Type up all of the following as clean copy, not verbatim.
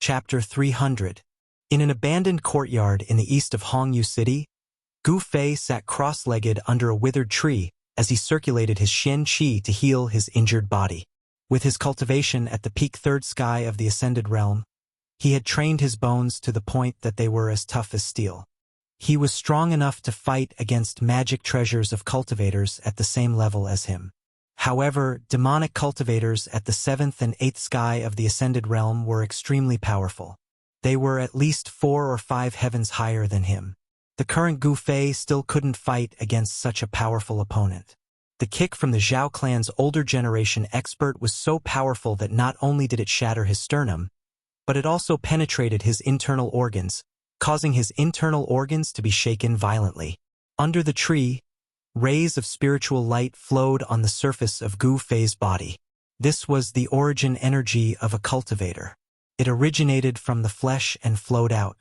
Chapter 300. In an abandoned courtyard in the east of Hongyu City, Gu Fei sat cross-legged under a withered tree as he circulated his Xian Qi to heal his injured body. With his cultivation at the peak third sky of the Ascended Realm, he had trained his bones to the point that they were as tough as steel. He was strong enough to fight against magic treasures of cultivators at the same level as him. However, demonic cultivators at the 7th and 8th sky of the Ascended Realm were extremely powerful. They were at least 4 or 5 heavens higher than him. The current Gu Fei still couldn't fight against such a powerful opponent. The kick from the Zhao clan's older generation expert was so powerful that not only did it shatter his sternum, but it also penetrated his internal organs, causing his internal organs to be shaken violently. Under the tree, rays of spiritual light flowed on the surface of Gu Fei's body. This was the origin energy of a cultivator. It originated from the flesh and flowed out.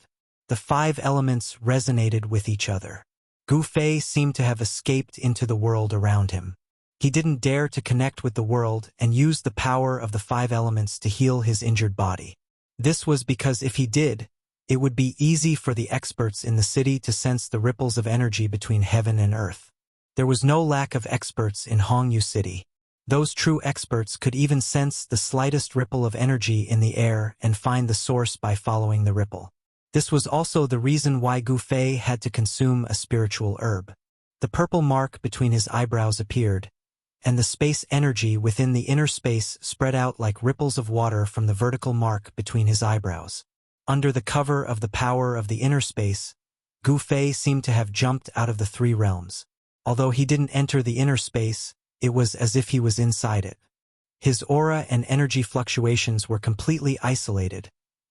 The 5 elements resonated with each other. Gu Fei seemed to have escaped into the world around him. He didn't dare to connect with the world and use the power of the 5 elements to heal his injured body. This was because if he did, it would be easy for the experts in the city to sense the ripples of energy between heaven and earth. There was no lack of experts in Hongyu City. Those true experts could even sense the slightest ripple of energy in the air and find the source by following the ripple. This was also the reason why Gu Fei had to consume a spiritual herb. The purple mark between his eyebrows appeared, and the space energy within the inner space spread out like ripples of water from the vertical mark between his eyebrows. Under the cover of the power of the inner space, Gu Fei seemed to have jumped out of the 3 realms. Although he didn't enter the inner space, it was as if he was inside it. His aura and energy fluctuations were completely isolated,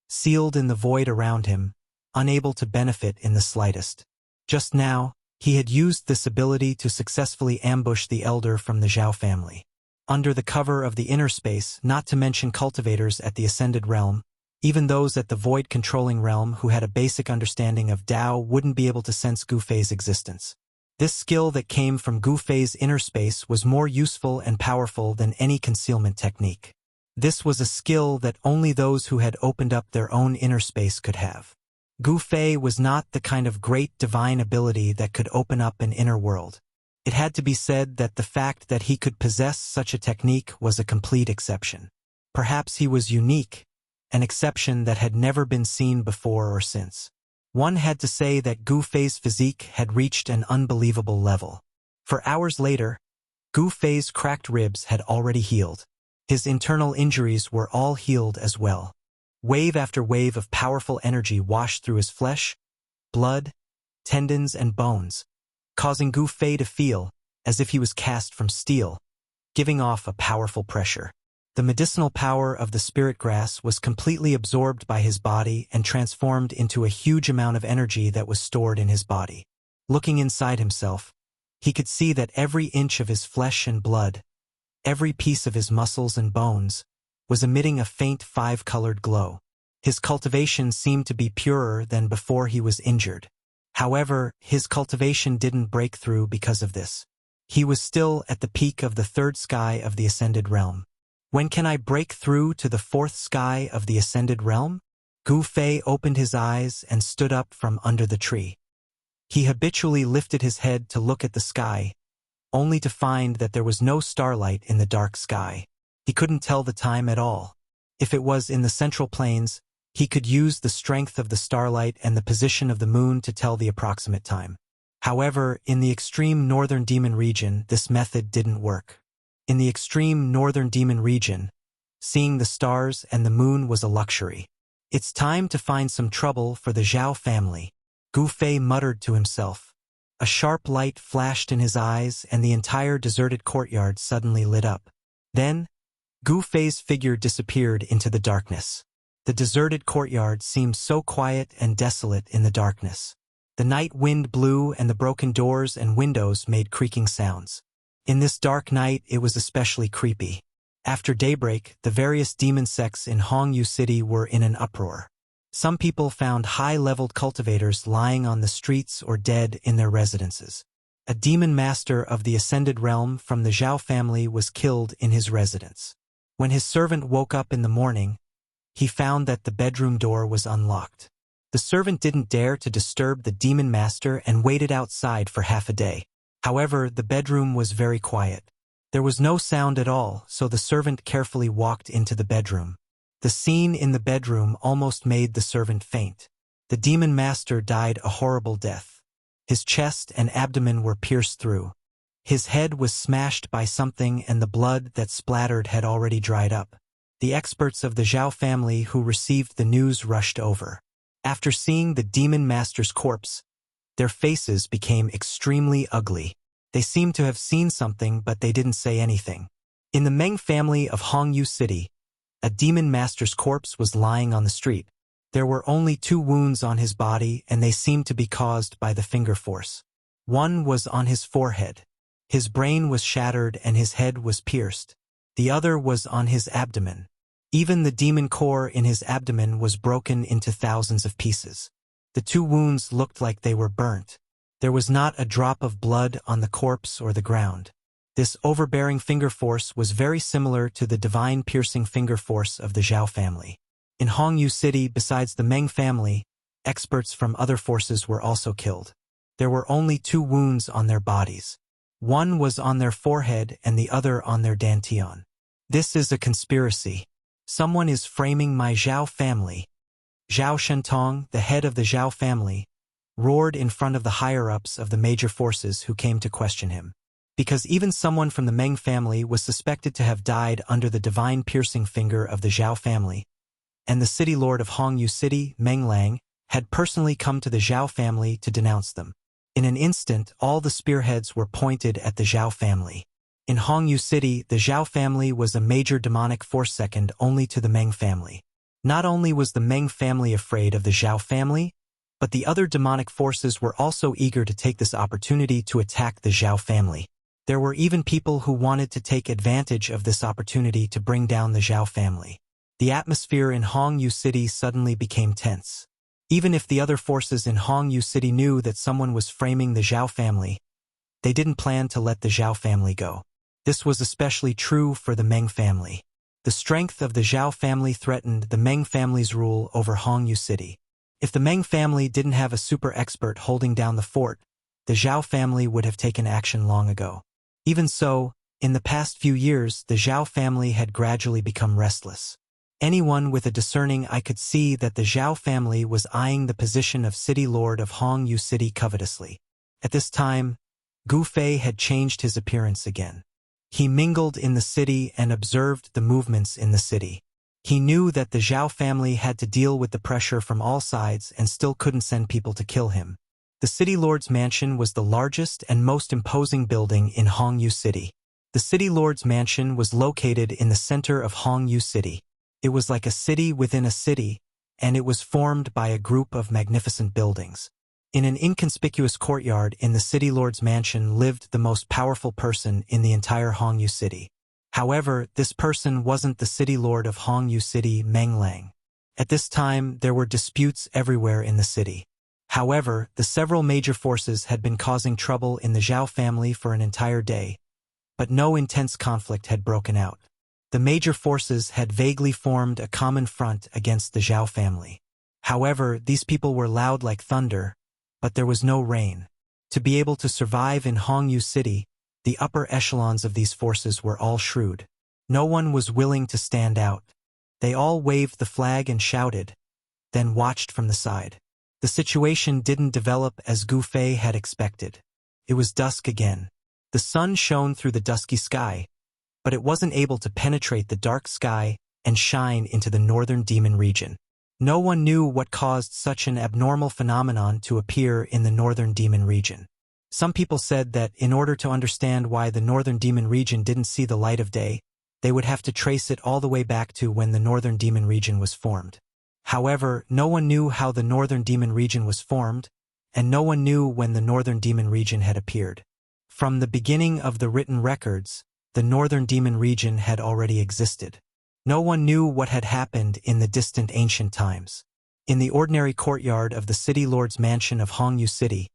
sealed in the void around him, unable to benefit in the slightest. Just now, he had used this ability to successfully ambush the elder from the Zhao family. Under the cover of the inner space, not to mention cultivators at the Ascended Realm, even those at the void-controlling realm who had a basic understanding of Tao wouldn't be able to sense Gu Fei's existence. This skill that came from Gu Fei's inner space was more useful and powerful than any concealment technique. This was a skill that only those who had opened up their own inner space could have. Gu Fei was not the kind of great divine ability that could open up an inner world. It had to be said that the fact that he could possess such a technique was a complete exception. Perhaps he was unique, an exception that had never been seen before or since. One had to say that Gu Fei's physique had reached an unbelievable level. For hours later, Gu Fei's cracked ribs had already healed. His internal injuries were all healed as well. Wave after wave of powerful energy washed through his flesh, blood, tendons, and bones, causing Gu Fei to feel as if he was cast from steel, giving off a powerful pressure. The medicinal power of the spirit grass was completely absorbed by his body and transformed into a huge amount of energy that was stored in his body. Looking inside himself, he could see that every inch of his flesh and blood, every piece of his muscles and bones, was emitting a faint 5-colored glow. His cultivation seemed to be purer than before he was injured. However, his cultivation didn't break through because of this. He was still at the peak of the 3rd sky of the Ascended Realm. When can I break through to the 4th sky of the Ascended Realm? Gu Fei opened his eyes and stood up from under the tree. He habitually lifted his head to look at the sky, only to find that there was no starlight in the dark sky. He couldn't tell the time at all. If it was in the central plains, he could use the strength of the starlight and the position of the moon to tell the approximate time. However, in the extreme northern demon region, this method didn't work. In the extreme northern demon region, seeing the stars and the moon was a luxury. It's time to find some trouble for the Zhao family, Gu Fei muttered to himself. A sharp light flashed in his eyes and the entire deserted courtyard suddenly lit up. Then, Gu Fei's figure disappeared into the darkness. The deserted courtyard seemed so quiet and desolate in the darkness. The night wind blew and the broken doors and windows made creaking sounds. In this dark night, it was especially creepy. After daybreak, the various demon sects in Hongyu City were in an uproar. Some people found high-leveled cultivators lying on the streets or dead in their residences. A demon master of the Ascended Realm from the Zhao family was killed in his residence. When his servant woke up in the morning, he found that the bedroom door was unlocked. The servant didn't dare to disturb the demon master and waited outside for half a day. However, the bedroom was very quiet. There was no sound at all, so the servant carefully walked into the bedroom. The scene in the bedroom almost made the servant faint. The demon master died a horrible death. His chest and abdomen were pierced through. His head was smashed by something and the blood that splattered had already dried up. The experts of the Zhao family who received the news rushed over. After seeing the demon master's corpse, their faces became extremely ugly. They seemed to have seen something, but they didn't say anything. In the Meng family of Hongyu City, a demon master's corpse was lying on the street. There were only 2 wounds on his body, and they seemed to be caused by the finger force. One was on his forehead. His brain was shattered and his head was pierced. The other was on his abdomen. Even the demon core in his abdomen was broken into thousands of pieces. The 2 wounds looked like they were burnt. There was not a drop of blood on the corpse or the ground. This overbearing finger force was very similar to the divine piercing finger force of the Zhao family. In Hongyu City, besides the Meng family, experts from other forces were also killed. There were only 2 wounds on their bodies. One was on their forehead and the other on their dantian. This is a conspiracy. Someone is framing my Zhao family. Zhao Shentong, the head of the Zhao family, roared in front of the higher-ups of the major forces who came to question him. Because even someone from the Meng family was suspected to have died under the divine piercing finger of the Zhao family, and the city lord of Hongyu City, Meng Lang, had personally come to the Zhao family to denounce them. In an instant, all the spearheads were pointed at the Zhao family. In Hongyu City, the Zhao family was a major demonic force second only to the Meng family. Not only was the Meng family afraid of the Zhao family, but the other demonic forces were also eager to take this opportunity to attack the Zhao family. There were even people who wanted to take advantage of this opportunity to bring down the Zhao family. The atmosphere in Hongyu City suddenly became tense. Even if the other forces in Hongyu City knew that someone was framing the Zhao family, they didn't plan to let the Zhao family go. This was especially true for the Meng family. The strength of the Zhao family threatened the Meng family's rule over Hongyu City. If the Meng family didn't have a super expert holding down the fort, the Zhao family would have taken action long ago. Even so, in the past few years, the Zhao family had gradually become restless. Anyone with a discerning eye could see that the Zhao family was eyeing the position of city lord of Hongyu City covetously. At this time, Gu Fei had changed his appearance again. He mingled in the city and observed the movements in the city. He knew that the Zhao family had to deal with the pressure from all sides and still couldn't send people to kill him. The city lord's mansion was the largest and most imposing building in Hongyu City. The city lord's mansion was located in the center of Hongyu City. It was like a city within a city, and it was formed by a group of magnificent buildings. In an inconspicuous courtyard in the city lord's mansion lived the most powerful person in the entire Hongyu City. However, this person wasn't the city lord of Hongyu City, Meng Lang. At this time, there were disputes everywhere in the city. However, the several major forces had been causing trouble in the Zhao family for an entire day, but no intense conflict had broken out. The major forces had vaguely formed a common front against the Zhao family. However, these people were loud like thunder, but there was no rain. To be able to survive in Hongyu City, the upper echelons of these forces were all shrewd. No one was willing to stand out. They all waved the flag and shouted, then watched from the side. The situation didn't develop as Gu Fei had expected. It was dusk again. The sun shone through the dusky sky, but it wasn't able to penetrate the dark sky and shine into the northern demon region. No one knew what caused such an abnormal phenomenon to appear in the northern demon region. Some people said that in order to understand why the northern demon region didn't see the light of day, they would have to trace it all the way back to when the northern demon region was formed. However, no one knew how the northern demon region was formed, and no one knew when the northern demon region had appeared. From the beginning of the written records, the northern demon region had already existed. No one knew what had happened in the distant ancient times. In the ordinary courtyard of the city lord's mansion of Hongyu City,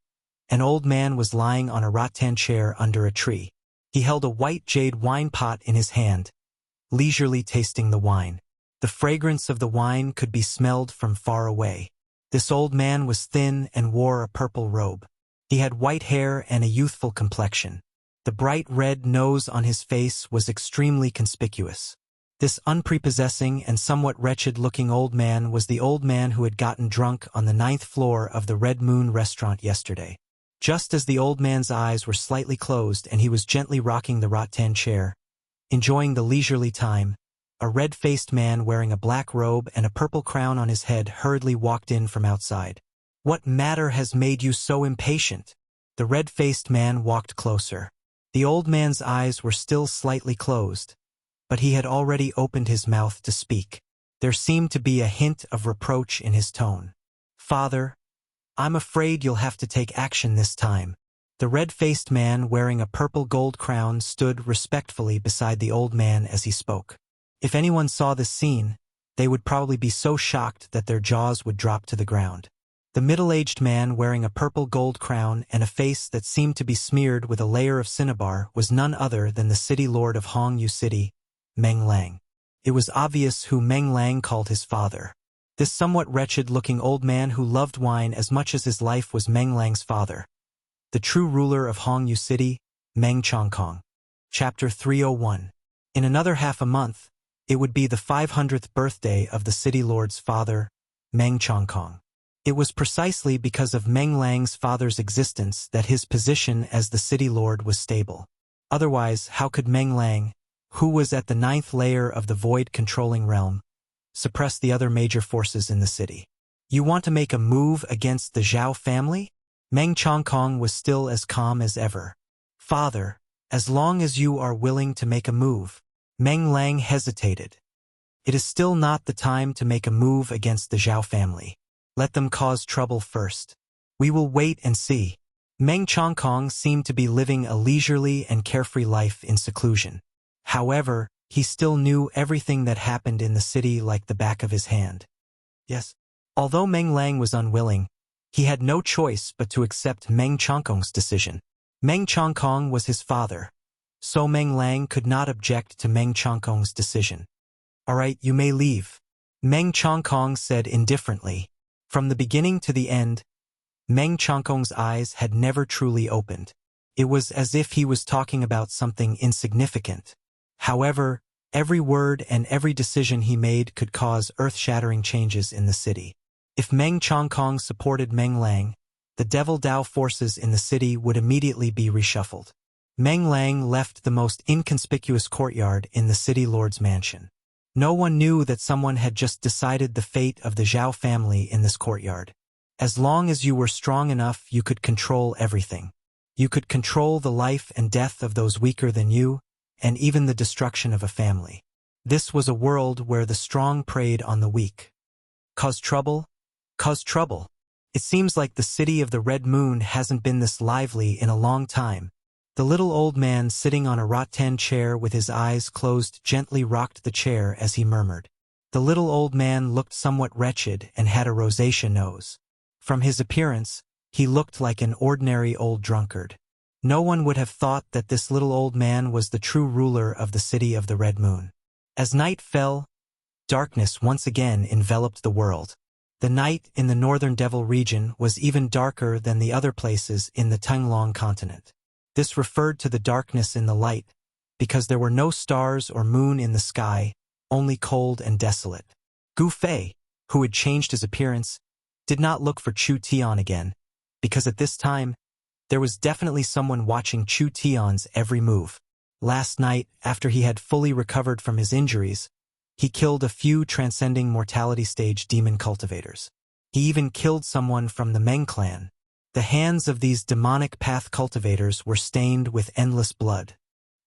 an old man was lying on a rattan chair under a tree. He held a white jade wine pot in his hand, leisurely tasting the wine. The fragrance of the wine could be smelled from far away. This old man was thin and wore a purple robe. He had white hair and a youthful complexion. The bright red nose on his face was extremely conspicuous. This unprepossessing and somewhat wretched-looking old man was the old man who had gotten drunk on the 9th floor of the Red Moon restaurant yesterday. Just as the old man's eyes were slightly closed and he was gently rocking the rattan chair, enjoying the leisurely time, a red-faced man wearing a black robe and a purple crown on his head hurriedly walked in from outside. "What matter has made you so impatient?" The red-faced man walked closer. The old man's eyes were still slightly closed, but he had already opened his mouth to speak. There seemed to be a hint of reproach in his tone. "Father, I'm afraid you'll have to take action this time." The red-faced man wearing a purple gold crown stood respectfully beside the old man as he spoke. If anyone saw this scene, they would probably be so shocked that their jaws would drop to the ground. The middle-aged man wearing a purple gold crown and a face that seemed to be smeared with a layer of cinnabar was none other than the city lord of Hongyu City, Meng Lang. It was obvious who Meng Lang called his father. This somewhat wretched-looking old man who loved wine as much as his life was Meng Lang's father. The true ruler of Hongyu City, Meng Chongkong. Chapter 301. In another half a month, it would be the 500th birthday of the city lord's father, Meng Chongkong. It was precisely because of Meng Lang's father's existence that his position as the city lord was stable. Otherwise, how could Meng Lang, who was at the 9th layer of the void-controlling realm, suppress the other major forces in the city? "You want to make a move against the Zhao family?" Meng Chongkong was still as calm as ever. "Father, as long as you are willing to make a move." Meng Lang hesitated. "It is still not the time to make a move against the Zhao family. Let them cause trouble first. We will wait and see." Meng Chongkong seemed to be living a leisurely and carefree life in seclusion. However, he still knew everything that happened in the city like the back of his hand. Yes. Although Meng Lang was unwilling, he had no choice but to accept Meng Chongkong's decision. Meng Chongkong was his father, so Meng Lang could not object to Meng Chongkong's decision. "All right, you may leave," Meng Chongkong said indifferently. From the beginning to the end, Meng Chongkong's eyes had never truly opened. It was as if he was talking about something insignificant. However, every word and every decision he made could cause earth-shattering changes in the city. If Meng Chongkong supported Meng Lang, the Devil Dao forces in the city would immediately be reshuffled. Meng Lang left the most inconspicuous courtyard in the city lord's mansion. No one knew that someone had just decided the fate of the Zhao family in this courtyard. As long as you were strong enough, you could control everything. You could control the life and death of those weaker than you, and even the destruction of a family. This was a world where the strong preyed on the weak. Cause trouble? Cause trouble. It seems like the city of the Red Moon hasn't been this lively in a long time. The little old man sitting on a rattan chair with his eyes closed gently rocked the chair as he murmured. The little old man looked somewhat wretched and had a rosacea nose. From his appearance, he looked like an ordinary old drunkard. No one would have thought that this little old man was the true ruler of the city of the Red Moon. As night fell, darkness once again enveloped the world. The night in the northern Devil region was even darker than the other places in the Tenglong continent. This referred to the darkness in the light, because there were no stars or moon in the sky, only cold and desolate. Gu Fei, who had changed his appearance, did not look for Chu Tian again, because at this time, there was definitely someone watching Chu Tian's every move. Last night, after he had fully recovered from his injuries, he killed a few transcending mortality stage demon cultivators. He even killed someone from the Meng clan. The hands of these demonic path cultivators were stained with endless blood.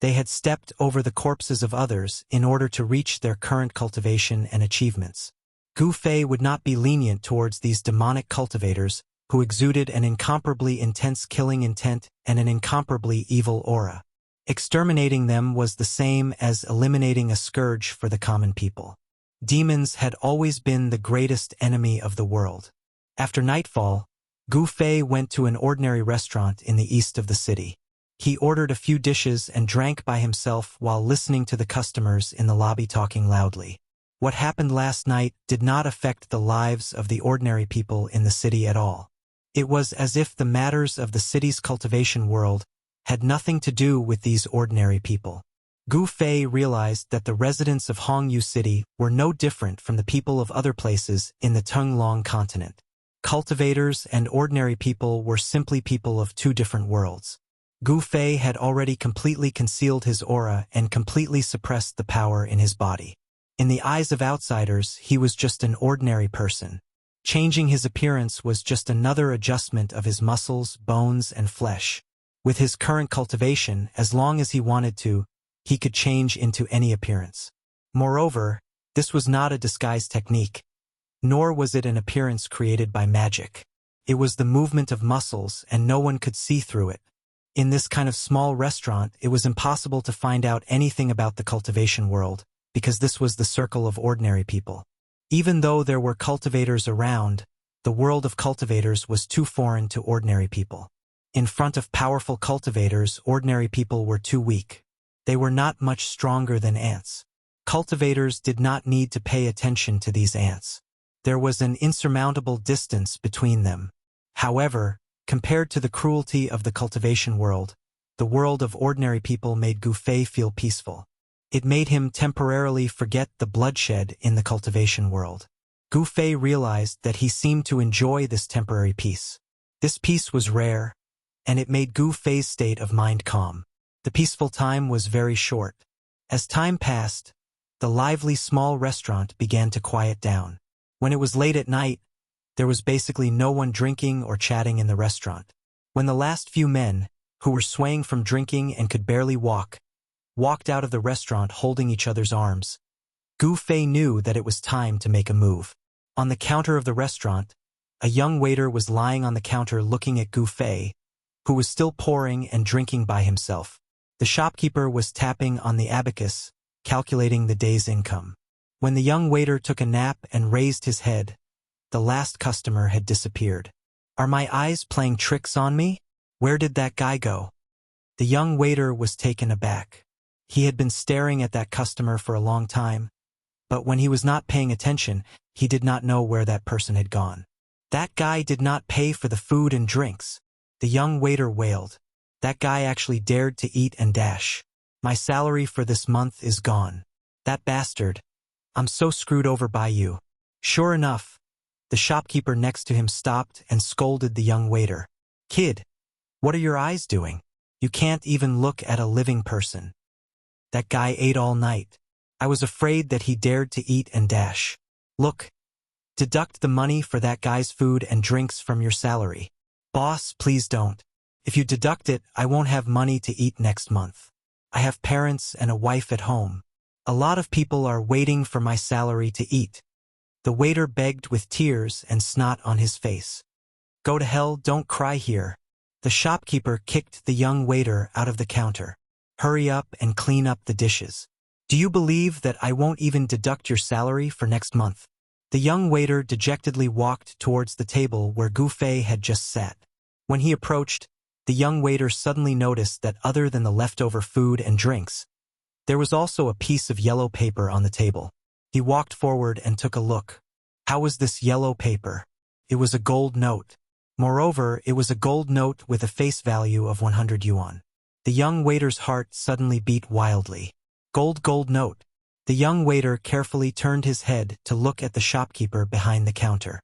They had stepped over the corpses of others in order to reach their current cultivation and achievements. Gu Fei would not be lenient towards these demonic cultivators who exuded an incomparably intense killing intent and an incomparably evil aura. Exterminating them was the same as eliminating a scourge for the common people. Demons had always been the greatest enemy of the world. After nightfall, Gu Fei went to an ordinary restaurant in the east of the city. He ordered a few dishes and drank by himself while listening to the customers in the lobby talking loudly. What happened last night did not affect the lives of the ordinary people in the city at all. It was as if the matters of the city's cultivation world had nothing to do with these ordinary people. Gu Fei realized that the residents of Hongyu City were no different from the people of other places in the Tunglong continent. Cultivators and ordinary people were simply people of two different worlds. Gu Fei had already completely concealed his aura and completely suppressed the power in his body. In the eyes of outsiders, he was just an ordinary person. Changing his appearance was just another adjustment of his muscles, bones, and flesh. With his current cultivation, as long as he wanted to, he could change into any appearance. Moreover, this was not a disguise technique, nor was it an appearance created by magic. It was the movement of muscles, and no one could see through it. In this kind of small restaurant, it was impossible to find out anything about the cultivation world, because this was the circle of ordinary people. Even though there were cultivators around, the world of cultivators was too foreign to ordinary people. In front of powerful cultivators, ordinary people were too weak. They were not much stronger than ants. Cultivators did not need to pay attention to these ants. There was an insurmountable distance between them. However, compared to the cruelty of the cultivation world, the world of ordinary people made Gu Fei feel peaceful. It made him temporarily forget the bloodshed in the cultivation world. Gu Fei realized that he seemed to enjoy this temporary peace. This peace was rare, and it made Gu Fei's state of mind calm. The peaceful time was very short. As time passed, the lively small restaurant began to quiet down. When it was late at night, there was basically no one drinking or chatting in the restaurant. When the last few men, who were swaying from drinking and could barely walked out of the restaurant holding each other's arms, Gu Fei knew that it was time to make a move. On the counter of the restaurant, a young waiter was lying on the counter looking at Gu Fei, who was still pouring and drinking by himself. The shopkeeper was tapping on the abacus, calculating the day's income. When the young waiter took a nap and raised his head, the last customer had disappeared. Are my eyes playing tricks on me? Where did that guy go? The young waiter was taken aback. He had been staring at that customer for a long time, but when he was not paying attention, he did not know where that person had gone. That guy did not pay for the food and drinks. The young waiter wailed. That guy actually dared to eat and dash. My salary for this month is gone. That bastard. I'm so screwed over by you. Sure enough, the shopkeeper next to him stopped and scolded the young waiter. Kid, what are your eyes doing? You can't even look at a living person. That guy ate all night. I was afraid that he dared to eat and dash. Look, deduct the money for that guy's food and drinks from your salary. Boss, please don't. If you deduct it, I won't have money to eat next month. I have parents and a wife at home. A lot of people are waiting for my salary to eat. The waiter begged with tears and snot on his face. Go to hell, don't cry here. The shopkeeper kicked the young waiter out of the counter. Hurry up and clean up the dishes. Do you believe that I won't even deduct your salary for next month? The young waiter dejectedly walked towards the table where Gu Fei had just sat. When he approached, the young waiter suddenly noticed that other than the leftover food and drinks, there was also a piece of yellow paper on the table. He walked forward and took a look. How was this yellow paper? It was a gold note. Moreover, it was a gold note with a face value of 100 yuan. The young waiter's heart suddenly beat wildly. Gold note. The young waiter carefully turned his head to look at the shopkeeper behind the counter.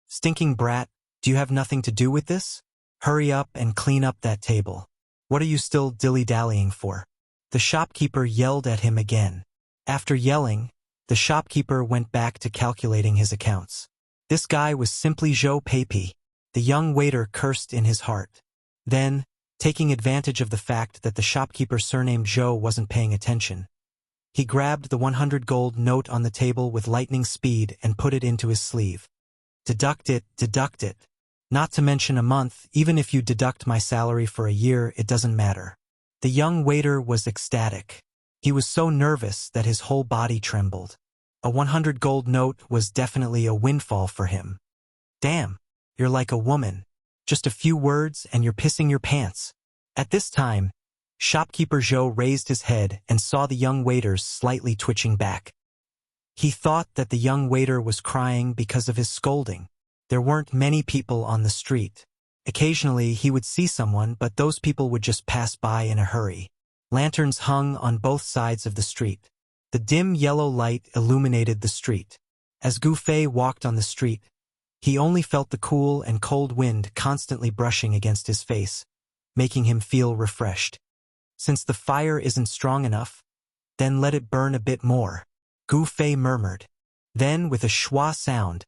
Stinking brat, do you have nothing to do with this? Hurry up and clean up that table. What are you still dilly-dallying for? The shopkeeper yelled at him again. After yelling, the shopkeeper went back to calculating his accounts. This guy was simply Zhou Peipi. The young waiter cursed in his heart. Then, taking advantage of the fact that the shopkeeper surnamed Zhou wasn't paying attention, he grabbed the 100 gold note on the table with lightning speed and put it into his sleeve. Deduct it, deduct it. Not to mention a month, even if you deduct my salary for a year, it doesn't matter. The young waiter was ecstatic. He was so nervous that his whole body trembled. A 100 gold note was definitely a windfall for him. Damn, you're like a woman. Just a few words and you're pissing your pants. At this time, shopkeeper Zhou raised his head and saw the young waiters slightly twitching back. He thought that the young waiter was crying because of his scolding. There weren't many people on the street. Occasionally he would see someone, but those people would just pass by in a hurry. Lanterns hung on both sides of the street. The dim yellow light illuminated the street. As Gu Fei walked on the street, he only felt the cool and cold wind constantly brushing against his face, making him feel refreshed. Since the fire isn't strong enough, then let it burn a bit more, Gu Fei murmured. Then, with a schwa sound,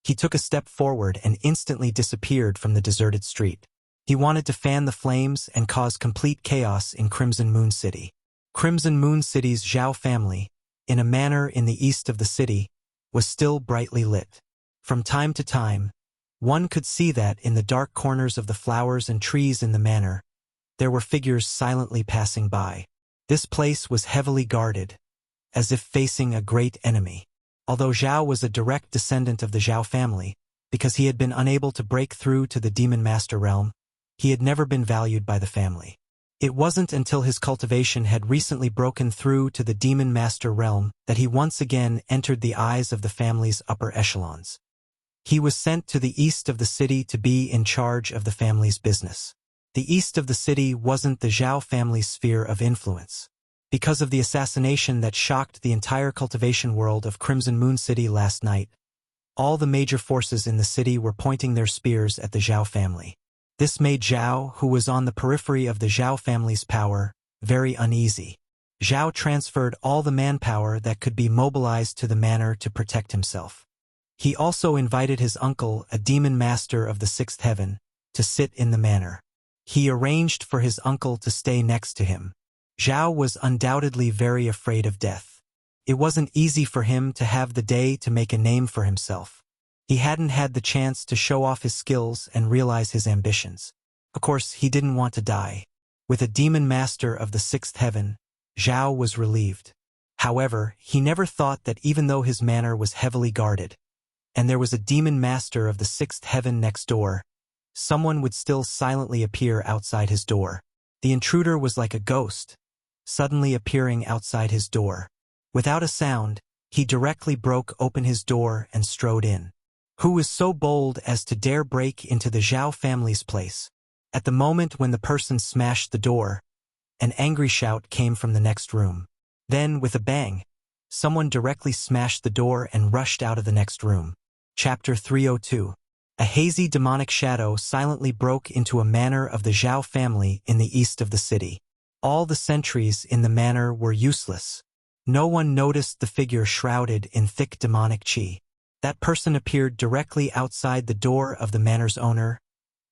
he took a step forward and instantly disappeared from the deserted street. He wanted to fan the flames and cause complete chaos in Crimson Moon City. Crimson Moon City's Zhao family, in a manor in the east of the city, was still brightly lit. From time to time, one could see that in the dark corners of the flowers and trees in the manor, there were figures silently passing by. This place was heavily guarded, as if facing a great enemy. Although Zhao was a direct descendant of the Zhao family, because he had been unable to break through to the Demon Master realm, he had never been valued by the family. It wasn't until his cultivation had recently broken through to the Demon Master realm that he once again entered the eyes of the family's upper echelons. He was sent to the east of the city to be in charge of the family's business. The east of the city wasn't the Zhao family's sphere of influence. Because of the assassination that shocked the entire cultivation world of Crimson Moon City last night, all the major forces in the city were pointing their spears at the Zhao family. This made Zhao, who was on the periphery of the Zhao family's power, very uneasy. Zhao transferred all the manpower that could be mobilized to the manor to protect himself. He also invited his uncle, a demon master of the sixth heaven, to sit in the manor. He arranged for his uncle to stay next to him. Zhao was undoubtedly very afraid of death. It wasn't easy for him to have the day to make a name for himself. He hadn't had the chance to show off his skills and realize his ambitions. Of course, he didn't want to die. With a demon master of the sixth heaven, Zhao was relieved. However, he never thought that even though his manor was heavily guarded, and there was a demon master of the sixth heaven next door, someone would still silently appear outside his door. The intruder was like a ghost, suddenly appearing outside his door. Without a sound, he directly broke open his door and strode in. Who was so bold as to dare break into the Zhao family's place? At the moment when the person smashed the door, an angry shout came from the next room. Then, with a bang, someone directly smashed the door and rushed out of the next room. Chapter 302. A hazy demonic shadow silently broke into a manor of the Zhao family in the east of the city. All the sentries in the manor were useless. No one noticed the figure shrouded in thick demonic qi. That person appeared directly outside the door of the manor's owner,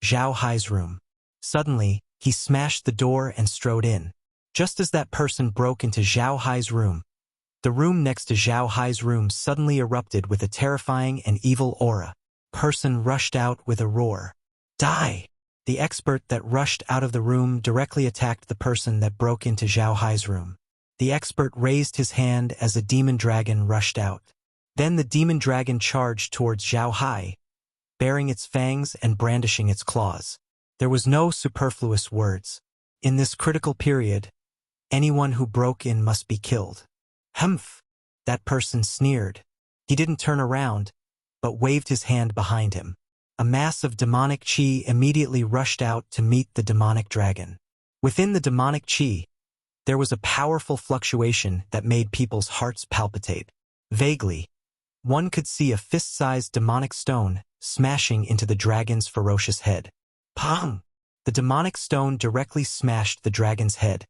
Zhao Hai's room. Suddenly, he smashed the door and strode in. Just as that person broke into Zhao Hai's room, the room next to Zhao Hai's room suddenly erupted with a terrifying and evil aura. Person rushed out with a roar. Die! The expert that rushed out of the room directly attacked the person that broke into Zhao Hai's room. The expert raised his hand as a demon dragon rushed out. Then the demon dragon charged towards Zhao Hai, baring its fangs and brandishing its claws. There was no superfluous words. In this critical period, anyone who broke in must be killed. Humph! That person sneered. He didn't turn around, but waved his hand behind him. A mass of demonic qi immediately rushed out to meet the demonic dragon. Within the demonic qi, there was a powerful fluctuation that made people's hearts palpitate. Vaguely, one could see a fist-sized demonic stone smashing into the dragon's ferocious head. Pong! The demonic stone directly smashed the dragon's head,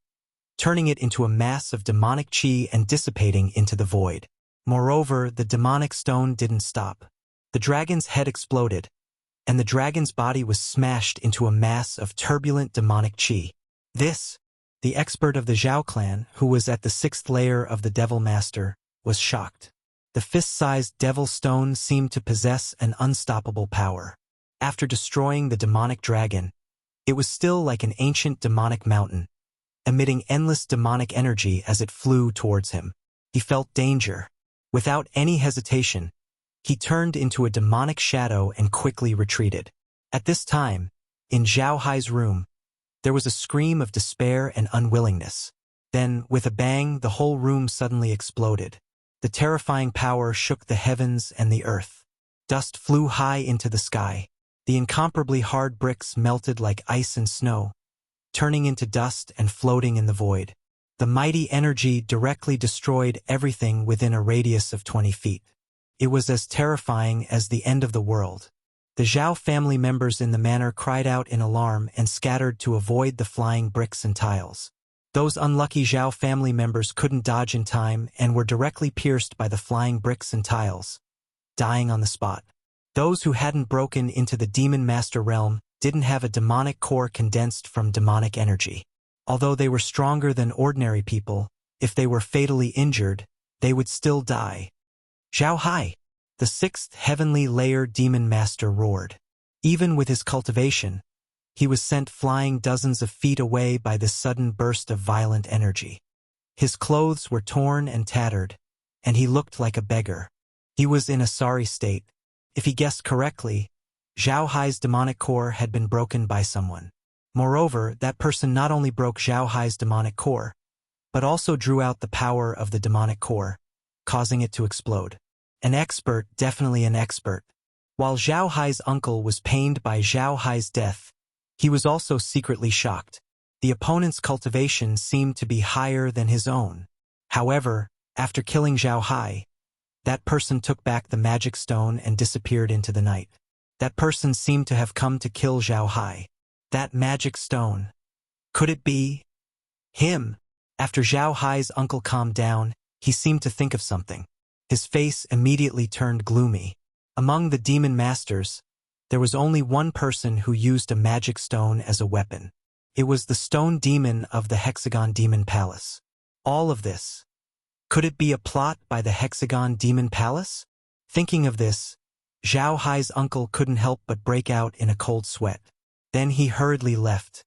turning it into a mass of demonic qi and dissipating into the void. Moreover, the demonic stone didn't stop. The dragon's head exploded, and the dragon's body was smashed into a mass of turbulent demonic qi. This, the expert of the Zhao clan, who was at the sixth layer of the Devil Master, was shocked. The fist-sized devil stone seemed to possess an unstoppable power. After destroying the demonic dragon, it was still like an ancient demonic mountain, emitting endless demonic energy as it flew towards him. He felt danger. Without any hesitation, he turned into a demonic shadow and quickly retreated. At this time, in Zhao Hai's room, there was a scream of despair and unwillingness. Then, with a bang, the whole room suddenly exploded. The terrifying power shook the heavens and the earth. Dust flew high into the sky. The incomparably hard bricks melted like ice and snow, turning into dust and floating in the void. The mighty energy directly destroyed everything within a radius of 20 feet. It was as terrifying as the end of the world. The Zhao family members in the manor cried out in alarm and scattered to avoid the flying bricks and tiles. Those unlucky Zhao family members couldn't dodge in time and were directly pierced by the flying bricks and tiles, dying on the spot. Those who hadn't broken into the Demon Master realm didn't have a demonic core condensed from demonic energy. Although they were stronger than ordinary people, if they were fatally injured, they would still die. Zhao Hai, the sixth heavenly layer Demon Master, roared. Even with his cultivation, he was sent flying dozens of feet away by this sudden burst of violent energy. His clothes were torn and tattered, and he looked like a beggar. He was in a sorry state. If he guessed correctly, Zhao Hai's demonic core had been broken by someone. Moreover, that person not only broke Zhao Hai's demonic core, but also drew out the power of the demonic core, causing it to explode. An expert, definitely an expert. While Zhao Hai's uncle was pained by Zhao Hai's death, he was also secretly shocked. The opponent's cultivation seemed to be higher than his own. However, after killing Zhao Hai, that person took back the magic stone and disappeared into the night. That person seemed to have come to kill Zhao Hai. That magic stone. Could it be him? After Zhao Hai's uncle calmed down, he seemed to think of something. His face immediately turned gloomy. Among the demon masters, there was only one person who used a magic stone as a weapon. It was the stone demon of the Hexagon Demon Palace. All of this. Could it be a plot by the Hexagon Demon Palace? Thinking of this, Zhao Hai's uncle couldn't help but break out in a cold sweat. Then he hurriedly left.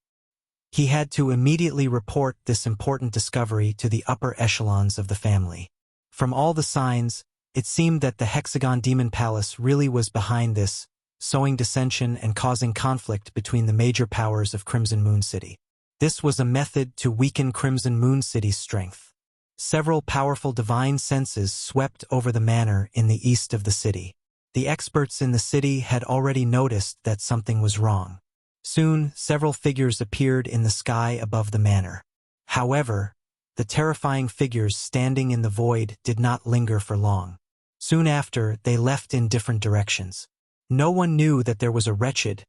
He had to immediately report this important discovery to the upper echelons of the family. From all the signs, it seemed that the Hexagon Demon Palace really was behind this, sowing dissension and causing conflict between the major powers of Crimson Moon City. This was a method to weaken Crimson Moon City's strength. Several powerful divine senses swept over the manor in the east of the city. The experts in the city had already noticed that something was wrong. Soon, several figures appeared in the sky above the manor. However, the terrifying figures standing in the void did not linger for long. Soon after, they left in different directions. No one knew that there was a wretched,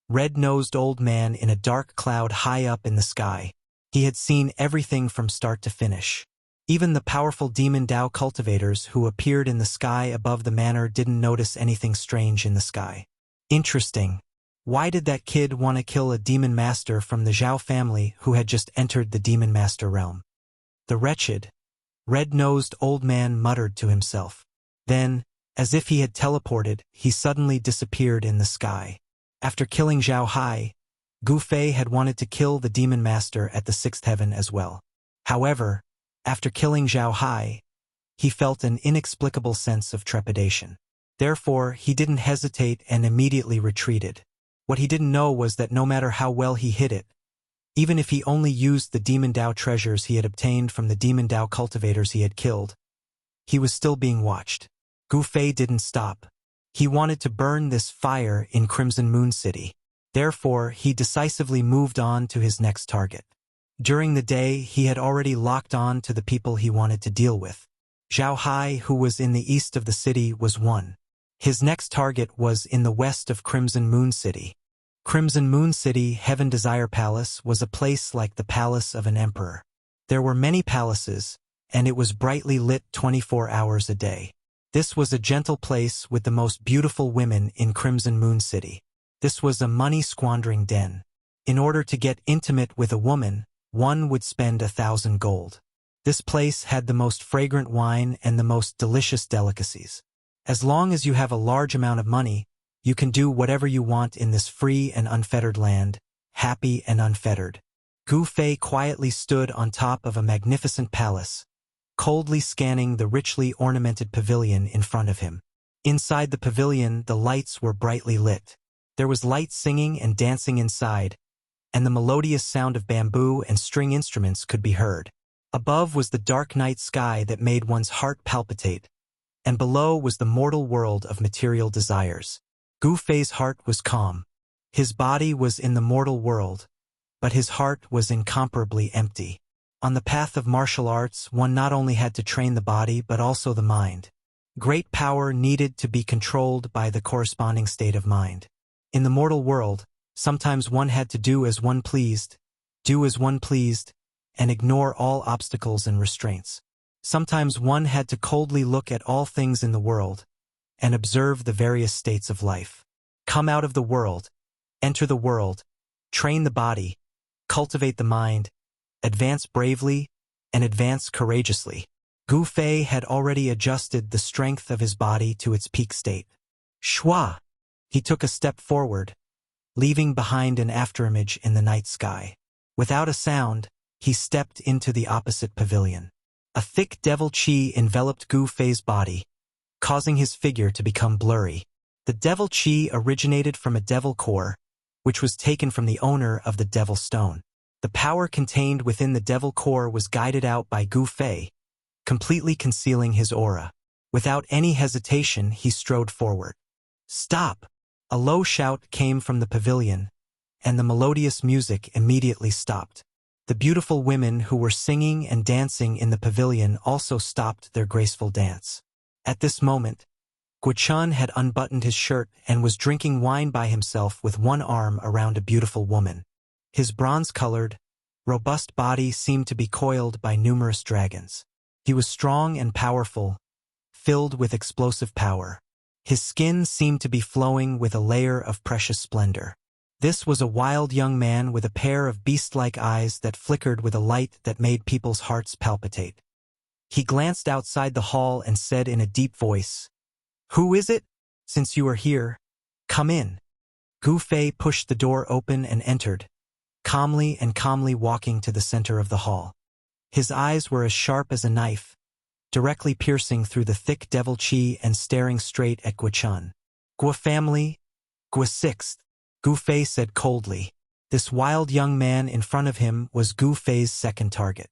red-nosed old man in a dark cloud high up in the sky. He had seen everything from start to finish. Even the powerful demon Dao cultivators who appeared in the sky above the manor didn't notice anything strange in the sky. Interesting. Why did that kid want to kill a demon master from the Zhao family who had just entered the demon master realm? The wretched, red-nosed old man muttered to himself. Then, as if he had teleported, he suddenly disappeared in the sky. After killing Zhao Hai, Gu Fei had wanted to kill the demon master at the sixth heaven as well. However, after killing Zhao Hai, he felt an inexplicable sense of trepidation. Therefore, he didn't hesitate and immediately retreated. What he didn't know was that no matter how well he hid it, even if he only used the demon Dao treasures he had obtained from the demon Dao cultivators he had killed, he was still being watched. Gu Fei didn't stop. He wanted to burn this fire in Crimson Moon City. Therefore, he decisively moved on to his next target. During the day, he had already locked on to the people he wanted to deal with. Zhao Hai, who was in the east of the city, was one. His next target was in the west of Crimson Moon City. Crimson Moon City Heaven Desire Palace was a place like the palace of an emperor. There were many palaces, and it was brightly lit 24 hours a day. This was a gentle place with the most beautiful women in Crimson Moon City. This was a money-squandering den. In order to get intimate with a woman, one would spend 1,000 gold. This place had the most fragrant wine and the most delicious delicacies. As long as you have a large amount of money, you can do whatever you want in this free and unfettered land, happy and unfettered. Gu Fei quietly stood on top of a magnificent palace, coldly scanning the richly ornamented pavilion in front of him. Inside the pavilion, the lights were brightly lit. There was light singing and dancing inside, and the melodious sound of bamboo and string instruments could be heard. Above was the dark night sky that made one's heart palpitate, and below was the mortal world of material desires. Gu Fei's heart was calm. His body was in the mortal world, but his heart was incomparably empty. On the path of martial arts, one not only had to train the body but also the mind. Great power needed to be controlled by the corresponding state of mind. In the mortal world, sometimes one had to do as one pleased, and ignore all obstacles and restraints. Sometimes one had to coldly look at all things in the world and observe the various states of life. Come out of the world, enter the world, train the body, cultivate the mind, advance bravely, and advance courageously. Gu Fei had already adjusted the strength of his body to its peak state. Shua! He took a step forward, leaving behind an afterimage in the night sky. Without a sound, he stepped into the opposite pavilion. A thick devil chi enveloped Gu Fei's body, causing his figure to become blurry. The devil chi originated from a devil core, which was taken from the owner of the devil stone. The power contained within the devil core was guided out by Gu Fei, completely concealing his aura. Without any hesitation, he strode forward. Stop! A low shout came from the pavilion, and the melodious music immediately stopped. The beautiful women who were singing and dancing in the pavilion also stopped their graceful dance. At this moment, Guochun had unbuttoned his shirt and was drinking wine by himself with one arm around a beautiful woman. His bronze-colored, robust body seemed to be coiled by numerous dragons. He was strong and powerful, filled with explosive power. His skin seemed to be flowing with a layer of precious splendor. This was a wild young man with a pair of beast-like eyes that flickered with a light that made people's hearts palpitate. He glanced outside the hall and said in a deep voice, "Who is it? Since you are here, come in." Gu Fei pushed the door open and entered, calmly walking to the center of the hall. His eyes were as sharp as a knife, directly piercing through the thick devil chi and staring straight at Guochun. "Guo family, Guo sixth," Gu Fei said coldly. This wild young man in front of him was Gu Fei's second target.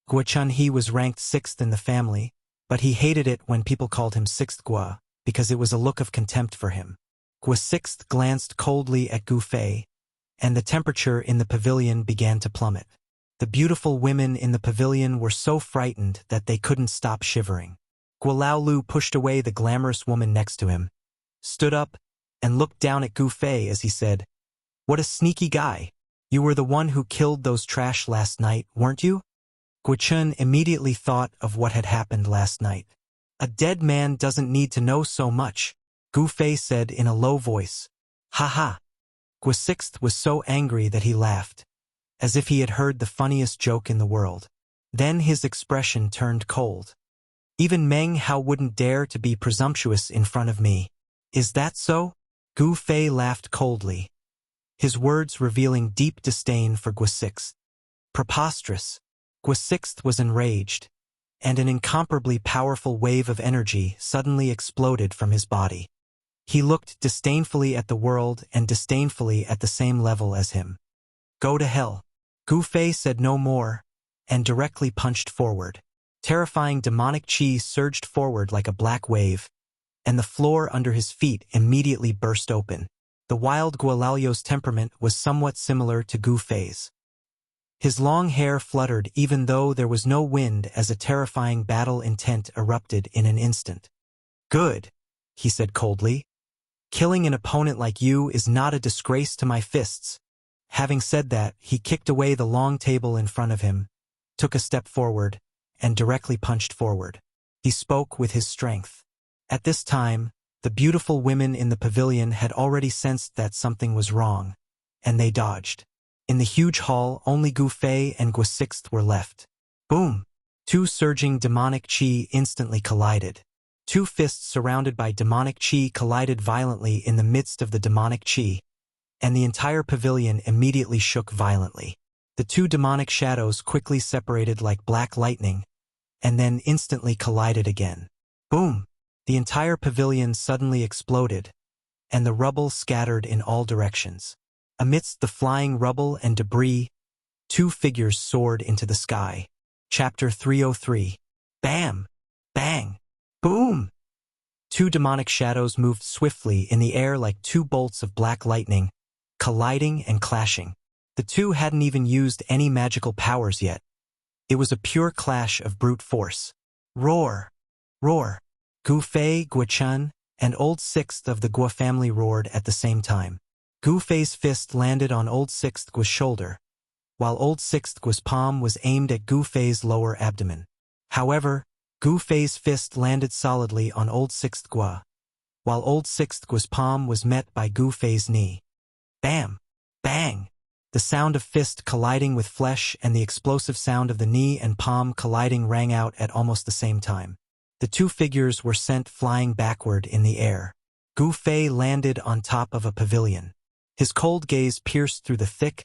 Guochun he was ranked sixth in the family, but he hated it when people called him sixth Guo, because it was a look of contempt for him. Guo sixth glanced coldly at Gu Fei, and the temperature in the pavilion began to plummet. The beautiful women in the pavilion were so frightened that they couldn't stop shivering. Guo Laolu pushed away the glamorous woman next to him, stood up, and looked down at Gu Fei as he said, "What a sneaky guy. You were the one who killed those trash last night, weren't you?" Guochun immediately thought of what had happened last night. "A dead man doesn't need to know so much," Gu Fei said in a low voice. "Ha ha." Guo sixth was so angry that he laughed, as if he had heard the funniest joke in the world. Then his expression turned cold. "Even Meng Hao wouldn't dare to be presumptuous in front of me. Is that so?" Gu Fei laughed coldly, his words revealing deep disdain for Guo sixth. Preposterous. Guo sixth was enraged, and an incomparably powerful wave of energy suddenly exploded from his body. He looked disdainfully at the world and disdainfully at the same level as him. "Go to hell." Gu Fei said no more, and directly punched forward. Terrifying demonic chi surged forward like a black wave, and the floor under his feet immediately burst open. The wild Guolalio's temperament was somewhat similar to Gu Fei's. His long hair fluttered even though there was no wind as a terrifying battle intent erupted in an instant. "Good," he said coldly. "Killing an opponent like you is not a disgrace to my fists." Having said that, he kicked away the long table in front of him, took a step forward, and directly punched forward. He spoke with his strength. At this time, the beautiful women in the pavilion had already sensed that something was wrong, and they dodged. In the huge hall, only Gu Fei and Guo sixth were left. Boom! Two surging demonic chi instantly collided. Two fists surrounded by demonic chi collided violently in the midst of the demonic chi, and the entire pavilion immediately shook violently. The two demonic shadows quickly separated like black lightning, and then instantly collided again. Boom! The entire pavilion suddenly exploded, and the rubble scattered in all directions. Amidst the flying rubble and debris, two figures soared into the sky. Chapter 303. Bam! Bang! Boom! Two demonic shadows moved swiftly in the air like two bolts of black lightning, colliding and clashing. The two hadn't even used any magical powers yet. It was a pure clash of brute force. Roar! Roar! Gu Fei, Guo and Old Sixth of the Guo family roared at the same time. Gu Fei's fist landed on Old Sixth Guo's shoulder, while Old Sixth Guo's palm was aimed at Gu Fei's lower abdomen. However, Gu Fei's fist landed solidly on Old Sixth Guo, while Old Sixth Guo's palm was met by Gu Fei's knee. Bam! Bang! The sound of fist colliding with flesh and the explosive sound of the knee and palm colliding rang out at almost the same time. The two figures were sent flying backward in the air. Gu Fei landed on top of a pavilion. His cold gaze pierced through the thick,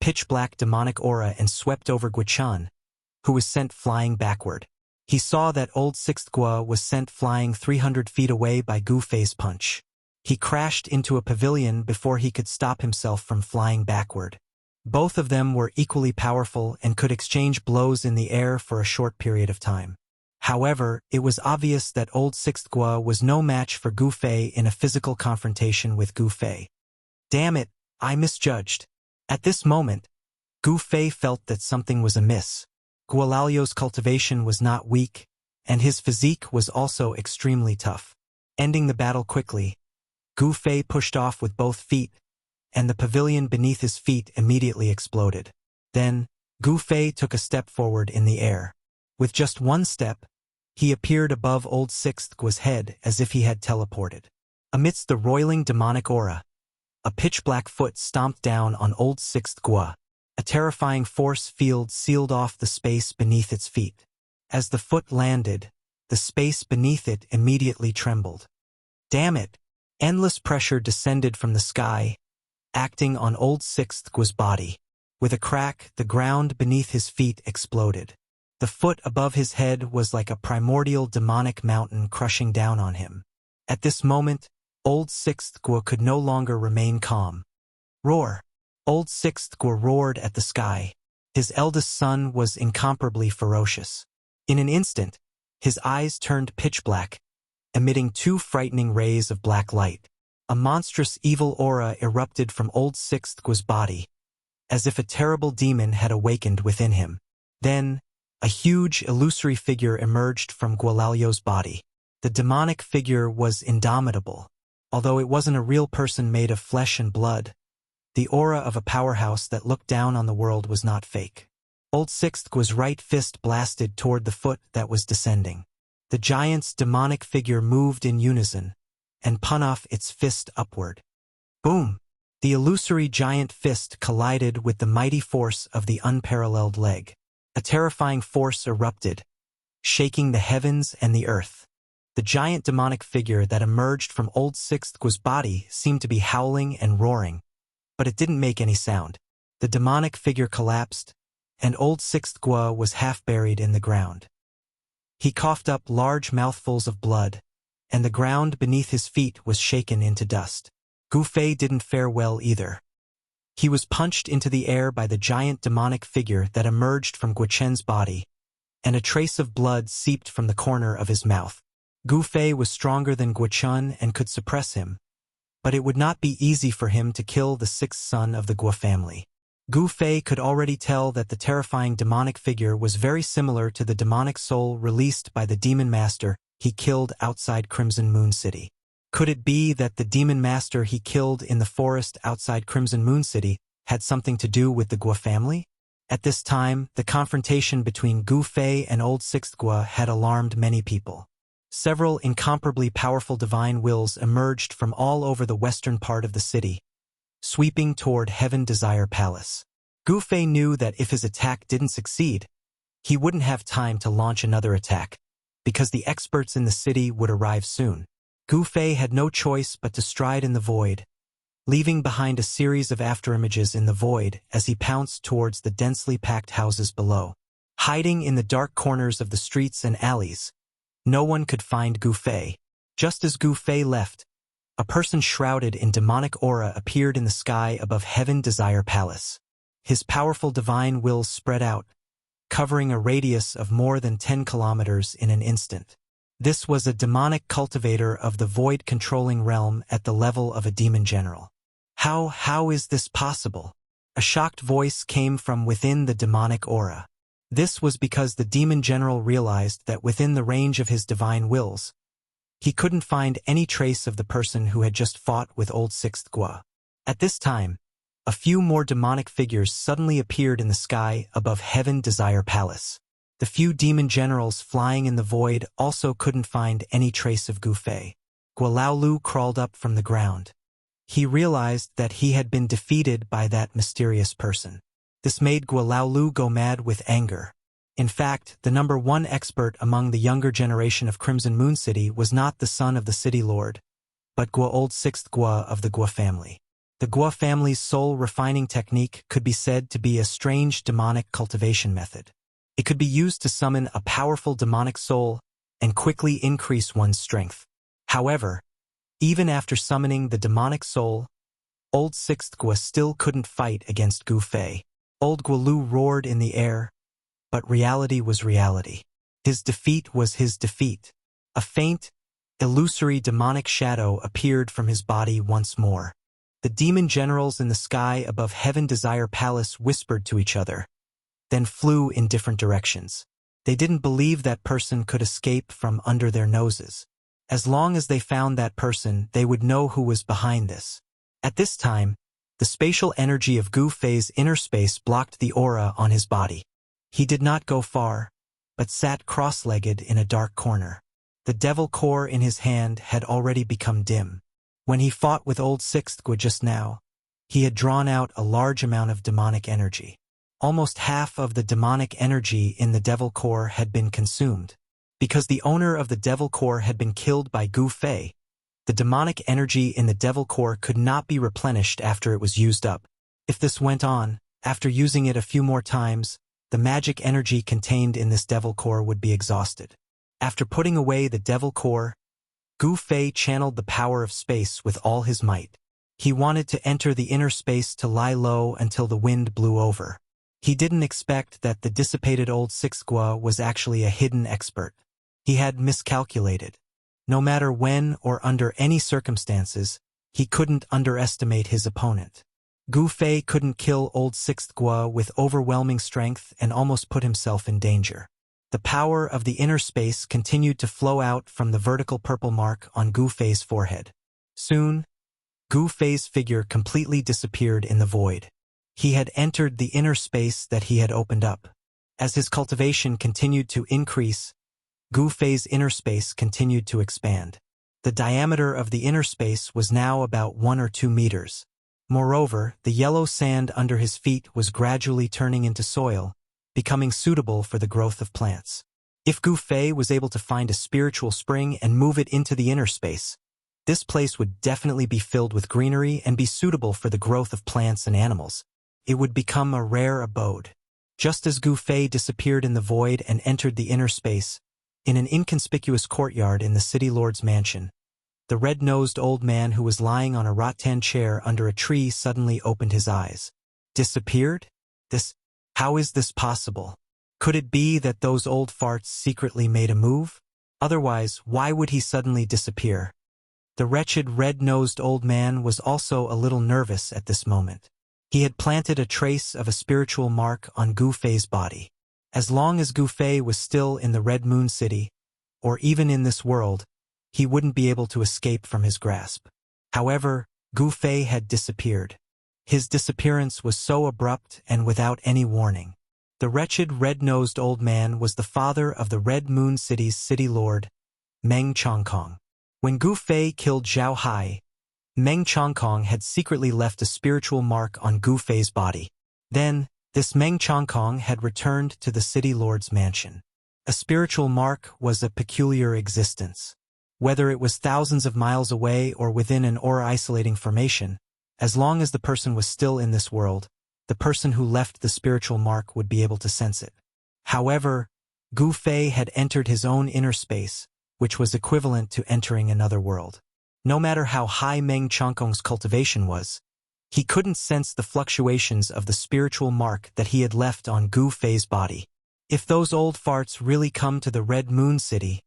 pitch-black demonic aura and swept over Guo, who was sent flying backward. He saw that Old Sixth Guo was sent flying 300 feet away by Gu Fei's punch. He crashed into a pavilion before he could stop himself from flying backward. Both of them were equally powerful and could exchange blows in the air for a short period of time. However, it was obvious that Old Sixth Guo was no match for Gu Fei in a physical confrontation with Gu Fei. Damn it, I misjudged. At this moment, Gu Fei felt that something was amiss. Guolalio's cultivation was not weak, and his physique was also extremely tough. Ending the battle quickly, Gu Fei pushed off with both feet, and the pavilion beneath his feet immediately exploded. Then, Gu Fei took a step forward in the air. With just one step, he appeared above Old Sixth Guo's head as if he had teleported. Amidst the roiling demonic aura, a pitch-black foot stomped down on Old Sixth Guo. A terrifying force field sealed off the space beneath its feet. As the foot landed, the space beneath it immediately trembled. Damn it! Endless pressure descended from the sky, acting on Old Sixth Guo's body. With a crack, the ground beneath his feet exploded. The foot above his head was like a primordial demonic mountain crushing down on him. At this moment, Old Sixth Guo could no longer remain calm. Roar! Old Sixth Guo roared at the sky. His eldest son was incomparably ferocious. In an instant, his eyes turned pitch black, emitting two frightening rays of black light. A monstrous evil aura erupted from Old Sixth Guo's body, as if a terrible demon had awakened within him. Then, a huge, illusory figure emerged from Guolalio's body. The demonic figure was indomitable. Although it wasn't a real person made of flesh and blood, the aura of a powerhouse that looked down on the world was not fake. Old Sixth Guo's right fist blasted toward the foot that was descending. The giant's demonic figure moved in unison, and spun off its fist upward. Boom! The illusory giant fist collided with the mighty force of the unparalleled leg. A terrifying force erupted, shaking the heavens and the earth. The giant demonic figure that emerged from Old Sixth Guo's body seemed to be howling and roaring, but it didn't make any sound. The demonic figure collapsed, and Old Sixth Guo was half buried in the ground. He coughed up large mouthfuls of blood, and the ground beneath his feet was shaken into dust. Gu Fei didn't fare well either. He was punched into the air by the giant demonic figure that emerged from Guo body, and a trace of blood seeped from the corner of his mouth. Gu Fei was stronger than Guo and could suppress him, but it would not be easy for him to kill the sixth son of the Guo family. Gu Fei could already tell that the terrifying demonic figure was very similar to the demonic soul released by the demon master he killed outside Crimson Moon City. Could it be that the demon master he killed in the forest outside Crimson Moon City had something to do with the Guo family? At this time, the confrontation between Gu Fei and Old Sixth Guo had alarmed many people. Several incomparably powerful divine wills emerged from all over the western part of the city, sweeping toward Heaven Desire Palace. Gu Fei knew that if his attack didn't succeed, he wouldn't have time to launch another attack, because the experts in the city would arrive soon. Gu Fei had no choice but to stride in the void, leaving behind a series of afterimages in the void as he pounced towards the densely packed houses below. Hiding in the dark corners of the streets and alleys, no one could find Gu Fei. Just as Gu Fei left, a person shrouded in demonic aura appeared in the sky above Heaven Desire Palace. His powerful divine will spread out, covering a radius of more than 10 kilometers in an instant. This was a demonic cultivator of the void-controlling realm at the level of a demon general. How is this possible? A shocked voice came from within the demonic aura. This was because the demon general realized that within the range of his divine wills, he couldn't find any trace of the person who had just fought with Old Sixth Gua. At this time, a few more demonic figures suddenly appeared in the sky above Heaven Desire Palace. The few demon generals flying in the void also couldn't find any trace of Gu Fei. Gualaolu crawled up from the ground. He realized that he had been defeated by that mysterious person. This made Gualaolu go mad with anger. In fact, the number one expert among the younger generation of Crimson Moon City was not the son of the city lord, but Gua Old Sixth Gua of the Gua family. The Gua family's soul refining technique could be said to be a strange demonic cultivation method. It could be used to summon a powerful demonic soul and quickly increase one's strength. However, even after summoning the demonic soul, Old Sixth Gua still couldn't fight against Gu Fei. Old Gualu roared in the air, but reality was reality. His defeat was his defeat. A faint, illusory demonic shadow appeared from his body once more. The demon generals in the sky above Heaven Desire Palace whispered to each other, then flew in different directions. They didn't believe that person could escape from under their noses. As long as they found that person, they would know who was behind this. At this time, the spatial energy of Gu Fei's inner space blocked the aura on his body. He did not go far, but sat cross-legged in a dark corner. The devil core in his hand had already become dim. When he fought with Old Sixth Gua just now, he had drawn out a large amount of demonic energy. Almost half of the demonic energy in the devil core had been consumed. Because the owner of the devil core had been killed by Gu Fei, the demonic energy in the devil core could not be replenished after it was used up. If this went on, after using it a few more times, the magic energy contained in this devil core would be exhausted. After putting away the devil core, Gu Fei channeled the power of space with all his might. He wanted to enter the inner space to lie low until the wind blew over. He didn't expect that the dissipated Old Sixth Gua was actually a hidden expert. He had miscalculated. No matter when or under any circumstances, he couldn't underestimate his opponent. Gu Fei couldn't kill Old Sixth Gua with overwhelming strength and almost put himself in danger. The power of the inner space continued to flow out from the vertical purple mark on Gu Fei's forehead. Soon, Gu Fei's figure completely disappeared in the void. He had entered the inner space that he had opened up. As his cultivation continued to increase, Gu Fei's inner space continued to expand. The diameter of the inner space was now about 1 or 2 meters. Moreover, the yellow sand under his feet was gradually turning into soil, becoming suitable for the growth of plants. If Gu Fei was able to find a spiritual spring and move it into the inner space, this place would definitely be filled with greenery and be suitable for the growth of plants and animals. It would become a rare abode. Just as Gu Fei disappeared in the void and entered the inner space, in an inconspicuous courtyard in the city lord's mansion, the red-nosed old man who was lying on a rattan chair under a tree suddenly opened his eyes. Disappeared? How is this possible? Could it be that those old farts secretly made a move? Otherwise, why would he suddenly disappear? The wretched red-nosed old man was also a little nervous at this moment. He had planted a trace of a spiritual mark on Gu Fei's body. As long as Gu Fei was still in the Red Moon City, or even in this world, he wouldn't be able to escape from his grasp. However, Gu Fei had disappeared. His disappearance was so abrupt and without any warning. The wretched red-nosed old man was the father of the Red Moon City's city lord, Meng Chongkong. When Gu Fei killed Zhao Hai, Meng Chongkong had secretly left a spiritual mark on Gu Fei's body. Then, this Meng Chongkong had returned to the city lord's mansion. A spiritual mark was a peculiar existence. Whether it was thousands of miles away or within an aura-isolating formation, as long as the person was still in this world, the person who left the spiritual mark would be able to sense it. However, Gu Fei had entered his own inner space, which was equivalent to entering another world. No matter how high Meng Chongkong's cultivation was, he couldn't sense the fluctuations of the spiritual mark that he had left on Gu Fei's body. If those old farts really come to the Red Moon City,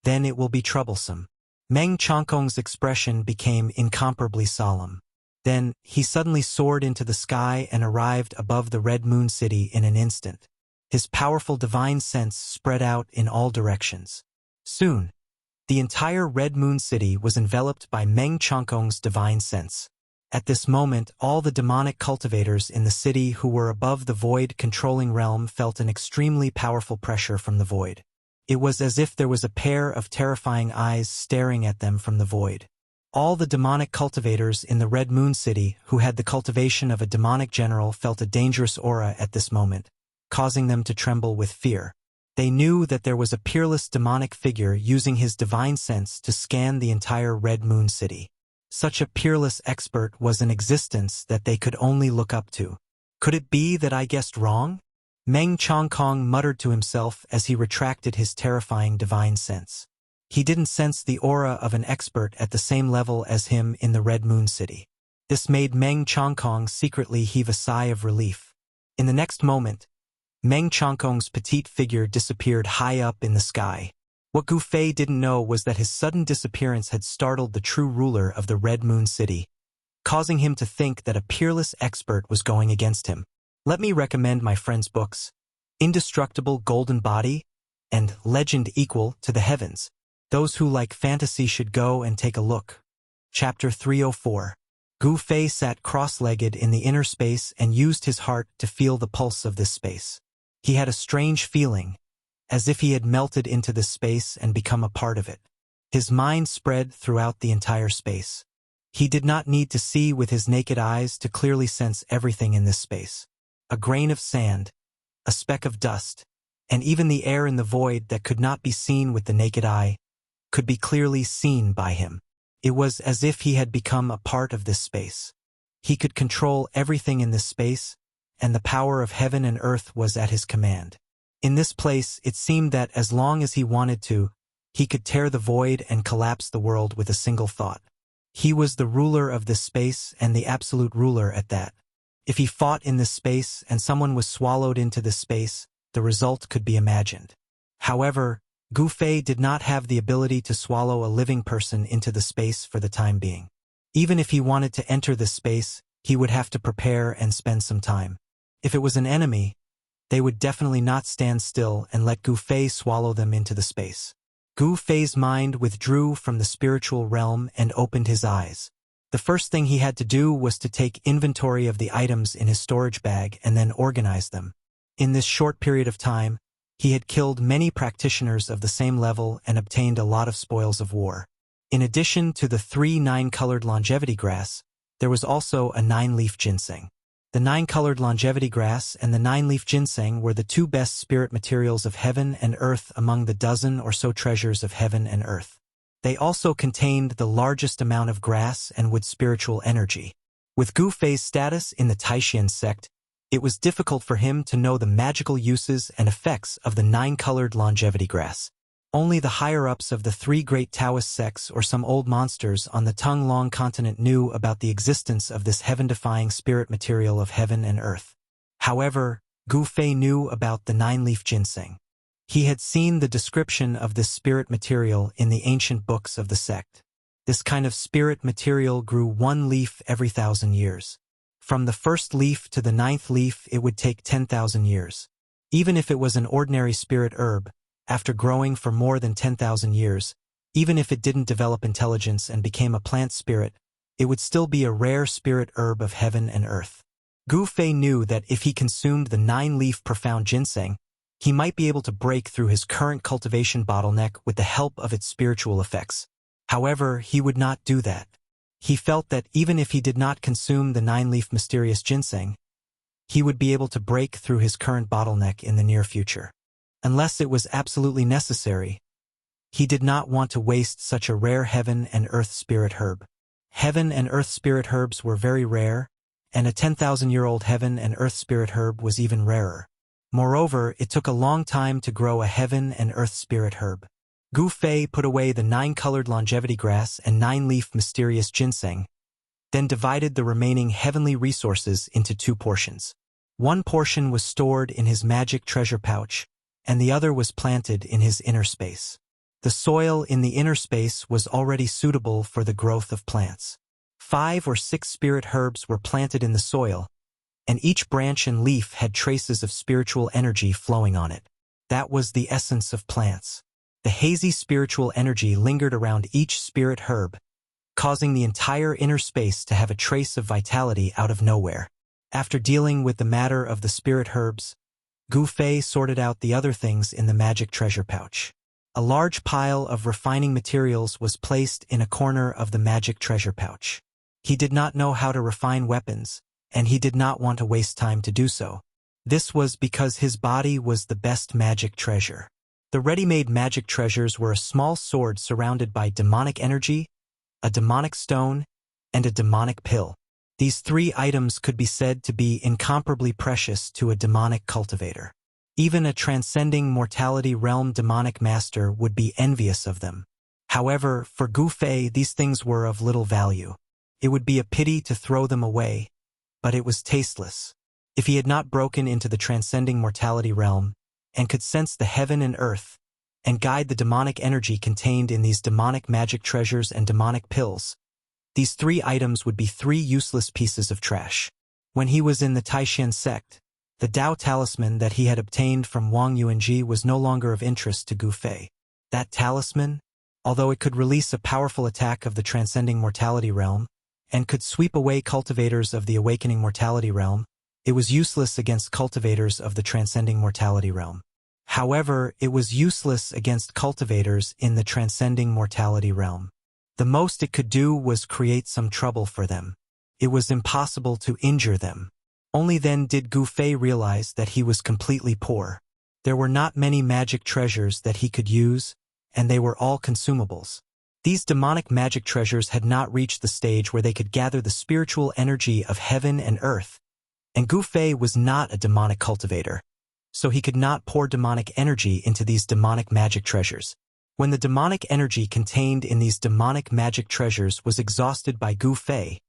then it will be troublesome. Meng Chongkong's expression became incomparably solemn. Then, he suddenly soared into the sky and arrived above the Red Moon City in an instant. His powerful divine sense spread out in all directions. Soon, the entire Red Moon City was enveloped by Meng Chongkong's divine sense. At this moment, all the demonic cultivators in the city who were above the void-controlling realm felt an extremely powerful pressure from the void. It was as if there was a pair of terrifying eyes staring at them from the void. All the demonic cultivators in the Red Moon City who had the cultivation of a demonic general felt a dangerous aura at this moment, causing them to tremble with fear. They knew that there was a peerless demonic figure using his divine sense to scan the entire Red Moon City. Such a peerless expert was in existence that they could only look up to. Could it be that I guessed wrong? Meng Chongkong muttered to himself as he retracted his terrifying divine sense. He didn't sense the aura of an expert at the same level as him in the Red Moon City. This made Meng Chongkong secretly heave a sigh of relief. In the next moment, Meng Chongkong's petite figure disappeared high up in the sky. What Gu Fei didn't know was that his sudden disappearance had startled the true ruler of the Red Moon City, causing him to think that a peerless expert was going against him. Let me recommend my friend's books, Indestructible Golden Body and Legend Equal to the Heavens. Those who like fantasy should go and take a look. Chapter 304. Gu Fei sat cross-legged in the inner space and used his heart to feel the pulse of this space. He had a strange feeling, as if he had melted into this space and become a part of it. His mind spread throughout the entire space. He did not need to see with his naked eyes to clearly sense everything in this space. A grain of sand, a speck of dust, and even the air in the void that could not be seen with the naked eye, could be clearly seen by him. It was as if he had become a part of this space. He could control everything in this space, and the power of heaven and earth was at his command. In this place, it seemed that as long as he wanted to, he could tear the void and collapse the world with a single thought. He was the ruler of this space and the absolute ruler at that. If he fought in this space and someone was swallowed into this space, the result could be imagined. However, Gu Fei did not have the ability to swallow a living person into the space for the time being. Even if he wanted to enter this space, he would have to prepare and spend some time. If it was an enemy, they would definitely not stand still and let Gu Fei swallow them into the space. Gu Fei's mind withdrew from the spiritual realm and opened his eyes. The first thing he had to do was to take inventory of the items in his storage bag and then organize them. In this short period of time, he had killed many practitioners of the same level and obtained a lot of spoils of war. In addition to the 3 9-colored longevity grass, there was also a 9-leaf ginseng. The 9-colored longevity grass and the 9-leaf ginseng were the 2 best spirit materials of heaven and earth among the dozen or so treasures of heaven and earth. They also contained the largest amount of grass and wood spiritual energy. With Gu Fei's status in the Taishan sect, it was difficult for him to know the magical uses and effects of the 9-colored longevity grass. Only the higher-ups of the 3 great Taoist sects or some old monsters on the Tung-Long continent knew about the existence of this heaven-defying spirit material of heaven and earth. However, Gu Fei knew about the 9-leaf ginseng. He had seen the description of this spirit material in the ancient books of the sect. This kind of spirit material grew 1 leaf every 1,000 years. From the first leaf to the 9th leaf, it would take 10,000 years. Even if it was an ordinary spirit herb, after growing for more than 10,000 years, even if it didn't develop intelligence and became a plant spirit, it would still be a rare spirit herb of heaven and earth. Gu Fei knew that if he consumed the 9-leaf profound ginseng, he might be able to break through his current cultivation bottleneck with the help of its spiritual effects. However, he would not do that. He felt that even if he did not consume the 9-leaf mysterious ginseng, he would be able to break through his current bottleneck in the near future. Unless it was absolutely necessary, he did not want to waste such a rare heaven and earth spirit herb. Heaven and earth spirit herbs were very rare, and a 10,000-year-old heaven and earth spirit herb was even rarer. Moreover, it took a long time to grow a heaven and earth spirit herb. Gu Fei put away the 9-colored longevity grass and 9-leaf mysterious ginseng, then divided the remaining heavenly resources into 2 portions. One portion was stored in his magic treasure pouch, and the other was planted in his inner space. The soil in the inner space was already suitable for the growth of plants. 5 or 6 spirit herbs were planted in the soil, and each branch and leaf had traces of spiritual energy flowing on it. That was the essence of plants. The hazy spiritual energy lingered around each spirit herb, causing the entire inner space to have a trace of vitality out of nowhere. After dealing with the matter of the spirit herbs, Gu Fei sorted out the other things in the magic treasure pouch. A large pile of refining materials was placed in a corner of the magic treasure pouch. He did not know how to refine weapons, and he did not want to waste time to do so. This was because his body was the best magic treasure. The ready-made magic treasures were a small sword surrounded by demonic energy, a demonic stone, and a demonic pill. These 3 items could be said to be incomparably precious to a demonic cultivator. Even a transcending mortality realm demonic master would be envious of them. However, for Gu Fei, these things were of little value. It would be a pity to throw them away, but it was tasteless. If he had not broken into the transcending mortality realm, and could sense the heaven and earth, and guide the demonic energy contained in these demonic magic treasures and demonic pills, these 3 items would be 3 useless pieces of trash. When he was in the Taishan sect, the Dao talisman that he had obtained from Wang Yuanji was no longer of interest to Gu Fei. That talisman, although it could release a powerful attack of the transcending mortality realm, and could sweep away cultivators of the awakening mortality realm, it was useless against cultivators of the transcending mortality realm. However, it was useless against cultivators in the transcending mortality realm. The most it could do was create some trouble for them. It was impossible to injure them. Only then did Gu Fei realize that he was completely poor. There were not many magic treasures that he could use, and they were all consumables. These demonic magic treasures had not reached the stage where they could gather the spiritual energy of heaven and earth, and Gu Fei was not a demonic cultivator, so he could not pour demonic energy into these demonic magic treasures. When the demonic energy contained in these demonic magic treasures was exhausted by Gu Fei,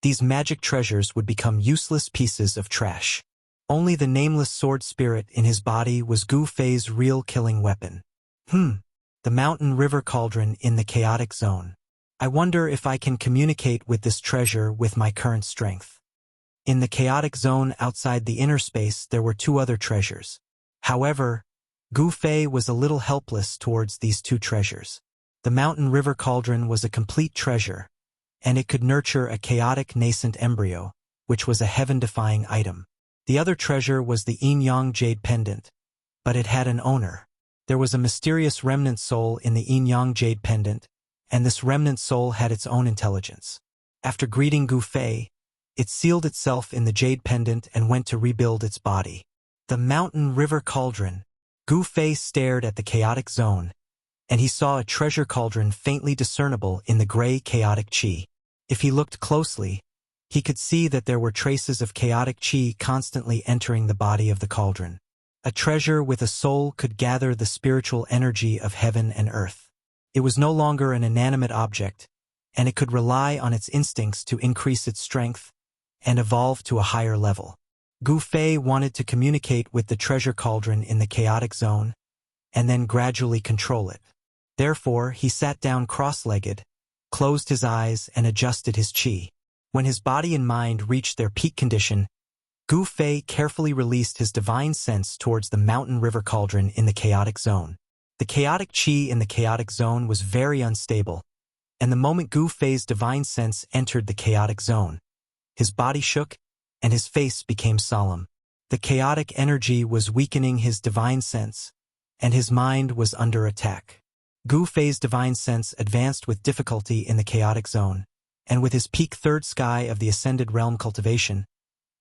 these magic treasures would become useless pieces of trash. Only the nameless sword spirit in his body was Gu Fei's real killing weapon. The mountain river cauldron in the chaotic zone. I wonder if I can communicate with this treasure with my current strength. In the chaotic zone outside the inner space there were 2 other treasures. However, Gu Fei was a little helpless towards these 2 treasures. The mountain river cauldron was a complete treasure, and it could nurture a chaotic nascent embryo, which was a heaven-defying item. The other treasure was the yin-yang jade pendant, but it had an owner. There was a mysterious remnant soul in the yin-yang jade pendant, and this remnant soul had its own intelligence. After greeting Gu Fei, it sealed itself in the jade pendant and went to rebuild its body. The mountain river cauldron. Gu Fei stared at the chaotic zone, and he saw a treasure cauldron faintly discernible in the gray chaotic qi. If he looked closely, he could see that there were traces of chaotic qi constantly entering the body of the cauldron. A treasure with a soul could gather the spiritual energy of heaven and earth. It was no longer an inanimate object, and it could rely on its instincts to increase its strength and evolve to a higher level. Gu Fei wanted to communicate with the treasure cauldron in the chaotic zone, and then gradually control it. Therefore, he sat down cross-legged, closed his eyes, and adjusted his qi. When his body and mind reached their peak condition, Gu Fei carefully released his divine sense towards the mountain river cauldron in the chaotic zone. The chaotic qi in the chaotic zone was very unstable, and the moment Gu Fei's divine sense entered the chaotic zone, his body shook, and his face became solemn. The chaotic energy was weakening his divine sense, and his mind was under attack. Gu Fei's divine sense advanced with difficulty in the chaotic zone, and with his peak 3rd sky of the ascended realm cultivation,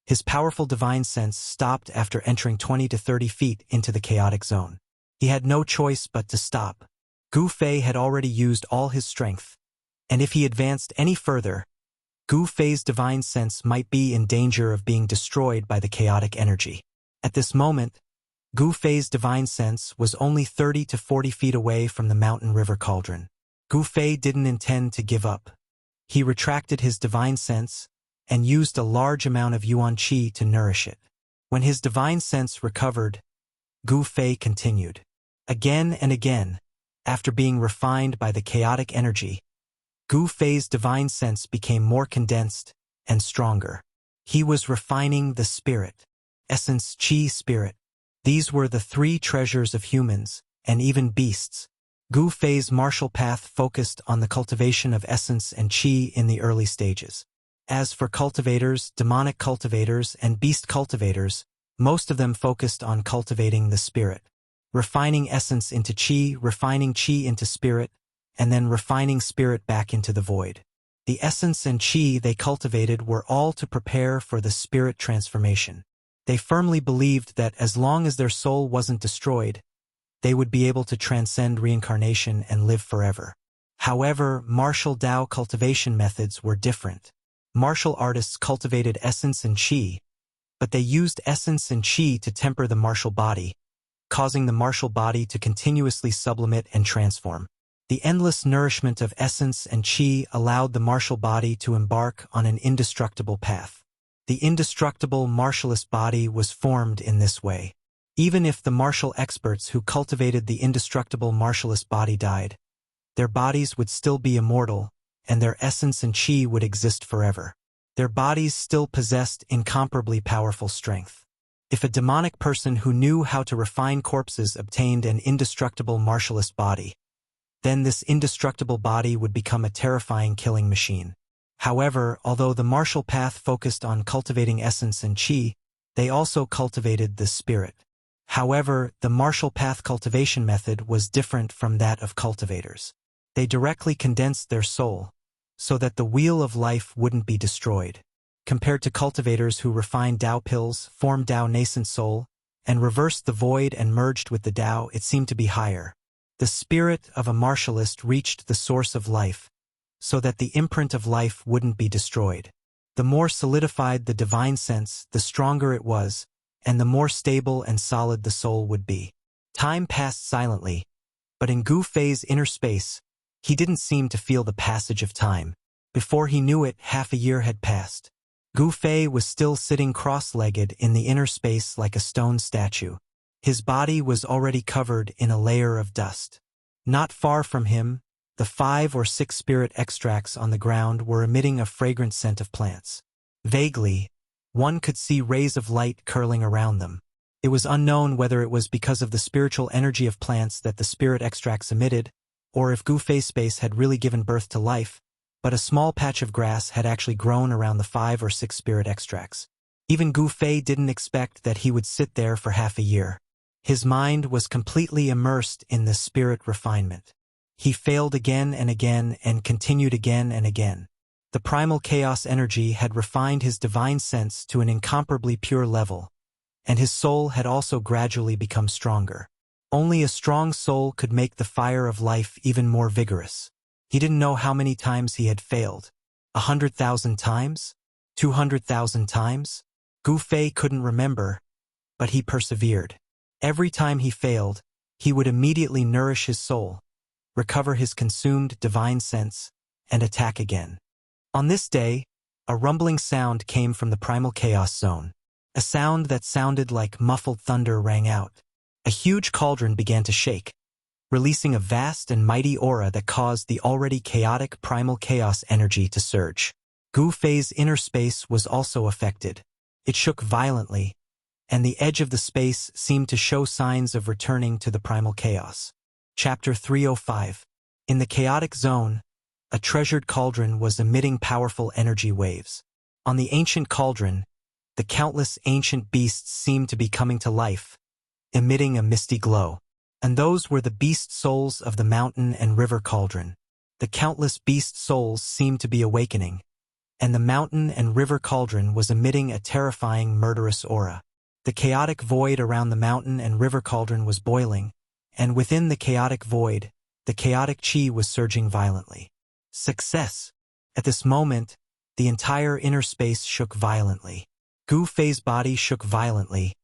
his powerful divine sense stopped after entering 20 to 30 feet into the chaotic zone. He had no choice but to stop. Gu Fei had already used all his strength, and if he advanced any further, Gu Fei's divine sense might be in danger of being destroyed by the chaotic energy. At this moment, Gu Fei's divine sense was only 30 to 40 feet away from the mountain river cauldron. Gu Fei didn't intend to give up. He retracted his divine sense and used a large amount of yuan qi to nourish it. When his divine sense recovered, Gu Fei continued. Again and again, after being refined by the chaotic energy, Gu Fei's divine sense became more condensed and stronger. He was refining the spirit, essence, qi, spirit. These were the three treasures of humans, and even beasts. Gu Fei's martial path focused on the cultivation of essence and qi in the early stages. As for cultivators, demonic cultivators, and beast cultivators, most of them focused on cultivating the spirit, refining essence into qi, refining qi into spirit, and then refining spirit back into the void. The essence and qi they cultivated were all to prepare for the spirit transformation. They firmly believed that as long as their soul wasn't destroyed, they would be able to transcend reincarnation and live forever. However, martial Tao cultivation methods were different. Martial artists cultivated essence and qi, but they used essence and qi to temper the martial body, causing the martial body to continuously sublimate and transform. The endless nourishment of essence and qi allowed the martial body to embark on an indestructible path. The indestructible martialist body was formed in this way. Even if the martial experts who cultivated the indestructible martialist body died, their bodies would still be immortal, and their essence and qi would exist forever. Their bodies still possessed incomparably powerful strength. If a demonic person who knew how to refine corpses obtained an indestructible martialist body, then this indestructible body would become a terrifying killing machine. However, although the martial path focused on cultivating essence and qi, they also cultivated the spirit. However, the martial path cultivation method was different from that of cultivators. They directly condensed their soul, so that the wheel of life wouldn't be destroyed. Compared to cultivators who refined Tao pills, formed Tao nascent soul, and reversed the void and merged with the Tao, it seemed to be higher. The spirit of a martialist reached the source of life, so that the imprint of life wouldn't be destroyed. The more solidified the divine sense, the stronger it was, and the more stable and solid the soul would be. Time passed silently, but in Gu Fei's inner space, he didn't seem to feel the passage of time. Before he knew it, half a year had passed. Gu Fei was still sitting cross-legged in the inner space like a stone statue. His body was already covered in a layer of dust. Not far from him, the 5 or 6 spirit extracts on the ground were emitting a fragrant scent of plants. Vaguely, one could see rays of light curling around them. It was unknown whether it was because of the spiritual energy of plants that the spirit extracts emitted, or if Gu Fei's space had really given birth to life, but a small patch of grass had actually grown around the 5 or 6 spirit extracts. Even Gu Fei didn't expect that he would sit there for half a year. His mind was completely immersed in the spirit refinement. He failed again and again and continued again and again. The primal chaos energy had refined his divine sense to an incomparably pure level, and his soul had also gradually become stronger. Only a strong soul could make the fire of life even more vigorous. He didn't know how many times he had failed. 100,000 times? 200,000 times? Gu Fei couldn't remember, but he persevered. Every time he failed, he would immediately nourish his soul, recover his consumed divine sense, and attack again. On this day, a rumbling sound came from the primal chaos zone. A sound that sounded like muffled thunder rang out. A huge cauldron began to shake, releasing a vast and mighty aura that caused the already chaotic primal chaos energy to surge. Gu Fei's inner space was also affected. It shook violently, and the edge of the space seemed to show signs of returning to the primal chaos. Chapter 305. In the chaotic zone, a treasured cauldron was emitting powerful energy waves. On the ancient cauldron, the countless ancient beasts seemed to be coming to life, emitting a misty glow. And those were the beast souls of the mountain and river cauldron. The countless beast souls seemed to be awakening, and the mountain and river cauldron was emitting a terrifying murderous aura. The chaotic void around the mountain and river cauldron was boiling, and within the chaotic void, the chaotic qi was surging violently. Success! At this moment, the entire inner space shook violently. Gu Fei's body shook violently,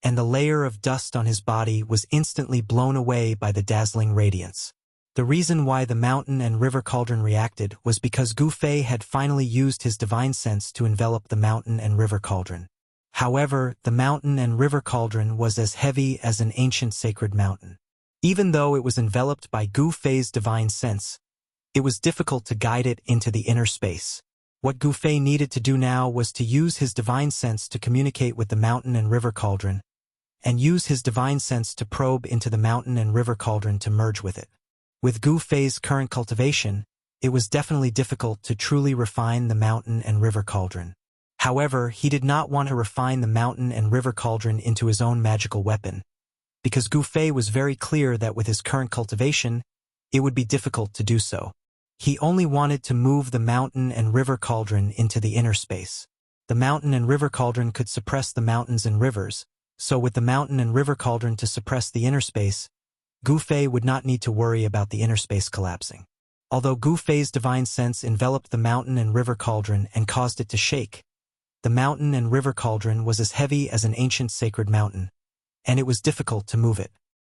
and the layer of dust on his body was instantly blown away by the dazzling radiance. The reason why the mountain and river cauldron reacted was because Gu Fei had finally used his divine sense to envelop the mountain and river cauldron. However, the mountain and river cauldron was as heavy as an ancient sacred mountain. Even though it was enveloped by Gu Fei's divine sense, it was difficult to guide it into the inner space. What Gu Fei needed to do now was to use his divine sense to communicate with the mountain and river cauldron, and use his divine sense to probe into the mountain and river cauldron to merge with it. With Gu Fei's current cultivation, it was definitely difficult to truly refine the mountain and river cauldron. However, he did not want to refine the mountain and river cauldron into his own magical weapon, because Gu Fei was very clear that with his current cultivation, it would be difficult to do so. He only wanted to move the mountain and river cauldron into the inner space. The mountain and river cauldron could suppress the mountains and rivers, so with the mountain and river cauldron to suppress the inner space, Gu Fei would not need to worry about the inner space collapsing. Although Gu Fei's divine sense enveloped the mountain and river cauldron and caused it to shake, the mountain and river cauldron was as heavy as an ancient sacred mountain, and it was difficult to move it.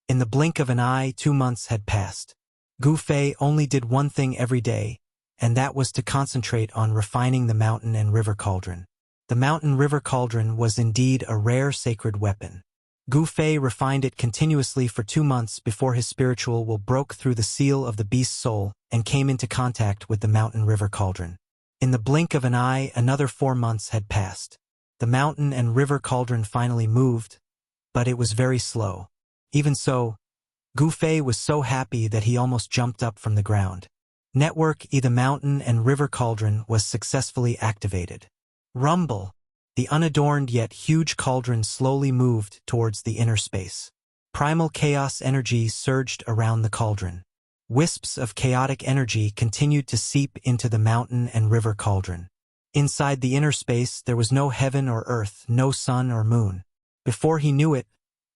In the blink of an eye, 2 months had passed. Gu Fei only did one thing every day, and that was to concentrate on refining the mountain and river cauldron. The mountain-river cauldron was indeed a rare sacred weapon. Gu Fei refined it continuously for 2 months before his spiritual will broke through the seal of the beast's soul and came into contact with the mountain-river cauldron. In the blink of an eye, another 4 months had passed. The mountain and river cauldron finally moved, but it was very slow. Even so, Gu Fei was so happy that he almost jumped up from the ground. Network E. The mountain and river cauldron was successfully activated. Rumble! The unadorned yet huge cauldron slowly moved towards the inner space. Primal chaos energy surged around the cauldron. Wisps of chaotic energy continued to seep into the mountain and river cauldron. Inside the inner space, there was no heaven or earth, no sun or moon. Before he knew it,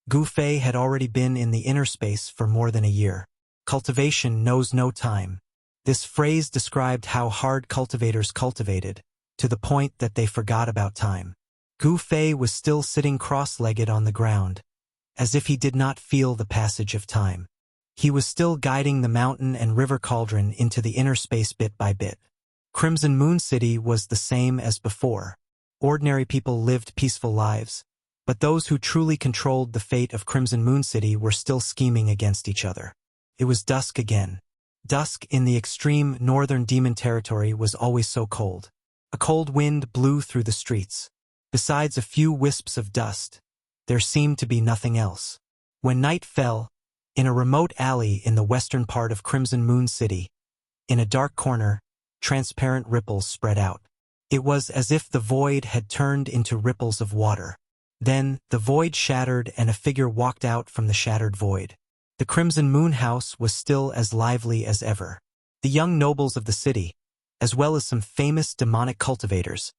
Gu Fei had already been in the inner space for more than a year. Cultivation knows no time. This phrase described how hard cultivators cultivated, to the point that they forgot about time. Gu Fei was still sitting cross-legged on the ground, as if he did not feel the passage of time. He was still guiding the mountain and river cauldron into the inner space bit by bit. Crimson Moon City was the same as before. Ordinary people lived peaceful lives, but those who truly controlled the fate of Crimson Moon City were still scheming against each other. It was dusk again. Dusk in the extreme northern demon territory was always so cold. A cold wind blew through the streets. Besides a few wisps of dust, there seemed to be nothing else. When night fell, in a remote alley in the western part of Crimson Moon City, in a dark corner, transparent ripples spread out. It was as if the void had turned into ripples of water. Then, the void shattered and a figure walked out from the shattered void. The Crimson Moon House was still as lively as ever. The young nobles of the city, as well as some famous demonic cultivators,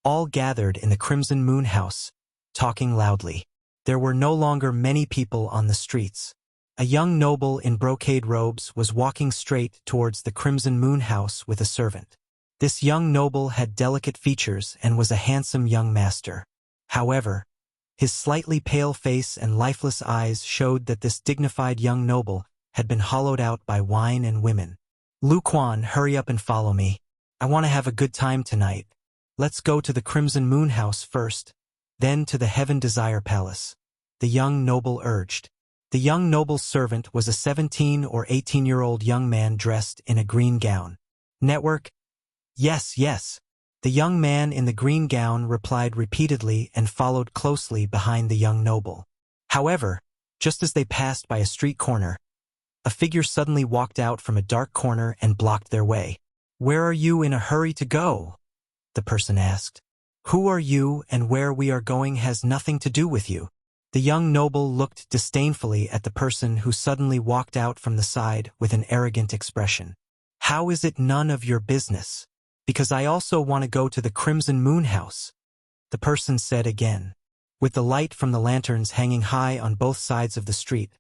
all gathered in the Crimson Moon House, talking loudly. There were no longer many people on the streets. A young noble in brocade robes was walking straight towards the Crimson Moon House with a servant. This young noble had delicate features and was a handsome young master. However, his slightly pale face and lifeless eyes showed that this dignified young noble had been hollowed out by wine and women. "Lu Quan, hurry up and follow me. I want to have a good time tonight. Let's go to the Crimson Moon House first, then to the Heaven Desire Palace," the young noble urged. The young noble's servant was a 17 or 18-year-old young man dressed in a green gown. Network? Yes, yes. The young man in the green gown replied repeatedly and followed closely behind the young noble. However, just as they passed by a street corner, a figure suddenly walked out from a dark corner and blocked their way. "Where are you in a hurry to go?" the person asked. "Who are you and where we are going has nothing to do with you." The young noble looked disdainfully at the person who suddenly walked out from the side with an arrogant expression. "How is it none of your business? Because I also want to go to the Crimson Moon House," the person said again. With the light from the lanterns hanging high on both sides of the street,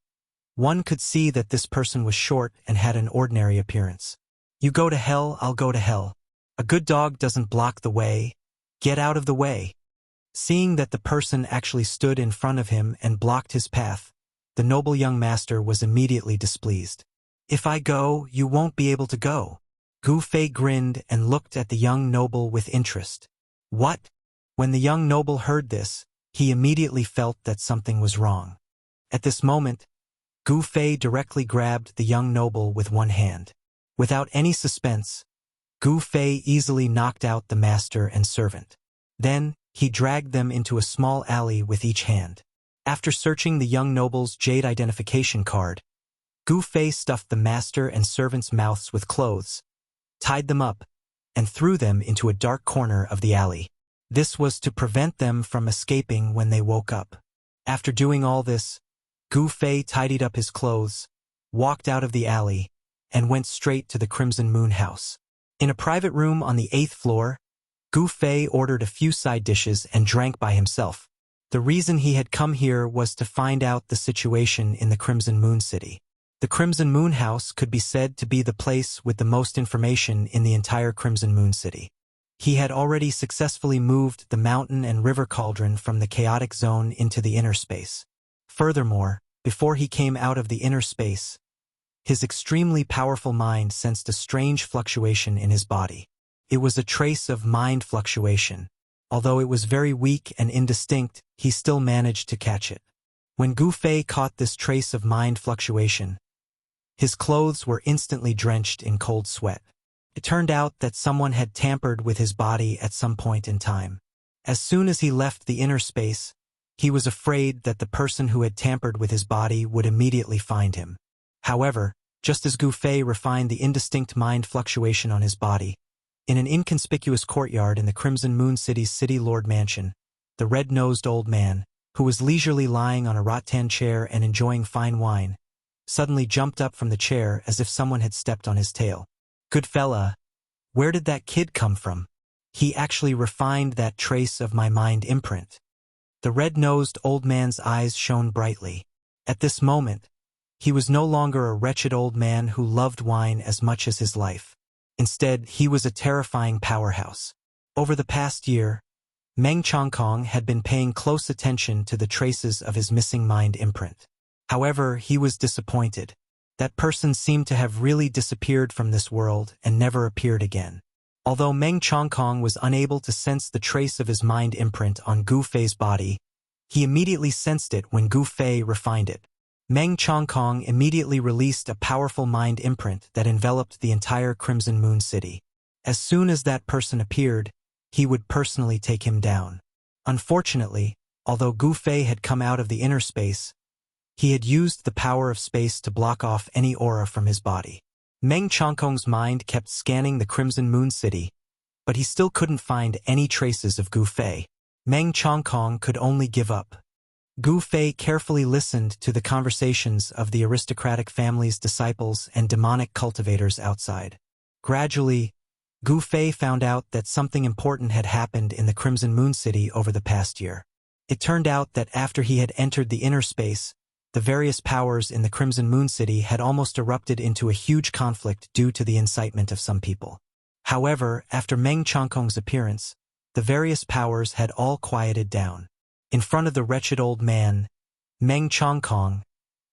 one could see that this person was short and had an ordinary appearance. "You go to hell, I'll go to hell. A good dog doesn't block the way. Get out of the way." Seeing that the person actually stood in front of him and blocked his path, the noble young master was immediately displeased. "If I go, you won't be able to go." Gu Fei grinned and looked at the young noble with interest. "What?" When the young noble heard this, he immediately felt that something was wrong. At this moment, Gu Fei directly grabbed the young noble with one hand. Without any suspense, Gu Fei easily knocked out the master and servant. Then, he dragged them into a small alley with each hand. After searching the young noble's jade identification card, Gu Fei stuffed the master and servant's mouths with clothes, tied them up, and threw them into a dark corner of the alley. This was to prevent them from escaping when they woke up. After doing all this, Gu Fei tidied up his clothes, walked out of the alley, and went straight to the Crimson Moon house. In a private room on the 8th floor, Gu Fei ordered a few side dishes and drank by himself. The reason he had come here was to find out the situation in the Crimson Moon City. The Crimson Moon House could be said to be the place with the most information in the entire Crimson Moon City. He had already successfully moved the mountain and river cauldron from the chaotic zone into the inner space. Furthermore, before he came out of the inner space, his extremely powerful mind sensed a strange fluctuation in his body. It was a trace of mind fluctuation. Although it was very weak and indistinct, he still managed to catch it. When Gu Fei caught this trace of mind fluctuation, his clothes were instantly drenched in cold sweat. It turned out that someone had tampered with his body at some point in time. As soon as he left the inner space, he was afraid that the person who had tampered with his body would immediately find him. However, just as Gu Fei refined the indistinct mind fluctuation on his body, in an inconspicuous courtyard in the Crimson Moon City's City Lord Mansion, the red-nosed old man, who was leisurely lying on a rattan chair and enjoying fine wine, suddenly jumped up from the chair as if someone had stepped on his tail. "Good fella, where did that kid come from? He actually refined that trace of my mind imprint." The red-nosed old man's eyes shone brightly. At this moment, he was no longer a wretched old man who loved wine as much as his life. Instead, he was a terrifying powerhouse. Over the past year, Meng Chongkong had been paying close attention to the traces of his missing mind imprint. However, he was disappointed. That person seemed to have really disappeared from this world and never appeared again. Although Meng Chongkong was unable to sense the trace of his mind imprint on Gu Fei's body, he immediately sensed it when Gu Fei refined it. Meng Chongkong immediately released a powerful mind imprint that enveloped the entire Crimson Moon City. As soon as that person appeared, he would personally take him down. Unfortunately, although Gu Fei had come out of the inner space, he had used the power of space to block off any aura from his body. Meng Chongkong's mind kept scanning the Crimson Moon City, but he still couldn't find any traces of Gu Fei. Meng Chongkong could only give up. Gu Fei carefully listened to the conversations of the aristocratic family's disciples and demonic cultivators outside. Gradually, Gu Fei found out that something important had happened in the Crimson Moon City over the past year. It turned out that after he had entered the inner space, the various powers in the Crimson Moon City had almost erupted into a huge conflict due to the incitement of some people. However, after Meng Chongkong's appearance, the various powers had all quieted down. In front of the wretched old man, Meng Chongkong,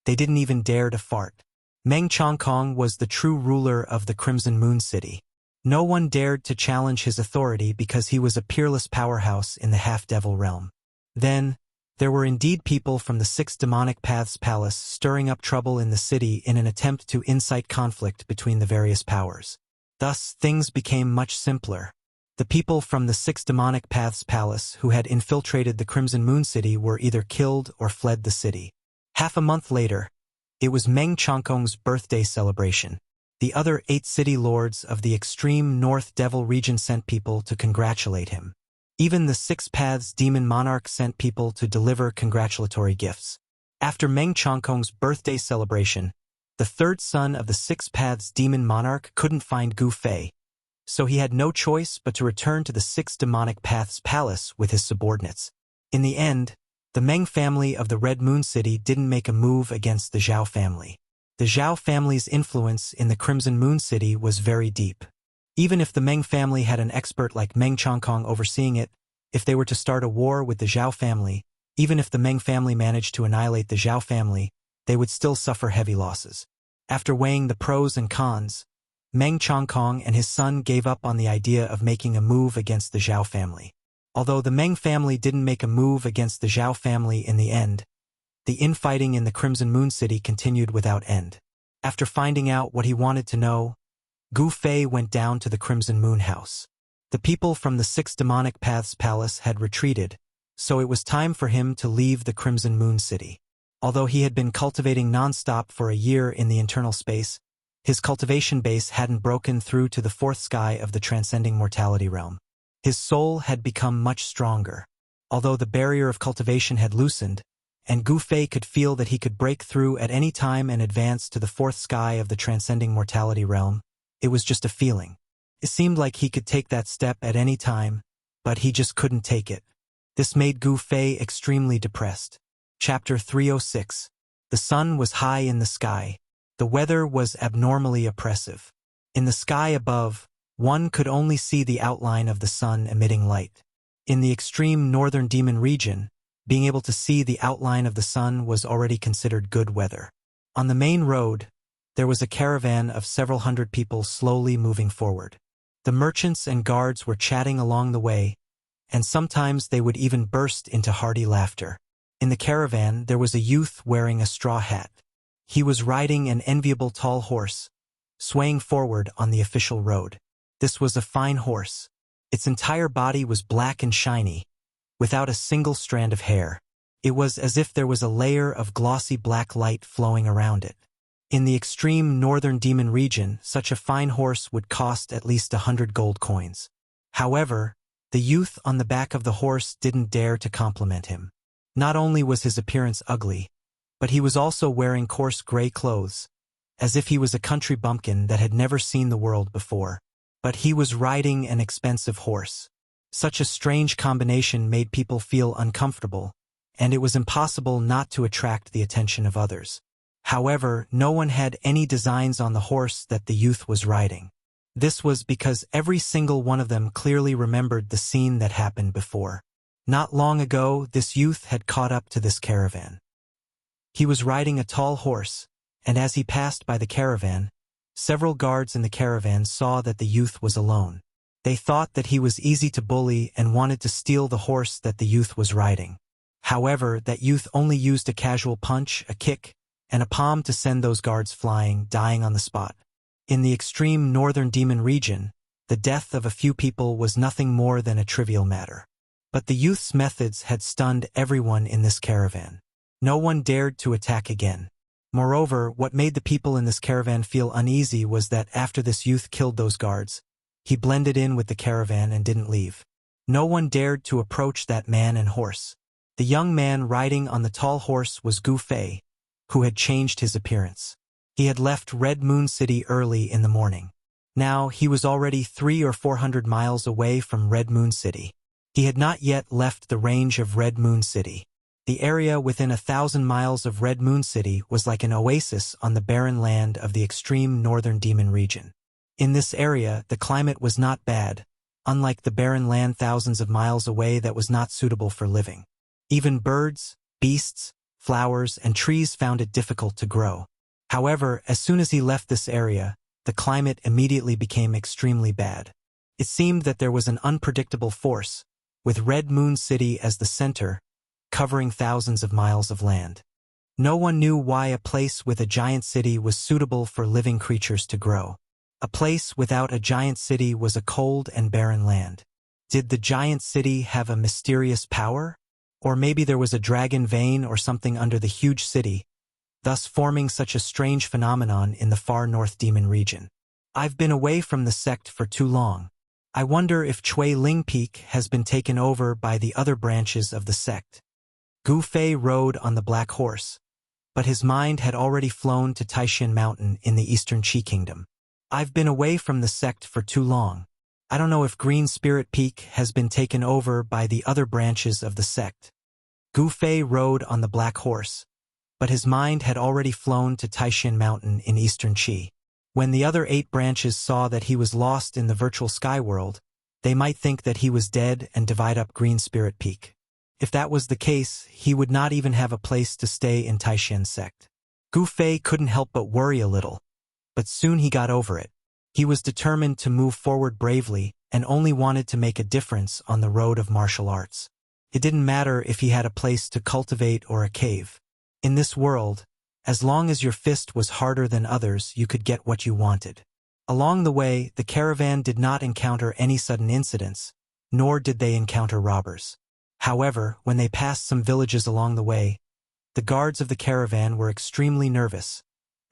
they didn't even dare to fart. Meng Chongkong was the true ruler of the Crimson Moon City. No one dared to challenge his authority because he was a peerless powerhouse in the half-devil realm. Then, there were indeed people from the 6 Demonic Paths Palace stirring up trouble in the city in an attempt to incite conflict between the various powers. Thus, things became much simpler. The people from the 6 Demonic Paths Palace who had infiltrated the Crimson Moon City were either killed or fled the city. Half a month later, it was Meng Chongkong's birthday celebration. The other 8 city lords of the extreme North Devil region sent people to congratulate him. Even the 6 Paths Demon Monarch sent people to deliver congratulatory gifts. After Meng Chongkong's birthday celebration, the 3rd son of the 6 Paths Demon Monarch couldn't find Gu Fei, so he had no choice but to return to the 6 Demonic Paths Palace with his subordinates. In the end, the Meng family of the Red Moon City didn't make a move against the Zhao family. The Zhao family's influence in the Crimson Moon City was very deep. Even if the Meng family had an expert like Meng Chongkong overseeing it, if they were to start a war with the Zhao family, even if the Meng family managed to annihilate the Zhao family, they would still suffer heavy losses. After weighing the pros and cons, Meng Chongkong and his son gave up on the idea of making a move against the Zhao family. Although the Meng family didn't make a move against the Zhao family in the end, the infighting in the Crimson Moon City continued without end. After finding out what he wanted to know, Gu Fei went down to the Crimson Moon House. The people from the Six Demonic Paths Palace had retreated, so it was time for him to leave the Crimson Moon City. Although he had been cultivating non-stop for a year in the internal space, his cultivation base hadn't broken through to the fourth sky of the transcending mortality realm. His soul had become much stronger. Although the barrier of cultivation had loosened, and Gu Fei could feel that he could break through at any time and advance to the fourth sky of the transcending mortality realm, it was just a feeling. It seemed like he could take that step at any time, but he just couldn't take it. This made Gu Fei extremely depressed. Chapter 306. The sun was high in the sky. The weather was abnormally oppressive. In the sky above, one could only see the outline of the sun emitting light. In the extreme northern demon region, being able to see the outline of the sun was already considered good weather. On the main road, there was a caravan of several hundred people slowly moving forward. The merchants and guards were chatting along the way, and sometimes they would even burst into hearty laughter. In the caravan, there was a youth wearing a straw hat. He was riding an enviable tall horse, swaying forward on the official road. This was a fine horse. Its entire body was black and shiny, without a single strand of hair. It was as if there was a layer of glossy black light flowing around it. In the extreme northern demon region, such a fine horse would cost at least 100 gold coins. However, the youth on the back of the horse didn't dare to compliment him. Not only was his appearance ugly, but he was also wearing coarse gray clothes, as if he was a country bumpkin that had never seen the world before. But he was riding an expensive horse. Such a strange combination made people feel uncomfortable, and it was impossible not to attract the attention of others. However, no one had any designs on the horse that the youth was riding. This was because every single one of them clearly remembered the scene that happened before. Not long ago, this youth had caught up to this caravan. He was riding a tall horse, and as he passed by the caravan, several guards in the caravan saw that the youth was alone. They thought that he was easy to bully and wanted to steal the horse that the youth was riding. However, that youth only used a casual punch, a kick, and a palm to send those guards flying, dying on the spot. In the extreme northern demon region, the death of a few people was nothing more than a trivial matter. But the youth's methods had stunned everyone in this caravan. No one dared to attack again. Moreover, what made the people in this caravan feel uneasy was that after this youth killed those guards, he blended in with the caravan and didn't leave. No one dared to approach that man and horse. The young man riding on the tall horse was Gu Fei, who had changed his appearance. He had left Red Moon City early in the morning. Now he was already 300 or 400 miles away from Red Moon City. He had not yet left the range of Red Moon City. The area within 1,000 miles of Red Moon City was like an oasis on the barren land of the extreme northern demon region. In this area, the climate was not bad, unlike the barren land thousands of miles away that was not suitable for living. Even birds, beasts, flowers, and trees found it difficult to grow. However, as soon as he left this area, the climate immediately became extremely bad. It seemed that there was an unpredictable force, with Red Moon City as the center, covering thousands of miles of land. No one knew why a place with a giant city was suitable for living creatures to grow. A place without a giant city was a cold and barren land. Did the giant city have a mysterious power? Or maybe there was a dragon vein or something under the huge city, thus forming such a strange phenomenon in the far north demon region. I've been away from the sect for too long. I wonder if Chui Ling Peak has been taken over by the other branches of the sect. Gu Fei rode on the black horse, but his mind had already flown to Taishan Mountain in the eastern Qi Kingdom. I've been away from the sect for too long. I don't know if Green Spirit Peak has been taken over by the other branches of the sect. Gu Fei rode on the black horse, but his mind had already flown to Taishan Mountain in eastern Qi. When the other 8 branches saw that he was lost in the virtual sky world, they might think that he was dead and divide up Green Spirit Peak. If that was the case, he would not even have a place to stay in Taishan sect. Gu Fei couldn't help but worry a little, but soon he got over it. He was determined to move forward bravely, and only wanted to make a difference on the road of martial arts. It didn't matter if he had a place to cultivate or a cave. In this world, as long as your fist was harder than others, you could get what you wanted. Along the way, the caravan did not encounter any sudden incidents, nor did they encounter robbers. However, when they passed some villages along the way, the guards of the caravan were extremely nervous,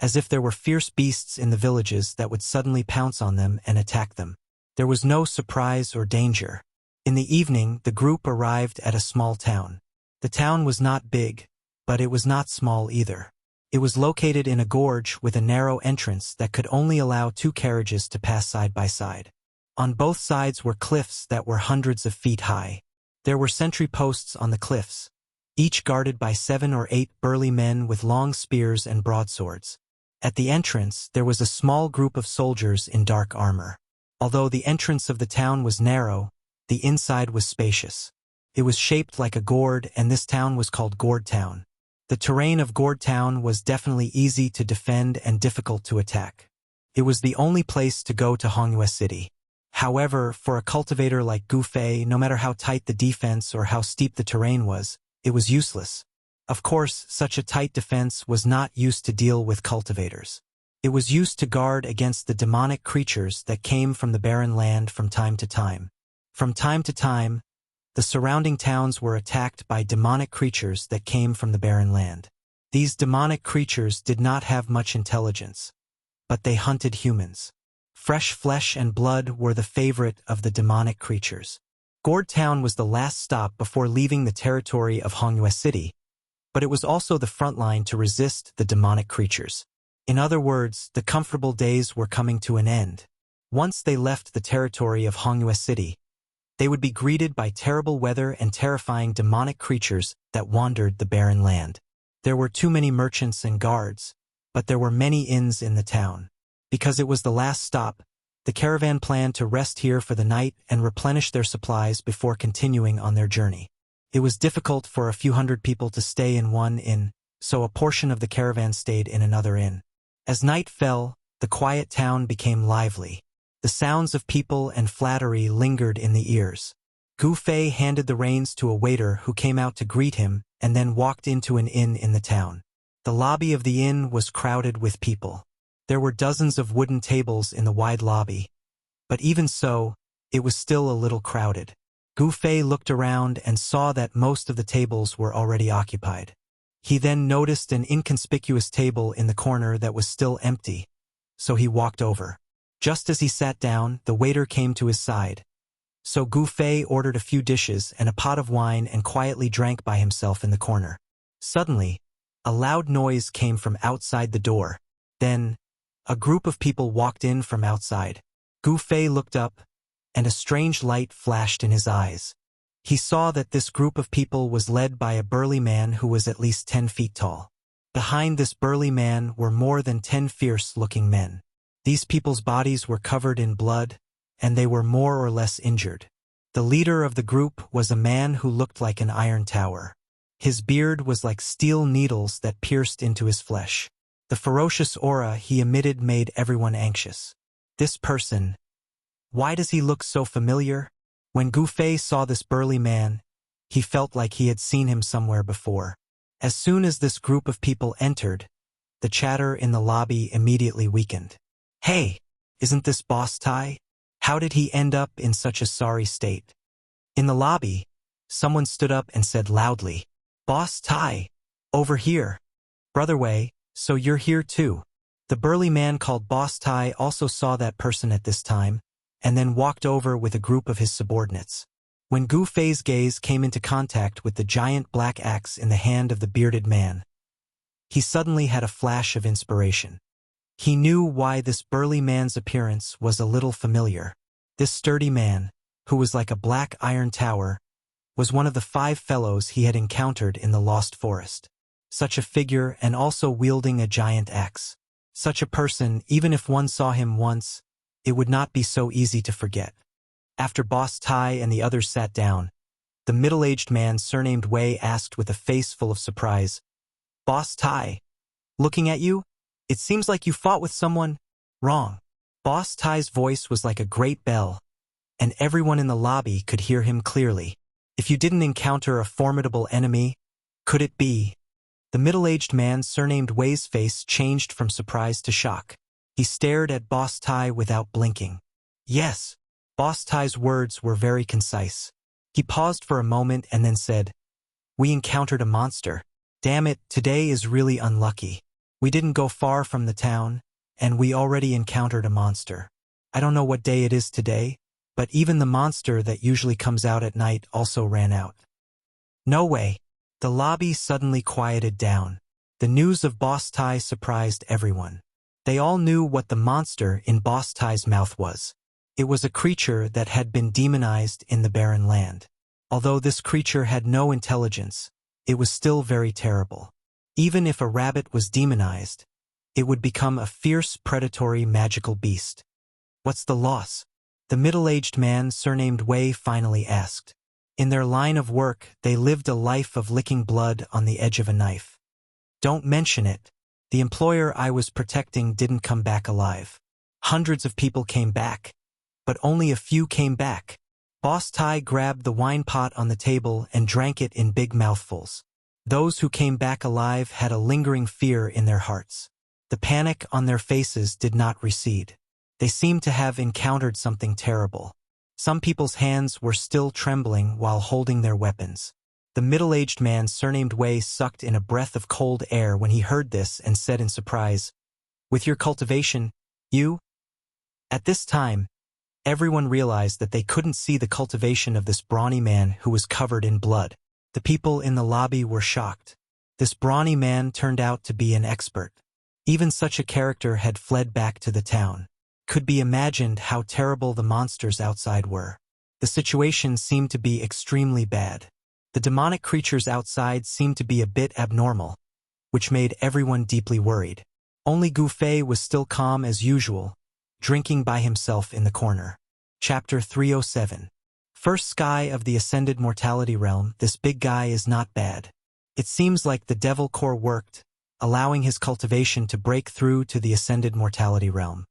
as if there were fierce beasts in the villages that would suddenly pounce on them and attack them. There was no surprise or danger. In the evening, the group arrived at a small town. The town was not big, but it was not small either. It was located in a gorge with a narrow entrance that could only allow 2 carriages to pass side by side. On both sides were cliffs that were hundreds of feet high. There were sentry posts on the cliffs, each guarded by 7 or 8 burly men with long spears and broadswords. At the entrance, there was a small group of soldiers in dark armor. Although the entrance of the town was narrow, the inside was spacious. It was shaped like a gourd, and this town was called Gourd Town. The terrain of Gourd Town was definitely easy to defend and difficult to attack. It was the only place to go to Hongyue City. However, for a cultivator like Gu Fei, no matter how tight the defense or how steep the terrain was, it was useless. Of course, such a tight defense was not used to deal with cultivators. It was used to guard against the demonic creatures that came from the barren land from time to time. From time to time, the surrounding towns were attacked by demonic creatures that came from the barren land. These demonic creatures did not have much intelligence, but they hunted humans. Fresh flesh and blood were the favorite of the demonic creatures. Gourd Town was the last stop before leaving the territory of Hongyue City, but it was also the front line to resist the demonic creatures. In other words, the comfortable days were coming to an end. Once they left the territory of Hongyue City, they would be greeted by terrible weather and terrifying demonic creatures that wandered the barren land. There were too many merchants and guards, but there were many inns in the town. Because it was the last stop, the caravan planned to rest here for the night and replenish their supplies before continuing on their journey. It was difficult for a few hundred people to stay in one inn, so a portion of the caravan stayed in another inn. As night fell, the quiet town became lively. The sounds of people and flattery lingered in the ears. Gu Fei handed the reins to a waiter who came out to greet him and then walked into an inn in the town. The lobby of the inn was crowded with people. There were dozens of wooden tables in the wide lobby, but even so, it was still a little crowded. Gu Fei looked around and saw that most of the tables were already occupied. He then noticed an inconspicuous table in the corner that was still empty, so he walked over. Just as he sat down, the waiter came to his side. So Gu Fei ordered a few dishes and a pot of wine and quietly drank by himself in the corner. Suddenly, a loud noise came from outside the door. Then, a group of people walked in from outside. Gu Fei looked up, and a strange light flashed in his eyes. He saw that this group of people was led by a burly man who was at least 10 feet tall. Behind this burly man were more than 10 fierce-looking men. These people's bodies were covered in blood, and they were more or less injured. The leader of the group was a man who looked like an iron tower. His beard was like steel needles that pierced into his flesh. The ferocious aura he emitted made everyone anxious. This person, why does he look so familiar? When Gu Fei saw this burly man, he felt like he had seen him somewhere before. As soon as this group of people entered, the chatter in the lobby immediately weakened. Hey, isn't this Boss Tai? How did he end up in such a sorry state? In the lobby, someone stood up and said loudly, Boss Tai, over here. Brother Wei, so you're here too. The burly man called Boss Tai also saw that person at this time, and then walked over with a group of his subordinates. When Gu Fei's gaze came into contact with the giant black axe in the hand of the bearded man, he suddenly had a flash of inspiration. He knew why this burly man's appearance was a little familiar. This sturdy man, who was like a black iron tower, was one of the 5 fellows he had encountered in the Lost Forest. Such a figure, and also wielding a giant axe. Such a person, even if one saw him once, it would not be so easy to forget. After Boss Tai and the others sat down, the middle-aged man surnamed Wei asked with a face full of surprise, Boss Tai, looking at you? It seems like you fought with someone. Wrong. Boss Tai's voice was like a great bell, and everyone in the lobby could hear him clearly. If you didn't encounter a formidable enemy, could it be? The middle-aged man surnamed Wei's face changed from surprise to shock. He stared at Boss Tai without blinking. Yes. Boss Tai's words were very concise. He paused for a moment and then said, "We encountered a monster. Damn it, today is really unlucky. We didn't go far from the town, and we already encountered a monster. I don't know what day it is today, but even the monster that usually comes out at night also ran out." No way. The lobby suddenly quieted down. The news of Boss Tai surprised everyone. They all knew what the monster in Boss Tai's mouth was. It was a creature that had been demonized in the barren land. Although this creature had no intelligence, it was still very terrible. Even if a rabbit was demonized, it would become a fierce, predatory, magical beast. "What's the loss?" the middle-aged man surnamed Wei finally asked. In their line of work, they lived a life of licking blood on the edge of a knife. "Don't mention it. The employer I was protecting didn't come back alive. Hundreds of people came back, but only a few came back." Boss Tai grabbed the wine pot on the table and drank it in big mouthfuls. Those who came back alive had a lingering fear in their hearts. The panic on their faces did not recede. They seemed to have encountered something terrible. Some people's hands were still trembling while holding their weapons. The middle-aged man surnamed Wei sucked in a breath of cold air when he heard this and said in surprise, "With your cultivation, you?" At this time, everyone realized that they couldn't see the cultivation of this brawny man who was covered in blood. The people in the lobby were shocked. This brawny man turned out to be an expert. Even such a character had fled back to the town. Could be imagined how terrible the monsters outside were. The situation seemed to be extremely bad. The demonic creatures outside seemed to be a bit abnormal, which made everyone deeply worried. Only Gu Fei was still calm as usual, drinking by himself in the corner. Chapter 307. First sky of the Ascended Mortality Realm. This big guy is not bad. It seems like the Devil Core worked, allowing his cultivation to break through to the Ascended Mortality Realm.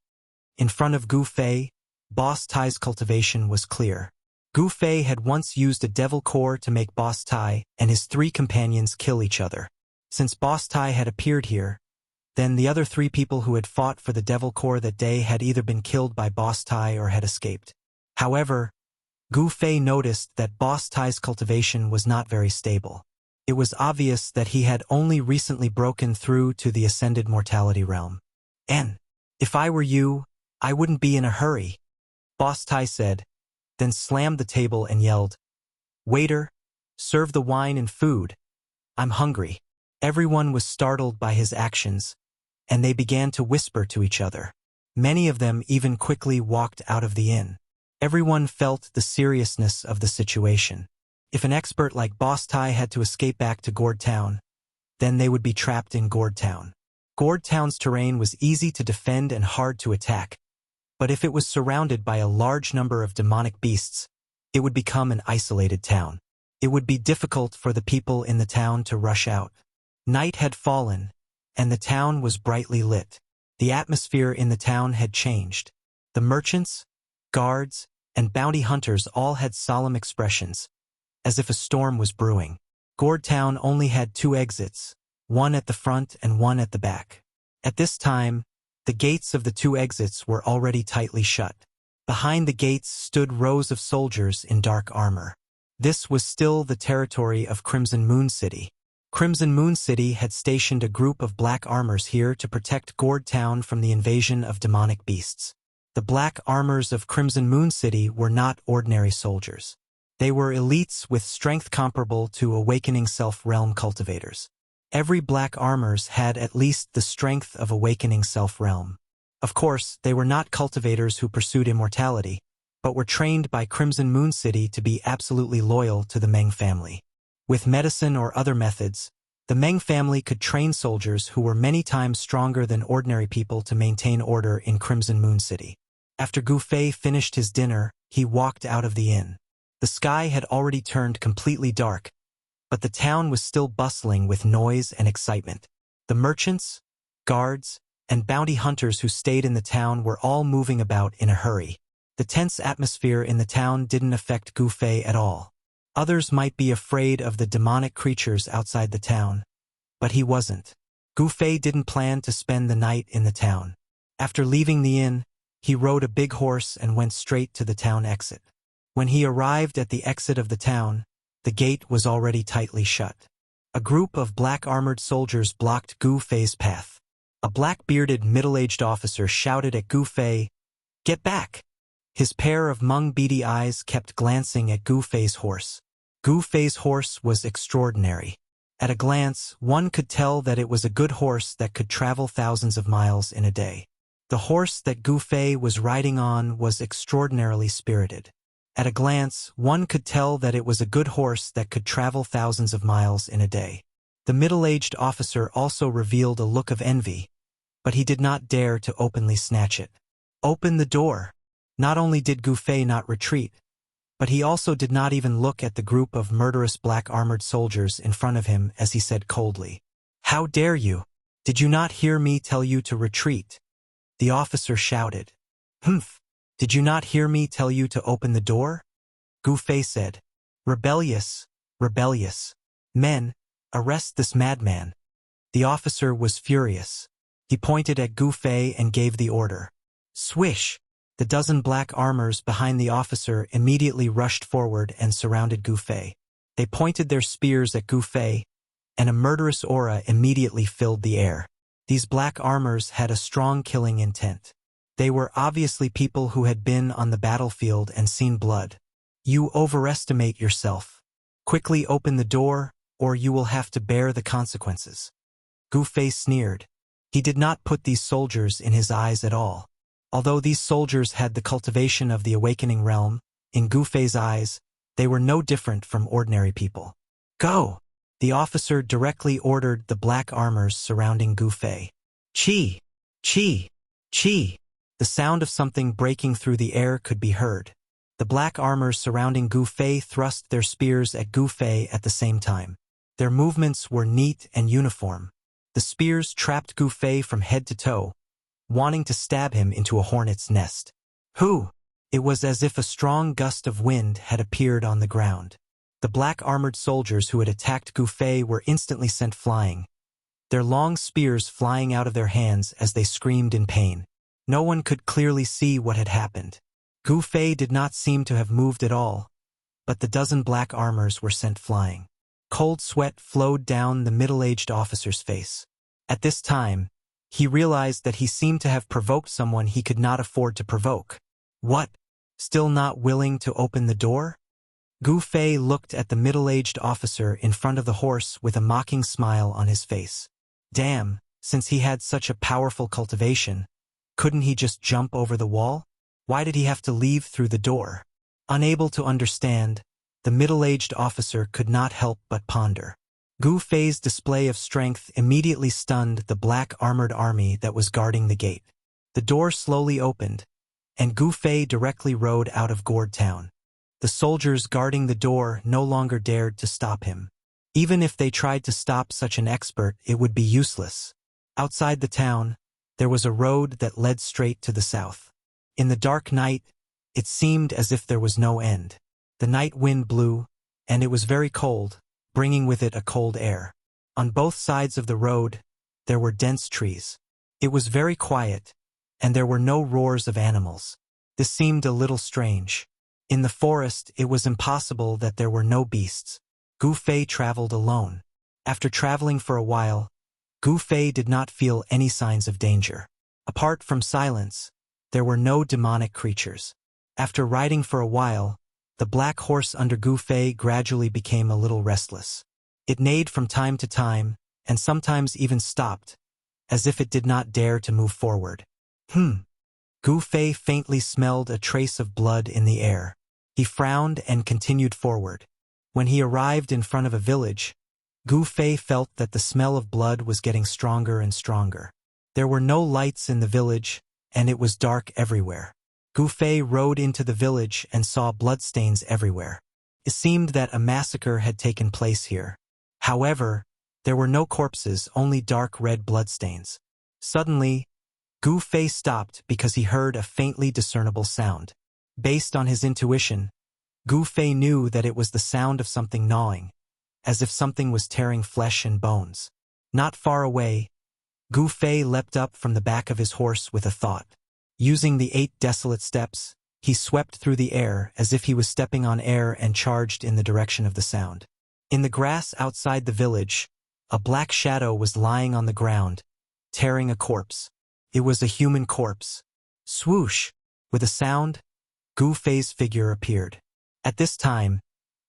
In front of Gu Fei, Boss Tai's cultivation was clear. Gu Fei had once used a Devil Core to make Boss Tai and his 3 companions kill each other. Since Boss Tai had appeared here, then the other 3 people who had fought for the Devil Core that day had either been killed by Boss Tai or had escaped. However, Gu Fei noticed that Boss Tai's cultivation was not very stable. It was obvious that he had only recently broken through to the Ascended Mortality Realm. "And if I were you, I wouldn't be in a hurry," Boss Tai said, then slammed the table and yelled, "Waiter, serve the wine and food. I'm hungry." Everyone was startled by his actions, and they began to whisper to each other. Many of them even quickly walked out of the inn. Everyone felt the seriousness of the situation. If an expert like Boss Tai had to escape back to Gourd Town, then they would be trapped in Gourd Town. Gourd Town's terrain was easy to defend and hard to attack. But if it was surrounded by a large number of demonic beasts, it would become an isolated town. It would be difficult for the people in the town to rush out. Night had fallen, and the town was brightly lit. The atmosphere in the town had changed. The merchants, guards, and bounty hunters all had solemn expressions, as if a storm was brewing. Gourd Town only had 2 exits, one at the front and one at the back. At this time, the gates of the 2 exits were already tightly shut. Behind the gates stood rows of soldiers in dark armor. This was still the territory of Crimson Moon City. Crimson Moon City had stationed a group of black armors here to protect Gourd Town from the invasion of demonic beasts. The black armors of Crimson Moon City were not ordinary soldiers. They were elites with strength comparable to Awakening Self-Realm cultivators. Every black armors had at least the strength of Awakening Self-Realm. Of course, they were not cultivators who pursued immortality, but were trained by Crimson Moon City to be absolutely loyal to the Meng family. With medicine or other methods, the Meng family could train soldiers who were many times stronger than ordinary people to maintain order in Crimson Moon City. After Gu Fei finished his dinner, he walked out of the inn. The sky had already turned completely dark, but the town was still bustling with noise and excitement. The merchants, guards, and bounty hunters who stayed in the town were all moving about in a hurry. The tense atmosphere in the town didn't affect Gu Fei at all. Others might be afraid of the demonic creatures outside the town, but he wasn't. Gu Fei didn't plan to spend the night in the town. After leaving the inn, he rode a big horse and went straight to the town exit. When he arrived at the exit of the town, the gate was already tightly shut. A group of black-armored soldiers blocked Gu Fei's path. A black-bearded middle-aged officer shouted at Gu Fei, "Get back!" His pair of beady eyes kept glancing at Gu Fei's horse. Gu Fei's horse was extraordinary. At a glance, one could tell that it was a good horse that could travel thousands of miles in a day. The horse that Gu Fei was riding on was extraordinarily spirited. At a glance, one could tell that it was a good horse that could travel thousands of miles in a day. The middle-aged officer also revealed a look of envy, but he did not dare to openly snatch it. "Open the door." Not only did Gu Fei not retreat, but he also did not even look at the group of murderous black-armored soldiers in front of him as he said coldly, "How dare you? Did you not hear me tell you to retreat?" The officer shouted, "Humph! Did you not hear me tell you to open the door?" Gu Fei said, "Rebellious, rebellious. Men, arrest this madman." The officer was furious. He pointed at Gu Fei and gave the order. Swish! The dozen black armors behind the officer immediately rushed forward and surrounded Gu Fei. They pointed their spears at Gu Fei, and a murderous aura immediately filled the air. These black armors had a strong killing intent. They were obviously people who had been on the battlefield and seen blood. "You overestimate yourself. Quickly open the door, or you will have to bear the consequences." Gu Fei sneered. He did not put these soldiers in his eyes at all. Although these soldiers had the cultivation of the awakening realm, in Gu Fei's eyes, they were no different from ordinary people. "Go!" The officer directly ordered the black armors surrounding Gu Fei. "Chi! Chi! Chi!" The sound of something breaking through the air could be heard. The black armors surrounding Gu Fei thrust their spears at Gu Fei at the same time. Their movements were neat and uniform. The spears trapped Gu Fei from head to toe, wanting to stab him into a hornet's nest. Who? It was as if a strong gust of wind had appeared on the ground. The black-armored soldiers who had attacked Gu Fei were instantly sent flying, their long spears flying out of their hands as they screamed in pain. No one could clearly see what had happened. Gu Fei did not seem to have moved at all, but the dozen black armors were sent flying. Cold sweat flowed down the middle-aged officer's face. At this time, he realized that he seemed to have provoked someone he could not afford to provoke. What? Still not willing to open the door? Gu Fei looked at the middle-aged officer in front of the horse with a mocking smile on his face. Damn, since he had such a powerful cultivation, couldn't he just jump over the wall? Why did he have to leave through the door? Unable to understand, the middle-aged officer could not help but ponder. Gu Fei's display of strength immediately stunned the black-armored army that was guarding the gate. The door slowly opened, and Gu Fei directly rode out of Gourd Town. The soldiers guarding the door no longer dared to stop him. Even if they tried to stop such an expert, it would be useless. Outside the town, there was a road that led straight to the south. In the dark night, it seemed as if there was no end. The night wind blew, and it was very cold, bringing with it a cold air. On both sides of the road, there were dense trees. It was very quiet, and there were no roars of animals. This seemed a little strange. In the forest, it was impossible that there were no beasts. Gu Fei traveled alone. After traveling for a while, Gu Fei did not feel any signs of danger. Apart from silence, there were no demonic creatures. After riding for a while, the black horse under Gu Fei gradually became a little restless. It neighed from time to time, and sometimes even stopped, as if it did not dare to move forward. Gu Fei faintly smelled a trace of blood in the air. He frowned and continued forward. When he arrived in front of a village, Gu Fei felt that the smell of blood was getting stronger and stronger. There were no lights in the village, and it was dark everywhere. Gu Fei rode into the village and saw bloodstains everywhere. It seemed that a massacre had taken place here. However, there were no corpses, only dark red bloodstains. Suddenly, Gu Fei stopped because he heard a faintly discernible sound. Based on his intuition, Gu Fei knew that it was the sound of something gnawing, as if something was tearing flesh and bones. Not far away, Gu Fei leapt up from the back of his horse with a thought. Using the 8 desolate steps, he swept through the air as if he was stepping on air and charged in the direction of the sound. In the grass outside the village, a black shadow was lying on the ground, tearing a corpse. It was a human corpse. Swoosh! With a sound, Gu Fei's figure appeared. At this time,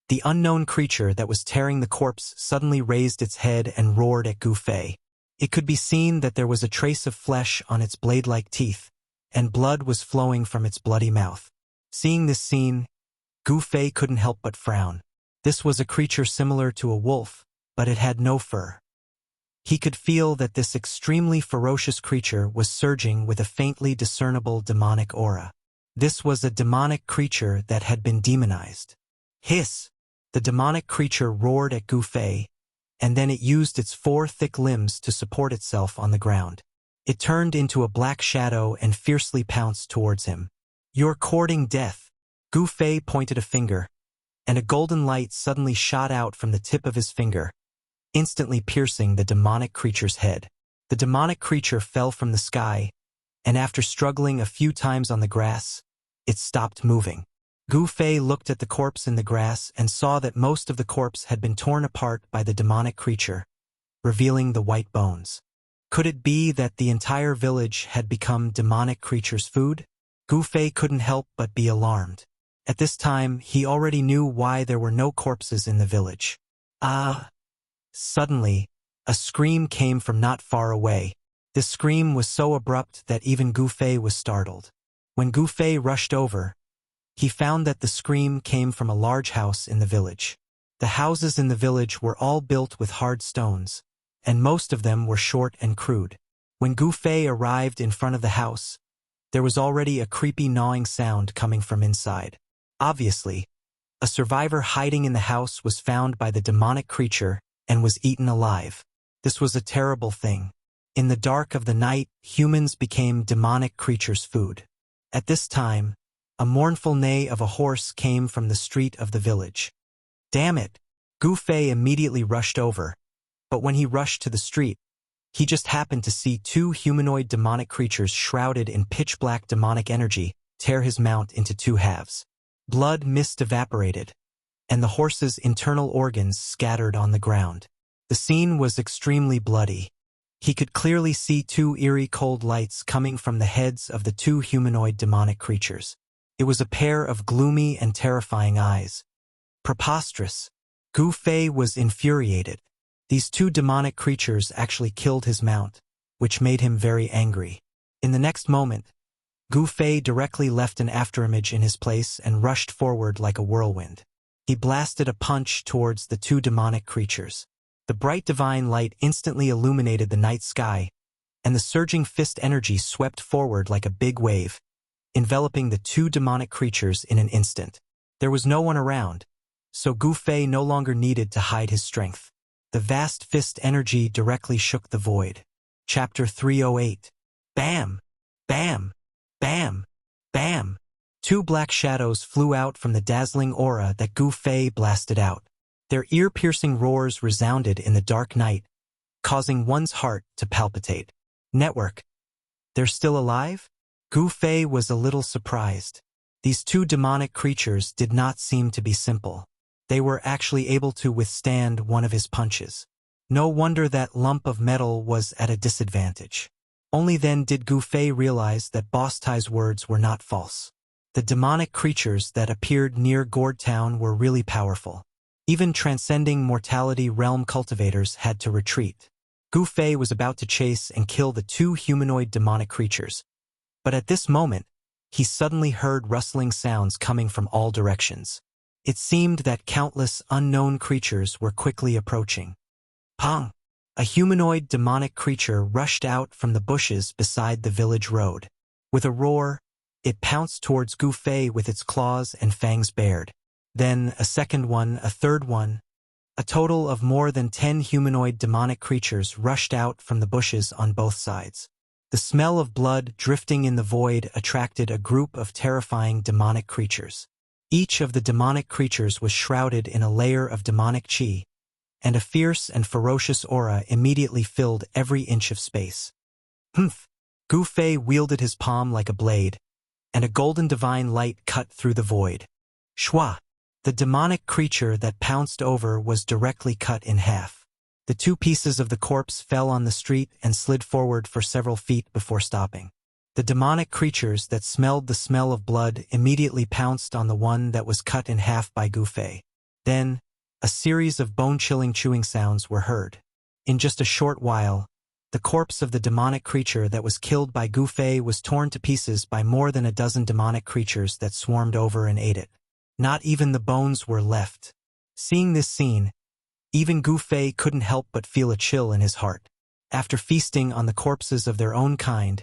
the unknown creature that was tearing the corpse suddenly raised its head and roared at Gu Fei. It could be seen that there was a trace of flesh on its blade-like teeth, and blood was flowing from its bloody mouth. Seeing this scene, Gu Fei couldn't help but frown. This was a creature similar to a wolf, but it had no fur. He could feel that this extremely ferocious creature was surging with a faintly discernible demonic aura. This was a demonic creature that had been demonized. Hiss! The demonic creature roared at Gu Fei, and then it used its 4 thick limbs to support itself on the ground. It turned into a black shadow and fiercely pounced towards him. "You're courting death." Gu Fei pointed a finger, and a golden light suddenly shot out from the tip of his finger, instantly piercing the demonic creature's head. The demonic creature fell from the sky, and after struggling a few times on the grass, it stopped moving. Gu Fei looked at the corpse in the grass and saw that most of the corpse had been torn apart by the demonic creature, revealing the white bones. Could it be that the entire village had become demonic creature's food? Gu Fei couldn't help but be alarmed. At this time, he already knew why there were no corpses in the village. Ah! Suddenly, a scream came from not far away. This scream was so abrupt that even Gu Fei was startled. When Gu Fei rushed over, he found that the scream came from a large house in the village. The houses in the village were all built with hard stones, and most of them were short and crude. When Gu Fei arrived in front of the house, there was already a creepy gnawing sound coming from inside. Obviously, a survivor hiding in the house was found by the demonic creature and was eaten alive. This was a terrible thing. In the dark of the night, humans became demonic creatures' food. At this time, a mournful neigh of a horse came from the street of the village. Damn it! Gu Fei immediately rushed over, but when he rushed to the street, he just happened to see 2 humanoid demonic creatures shrouded in pitch-black demonic energy tear his mount into 2 halves. Blood mist evaporated, and the horse's internal organs scattered on the ground. The scene was extremely bloody. He could clearly see 2 eerie cold lights coming from the heads of the 2 humanoid demonic creatures. It was a pair of gloomy and terrifying eyes. Preposterous. Gu Fei was infuriated. These 2 demonic creatures actually killed his mount, which made him very angry. In the next moment, Gu Fei directly left an afterimage in his place and rushed forward like a whirlwind. He blasted a punch towards the 2 demonic creatures. The bright divine light instantly illuminated the night sky, and the surging fist energy swept forward like a big wave, enveloping the 2 demonic creatures in an instant. There was no one around, so Gu Fei no longer needed to hide his strength. The vast fist energy directly shook the void. Chapter 308. Bam! Bam! Bam! Bam! 2 black shadows flew out from the dazzling aura that Gu Fei blasted out. Their ear-piercing roars resounded in the dark night, causing one's heart to palpitate. Network. They're still alive? Gu Fei was a little surprised. These 2 demonic creatures did not seem to be simple. They were actually able to withstand one of his punches. No wonder that lump of metal was at a disadvantage. Only then did Gu Fei realize that Boss Tai's words were not false. The demonic creatures that appeared near Gourd Town were really powerful. Even transcending mortality realm cultivators had to retreat. Gu Fei was about to chase and kill the 2 humanoid demonic creatures. But at this moment, he suddenly heard rustling sounds coming from all directions. It seemed that countless unknown creatures were quickly approaching. Pong! A humanoid demonic creature rushed out from the bushes beside the village road. With a roar, it pounced towards Gu Fei with its claws and fangs bared. Then a second one, a third one. A total of more than 10 humanoid demonic creatures rushed out from the bushes on both sides. The smell of blood drifting in the void attracted a group of terrifying demonic creatures. Each of the demonic creatures was shrouded in a layer of demonic chi, and a fierce and ferocious aura immediately filled every inch of space. Humph! Gu Fei wielded his palm like a blade, and a golden divine light cut through the void. Shwa! The demonic creature that pounced over was directly cut in half. The two pieces of the corpse fell on the street and slid forward for several feet before stopping. The demonic creatures that smelled the smell of blood immediately pounced on the one that was cut in half by Gu Fei. Then, a series of bone-chilling chewing sounds were heard. In just a short while, the corpse of the demonic creature that was killed by Gu Fei was torn to pieces by more than a dozen demonic creatures that swarmed over and ate it. Not even the bones were left. Seeing this scene, even Gu Fei couldn't help but feel a chill in his heart. After feasting on the corpses of their own kind,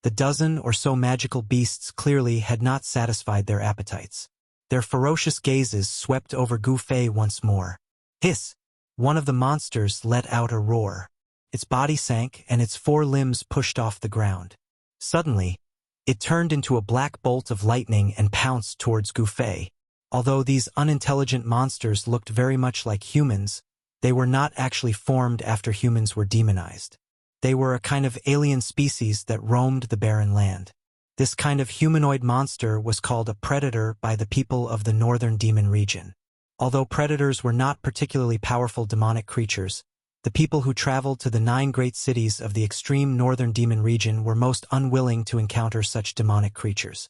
the dozen or so magical beasts clearly had not satisfied their appetites. Their ferocious gazes swept over Gu Fei once more. Hiss! One of the monsters let out a roar. Its body sank and its four limbs pushed off the ground. Suddenly, it turned into a black bolt of lightning and pounced towards Gu Fei. Although these unintelligent monsters looked very much like humans, they were not actually formed after humans were demonized. They were a kind of alien species that roamed the barren land. This kind of humanoid monster was called a predator by the people of the northern demon region. Although predators were not particularly powerful demonic creatures, the people who traveled to the 9 great cities of the extreme northern demon region were most unwilling to encounter such demonic creatures.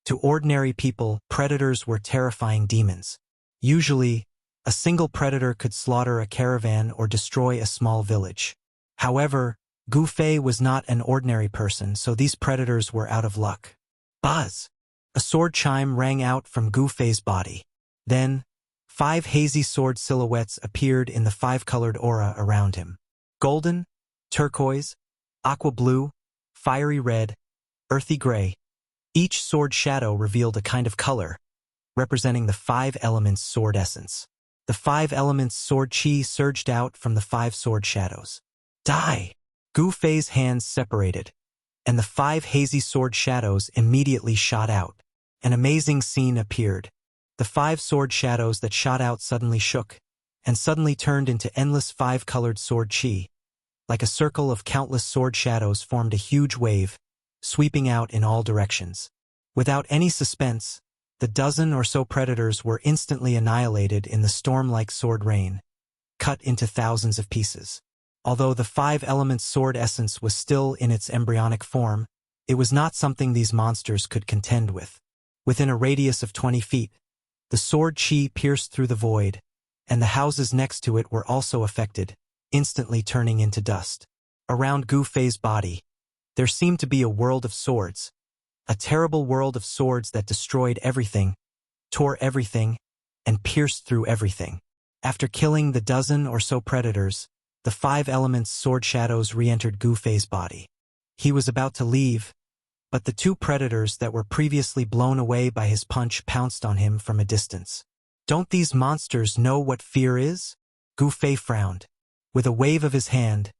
To ordinary people, predators were terrifying demons. Usually, a single predator could slaughter a caravan or destroy a small village. However, Gu Fei was not an ordinary person, so these predators were out of luck. Buzz! A sword chime rang out from Gu Fei's body. Then, 5 hazy sword silhouettes appeared in the 5-colored aura around him. Golden, turquoise, aqua blue, fiery red, earthy gray. Each sword shadow revealed a kind of color, representing the 5 elements' sword essence. The 5 elements' sword chi surged out from the 5 sword shadows. Die! Gu Fei's hands separated, and the 5 hazy sword shadows immediately shot out. An amazing scene appeared. The 5 sword shadows that shot out suddenly shook, and suddenly turned into endless 5-colored sword chi. Like a circle of countless sword shadows formed a huge wave, sweeping out in all directions. Without any suspense, the dozen or so predators were instantly annihilated in the storm-like sword rain, cut into thousands of pieces. Although the 5 elements sword essence was still in its embryonic form, it was not something these monsters could contend with. Within a radius of 20 feet, the sword chi pierced through the void, and the houses next to it were also affected, instantly turning into dust. Around Gu Fei's body, there seemed to be a world of swords, a terrible world of swords that destroyed everything, tore everything, and pierced through everything. After killing the dozen or so predators, the 5 elements sword shadows re-entered Gu Fei's body. He was about to leave, but the 2 predators that were previously blown away by his punch pounced on him from a distance. Don't these monsters know what fear is? Gu Fei frowned. With a wave of his hand,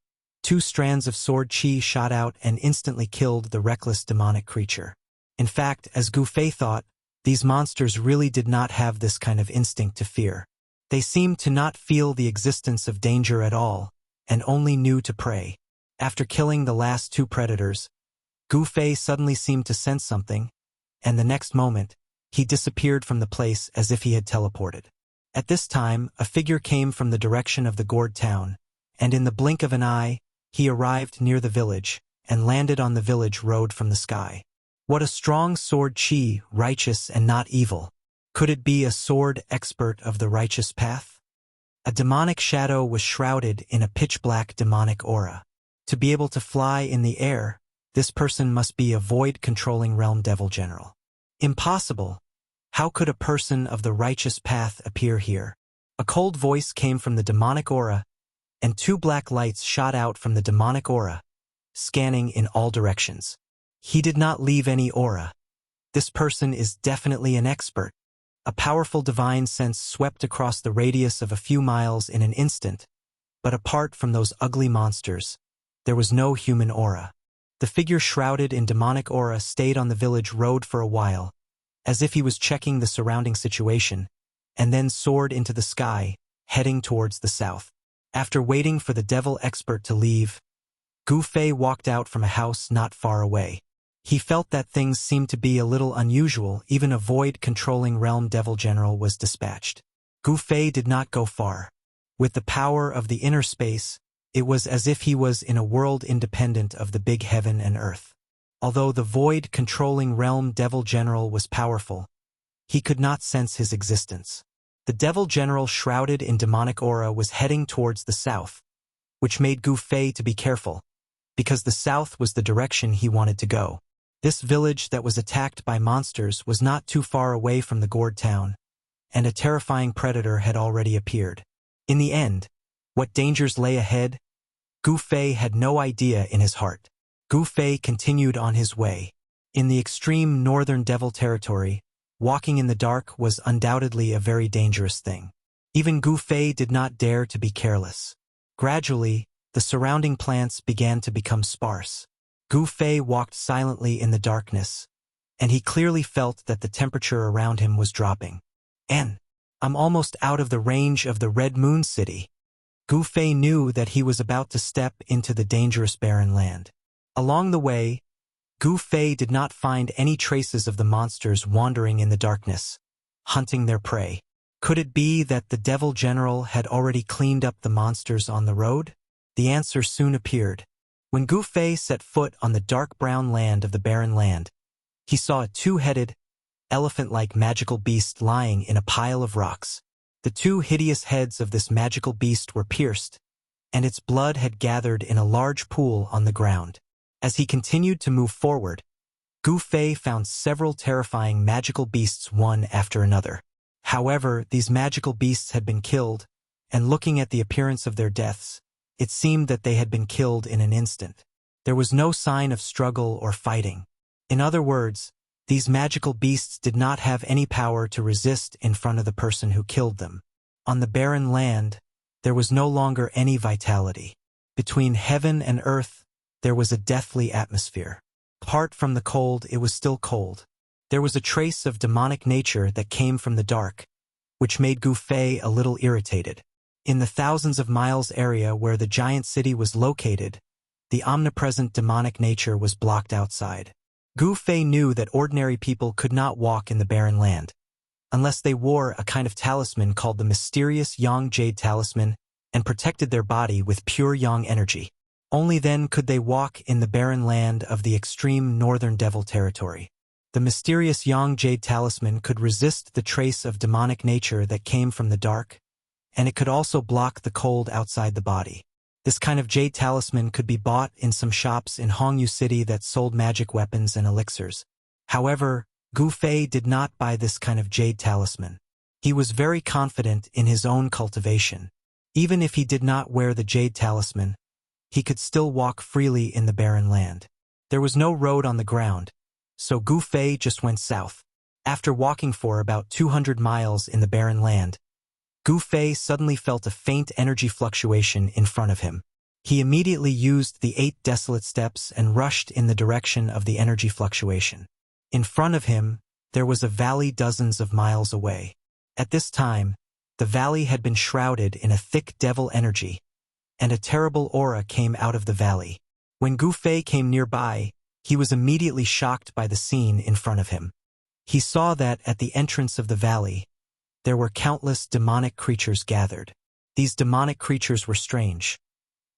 2 strands of sword chi shot out and instantly killed the reckless demonic creature. In fact, as Gu Fei thought, these monsters really did not have this kind of instinct to fear. They seemed to not feel the existence of danger at all, and only knew to prey. After killing the last 2 predators, Gu Fei suddenly seemed to sense something, and the next moment, he disappeared from the place as if he had teleported. At this time, a figure came from the direction of the gourd town, and in the blink of an eye, he arrived near the village, and landed on the village road from the sky. What a strong sword chi, righteous and not evil. Could it be a sword expert of the righteous path? A demonic shadow was shrouded in a pitch-black demonic aura. To be able to fly in the air, this person must be a void-controlling realm devil general. Impossible! How could a person of the righteous path appear here? A cold voice came from the demonic aura, and 2 black lights shot out from the demonic aura, scanning in all directions. He did not leave any aura. This person is definitely an expert. A powerful divine sense swept across the radius of a few miles in an instant, but apart from those ugly monsters, there was no human aura. The figure shrouded in demonic aura stayed on the village road for a while, as if he was checking the surrounding situation, and then soared into the sky, heading towards the south. After waiting for the devil expert to leave, Gu Fei walked out from a house not far away. He felt that things seemed to be a little unusual. Even a void-controlling realm devil general was dispatched. Gu Fei did not go far. With the power of the inner space, it was as if he was in a world independent of the big heaven and earth. Although the void-controlling realm devil general was powerful, he could not sense his existence. The devil general shrouded in demonic aura was heading towards the south, which made Gu Fei to be careful, because the south was the direction he wanted to go. This village that was attacked by monsters was not too far away from the gourd town, and a terrifying predator had already appeared. In the end, what dangers lay ahead? Gu Fei had no idea in his heart. Gu Fei continued on his way. In the extreme northern devil territory, walking in the dark was undoubtedly a very dangerous thing. Even Gu Fei did not dare to be careless. Gradually, the surrounding plants began to become sparse. Gu Fei walked silently in the darkness, and he clearly felt that the temperature around him was dropping. I'm almost out of the range of the Red Moon City. Gu Fei knew that he was about to step into the dangerous barren land. Along the way, Gu Fei did not find any traces of the monsters wandering in the darkness, hunting their prey. Could it be that the devil general had already cleaned up the monsters on the road? The answer soon appeared. When Gu Fei set foot on the dark brown land of the barren land, he saw a two-headed, elephant-like magical beast lying in a pile of rocks. The two hideous heads of this magical beast were pierced, and its blood had gathered in a large pool on the ground. As he continued to move forward, Gu Fei found several terrifying magical beasts one after another. However, these magical beasts had been killed, and looking at the appearance of their deaths, it seemed that they had been killed in an instant. There was no sign of struggle or fighting. In other words, these magical beasts did not have any power to resist in front of the person who killed them. On the barren land, there was no longer any vitality. Between heaven and earth, there was a deathly atmosphere. Apart from the cold, it was still cold. There was a trace of demonic nature that came from the dark, which made Gu Fei a little irritated. In the thousands of miles area where the giant city was located, the omnipresent demonic nature was blocked outside. Gu Fei knew that ordinary people could not walk in the barren land, unless they wore a kind of talisman called the mysterious Yang Jade Talisman and protected their body with pure Yang energy. Only then could they walk in the barren land of the extreme northern devil territory. The mysterious Yang Jade Talisman could resist the trace of demonic nature that came from the dark, and it could also block the cold outside the body. This kind of jade talisman could be bought in some shops in Hongyu City that sold magic weapons and elixirs. However, Gu Fei did not buy this kind of jade talisman. He was very confident in his own cultivation. Even if he did not wear the jade talisman, he could still walk freely in the barren land. There was no road on the ground, so Gu Fei just went south. After walking for about 200 miles in the barren land, Gu Fei suddenly felt a faint energy fluctuation in front of him. He immediately used the 8 desolate steps and rushed in the direction of the energy fluctuation. In front of him, there was a valley dozens of miles away. At this time, the valley had been shrouded in a thick devil energy, and a terrible aura came out of the valley. When Gu Fei came nearby, he was immediately shocked by the scene in front of him. He saw that at the entrance of the valley, there were countless demonic creatures gathered. These demonic creatures were strange.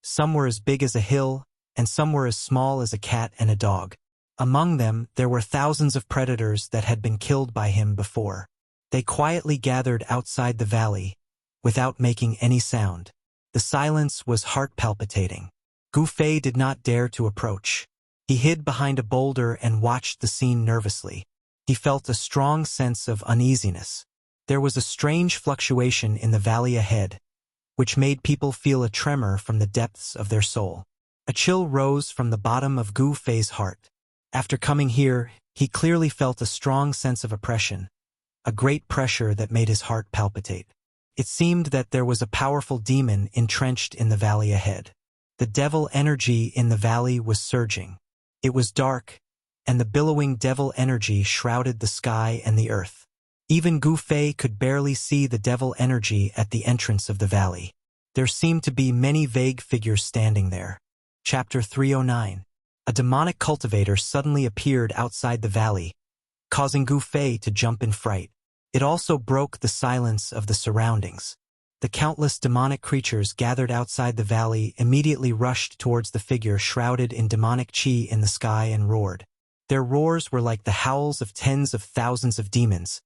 Some were as big as a hill, and some were as small as a cat and a dog. Among them, there were thousands of predators that had been killed by him before. They quietly gathered outside the valley, without making any sound. The silence was heart-palpitating. Gu Fei did not dare to approach. He hid behind a boulder and watched the scene nervously. He felt a strong sense of uneasiness. There was a strange fluctuation in the valley ahead, which made people feel a tremor from the depths of their soul. A chill rose from the bottom of Gu Fei's heart. After coming here, he clearly felt a strong sense of oppression, a great pressure that made his heart palpitate. It seemed that there was a powerful demon entrenched in the valley ahead. The devil energy in the valley was surging. It was dark, and the billowing devil energy shrouded the sky and the earth. Even Gu Fei could barely see the devil energy at the entrance of the valley. There seemed to be many vague figures standing there. Chapter 309. A demonic cultivator suddenly appeared outside the valley, causing Gu Fei to jump in fright. It also broke the silence of the surroundings. The countless demonic creatures gathered outside the valley immediately rushed towards the figure shrouded in demonic chi in the sky and roared. Their roars were like the howls of tens of thousands of demons,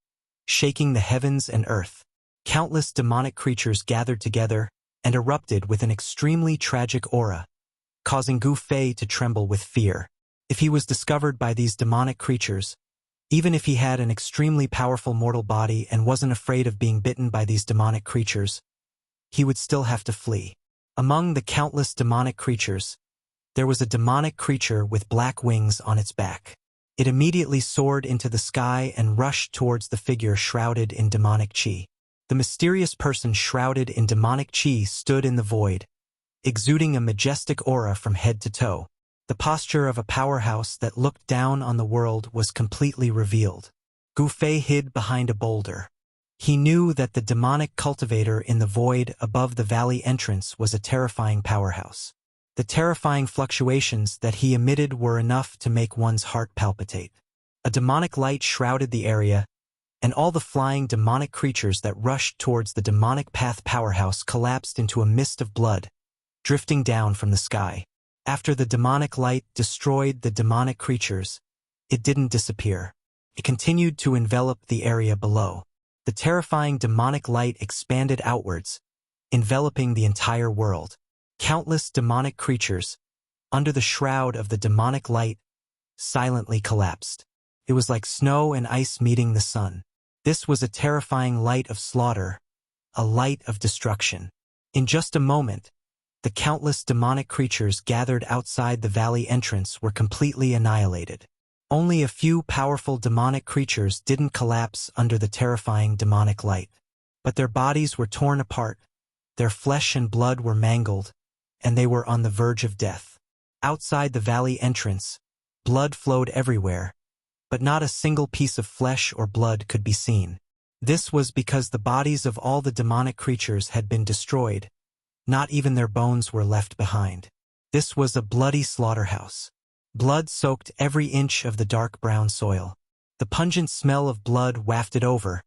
shaking the heavens and earth. Countless demonic creatures gathered together and erupted with an extremely tragic aura, causing Gu Fei to tremble with fear. If he was discovered by these demonic creatures, even if he had an extremely powerful mortal body and wasn't afraid of being bitten by these demonic creatures, he would still have to flee. Among the countless demonic creatures, there was a demonic creature with black wings on its back. It immediately soared into the sky and rushed towards the figure shrouded in demonic chi. The mysterious person shrouded in demonic chi stood in the void, exuding a majestic aura from head to toe. The posture of a powerhouse that looked down on the world was completely revealed. Gu Fei hid behind a boulder. He knew that the demonic cultivator in the void above the valley entrance was a terrifying powerhouse. The terrifying fluctuations that he emitted were enough to make one's heart palpitate. A demonic light shrouded the area, and all the flying demonic creatures that rushed towards the demonic path powerhouse collapsed into a mist of blood, drifting down from the sky. After the demonic light destroyed the demonic creatures, it didn't disappear. It continued to envelop the area below. The terrifying demonic light expanded outwards, enveloping the entire world. Countless demonic creatures, under the shroud of the demonic light, silently collapsed. It was like snow and ice meeting the sun. This was a terrifying light of slaughter, a light of destruction. In just a moment, the countless demonic creatures gathered outside the valley entrance were completely annihilated. Only a few powerful demonic creatures didn't collapse under the terrifying demonic light. But their bodies were torn apart, their flesh and blood were mangled, and they were on the verge of death. Outside the valley entrance, blood flowed everywhere, but not a single piece of flesh or blood could be seen. This was because the bodies of all the demonic creatures had been destroyed. Not even their bones were left behind. This was a bloody slaughterhouse. Blood soaked every inch of the dark brown soil. The pungent smell of blood wafted over,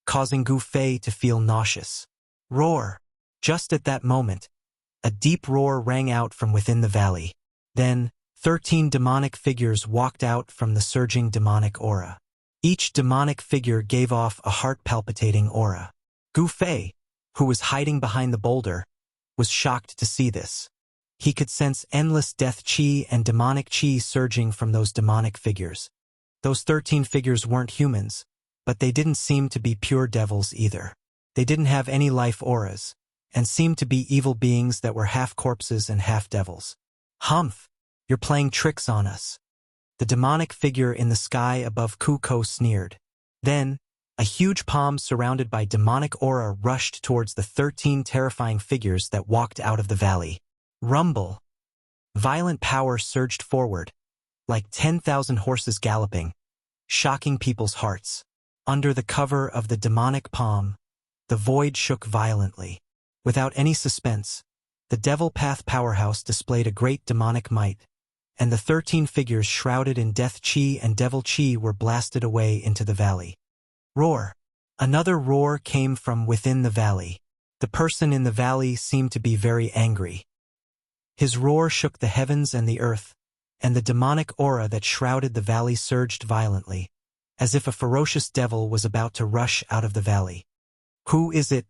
causing Gu Fei to feel nauseous. Roar! Just at that moment, a deep roar rang out from within the valley. Then, 13 demonic figures walked out from the surging demonic aura. Each demonic figure gave off a heart-palpitating aura. Gu Fei, who was hiding behind the boulder, was shocked to see this. He could sense endless death chi and demonic chi surging from those demonic figures. Those 13 figures weren't humans, but they didn't seem to be pure devils either. They didn't have any life auras, and seemed to be evil beings that were half corpses and half devils. Humph! You're playing tricks on us. The demonic figure in the sky above Kuko sneered. Then, a huge palm surrounded by demonic aura rushed towards the 13 terrifying figures that walked out of the valley. Rumble! Violent power surged forward, like 10,000 horses galloping, shocking people's hearts. Under the cover of the demonic palm, the void shook violently. Without any suspense, the Devil Path powerhouse displayed a great demonic might, and the 13 figures shrouded in death chi and devil chi were blasted away into the valley. Roar! Another roar came from within the valley. The person in the valley seemed to be very angry. His roar shook the heavens and the earth, and the demonic aura that shrouded the valley surged violently, as if a ferocious devil was about to rush out of the valley. Who is it?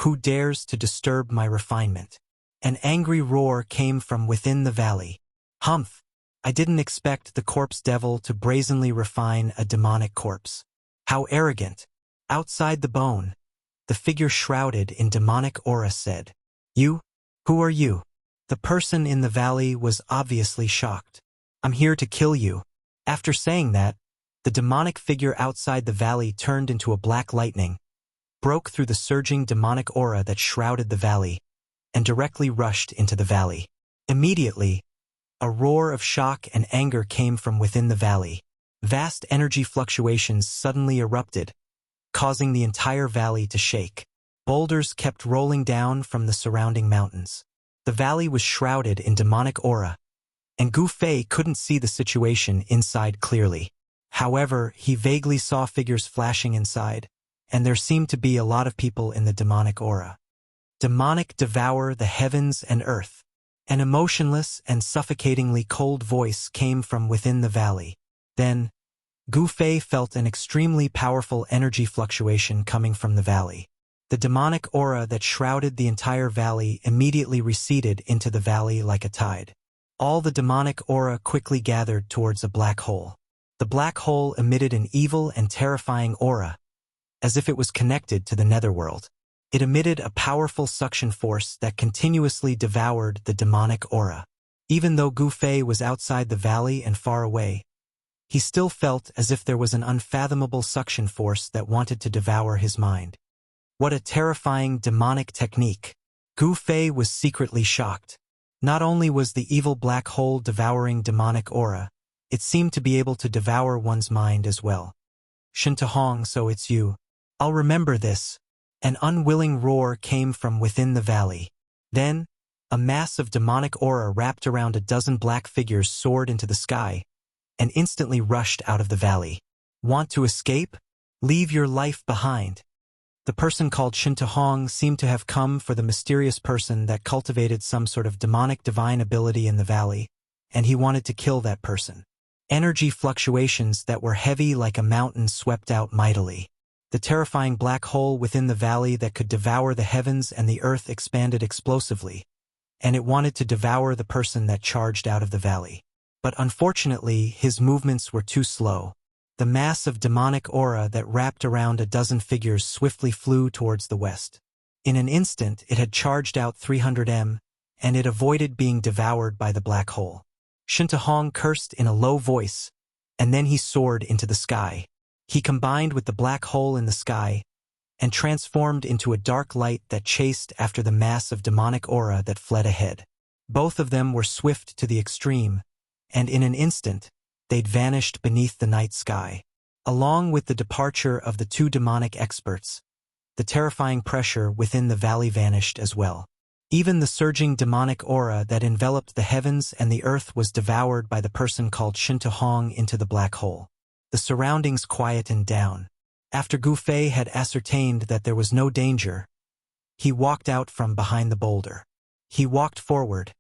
Who dares to disturb my refinement? An angry roar came from within the valley. Humph! I didn't expect the corpse devil to brazenly refine a demonic corpse. How arrogant! Outside the bone, the figure shrouded in demonic aura said, "You? Who are you?" The person in the valley was obviously shocked. "I'm here to kill you." After saying that, the demonic figure outside the valley turned into a black lightning, broke through the surging demonic aura that shrouded the valley, and directly rushed into the valley. Immediately, A roar of shock and anger came from within the valley. Vast energy fluctuations suddenly erupted, causing the entire valley to shake. Boulders kept rolling down from the surrounding mountains. The valley was shrouded in demonic aura, and Gu Fei couldn't see the situation inside clearly. However, he vaguely saw figures flashing inside, and there seemed to be a lot of people in the demonic aura. Demonic devour the heavens and earth. An emotionless and suffocatingly cold voice came from within the valley. Then, Gu Fei felt an extremely powerful energy fluctuation coming from the valley. The demonic aura that shrouded the entire valley immediately receded into the valley like a tide. All the demonic aura quickly gathered towards a black hole. The black hole emitted an evil and terrifying aura, as if it was connected to the netherworld. It emitted a powerful suction force that continuously devoured the demonic aura. Even though Gu Fei was outside the valley and far away, he still felt as if there was an unfathomable suction force that wanted to devour his mind. What a terrifying demonic technique! Gu Fei was secretly shocked. Not only was the evil black hole devouring demonic aura, it seemed to be able to devour one's mind as well. "Shintahong, so it's you. I'll remember this." An unwilling roar came from within the valley. Then, a mass of demonic aura wrapped around a dozen black figures soared into the sky and instantly rushed out of the valley. "Want to escape? Leave your life behind." The person called Shintahong seemed to have come for the mysterious person that cultivated some sort of demonic divine ability in the valley, and he wanted to kill that person. Energy fluctuations that were heavy like a mountain swept out mightily. The terrifying black hole within the valley that could devour the heavens and the earth expanded explosively, and it wanted to devour the person that charged out of the valley. But unfortunately, his movements were too slow. The mass of demonic aura that wrapped around a dozen figures swiftly flew towards the west. In an instant, it had charged out 300 m, and it avoided being devoured by the black hole. Shintahong cursed in a low voice, and then he soared into the sky. He combined with the black hole in the sky and transformed into a dark light that chased after the mass of demonic aura that fled ahead. Both of them were swift to the extreme, and in an instant, they'd vanished beneath the night sky. Along with the departure of the two demonic experts, the terrifying pressure within the valley vanished as well. Even the surging demonic aura that enveloped the heavens and the earth was devoured by the person called Shintahong into the black hole. The surroundings quietened down. After Gu Fei had ascertained that there was no danger, he walked out from behind the boulder. He walked forward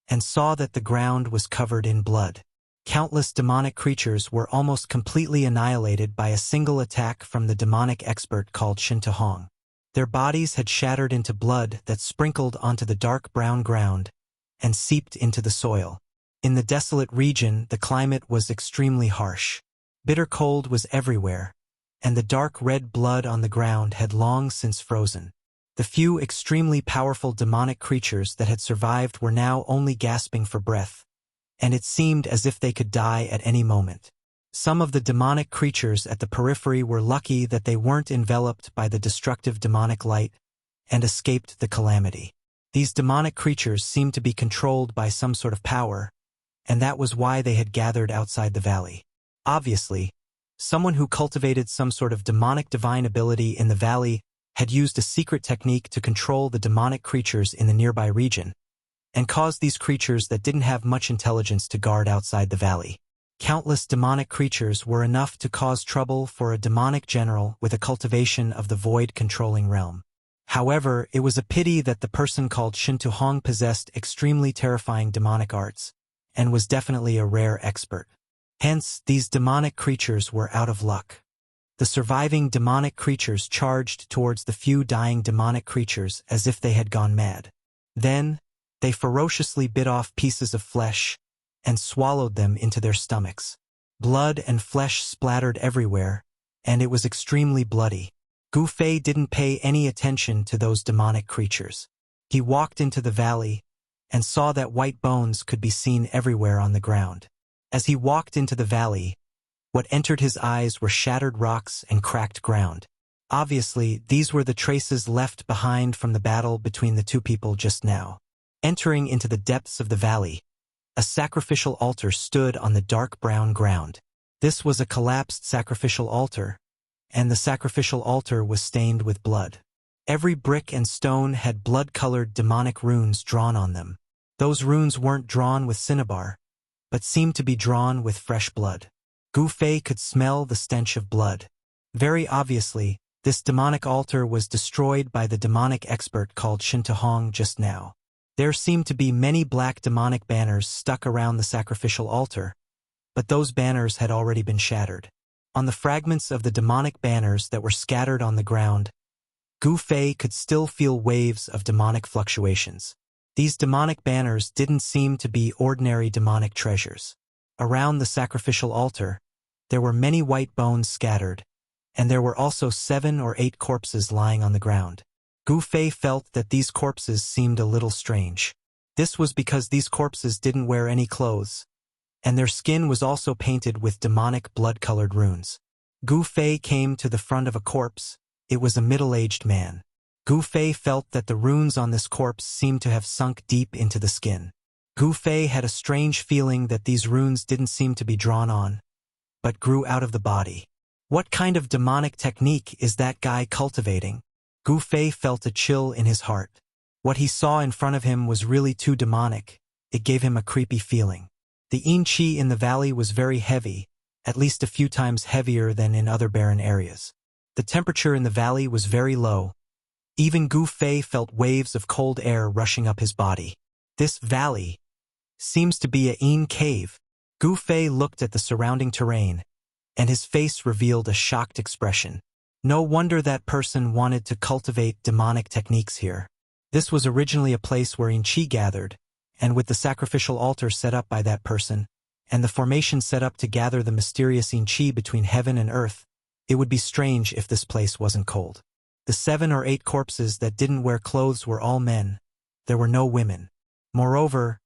and saw that the ground was covered in blood. Countless demonic creatures were almost completely annihilated by a single attack from the demonic expert called Shintahong. Their bodies had shattered into blood that sprinkled onto the dark brown ground and seeped into the soil. In the desolate region, the climate was extremely harsh. Bitter cold was everywhere, and the dark red blood on the ground had long since frozen. The few extremely powerful demonic creatures that had survived were now only gasping for breath, and it seemed as if they could die at any moment. Some of the demonic creatures at the periphery were lucky that they weren't enveloped by the destructive demonic light and escaped the calamity. These demonic creatures seemed to be controlled by some sort of power, and that was why they had gathered outside the valley. Obviously, someone who cultivated some sort of demonic divine ability in the valley had used a secret technique to control the demonic creatures in the nearby region, and caused these creatures that didn't have much intelligence to guard outside the valley. Countless demonic creatures were enough to cause trouble for a demonic general with a cultivation of the void-controlling realm. However, it was a pity that the person called Shintahong possessed extremely terrifying demonic arts, and was definitely a rare expert. Hence, these demonic creatures were out of luck. The surviving demonic creatures charged towards the few dying demonic creatures as if they had gone mad. Then, they ferociously bit off pieces of flesh and swallowed them into their stomachs. Blood and flesh splattered everywhere, and it was extremely bloody. Gu Fei didn't pay any attention to those demonic creatures. He walked into the valley and saw that white bones could be seen everywhere on the ground. As he walked into the valley, what entered his eyes were shattered rocks and cracked ground. Obviously, these were the traces left behind from the battle between the two people just now. Entering into the depths of the valley, A sacrificial altar stood on the dark brown ground. This was a collapsed sacrificial altar, and the sacrificial altar was stained with blood. Every brick and stone had blood-colored demonic runes drawn on them. Those runes weren't drawn with cinnabar, but seemed to be drawn with fresh blood. Gu Fei could smell the stench of blood. Very obviously, this demonic altar was destroyed by the demonic expert called Shintahong just now. There seemed to be many black demonic banners stuck around the sacrificial altar, but those banners had already been shattered. On the fragments of the demonic banners that were scattered on the ground, Gu Fei could still feel waves of demonic fluctuations. These demonic banners didn't seem to be ordinary demonic treasures. Around the sacrificial altar, there were many white bones scattered, and there were also 7 or 8 corpses lying on the ground. Gu Fei felt that these corpses seemed a little strange. This was because these corpses didn't wear any clothes, and their skin was also painted with demonic blood-colored runes. Gu Fei came to the front of a corpse. It was a middle-aged man. Gu Fei felt that the runes on this corpse seemed to have sunk deep into the skin. Gu Fei had a strange feeling that these runes didn't seem to be drawn on, but grew out of the body. What kind of demonic technique is that guy cultivating? Gu Fei felt a chill in his heart. What he saw in front of him was really too demonic. It gave him a creepy feeling. The yin qi in the valley was very heavy, at least a few times heavier than in other barren areas. The temperature in the valley was very low. Even Gu Fei felt waves of cold air rushing up his body. This valley seems to be a yin cave. Gu Fei looked at the surrounding terrain, and his face revealed a shocked expression. No wonder that person wanted to cultivate demonic techniques here. This was originally a place where yin qi gathered, and with the sacrificial altar set up by that person, and the formation set up to gather the mysterious yin qi between heaven and earth, it would be strange if this place wasn't cold. The 7 or 8 corpses that didn't wear clothes were all men. There were no women. Moreover,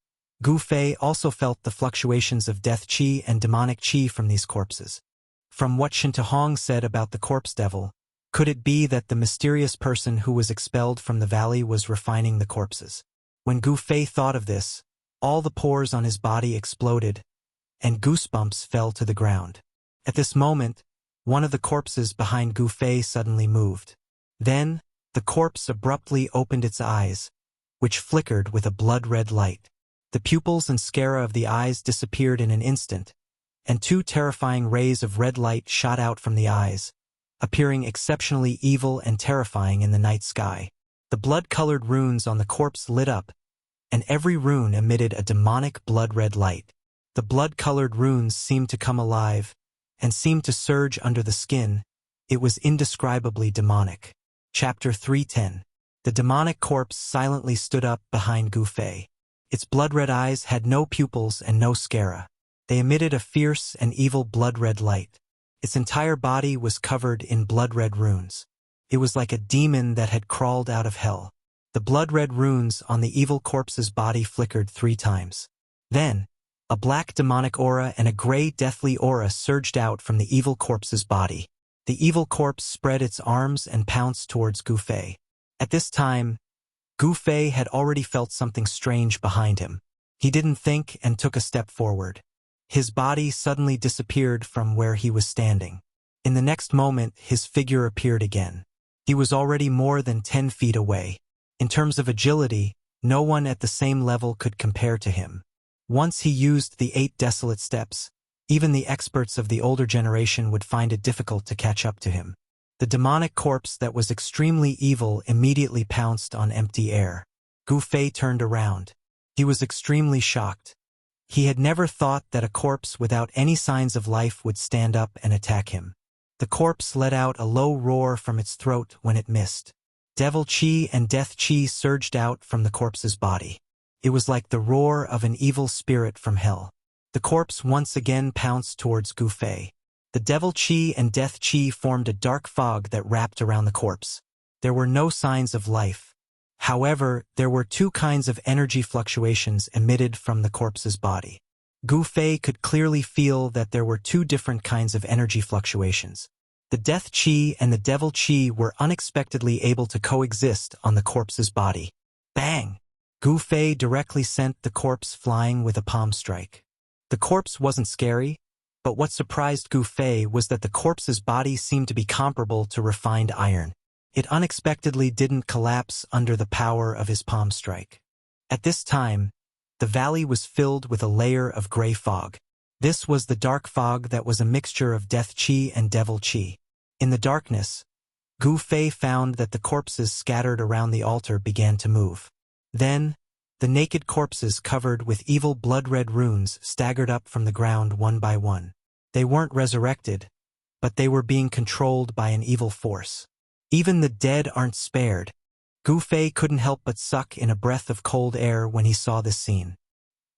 Gu Fei also felt the fluctuations of death qi and demonic qi from these corpses. From what Shintahong said about the corpse devil, could it be that the mysterious person who was expelled from the valley was refining the corpses? When Gu Fei thought of this, all the pores on his body exploded, and goosebumps fell to the ground. At this moment, one of the corpses behind Gu Fei suddenly moved. Then, the corpse abruptly opened its eyes, which flickered with a blood-red light. The pupils and sclera of the eyes disappeared in an instant, and 2 terrifying rays of red light shot out from the eyes, appearing exceptionally evil and terrifying in the night sky. The blood-colored runes on the corpse lit up, and every rune emitted a demonic blood-red light. The blood-colored runes seemed to come alive, and seemed to surge under the skin. It was indescribably demonic. Chapter 310. The demonic corpse silently stood up behind Gu Fei. Its blood-red eyes had no pupils and no sclera. They emitted a fierce and evil blood-red light. Its entire body was covered in blood-red runes. It was like a demon that had crawled out of hell. The blood-red runes on the evil corpse's body flickered 3 times. Then, a black demonic aura and a gray deathly aura surged out from the evil corpse's body. The evil corpse spread its arms and pounced towards Gu Fei. At this time, Gu Fei had already felt something strange behind him. He didn't think and took a step forward. His body suddenly disappeared from where he was standing. In the next moment, his figure appeared again. He was already more than 10 feet away. In terms of agility, no one at the same level could compare to him. Once he used the 8 desolate steps, even the experts of the older generation would find it difficult to catch up to him. The demonic corpse that was extremely evil immediately pounced on empty air. Gu Fei turned around. He was extremely shocked. He had never thought that a corpse without any signs of life would stand up and attack him. The corpse let out a low roar from its throat when it missed. Devil qi and death qi surged out from the corpse's body. It was like the roar of an evil spirit from hell. The corpse once again pounced towards Gu Fei. The devil qi and death qi formed a dark fog that wrapped around the corpse. There were no signs of life. However, there were 2 kinds of energy fluctuations emitted from the corpse's body. Gu Fei could clearly feel that there were 2 different kinds of energy fluctuations. The death qi and the devil qi were unexpectedly able to coexist on the corpse's body. Bang! Gu Fei directly sent the corpse flying with a palm strike. The corpse wasn't scary, but what surprised Gu Fei was that the corpse's body seemed to be comparable to refined iron. It unexpectedly didn't collapse under the power of his palm strike. At this time, the valley was filled with a layer of gray fog. This was the dark fog that was a mixture of death qi and devil qi. In the darkness, Gu Fei found that the corpses scattered around the altar began to move. Then, the naked corpses covered with evil blood-red runes staggered up from the ground one by one. They weren't resurrected, but they were being controlled by an evil force. Even the dead aren't spared. Gu Fei couldn't help but suck in a breath of cold air when he saw this scene.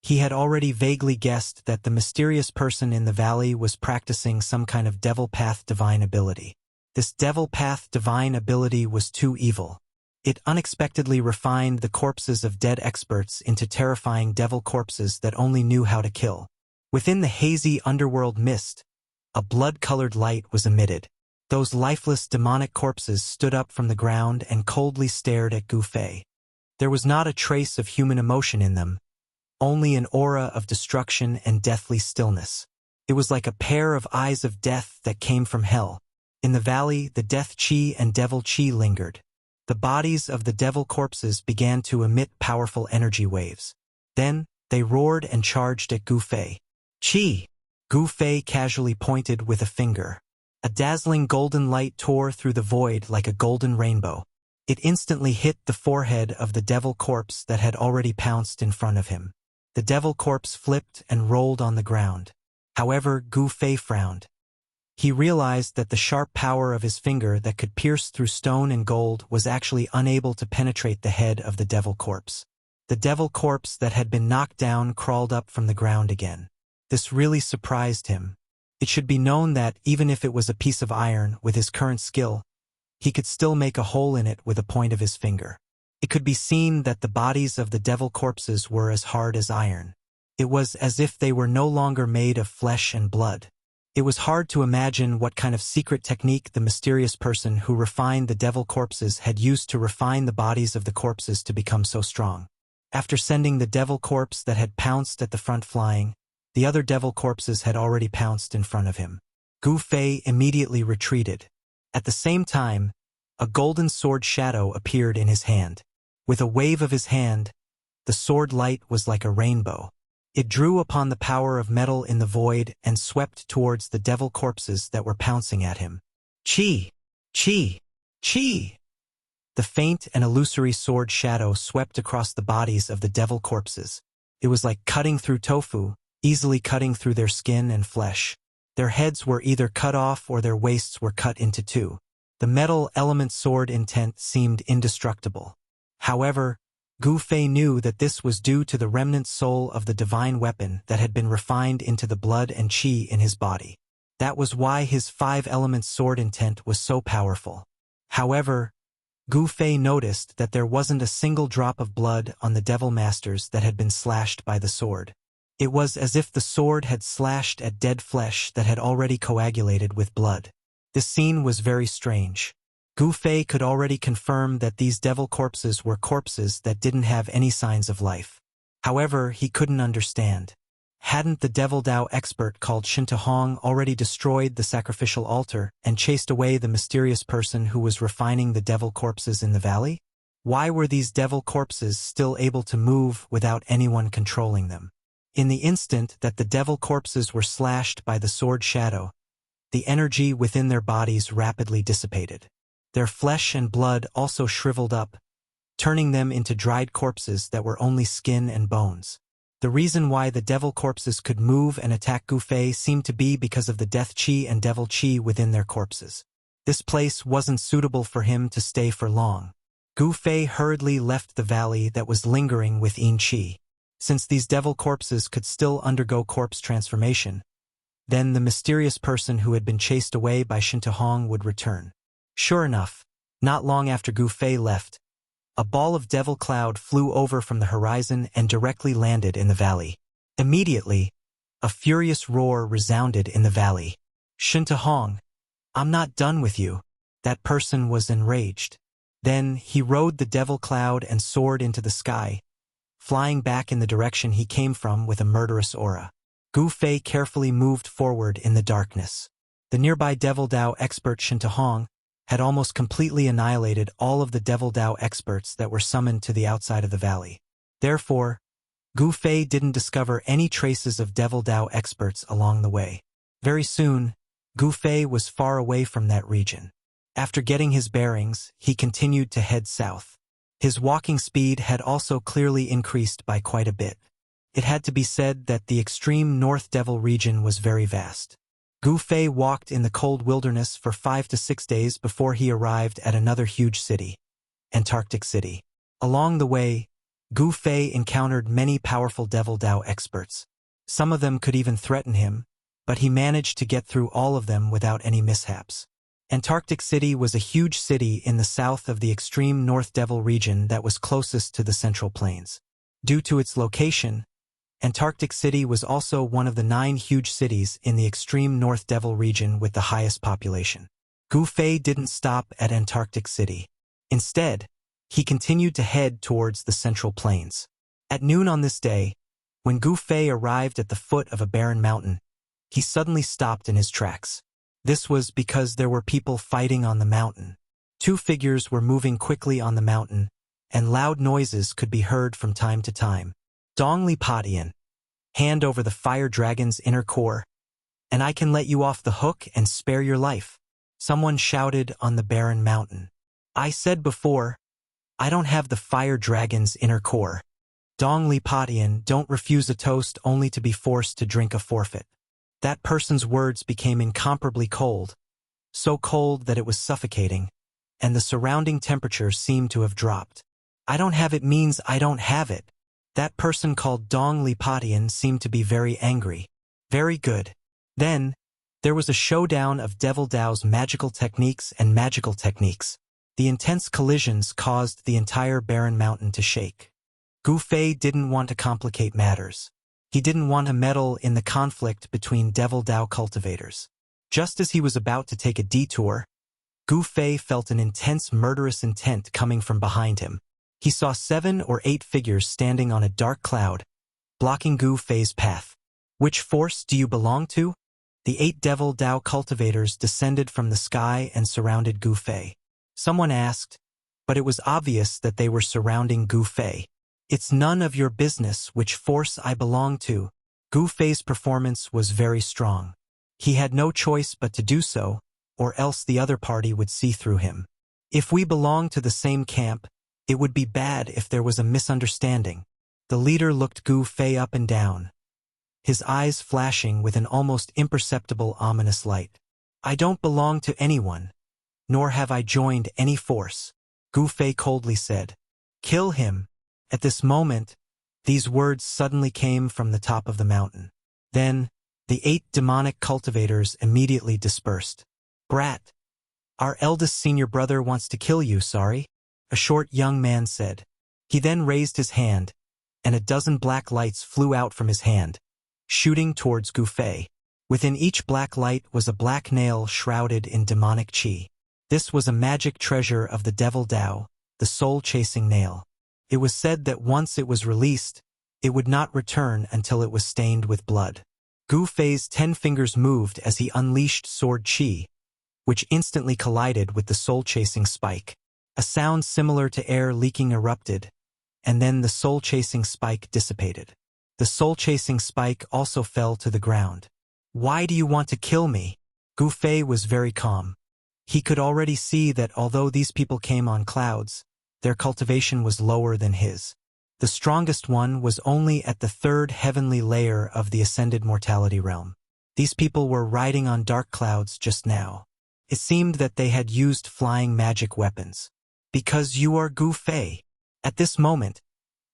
He had already vaguely guessed that the mysterious person in the valley was practicing some kind of devil path divine ability. This devil path divine ability was too evil. It unexpectedly refined the corpses of dead experts into terrifying devil corpses that only knew how to kill. Within the hazy underworld mist, a blood-colored light was emitted. Those lifeless demonic corpses stood up from the ground and coldly stared at Gu Fei. There was not a trace of human emotion in them, only an aura of destruction and deathly stillness. It was like a pair of eyes of death that came from hell. In the valley, the death qi and devil qi lingered. The bodies of the devil corpses began to emit powerful energy waves. Then, they roared and charged at Gu Fei. Qi! Gu Fei casually pointed with a finger. A dazzling golden light tore through the void like a golden rainbow. It instantly hit the forehead of the devil corpse that had already pounced in front of him. The devil corpse flipped and rolled on the ground. However, Gu Fei frowned. He realized that the sharp power of his finger that could pierce through stone and gold was actually unable to penetrate the head of the devil corpse. The devil corpse that had been knocked down crawled up from the ground again. This really surprised him. It should be known that, even if it was a piece of iron with his current skill, he could still make a hole in it with a point of his finger. It could be seen that the bodies of the devil corpses were as hard as iron. It was as if they were no longer made of flesh and blood. It was hard to imagine what kind of secret technique the mysterious person who refined the devil corpses had used to refine the bodies of the corpses to become so strong. After sending the devil corpse that had pounced at the front flying, the other devil corpses had already pounced in front of him. Gu Fei immediately retreated. At the same time, a golden sword shadow appeared in his hand. With a wave of his hand, the sword light was like a rainbow. It drew upon the power of metal in the void and swept towards the devil corpses that were pouncing at him. Qi! Qi! Qi! The faint and illusory sword shadow swept across the bodies of the devil corpses. It was like cutting through tofu, easily cutting through their skin and flesh. Their heads were either cut off or their waists were cut into two. The metal element sword intent seemed indestructible. However, Gu Fei knew that this was due to the remnant soul of the divine weapon that had been refined into the blood and qi in his body. That was why his 5-element sword intent was so powerful. However, Gu Fei noticed that there wasn't a single drop of blood on the devil masters that had been slashed by the sword. It was as if the sword had slashed at dead flesh that had already coagulated with blood. This scene was very strange. Gu Fei could already confirm that these devil corpses were corpses that didn't have any signs of life. However, he couldn't understand. Hadn't the devil Dao expert called Shinta Hong already destroyed the sacrificial altar and chased away the mysterious person who was refining the devil corpses in the valley? Why were these devil corpses still able to move without anyone controlling them? In the instant that the devil corpses were slashed by the sword shadow, the energy within their bodies rapidly dissipated. Their flesh and blood also shriveled up, turning them into dried corpses that were only skin and bones. The reason why the devil corpses could move and attack Gu Fei seemed to be because of the death qi and devil qi within their corpses. This place wasn't suitable for him to stay for long. Gu Fei hurriedly left the valley that was lingering with Yin Qi. Since these devil corpses could still undergo corpse transformation, then the mysterious person who had been chased away by Shinta Hong would return. Sure enough, not long after Gu Fei left, a ball of devil cloud flew over from the horizon and directly landed in the valley. Immediately, a furious roar resounded in the valley. Shinta Hong, I'm not done with you. That person was enraged. Then he rode the devil cloud and soared into the sky, flying back in the direction he came from with a murderous aura. Gu Fei carefully moved forward in the darkness. The nearby Devil Dao expert Shinta Hong had almost completely annihilated all of the Devil Dao experts that were summoned to the outside of the valley. Therefore, Gu Fei didn't discover any traces of Devil Dao experts along the way. Very soon, Gu Fei was far away from that region. After getting his bearings, he continued to head south. His walking speed had also clearly increased by quite a bit. It had to be said that the extreme North Devil region was very vast. Gu Fei walked in the cold wilderness for 5 to 6 days before he arrived at another huge city, Antarctic City. Along the way, Gu Fei encountered many powerful Devil Dao experts. Some of them could even threaten him, but he managed to get through all of them without any mishaps. Antarctic City was a huge city in the south of the extreme North Devil region that was closest to the Central Plains. Due to its location, Antarctic City was also one of the 9 huge cities in the extreme North Devil region with the highest population. Gu Fei didn't stop at Antarctic City. Instead, he continued to head towards the Central Plains. At noon on this day, when Gu Fei arrived at the foot of a barren mountain, he suddenly stopped in his tracks. This was because there were people fighting on the mountain. 2 figures were moving quickly on the mountain, and loud noises could be heard from time to time. Dong Li Patian, hand over the fire dragon's inner core, and I can let you off the hook and spare your life. Someone shouted on the barren mountain. I said before, I don't have the fire dragon's inner core. Dong Li Patian, don't refuse a toast only to be forced to drink a forfeit. That person's words became incomparably cold, so cold that it was suffocating, and the surrounding temperature seemed to have dropped. I don't have it means I don't have it. That person called Dong Li Patian seemed to be very angry. Very good. Then, there was a showdown of Devil Dao's magical techniques and magical techniques. The intense collisions caused the entire barren mountain to shake. Gu Fei didn't want to complicate matters. He didn't want to meddle in the conflict between Devil Dao cultivators. Just as he was about to take a detour, Gu Fei felt an intense murderous intent coming from behind him. He saw 7 or 8 figures standing on a dark cloud, blocking Gu Fei's path. Which force do you belong to? The 8 Devil Dao cultivators descended from the sky and surrounded Gu Fei. Someone asked, but it was obvious that they were surrounding Gu Fei. It's none of your business which force I belong to. Gu Fei's performance was very strong. He had no choice but to do so, or else the other party would see through him. If we belong to the same camp, it would be bad if there was a misunderstanding. The leader looked Gu Fei up and down, his eyes flashing with an almost imperceptible ominous light. I don't belong to anyone, nor have I joined any force, Gu Fei coldly said. Kill him. At this moment, these words suddenly came from the top of the mountain. Then, the 8 demonic cultivators immediately dispersed. Brat, our eldest senior brother wants to kill you, sorry, a short young man said. He then raised his hand, and a dozen black lights flew out from his hand, shooting towards Gu Fei. Within each black light was a black nail shrouded in demonic qi. This was a magic treasure of the Devil Dao, the soul-chasing nail. It was said that once it was released, it would not return until it was stained with blood. Gu Fei's 10 fingers moved as he unleashed sword qi, which instantly collided with the soul-chasing spike. A sound similar to air leaking erupted, and then the soul-chasing spike dissipated. The soul-chasing spike also fell to the ground. Why do you want to kill me? Gu Fei was very calm. He could already see that although these people came on clouds, their cultivation was lower than his. The strongest one was only at the 3rd heavenly layer of the ascended mortality realm. These people were riding on dark clouds just now. It seemed that they had used flying magic weapons. Because you are Gu Fei. At this moment,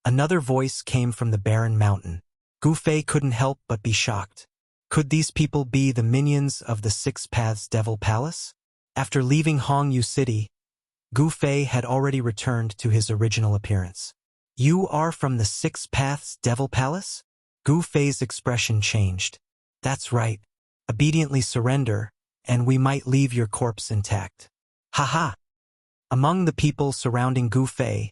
another voice came from the barren mountain. Gu Fei couldn't help but be shocked. Could these people be the minions of the 6 Paths Devil Palace? After leaving Hongyu City, Gu Fei had already returned to his original appearance. You are from the 6 Paths Devil Palace? Gu Fei's expression changed. That's right. Obediently surrender, and we might leave your corpse intact. Haha. Among the people surrounding Gu Fei,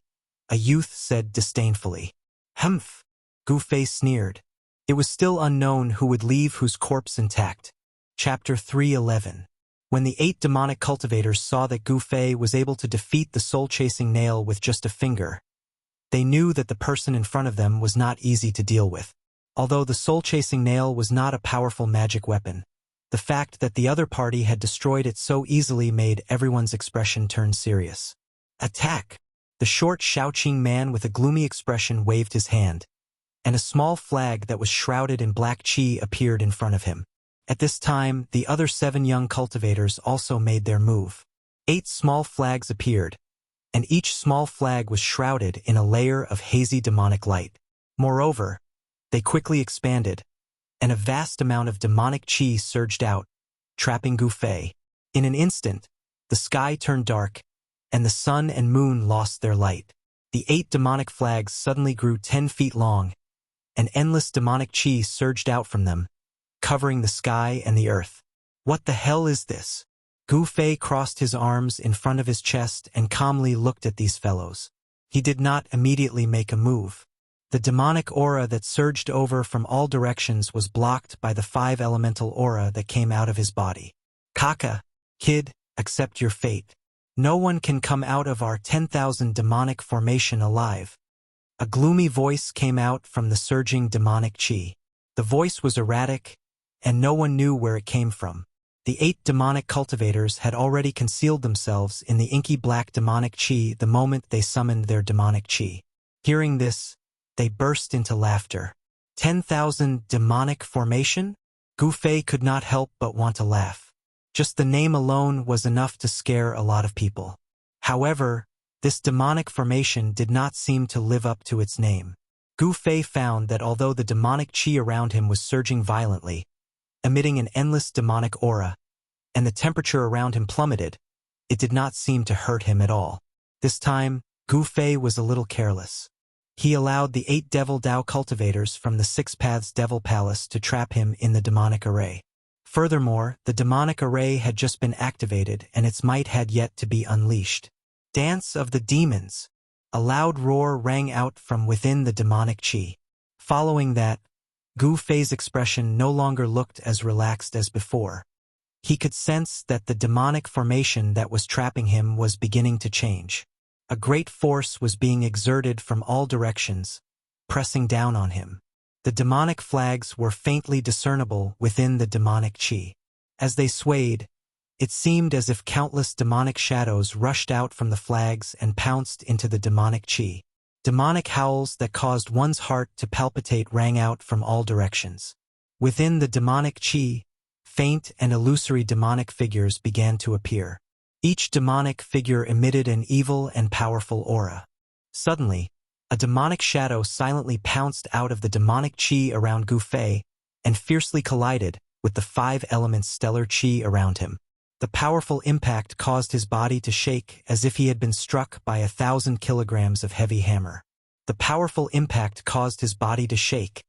a youth said disdainfully. Humph! Gu Fei sneered. It was still unknown who would leave whose corpse intact. Chapter 311. When the 8 demonic cultivators saw that Gu Fei was able to defeat the soul-chasing nail with just a finger, they knew that the person in front of them was not easy to deal with. Although the soul-chasing nail was not a powerful magic weapon, the fact that the other party had destroyed it so easily made everyone's expression turn serious. Attack! The short Shaoqing man with a gloomy expression waved his hand, and a small flag that was shrouded in black qi appeared in front of him. At this time, the other 7 young cultivators also made their move. 8 small flags appeared, and each small flag was shrouded in a layer of hazy demonic light. Moreover, they quickly expanded, and a vast amount of demonic qi surged out, trapping Gu Fei. In an instant, the sky turned dark, and the sun and moon lost their light. The 8 demonic flags suddenly grew 10 feet long, and endless demonic qi surged out from them, covering the sky and the earth. What the hell is this? Gu Fei crossed his arms in front of his chest and calmly looked at these fellows. He did not immediately make a move. The demonic aura that surged over from all directions was blocked by the 5 elemental aura that came out of his body. Kaka, kid, accept your fate. No one can come out of our 10,000 demonic formation alive. A gloomy voice came out from the surging demonic qi. The voice was erratic, and no one knew where it came from. The 8 demonic cultivators had already concealed themselves in the inky black demonic qi the moment they summoned their demonic qi. Hearing this, they burst into laughter. 10,000 demonic formation? Gu Fei could not help but want to laugh. Just the name alone was enough to scare a lot of people. However, this demonic formation did not seem to live up to its name. Gu Fei found that although the demonic qi around him was surging violently, emitting an endless demonic aura, and the temperature around him plummeted, it did not seem to hurt him at all. This time, Gu Fei was a little careless. He allowed the 8 Devil Dao cultivators from the 6 Paths Devil Palace to trap him in the demonic array. Furthermore, the demonic array had just been activated and its might had yet to be unleashed. Dance of the Demons! A loud roar rang out from within the demonic qi. Following that, Gu Fei's expression no longer looked as relaxed as before. He could sense that the demonic formation that was trapping him was beginning to change. A great force was being exerted from all directions, pressing down on him. The demonic flags were faintly discernible within the demonic qi. As they swayed, it seemed as if countless demonic shadows rushed out from the flags and pounced into the demonic qi. Demonic howls that caused one's heart to palpitate rang out from all directions. Within the demonic qi, faint and illusory demonic figures began to appear. Each demonic figure emitted an evil and powerful aura. Suddenly, a demonic shadow silently pounced out of the demonic qi around Gu Fei and fiercely collided with the 5 elements stellar qi around him. The powerful impact caused his body to shake as if he had been struck by 1,000 kilograms of heavy hammer. The powerful impact caused his body to shake,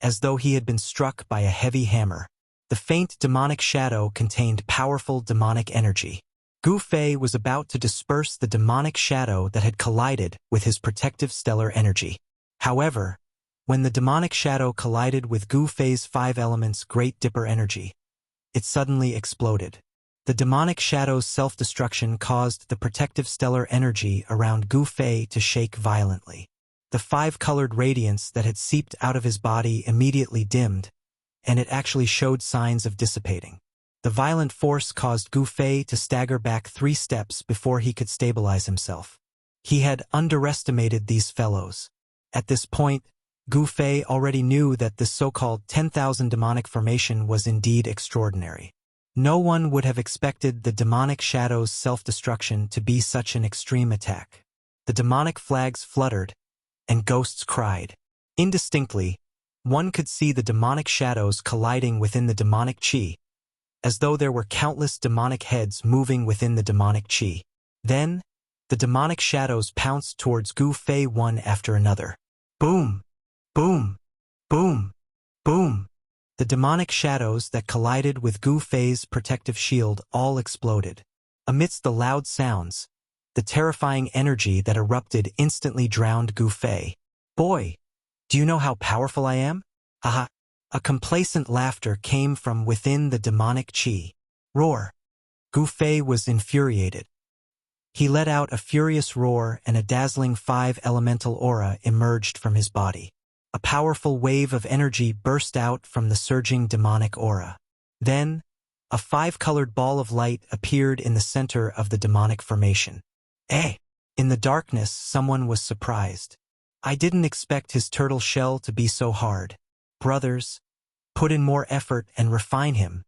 as though he had been struck by a heavy hammer. The faint demonic shadow contained powerful demonic energy. Gu Fei was about to disperse the demonic shadow that had collided with his protective stellar energy. However, when the demonic shadow collided with Gu Fei's 5 elements Great Dipper energy, it suddenly exploded. The demonic shadow's self-destruction caused the protective stellar energy around Gu Fei to shake violently. The 5-colored radiance that had seeped out of his body immediately dimmed, and it actually showed signs of dissipating. The violent force caused Gu Fei to stagger back 3 steps before he could stabilize himself. He had underestimated these fellows. At this point, Gu Fei already knew that this so-called 10,000 demonic formation was indeed extraordinary. No one would have expected the demonic shadow's self-destruction to be such an extreme attack. The demonic flags fluttered, and ghosts cried. Indistinctly, one could see the demonic shadows colliding within the demonic qi, as though there were countless demonic heads moving within the demonic qi. Then, the demonic shadows pounced towards Gu Fei one after another. Boom! Boom! Boom! Boom! The demonic shadows that collided with Gu Fei's protective shield all exploded. Amidst the loud sounds, the terrifying energy that erupted instantly drowned Gu Fei. Boy! Do you know how powerful I am? Haha. A complacent laughter came from within the demonic chi. Roar. Gu Fei was infuriated. He let out a furious roar and a dazzling 5-elemental aura emerged from his body. A powerful wave of energy burst out from the surging demonic aura. Then, a 5-colored ball of light appeared in the center of the demonic formation. Eh! In the darkness, someone was surprised. I didn't expect his turtle shell to be so hard. Brothers, put in more effort and refine him.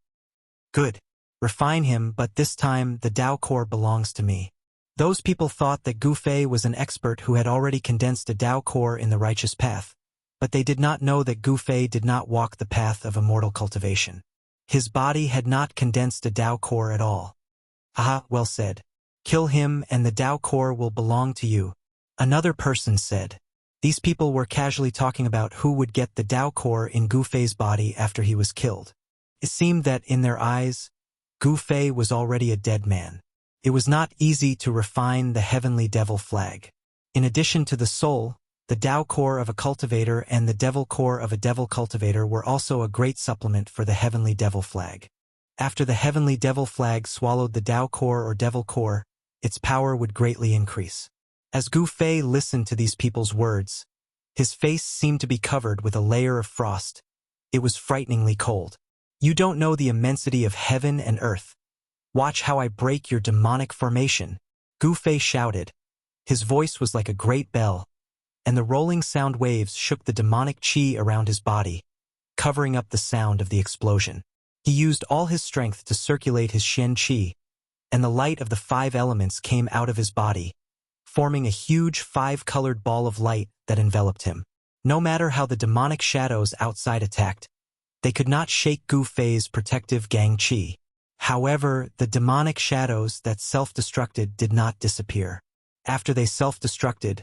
Good. Refine him, but this time the Dao core belongs to me. Those people thought that Gu Fei was an expert who had already condensed a Dao core in the righteous path, but they did not know that Gu Fei did not walk the path of immortal cultivation. His body had not condensed a Dao core at all. Haha, well said. Kill him and the Dao core will belong to you. Another person said. These people were casually talking about who would get the Dao core in Gu Fei's body after he was killed. It seemed that in their eyes, Gu Fei was already a dead man. It was not easy to refine the heavenly devil flag. In addition to the soul, the Dao core of a cultivator and the devil core of a devil cultivator were also a great supplement for the heavenly devil flag. After the heavenly devil flag swallowed the Dao core or devil core, its power would greatly increase. As Gu Fei listened to these people's words, his face seemed to be covered with a layer of frost. It was frighteningly cold. You don't know the immensity of heaven and earth. Watch how I break your demonic formation, Gu Fei shouted. His voice was like a great bell, and the rolling sound waves shook the demonic chi around his body, covering up the sound of the explosion. He used all his strength to circulate his Shen Qi, and the light of the 5 elements came out of his body, forming a huge 5-colored ball of light that enveloped him. No matter how the demonic shadows outside attacked, they could not shake Gu Fei's protective Gang Qi. However, the demonic shadows that self-destructed did not disappear. After they self-destructed,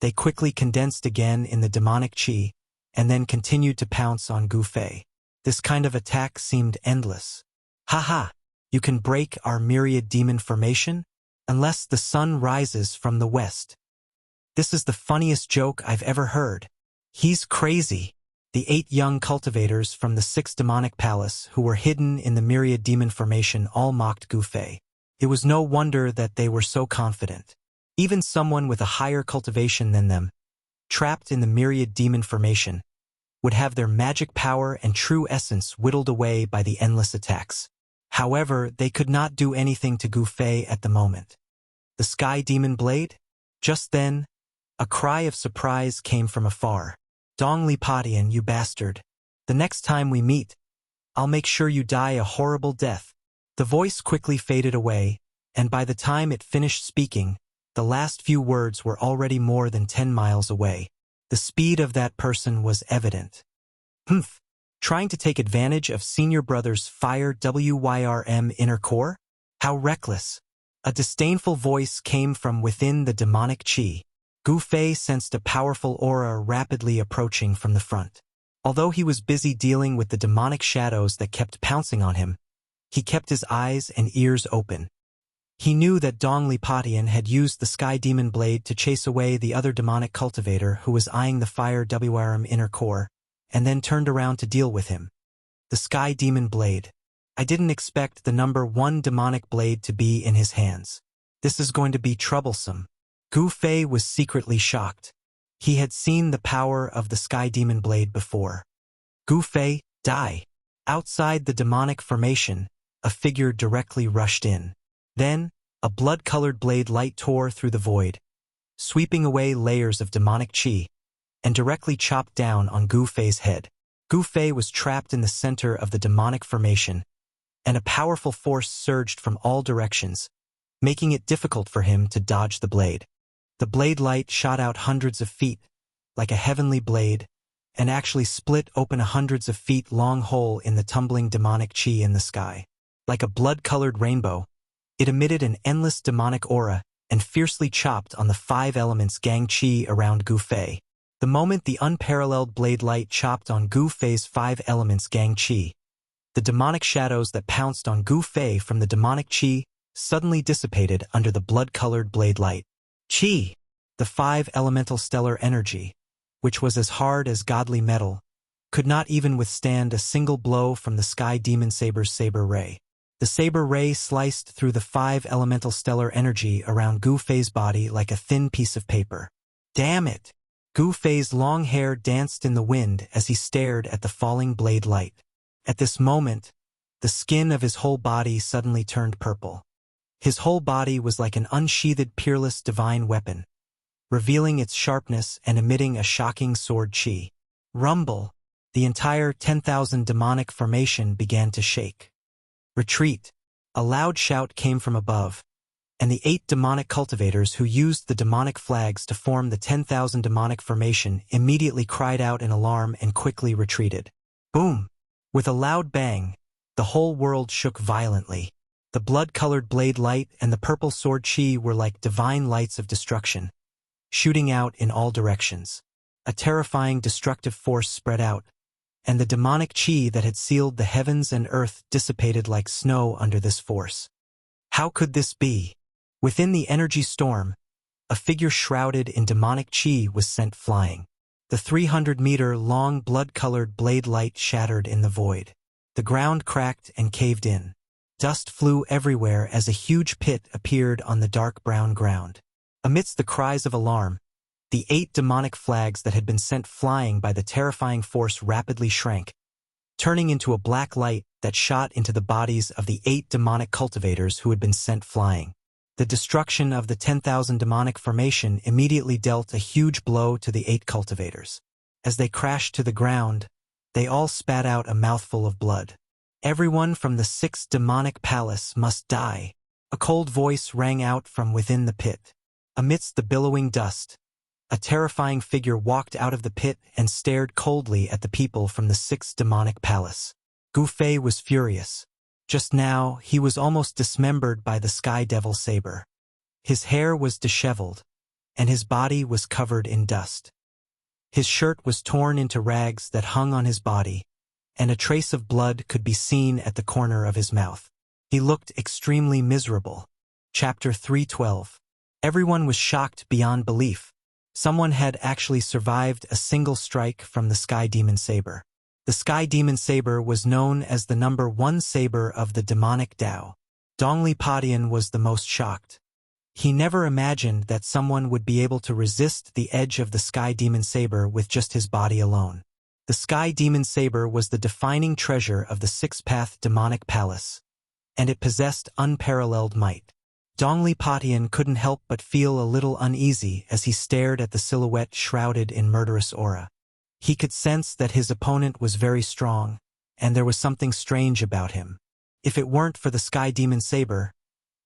they quickly condensed again in the demonic chi, and then continued to pounce on Gu Fei. This kind of attack seemed endless. Haha, you can break our myriad demon formation? Unless the sun rises from the west. This is the funniest joke I've ever heard. He's crazy. The 8 young cultivators from the 6 demonic palace who were hidden in the myriad demon formation all mocked Gu Fei. It was no wonder that they were so confident. Even someone with a higher cultivation than them, trapped in the myriad demon formation, would have their magic power and true essence whittled away by the endless attacks. However, they could not do anything to Gu Fei at the moment. The sky demon blade? Just then, a cry of surprise came from afar. Dong Li Patian, you bastard. The next time we meet, I'll make sure you die a horrible death. The voice quickly faded away, and by the time it finished speaking, the last few words were already more than 10 miles away. The speed of that person was evident. Humph! Trying to take advantage of senior brother's fire WYRM inner core? How reckless! A disdainful voice came from within the demonic chi. Gu Fei sensed a powerful aura rapidly approaching from the front. Although he was busy dealing with the demonic shadows that kept pouncing on him, he kept his eyes and ears open. He knew that Dong Li Patian had used the Sky Demon Blade to chase away the other demonic cultivator who was eyeing the Fire WRM inner core, and then turned around to deal with him. The Sky Demon Blade. I didn't expect the number 1 demonic blade to be in his hands. This is going to be troublesome. Gu Fei was secretly shocked. He had seen the power of the Sky Demon Blade before. Gu Fei, die! Outside the demonic formation, a figure directly rushed in. Then, a blood-colored blade light tore through the void, sweeping away layers of demonic chi, and directly chopped down on Gu Fei's head. Gu Fei was trapped in the center of the demonic formation, and a powerful force surged from all directions, making it difficult for him to dodge the blade. The blade light shot out hundreds of feet, like a heavenly blade, and actually split open a hundreds of feet long hole in the tumbling demonic chi in the sky. Like a blood-colored rainbow, it emitted an endless demonic aura and fiercely chopped on the 5 elements Gang Chi around Gu Fei. The moment the unparalleled blade light chopped on Gu Fei's 5 elements Gang Chi, the demonic shadows that pounced on Gu Fei from the demonic chi suddenly dissipated under the blood-colored blade light. Chi, the 5 elemental stellar energy, which was as hard as godly metal, could not even withstand a single blow from the Sky Demon Saber's saber ray. The saber ray sliced through the 5 elemental stellar energy around Gu Fei's body like a thin piece of paper. Damn it! Gu Fei's long hair danced in the wind as he stared at the falling blade light. At this moment, the skin of his whole body suddenly turned purple. His whole body was like an unsheathed peerless divine weapon, revealing its sharpness and emitting a shocking sword chi. Rumble! The entire 10,000 demonic formation began to shake. Retreat! A loud shout came from above, and the 8 demonic cultivators who used the demonic flags to form the 10,000 demonic formation immediately cried out in alarm and quickly retreated. Boom! With a loud bang, the whole world shook violently. The blood-colored blade light and the purple sword chi were like divine lights of destruction, shooting out in all directions. A terrifying destructive force spread out, and the demonic chi that had sealed the heavens and earth dissipated like snow under this force. How could this be? Within the energy storm, a figure shrouded in demonic chi was sent flying. The 300-meter-long blood-colored blade light shattered in the void. The ground cracked and caved in. Dust flew everywhere as a huge pit appeared on the dark brown ground. Amidst the cries of alarm, the 8 demonic flags that had been sent flying by the terrifying force rapidly shrank, turning into a black light that shot into the bodies of the 8 demonic cultivators who had been sent flying. The destruction of the 10,000 demonic formation immediately dealt a huge blow to the 8 cultivators. As they crashed to the ground, they all spat out a mouthful of blood. Everyone from the 6th demonic palace must die. A cold voice rang out from within the pit. Amidst the billowing dust, a terrifying figure walked out of the pit and stared coldly at the people from the 6th demonic palace. Gu Fei was furious. Just now, he was almost dismembered by the Sky Devil saber. His hair was disheveled, and his body was covered in dust. His shirt was torn into rags that hung on his body, and a trace of blood could be seen at the corner of his mouth. He looked extremely miserable. Chapter 312. Everyone was shocked beyond belief. Someone had actually survived a single strike from the Sky Demon Saber. The Sky Demon Saber was known as the number 1 saber of the demonic Tao. Dongli Padian was the most shocked. He never imagined that someone would be able to resist the edge of the Sky Demon Saber with just his body alone. The Sky Demon Saber was the defining treasure of the 6th-path demonic palace, and it possessed unparalleled might. Dongli Padian couldn't help but feel a little uneasy as he stared at the silhouette shrouded in murderous aura. He could sense that his opponent was very strong, and there was something strange about him. If it weren't for the Sky Demon Saber,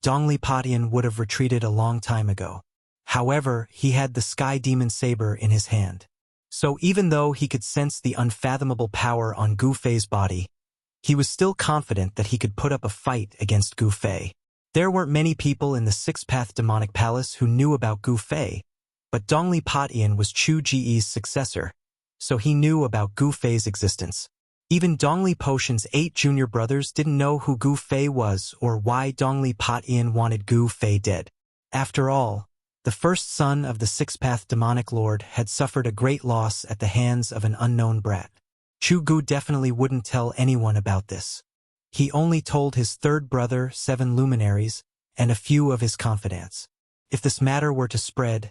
Dongli Padian would have retreated a long time ago. However, he had the Sky Demon Saber in his hand. So even though he could sense the unfathomable power on Gu Fei's body, he was still confident that he could put up a fight against Gu Fei. There weren't many people in the 6th-path demonic palace who knew about Gu Fei, but Dongli Padian was Chu Ji's successor, so he knew about Gu Fei's existence. Even Dongli Potion's 8 junior brothers didn't know who Gu Fei was or why Dongli Padian wanted Gu Fei dead. After all, the first son of the 6th-path demonic lord had suffered a great loss at the hands of an unknown brat. Chu Gu definitely wouldn't tell anyone about this. He only told his 3rd brother, 7 luminaries, and a few of his confidants. If this matter were to spread,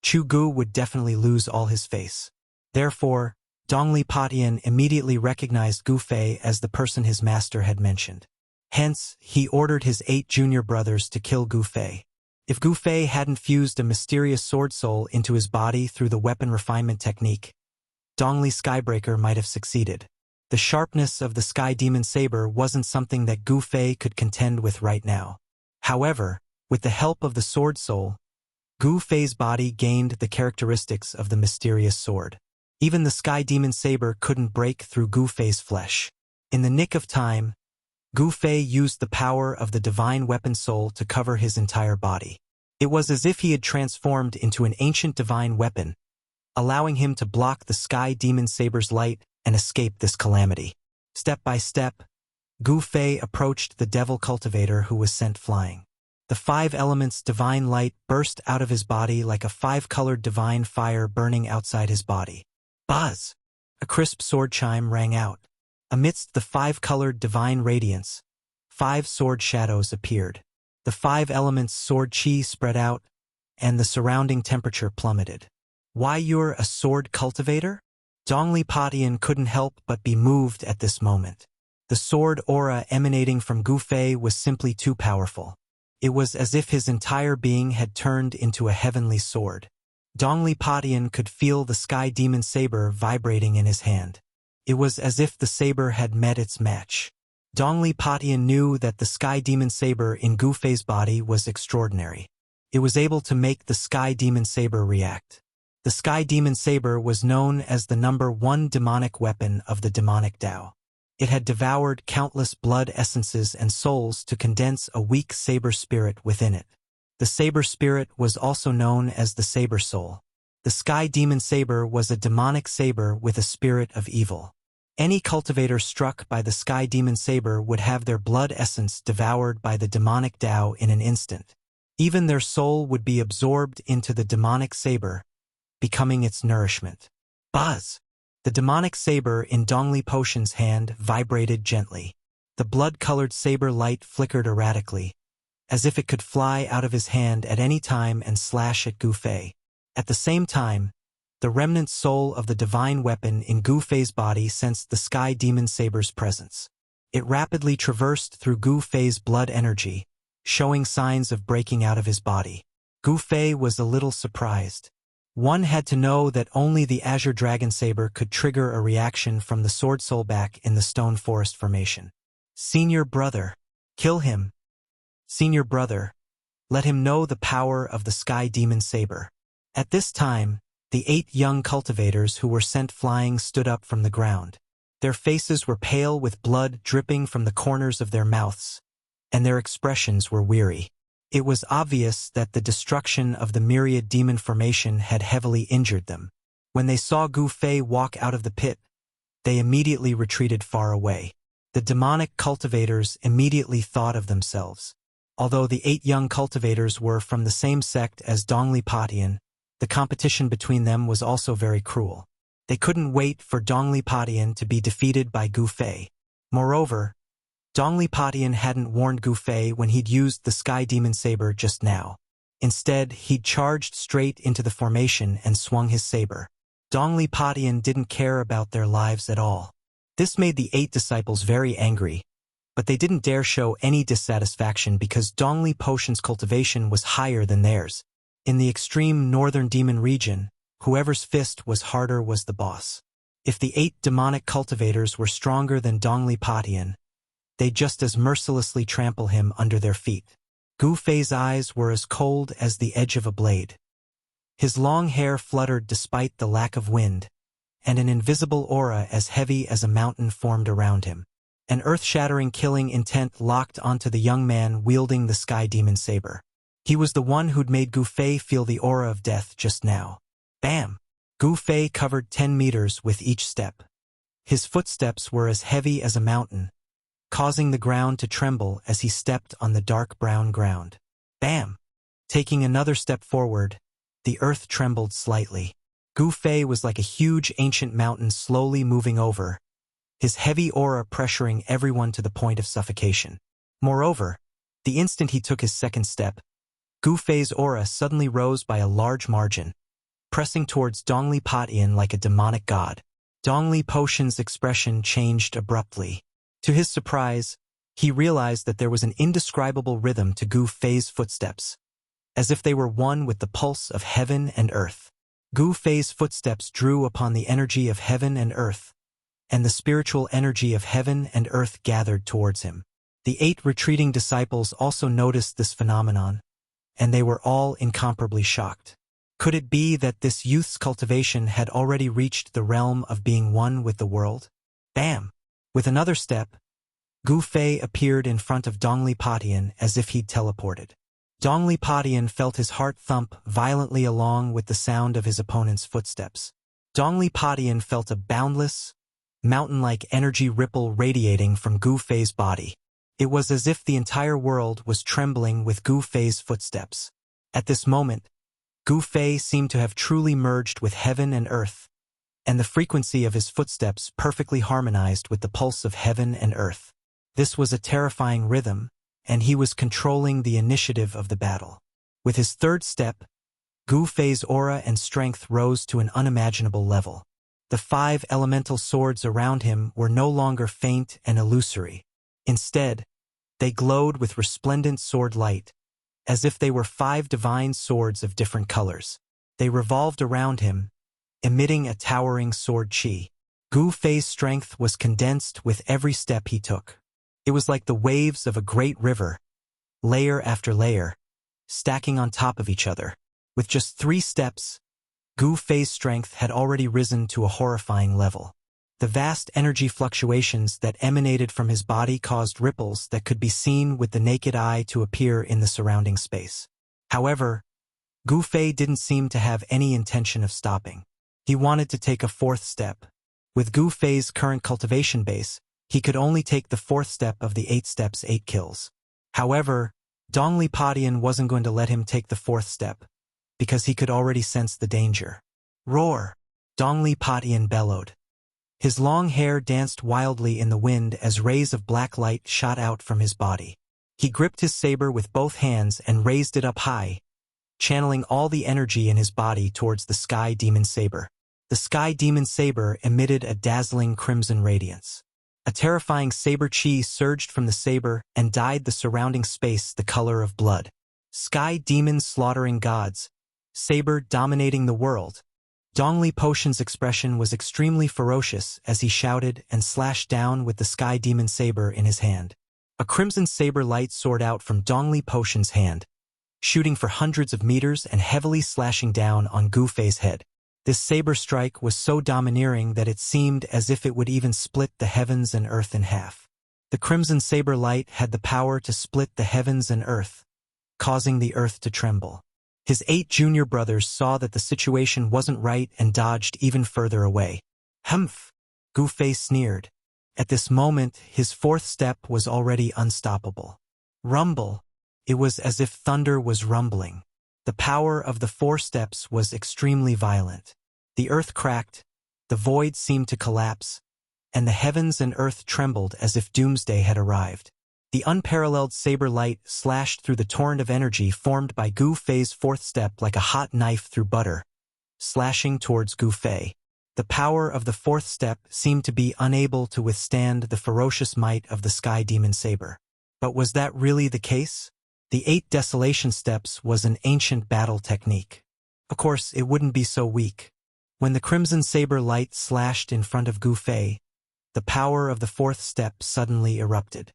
Chu Gu would definitely lose all his face. Therefore, Dongli Padian immediately recognized Gu Fei as the person his master had mentioned. Hence, he ordered his 8 junior brothers to kill Gu Fei. If Gu Fei hadn't fused a mysterious sword soul into his body through the weapon refinement technique, Dongli Skybreaker might have succeeded. The sharpness of the Sky Demon Saber wasn't something that Gu Fei could contend with right now. However, with the help of the sword soul, Gu Fei's body gained the characteristics of the mysterious sword. Even the Sky Demon Saber couldn't break through Gu Fei's flesh. In the nick of time, Gu Fei used the power of the divine weapon soul to cover his entire body. It was as if he had transformed into an ancient divine weapon, allowing him to block the Sky Demon Saber's light and escape this calamity. Step by step, Gu Fei approached the devil cultivator who was sent flying. The 5 elements divine light burst out of his body like a 5-colored divine fire burning outside his body. Buzz! A crisp sword chime rang out. Amidst the 5-colored divine radiance, 5 sword shadows appeared. The 5 elements' sword chi spread out, and the surrounding temperature plummeted. Why, you're a sword cultivator? Dongli Patian couldn't help but be moved at this moment. The sword aura emanating from Gu Fei was simply too powerful. It was as if his entire being had turned into a heavenly sword. Dongli Patian could feel the sky demon saber vibrating in his hand. It was as if the saber had met its match. Dongli Patian knew that the sky demon saber in Gu Fei's body was extraordinary. It was able to make the sky demon saber react. The sky demon saber was known as the number 1 demonic weapon of the demonic Tao. It had devoured countless blood essences and souls to condense a weak saber spirit within it. The saber spirit was also known as the saber soul. The sky demon saber was a demonic saber with a spirit of evil. Any cultivator struck by the sky demon saber would have their blood essence devoured by the demonic Tao in an instant. Even their soul would be absorbed into the demonic saber, becoming its nourishment. Buzz! The demonic saber in Dongli Patian's hand vibrated gently. The blood-colored saber light flickered erratically, as if it could fly out of his hand at any time and slash at Gu Fei. At the same time, the remnant soul of the divine weapon in Gu Fei's body sensed the sky demon saber's presence. It rapidly traversed through Gu Fei's blood energy, showing signs of breaking out of his body. Gu Fei was a little surprised. One had to know that only the Azure Dragon Saber could trigger a reaction from the sword soul back in the Stone Forest formation. Senior brother, kill him. Senior brother, let him know the power of the Sky Demon Saber. At this time, the 8 young cultivators who were sent flying stood up from the ground. Their faces were pale with blood dripping from the corners of their mouths, and their expressions were weary. It was obvious that the destruction of the myriad demon formation had heavily injured them. When they saw Gu Fei walk out of the pit, they immediately retreated far away. The demonic cultivators immediately thought of themselves. Although the 8 young cultivators were from the same sect as Dongli Patian, the competition between them was also very cruel. They couldn't wait for Dongli Patian to be defeated by Gu Fei. Moreover, Dongli Patian hadn't warned Gu Fei when he'd used the Sky Demon Saber just now. Instead, he'd charged straight into the formation and swung his saber. Dongli Patian didn't care about their lives at all. This made the 8 disciples very angry, but they didn't dare show any dissatisfaction because Dongli Patian's cultivation was higher than theirs. In the extreme northern demon region, whoever's fist was harder was the boss. If the 8 demonic cultivators were stronger than Dongli Patian, they'd just as mercilessly trample him under their feet. Gu Fei's eyes were as cold as the edge of a blade. His long hair fluttered despite the lack of wind, and an invisible aura as heavy as a mountain formed around him. An earth-shattering killing intent locked onto the young man wielding the Sky Demon Saber. He was the one who'd made Gu Fei feel the aura of death just now. Bam! Gu Fei covered 10 meters with each step. His footsteps were as heavy as a mountain, causing the ground to tremble as he stepped on the dark brown ground. Bam! Taking another step forward, the earth trembled slightly. Gu Fei was like a huge ancient mountain slowly moving over, his heavy aura pressuring everyone to the point of suffocation. Moreover, the instant he took his second step, Gu Fei's aura suddenly rose by a large margin, pressing towards Dongli Patian like a demonic god. Dongli Patian's expression changed abruptly. To his surprise, he realized that there was an indescribable rhythm to Gu Fei's footsteps, as if they were one with the pulse of heaven and earth. Gu Fei's footsteps drew upon the energy of heaven and earth, and the spiritual energy of heaven and earth gathered towards him. The 8 retreating disciples also noticed this phenomenon, and they were all incomparably shocked. Could it be that this youth's cultivation had already reached the realm of being one with the world? Bam! With another step, Gu Fei appeared in front of Dongli Patian as if he'd teleported. Dongli Patian felt his heart thump violently along with the sound of his opponent's footsteps. Dongli Patian felt a boundless, mountain-like energy ripple radiating from Gu Fei's body. It was as if the entire world was trembling with Gu Fei's footsteps. At this moment, Gu Fei seemed to have truly merged with heaven and earth, and the frequency of his footsteps perfectly harmonized with the pulse of heaven and earth. This was a terrifying rhythm, and he was controlling the initiative of the battle. With his third step, Gu Fei's aura and strength rose to an unimaginable level. The 5 elemental swords around him were no longer faint and illusory. Instead, they glowed with resplendent sword light, as if they were 5 divine swords of different colors. They revolved around him, emitting a towering sword chi. Gu Fei's strength was condensed with every step he took. It was like the waves of a great river, layer after layer, stacking on top of each other. With just 3 steps, Gu Fei's strength had already risen to a horrifying level. The vast energy fluctuations that emanated from his body caused ripples that could be seen with the naked eye to appear in the surrounding space. However, Gu Fei didn't seem to have any intention of stopping. He wanted to take a 4th step. With Gu Fei's current cultivation base, he could only take the 4th step of the 8 steps 8 kills. However, Dongli Padian wasn't going to let him take the 4th step, because he could already sense the danger. Roar! Dongli Padian bellowed. His long hair danced wildly in the wind as rays of black light shot out from his body. He gripped his saber with both hands and raised it up high, channeling all the energy in his body towards the Sky Demon Saber. The Sky Demon Saber emitted a dazzling crimson radiance. A terrifying saber chi surged from the saber and dyed the surrounding space the color of blood. Sky demons slaughtering gods, saber dominating the world. Dongli Potion's expression was extremely ferocious as he shouted and slashed down with the Sky Demon Saber in his hand. A crimson saber light soared out from Dongli Potion's hand, shooting for hundreds of meters and heavily slashing down on Gu Fei's head. This saber strike was so domineering that it seemed as if it would even split the heavens and earth in half. The crimson saber light had the power to split the heavens and earth, causing the earth to tremble. His 8 junior brothers saw that the situation wasn't right and dodged even further away. Humph! Gu Fei sneered. At this moment, his 4th step was already unstoppable. Rumble! It was as if thunder was rumbling. The power of the 4 steps was extremely violent. The earth cracked, the void seemed to collapse, and the heavens and earth trembled as if doomsday had arrived. The unparalleled saber light slashed through the torrent of energy formed by Gu Fei's 4th step like a hot knife through butter, slashing towards Gu Fei. The power of the 4th step seemed to be unable to withstand the ferocious might of the Sky Demon Saber. But was that really the case? The 8 desolation steps was an ancient battle technique. Of course, it wouldn't be so weak. When the crimson saber light slashed in front of Gu Fei, the power of the 4th step suddenly erupted.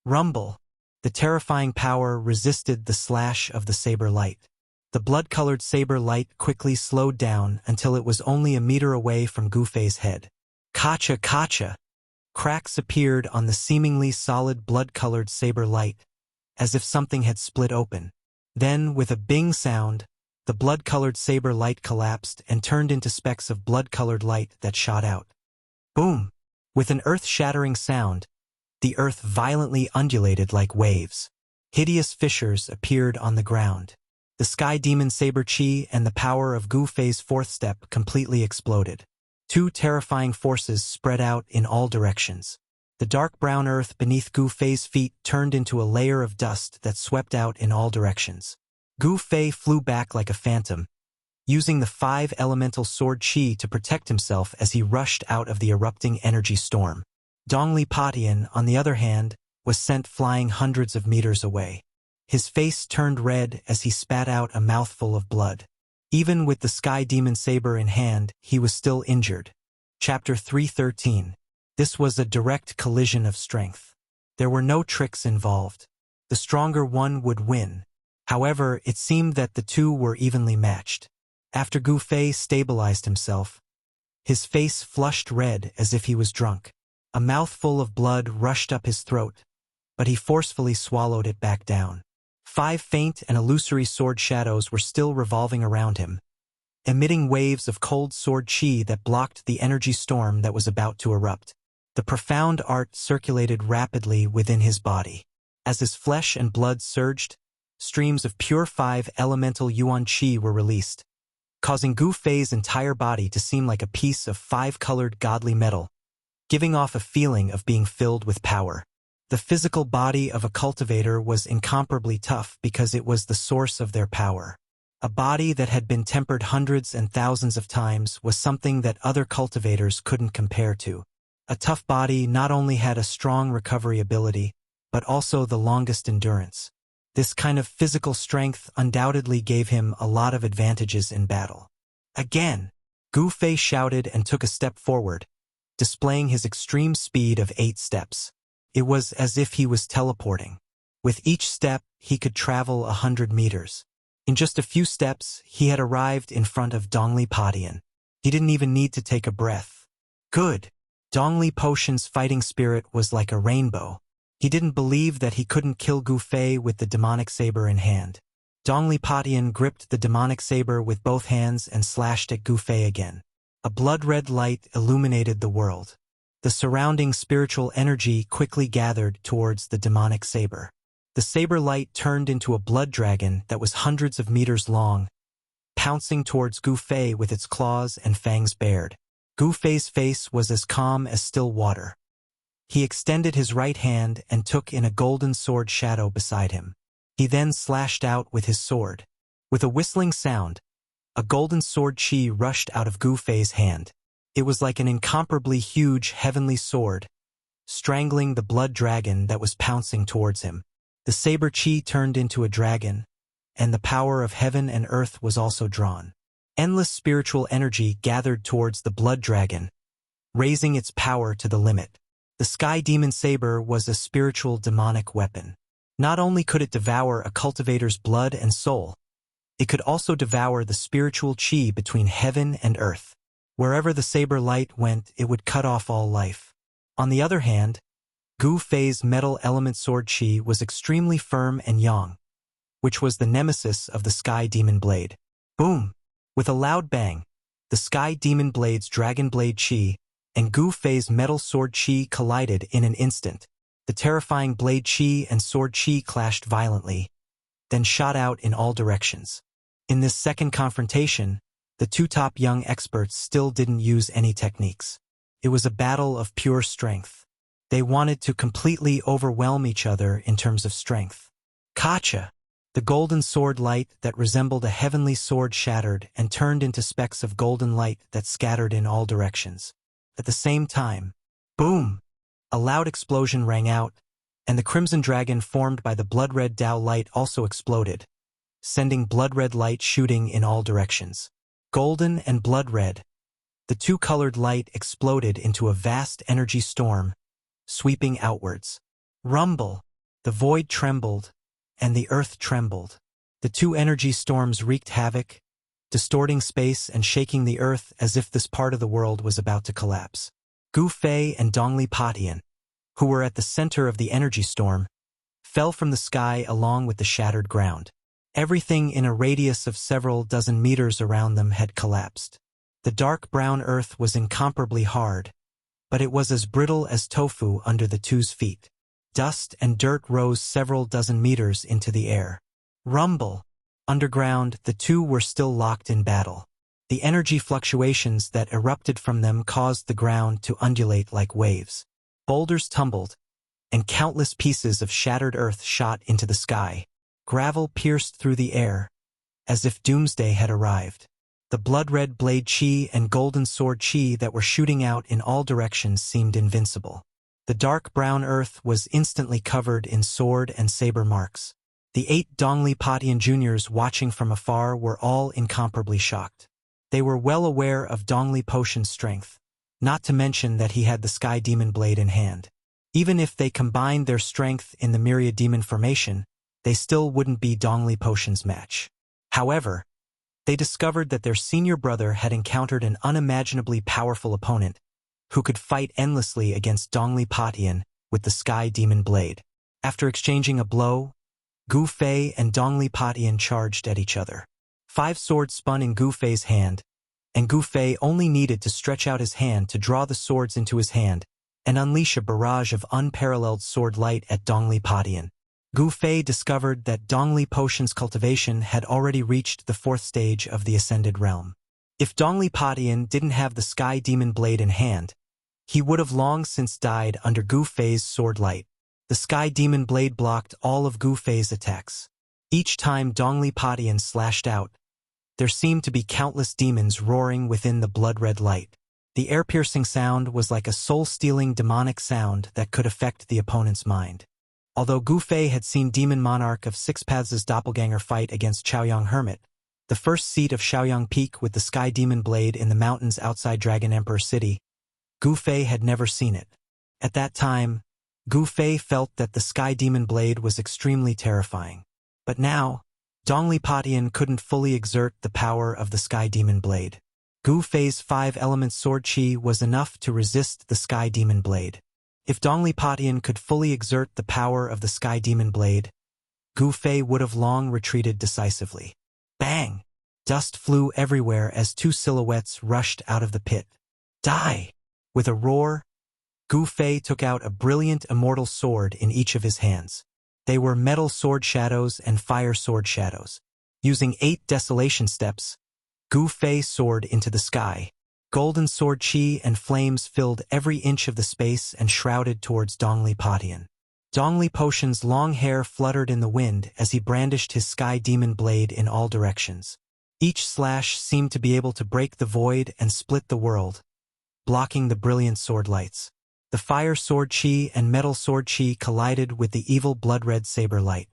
Rumble! The terrifying power resisted the slash of the saber light. The blood-colored saber light quickly slowed down until it was only a meter away from Gu Fei's head. Kacha kacha! Cracks appeared on the seemingly solid blood-colored saber light, as if something had split open. Then, with a bing sound, the blood-colored saber light collapsed and turned into specks of blood-colored light that shot out. Boom! With an earth-shattering sound, the earth violently undulated like waves. Hideous fissures appeared on the ground. The Sky Demon Saber Chi and the power of Gu Fei's 4th step completely exploded. 2 terrifying forces spread out in all directions. The dark brown earth beneath Gu Fei's feet turned into a layer of dust that swept out in all directions. Gu Fei flew back like a phantom, using the 5 elemental sword chi to protect himself as he rushed out of the erupting energy storm. Dongli Padian, on the other hand, was sent flying hundreds of meters away. His face turned red as he spat out a mouthful of blood. Even with the Sky Demon Saber in hand, he was still injured. Chapter 313. This was a direct collision of strength. There were no tricks involved. The stronger one would win. However, it seemed that the 2 were evenly matched. After Gu Fei stabilized himself, his face flushed red as if he was drunk. A mouthful of blood rushed up his throat, but he forcefully swallowed it back down. 5 faint and illusory sword shadows were still revolving around him, emitting waves of cold sword chi that blocked the energy storm that was about to erupt. The profound art circulated rapidly within his body. As his flesh and blood surged, streams of pure 5 elemental yuan qi were released, causing Gu Fei's entire body to seem like a piece of 5-colored godly metal, giving off a feeling of being filled with power. The physical body of a cultivator was incomparably tough because it was the source of their power. A body that had been tempered hundreds and thousands of times was something that other cultivators couldn't compare to. A tough body not only had a strong recovery ability, but also the longest endurance. This kind of physical strength undoubtedly gave him a lot of advantages in battle. Again, Gu Fei shouted and took a step forward, displaying his extreme speed of 8 steps. It was as if he was teleporting. With each step, he could travel 100 meters. In just a few steps, he had arrived in front of Dongli Patian. He didn't even need to take a breath. Good. Dongli Potion's fighting spirit was like a rainbow. He didn't believe that he couldn't kill Gu Fei with the demonic saber in hand. Dongli Patian gripped the demonic saber with both hands and slashed at Gu Fei again. A blood-red light illuminated the world. The surrounding spiritual energy quickly gathered towards the demonic saber. The saber light turned into a blood dragon that was hundreds of meters long, pouncing towards Gu Fei with its claws and fangs bared. Gu Fei's face was as calm as still water. He extended his right hand and took in a golden sword shadow beside him. He then slashed out with his sword. With a whistling sound, a golden sword chi rushed out of Gu Fei's hand. It was like an incomparably huge heavenly sword, strangling the blood dragon that was pouncing towards him. The saber chi turned into a dragon, and the power of heaven and earth was also drawn. Endless spiritual energy gathered towards the blood dragon, raising its power to the limit. The sky demon saber was a spiritual demonic weapon. Not only could it devour a cultivator's blood and soul, it could also devour the spiritual chi between heaven and earth. Wherever the saber light went, it would cut off all life. On the other hand, Gu Fei's metal element sword chi was extremely firm and yang, which was the nemesis of the sky demon blade. Boom! With a loud bang, the sky demon blade's dragon blade chi and Gu Fei's metal sword chi collided in an instant. The terrifying blade chi and sword chi clashed violently, then shot out in all directions. In this second confrontation, the 2 top young experts still didn't use any techniques. It was a battle of pure strength. They wanted to completely overwhelm each other in terms of strength. Kacha! The golden sword light that resembled a heavenly sword shattered and turned into specks of golden light that scattered in all directions. At the same time, boom! A loud explosion rang out, and the crimson dragon formed by the blood-red Dao light also exploded, sending blood-red light shooting in all directions. Golden and blood-red, the 2-colored light exploded into a vast energy storm, sweeping outwards. Rumble! The void trembled, and the earth trembled. The 2 energy storms wreaked havoc, distorting space and shaking the earth as if this part of the world was about to collapse. Gu Fei and Dongli Patian, who were at the center of the energy storm, fell from the sky along with the shattered ground. Everything in a radius of several dozen meters around them had collapsed. The dark brown earth was incomparably hard, but it was as brittle as tofu under the 2's feet. Dust and dirt rose several dozen meters into the air. Rumble! Underground, the 2 were still locked in battle. The energy fluctuations that erupted from them caused the ground to undulate like waves. Boulders tumbled, and countless pieces of shattered earth shot into the sky. Gravel pierced through the air, as if doomsday had arrived. The blood-red blade chi and golden sword chi that were shooting out in all directions seemed invincible. The dark brown earth was instantly covered in sword and saber marks. The 8 Dongli Patian juniors watching from afar were all incomparably shocked. They were well aware of Dongli Potion's strength, not to mention that he had the sky demon blade in hand. Even if they combined their strength in the myriad demon formation, they still wouldn't be Dongli Potion's match. However, they discovered that their senior brother had encountered an unimaginably powerful opponent who could fight endlessly against Dongli Patian with the sky demon blade. After exchanging a blow, Gu Fei and Dongli Patian charged at each other. 5 swords spun in Gu Fei's hand, and Gu Fei only needed to stretch out his hand to draw the swords into his hand, and unleash a barrage of unparalleled sword light at Dongli Padian. Gu Fei discovered that Dongli Potion's cultivation had already reached the 4th stage of the Ascended Realm. If Dongli Padian didn't have the Sky Demon Blade in hand, he would have long since died under Gu Fei's sword light. The Sky Demon Blade blocked all of Gu Fei's attacks. Each time Dongli Padian slashed out, there seemed to be countless demons roaring within the blood-red light. The air-piercing sound was like a soul-stealing demonic sound that could affect the opponent's mind. Although Gu Fei had seen Demon Monarch of Six Paths' doppelganger fight against Chaoyang Hermit, the first seat of Shaoyang Peak with the Sky Demon Blade in the mountains outside Dragon Emperor City, Gu Fei had never seen it. At that time, Gu Fei felt that the Sky Demon Blade was extremely terrifying. But now, Dongli Padian couldn't fully exert the power of the Sky Demon Blade. Gu Fei's 5-element sword chi was enough to resist the Sky Demon Blade. If Dongli Padian could fully exert the power of the Sky Demon Blade, Gu Fei would have long retreated decisively. Bang! Dust flew everywhere as 2 silhouettes rushed out of the pit. Die! With a roar, Gu Fei took out a brilliant immortal sword in each of his hands. They were metal sword shadows and fire sword shadows. Using 8 desolation steps, Gu Fei soared into the sky. Golden sword chi and flames filled every inch of the space and shrouded towards Dongli Padian. Dongli Potion's long hair fluttered in the wind as he brandished his Sky Demon Blade in all directions. Each slash seemed to be able to break the void and split the world, blocking the brilliant sword lights. The fire sword chi and metal sword chi collided with the evil blood-red saber light.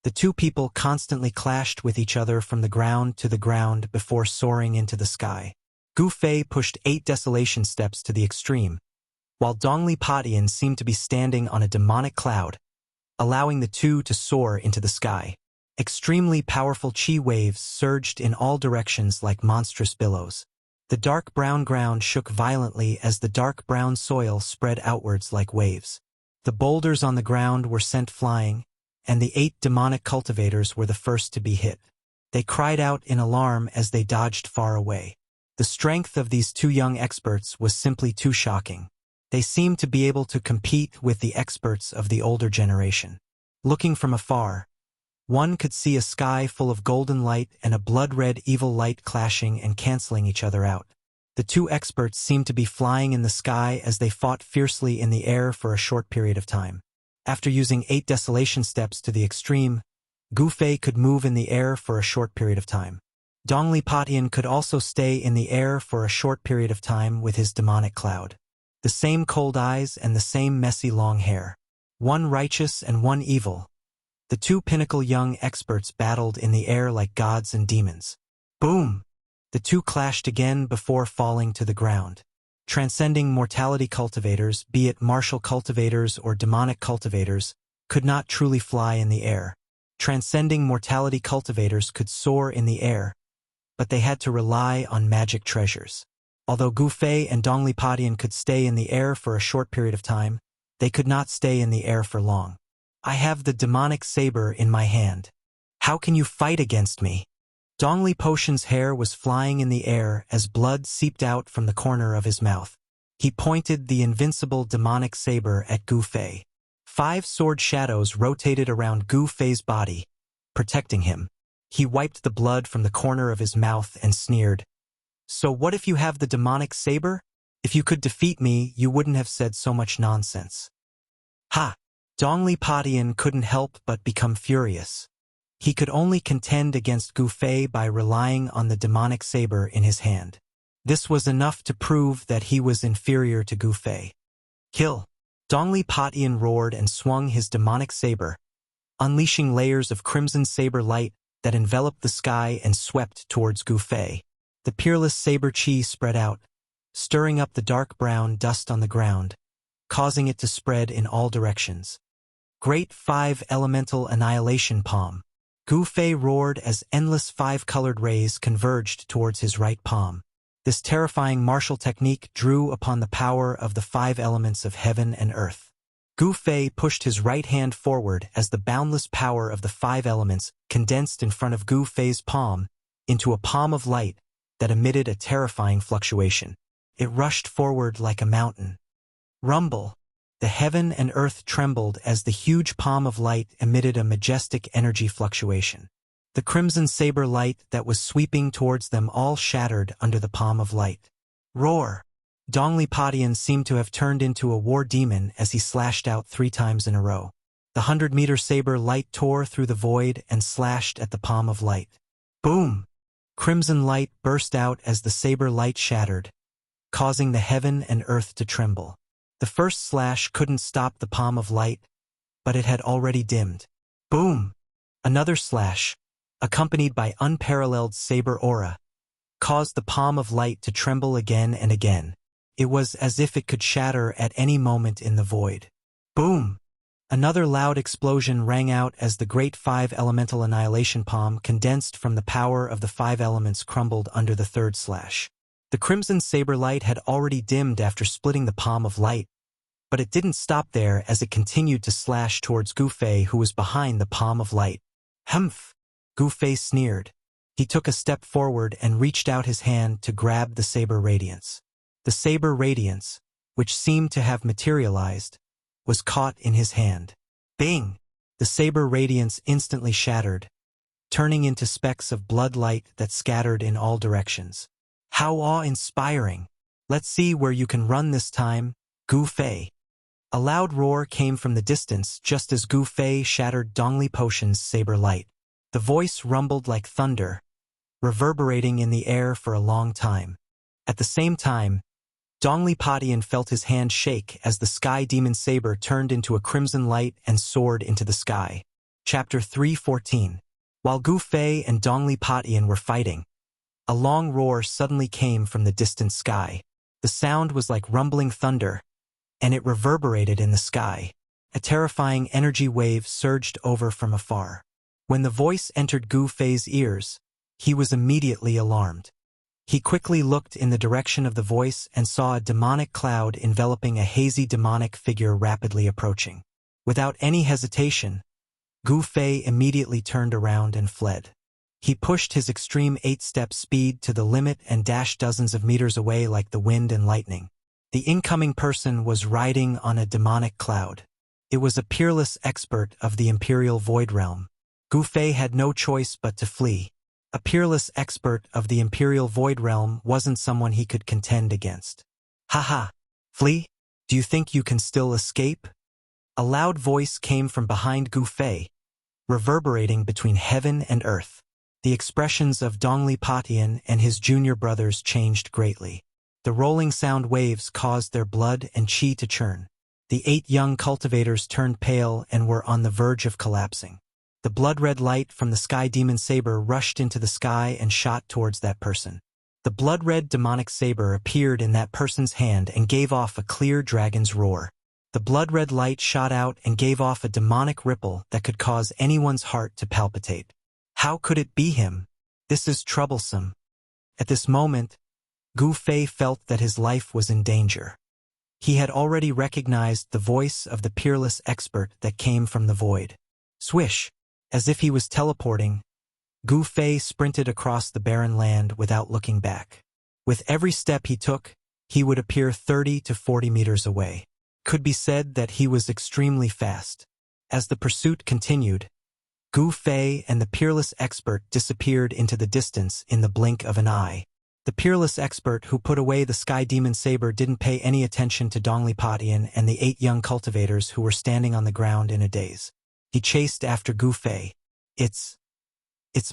The 2 people constantly clashed with each other from the ground to the ground before soaring into the sky. Gu Fei pushed 8 desolation steps to the extreme, while Dongli Padian seemed to be standing on a demonic cloud, allowing the 2 to soar into the sky. Extremely powerful chi waves surged in all directions like monstrous billows. The dark brown ground shook violently as the dark brown soil spread outwards like waves. The boulders on the ground were sent flying, and the 8 demonic cultivators were the first to be hit. They cried out in alarm as they dodged far away. The strength of these 2 young experts was simply too shocking. They seemed to be able to compete with the experts of the older generation. Looking from afar, one could see a sky full of golden light and a blood-red evil light clashing and canceling each other out. The 2 experts seemed to be flying in the sky as they fought fiercely in the air for a short period of time. After using 8 desolation steps to the extreme, Gu Fei could move in the air for a short period of time. Dongli Padian could also stay in the air for a short period of time with his demonic cloud. The same cold eyes and the same messy long hair. One righteous and one evil. The 2 pinnacle young experts battled in the air like gods and demons. Boom! The 2 clashed again before falling to the ground. Transcending mortality cultivators, be it martial cultivators or demonic cultivators, could not truly fly in the air. Transcending mortality cultivators could soar in the air, but they had to rely on magic treasures. Although Gu Fei and Dongli Padian could stay in the air for a short period of time, they could not stay in the air for long. I have the demonic saber in my hand. How can you fight against me? Dongli Potion's hair was flying in the air as blood seeped out from the corner of his mouth. He pointed the invincible demonic saber at Gu Fei. 5 sword shadows rotated around Gu Fei's body, protecting him. He wiped the blood from the corner of his mouth and sneered. So what if you have the demonic saber? If you could defeat me, you wouldn't have said so much nonsense. Ha! Dongli Padian couldn't help but become furious. He could only contend against Gu Fei by relying on the demonic saber in his hand. This was enough to prove that he was inferior to Gu Fei. Kill! Dongli Padian roared and swung his demonic saber, unleashing layers of crimson saber light that enveloped the sky and swept towards Gu Fei. The peerless saber chi spread out, stirring up the dark brown dust on the ground, causing it to spread in all directions. Great 5 elemental annihilation palm. Gu Fei roared as endless 5-colored rays converged towards his right palm. This terrifying martial technique drew upon the power of the 5 elements of heaven and earth. Gu Fei pushed his right hand forward as the boundless power of the 5 elements condensed in front of Gu Fei's palm into a palm of light that emitted a terrifying fluctuation. It rushed forward like a mountain. Rumble! The heaven and earth trembled as the huge palm of light emitted a majestic energy fluctuation. The crimson saber light that was sweeping towards them all shattered under the palm of light. Roar! Donglipatian seemed to have turned into a war demon as he slashed out 3 times in a row. The 100-meter saber light tore through the void and slashed at the palm of light. Boom! Crimson light burst out as the saber light shattered, causing the heaven and earth to tremble. The first slash couldn't stop the palm of light, but it had already dimmed. Boom! Another slash, accompanied by unparalleled saber aura, caused the palm of light to tremble again and again. It was as if it could shatter at any moment in the void. Boom! Another loud explosion rang out as the great 5 elemental annihilation palm condensed from the power of the 5 elements crumbled under the third slash. The crimson saber light had already dimmed after splitting the palm of light, but it didn't stop there as it continued to slash towards Gufei, who was behind the palm of light. Humph! Gufei sneered. He took a step forward and reached out his hand to grab the saber radiance. The saber radiance, which seemed to have materialized, was caught in his hand. Bing! The saber radiance instantly shattered, turning into specks of blood light that scattered in all directions. How awe-inspiring! Let's see where you can run this time, Gufei. A loud roar came from the distance just as Gufei shattered Donglipatian's saber light. The voice rumbled like thunder, reverberating in the air for a long time. At the same time, Donglipatian felt his hand shake as the sky demon saber turned into a crimson light and soared into the sky. Chapter 3:14. While Gufei and Donglipatian were fighting, a long roar suddenly came from the distant sky. The sound was like rumbling thunder, and it reverberated in the sky. A terrifying energy wave surged over from afar. When the voice entered Gufei's ears, he was immediately alarmed. He quickly looked in the direction of the voice and saw a demonic cloud enveloping a hazy demonic figure rapidly approaching. Without any hesitation, Gufei immediately turned around and fled. He pushed his extreme 8-step speed to the limit and dashed dozens of meters away like the wind and lightning. The incoming person was riding on a demonic cloud. It was a peerless expert of the Imperial Void Realm. Gufei had no choice but to flee. A peerless expert of the Imperial Void Realm wasn't someone he could contend against. Haha! Flee? Do you think you can still escape? A loud voice came from behind Gufei, reverberating between heaven and earth. The expressions of Donglipatian and his junior brothers changed greatly. The rolling sound waves caused their blood and chi to churn. The 8 young cultivators turned pale and were on the verge of collapsing. The blood-red light from the sky demon saber rushed into the sky and shot towards that person. The blood-red demonic saber appeared in that person's hand and gave off a clear dragon's roar. The blood-red light shot out and gave off a demonic ripple that could cause anyone's heart to palpitate. How could it be him? This is troublesome. At this moment, Gufei felt that his life was in danger. He had already recognized the voice of the peerless expert that came from the void. Swish! As if he was teleporting, Gufei sprinted across the barren land without looking back. With every step he took, he would appear 30 to 40 meters away. Could be said that he was extremely fast. As the pursuit continued, Gufei and the peerless expert disappeared into the distance in the blink of an eye. The peerless expert who put away the sky demon saber didn't pay any attention to Donglipatian and the 8 young cultivators who were standing on the ground in a daze. He chased after Gufei. It's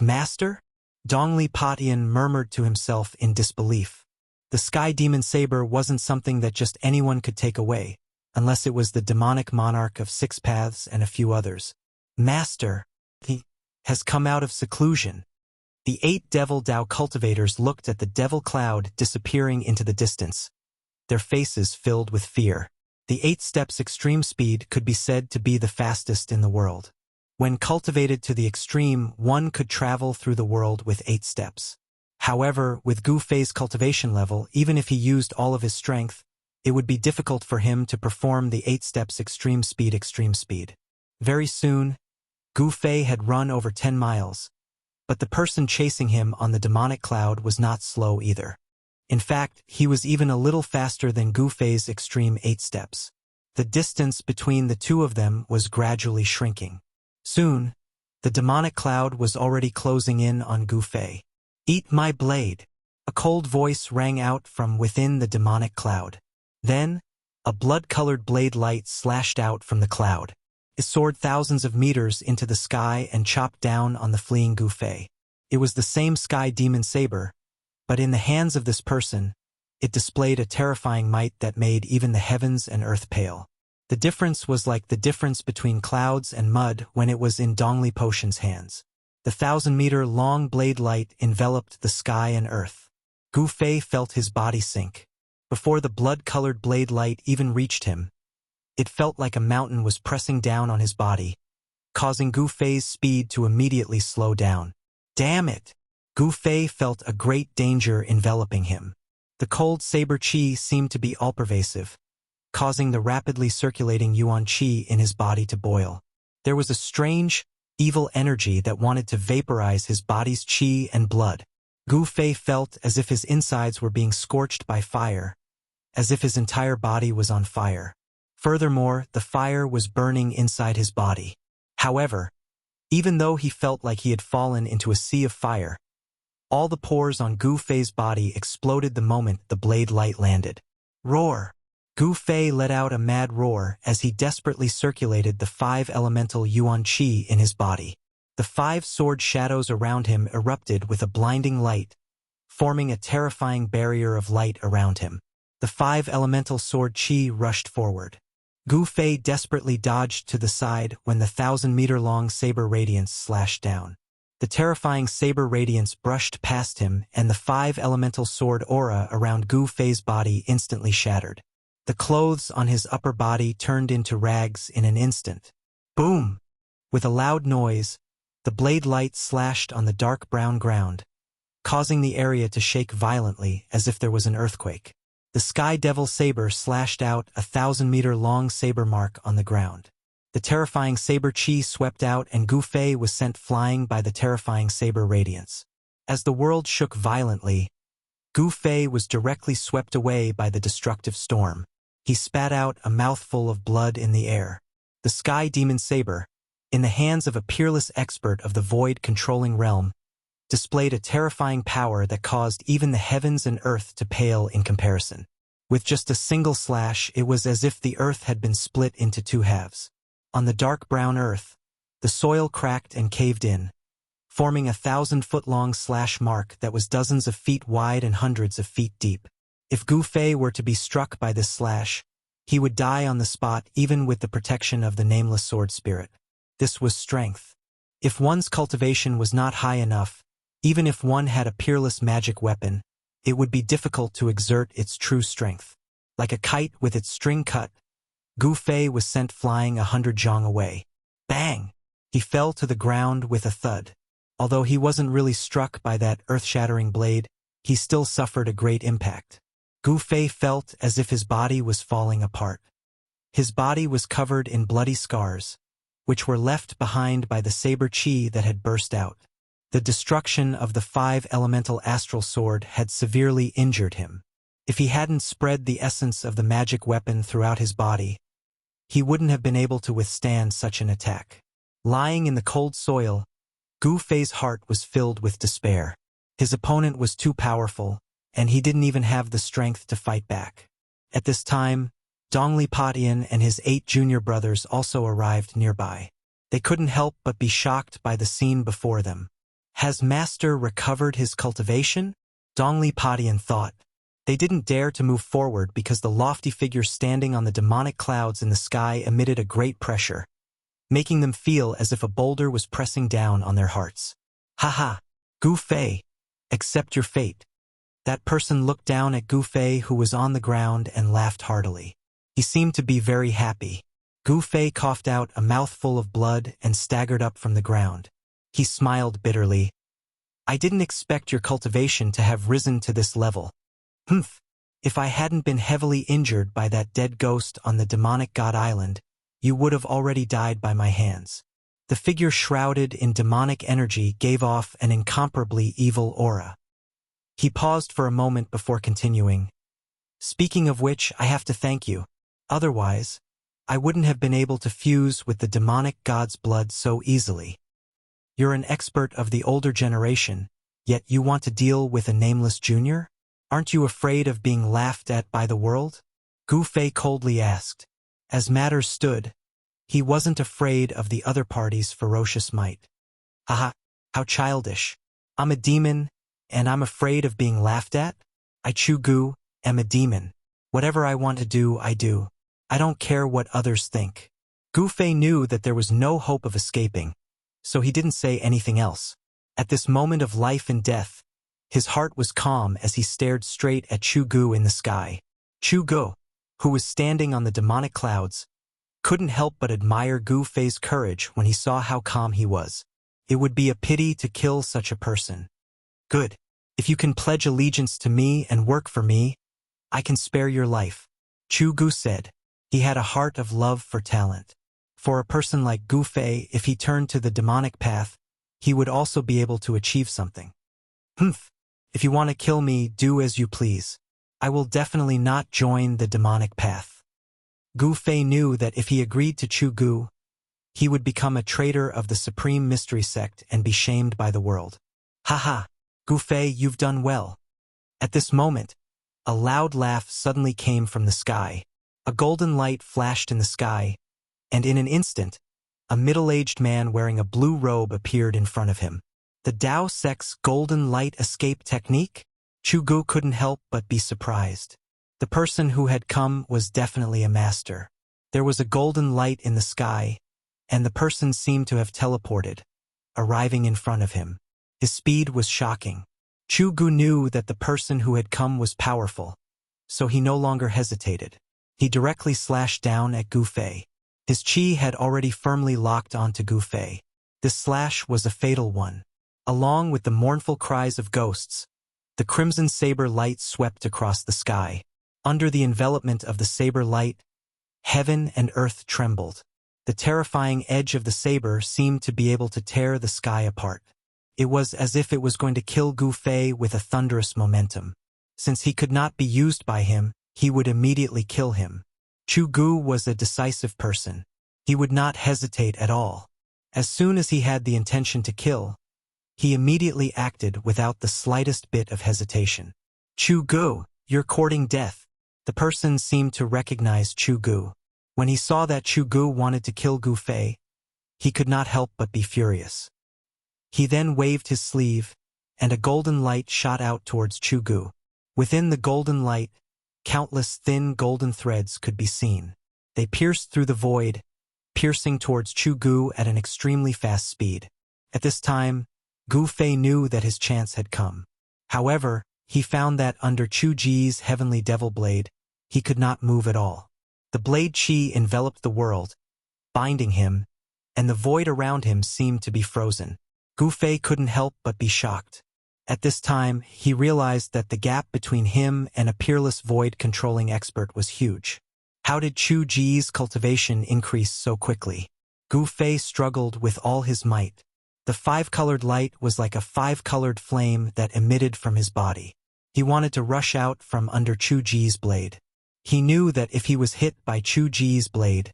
master? Donglipatian murmured to himself in disbelief. The sky demon saber wasn't something that just anyone could take away, unless it was the demonic monarch of 6 paths and a few others. Master, he has come out of seclusion. The 8 Devil Dao cultivators looked at the devil cloud disappearing into the distance, their faces filled with fear. The 8 steps extreme speed could be said to be the fastest in the world. When cultivated to the extreme, one could travel through the world with 8 steps. However, with Gufei's cultivation level, even if he used all of his strength, it would be difficult for him to perform the 8 steps extreme speed. Very soon, Gufei had run over 10 miles, but the person chasing him on the demonic cloud was not slow either. In fact, he was even a little faster than Gufei's extreme 8 steps. The distance between the two of them was gradually shrinking. Soon, the demonic cloud was already closing in on Gu Fei. "Eat my blade!" A cold voice rang out from within the demonic cloud. Then, a blood-colored blade light slashed out from the cloud. It soared thousands of meters into the sky and chopped down on the fleeing Gu Fei. It was the same sky demon saber, but in the hands of this person, it displayed a terrifying might that made even the heavens and earth pale. The difference was like the difference between clouds and mud when it was in Dongli Potion's hands. The 1,000-meter-long blade light enveloped the sky and earth. Gu Fei felt his body sink. Before the blood-colored blade light even reached him, it felt like a mountain was pressing down on his body, causing Gu Fei's speed to immediately slow down. Damn it! Gu Fei felt a great danger enveloping him. The cold saber qi seemed to be all-pervasive, causing the rapidly circulating yuan qi in his body to boil. There was a strange, evil energy that wanted to vaporize his body's qi and blood. Gu Fei felt as if his insides were being scorched by fire, as if his entire body was on fire. Furthermore, the fire was burning inside his body. However, even though he felt like he had fallen into a sea of fire, all the pores on Gu Fei's body exploded the moment the blade light landed. Roar! Gu Fei let out a mad roar as he desperately circulated the 5 elemental yuan qi in his body. The 5 sword shadows around him erupted with a blinding light, forming a terrifying barrier of light around him. The 5 elemental sword qi rushed forward. Gu Fei desperately dodged to the side when the 1,000-meter-long saber radiance slashed down. The terrifying saber radiance brushed past him, and the 5 elemental sword aura around Gu Fei's body instantly shattered. The clothes on his upper body turned into rags in an instant. Boom! With a loud noise, the blade light slashed on the dark brown ground, causing the area to shake violently as if there was an earthquake. The Sky Devil saber slashed out a 1,000-meter-long saber mark on the ground. The terrifying saber qi swept out and Gu Fei was sent flying by the terrifying saber radiance. As the world shook violently, Gu Fei was directly swept away by the destructive storm. He spat out a mouthful of blood in the air. The Sky Demon Saber, in the hands of a peerless expert of the void-controlling realm, displayed a terrifying power that caused even the heavens and earth to pale in comparison. With just a single slash, it was as if the earth had been split into 2 halves. On the dark brown earth, the soil cracked and caved in, forming a 1,000-foot-long slash mark that was dozens of feet wide and hundreds of feet deep. If Gu Fei were to be struck by this slash, he would die on the spot even with the protection of the nameless sword spirit. This was strength. If one's cultivation was not high enough, even if one had a peerless magic weapon, it would be difficult to exert its true strength. Like a kite with its string cut, Gu Fei was sent flying 100 zhang away. Bang! He fell to the ground with a thud. Although he wasn't really struck by that earth-shattering blade, he still suffered a great impact. Gu Fei felt as if his body was falling apart. His body was covered in bloody scars, which were left behind by the saber qi that had burst out. The destruction of the 5 elemental astral sword had severely injured him. If he hadn't spread the essence of the magic weapon throughout his body, he wouldn't have been able to withstand such an attack. Lying in the cold soil, Gu Fei's heart was filled with despair. His opponent was too powerful, and he didn't even have the strength to fight back. At this time, Dongli Patian and his 8 junior brothers also arrived nearby. They couldn't help but be shocked by the scene before them. Has Master recovered his cultivation? Dongli Patian thought. They didn't dare to move forward because the lofty figure standing on the demonic clouds in the sky emitted a great pressure, making them feel as if a boulder was pressing down on their hearts. Haha, Gu Fei, accept your fate. That person looked down at Gu Fei, who was on the ground, and laughed heartily. He seemed to be very happy. Gu Fei coughed out a mouthful of blood and staggered up from the ground. He smiled bitterly. I didn't expect your cultivation to have risen to this level. Humph. If I hadn't been heavily injured by that dead ghost on the demonic god island, you would have already died by my hands. The figure shrouded in demonic energy gave off an incomparably evil aura. He paused for a moment before continuing. Speaking of which, I have to thank you. Otherwise, I wouldn't have been able to fuse with the demonic god's blood so easily. You're an expert of the older generation, yet you want to deal with a nameless junior? Aren't you afraid of being laughed at by the world? Gu Fei coldly asked. As matters stood, he wasn't afraid of the other party's ferocious might. Haha, how childish. I'm a demon, and I'm afraid of being laughed at? I Chu Gu am a demon. Whatever I want to do, I do. I don't care what others think. Gu Fei knew that there was no hope of escaping, so he didn't say anything else. At this moment of life and death, his heart was calm as he stared straight at Chu Gu in the sky. Chu Gu, who was standing on the demonic clouds, couldn't help but admire Gu Fei's courage when he saw how calm he was. It would be a pity to kill such a person. Good. If you can pledge allegiance to me and work for me, I can spare your life, Chu Gu said. He had a heart of love for talent. For a person like Gu Fei, if he turned to the demonic path, he would also be able to achieve something. Humph. If you want to kill me, do as you please. I will definitely not join the demonic path. Gu Fei knew that if he agreed to Chu Gu, he would become a traitor of the Supreme Mystery Sect and be shamed by the world. Haha, Gu Fei, you've done well. At this moment, a loud laugh suddenly came from the sky. A golden light flashed in the sky, and in an instant, a middle-aged man wearing a blue robe appeared in front of him. The Dao Sect's golden light escape technique? Chu Gu couldn't help but be surprised. The person who had come was definitely a master. There was a golden light in the sky, and the person seemed to have teleported, arriving in front of him. His speed was shocking. Chu Gu knew that the person who had come was powerful, so he no longer hesitated. He directly slashed down at Gu Fei. His chi had already firmly locked onto Gu Fei. This slash was a fatal one. Along with the mournful cries of ghosts, the crimson saber light swept across the sky. Under the envelopment of the saber light, heaven and earth trembled. The terrifying edge of the saber seemed to be able to tear the sky apart. It was as if it was going to kill Gu Fei with a thunderous momentum. Since he could not be used by him, he would immediately kill him. Chu Gu was a decisive person. He would not hesitate at all. As soon as he had the intention to kill, he immediately acted without the slightest bit of hesitation. Chu Gu, you're courting death. The person seemed to recognize Chu Gu. When he saw that Chu Gu wanted to kill Gu Fei, he could not help but be furious. He then waved his sleeve, and a golden light shot out towards Chu Gu. Within the golden light, countless thin golden threads could be seen. They pierced through the void, piercing towards Chu Gu at an extremely fast speed. At this time, Gu Fei knew that his chance had come. However, he found that under Chu Ji's heavenly devil blade, he could not move at all. The blade chi enveloped the world, binding him, and the void around him seemed to be frozen. Gu Fei couldn't help but be shocked. At this time, he realized that the gap between him and a peerless void-controlling expert was huge. How did Chu Ji's cultivation increase so quickly? Gu Fei struggled with all his might. The five-colored light was like a five-colored flame that emitted from his body. He wanted to rush out from under Chu Ji's blade. He knew that if he was hit by Chu Ji's blade,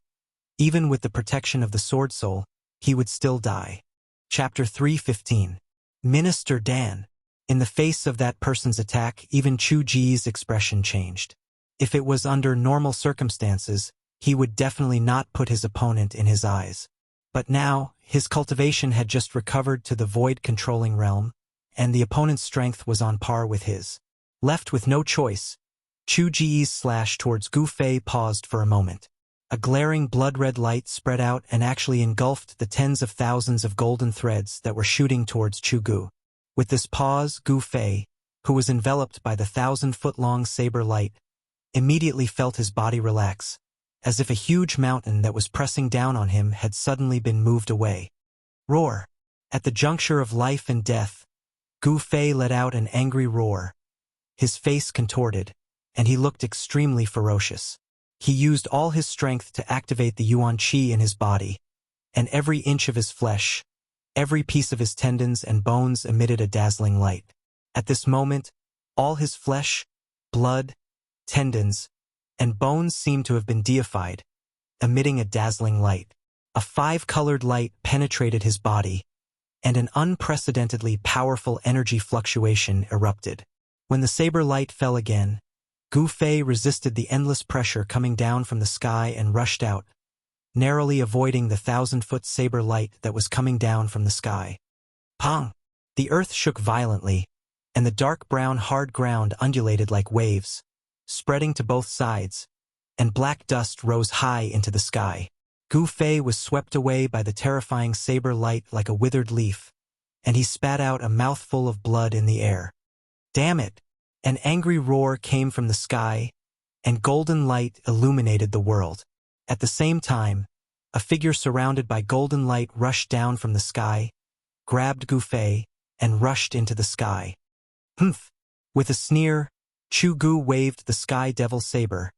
even with the protection of the Sword Soul, he would still die. Chapter 3:15. Minister Dan. In the face of that person's attack, even Chu Ji's expression changed. If it was under normal circumstances, he would definitely not put his opponent in his eyes. But now, his cultivation had just recovered to the void-controlling realm, and the opponent's strength was on par with his. Left with no choice, Chu Ji's slash towards Gu Fei paused for a moment. A glaring blood-red light spread out and actually engulfed the tens of thousands of golden threads that were shooting towards Chu Gu. With this pause, Gu Fei, who was enveloped by the 1,000-foot-long saber light, immediately felt his body relax, as if a huge mountain that was pressing down on him had suddenly been moved away. Roar! At the juncture of life and death, Gu Fei let out an angry roar. His face contorted, and he looked extremely ferocious. He used all his strength to activate the Yuan Qi in his body, and every inch of his flesh, every piece of his tendons and bones emitted a dazzling light. At this moment, all his flesh, blood, tendons, and bones seemed to have been deified, emitting a dazzling light. A five-colored light penetrated his body, and an unprecedentedly powerful energy fluctuation erupted. When the saber light fell again, Gu Fei resisted the endless pressure coming down from the sky and rushed out, narrowly avoiding the 1,000-foot saber light that was coming down from the sky. Pong! The earth shook violently, and the dark brown hard ground undulated like waves, spreading to both sides, and black dust rose high into the sky. Gu Fei was swept away by the terrifying saber light like a withered leaf, and he spat out a mouthful of blood in the air. Damn it! An angry roar came from the sky, and golden light illuminated the world. At the same time, a figure surrounded by golden light rushed down from the sky, grabbed Gu Fei, and rushed into the sky. Humph! With a sneer, Chu Gu waved the sky devil saber,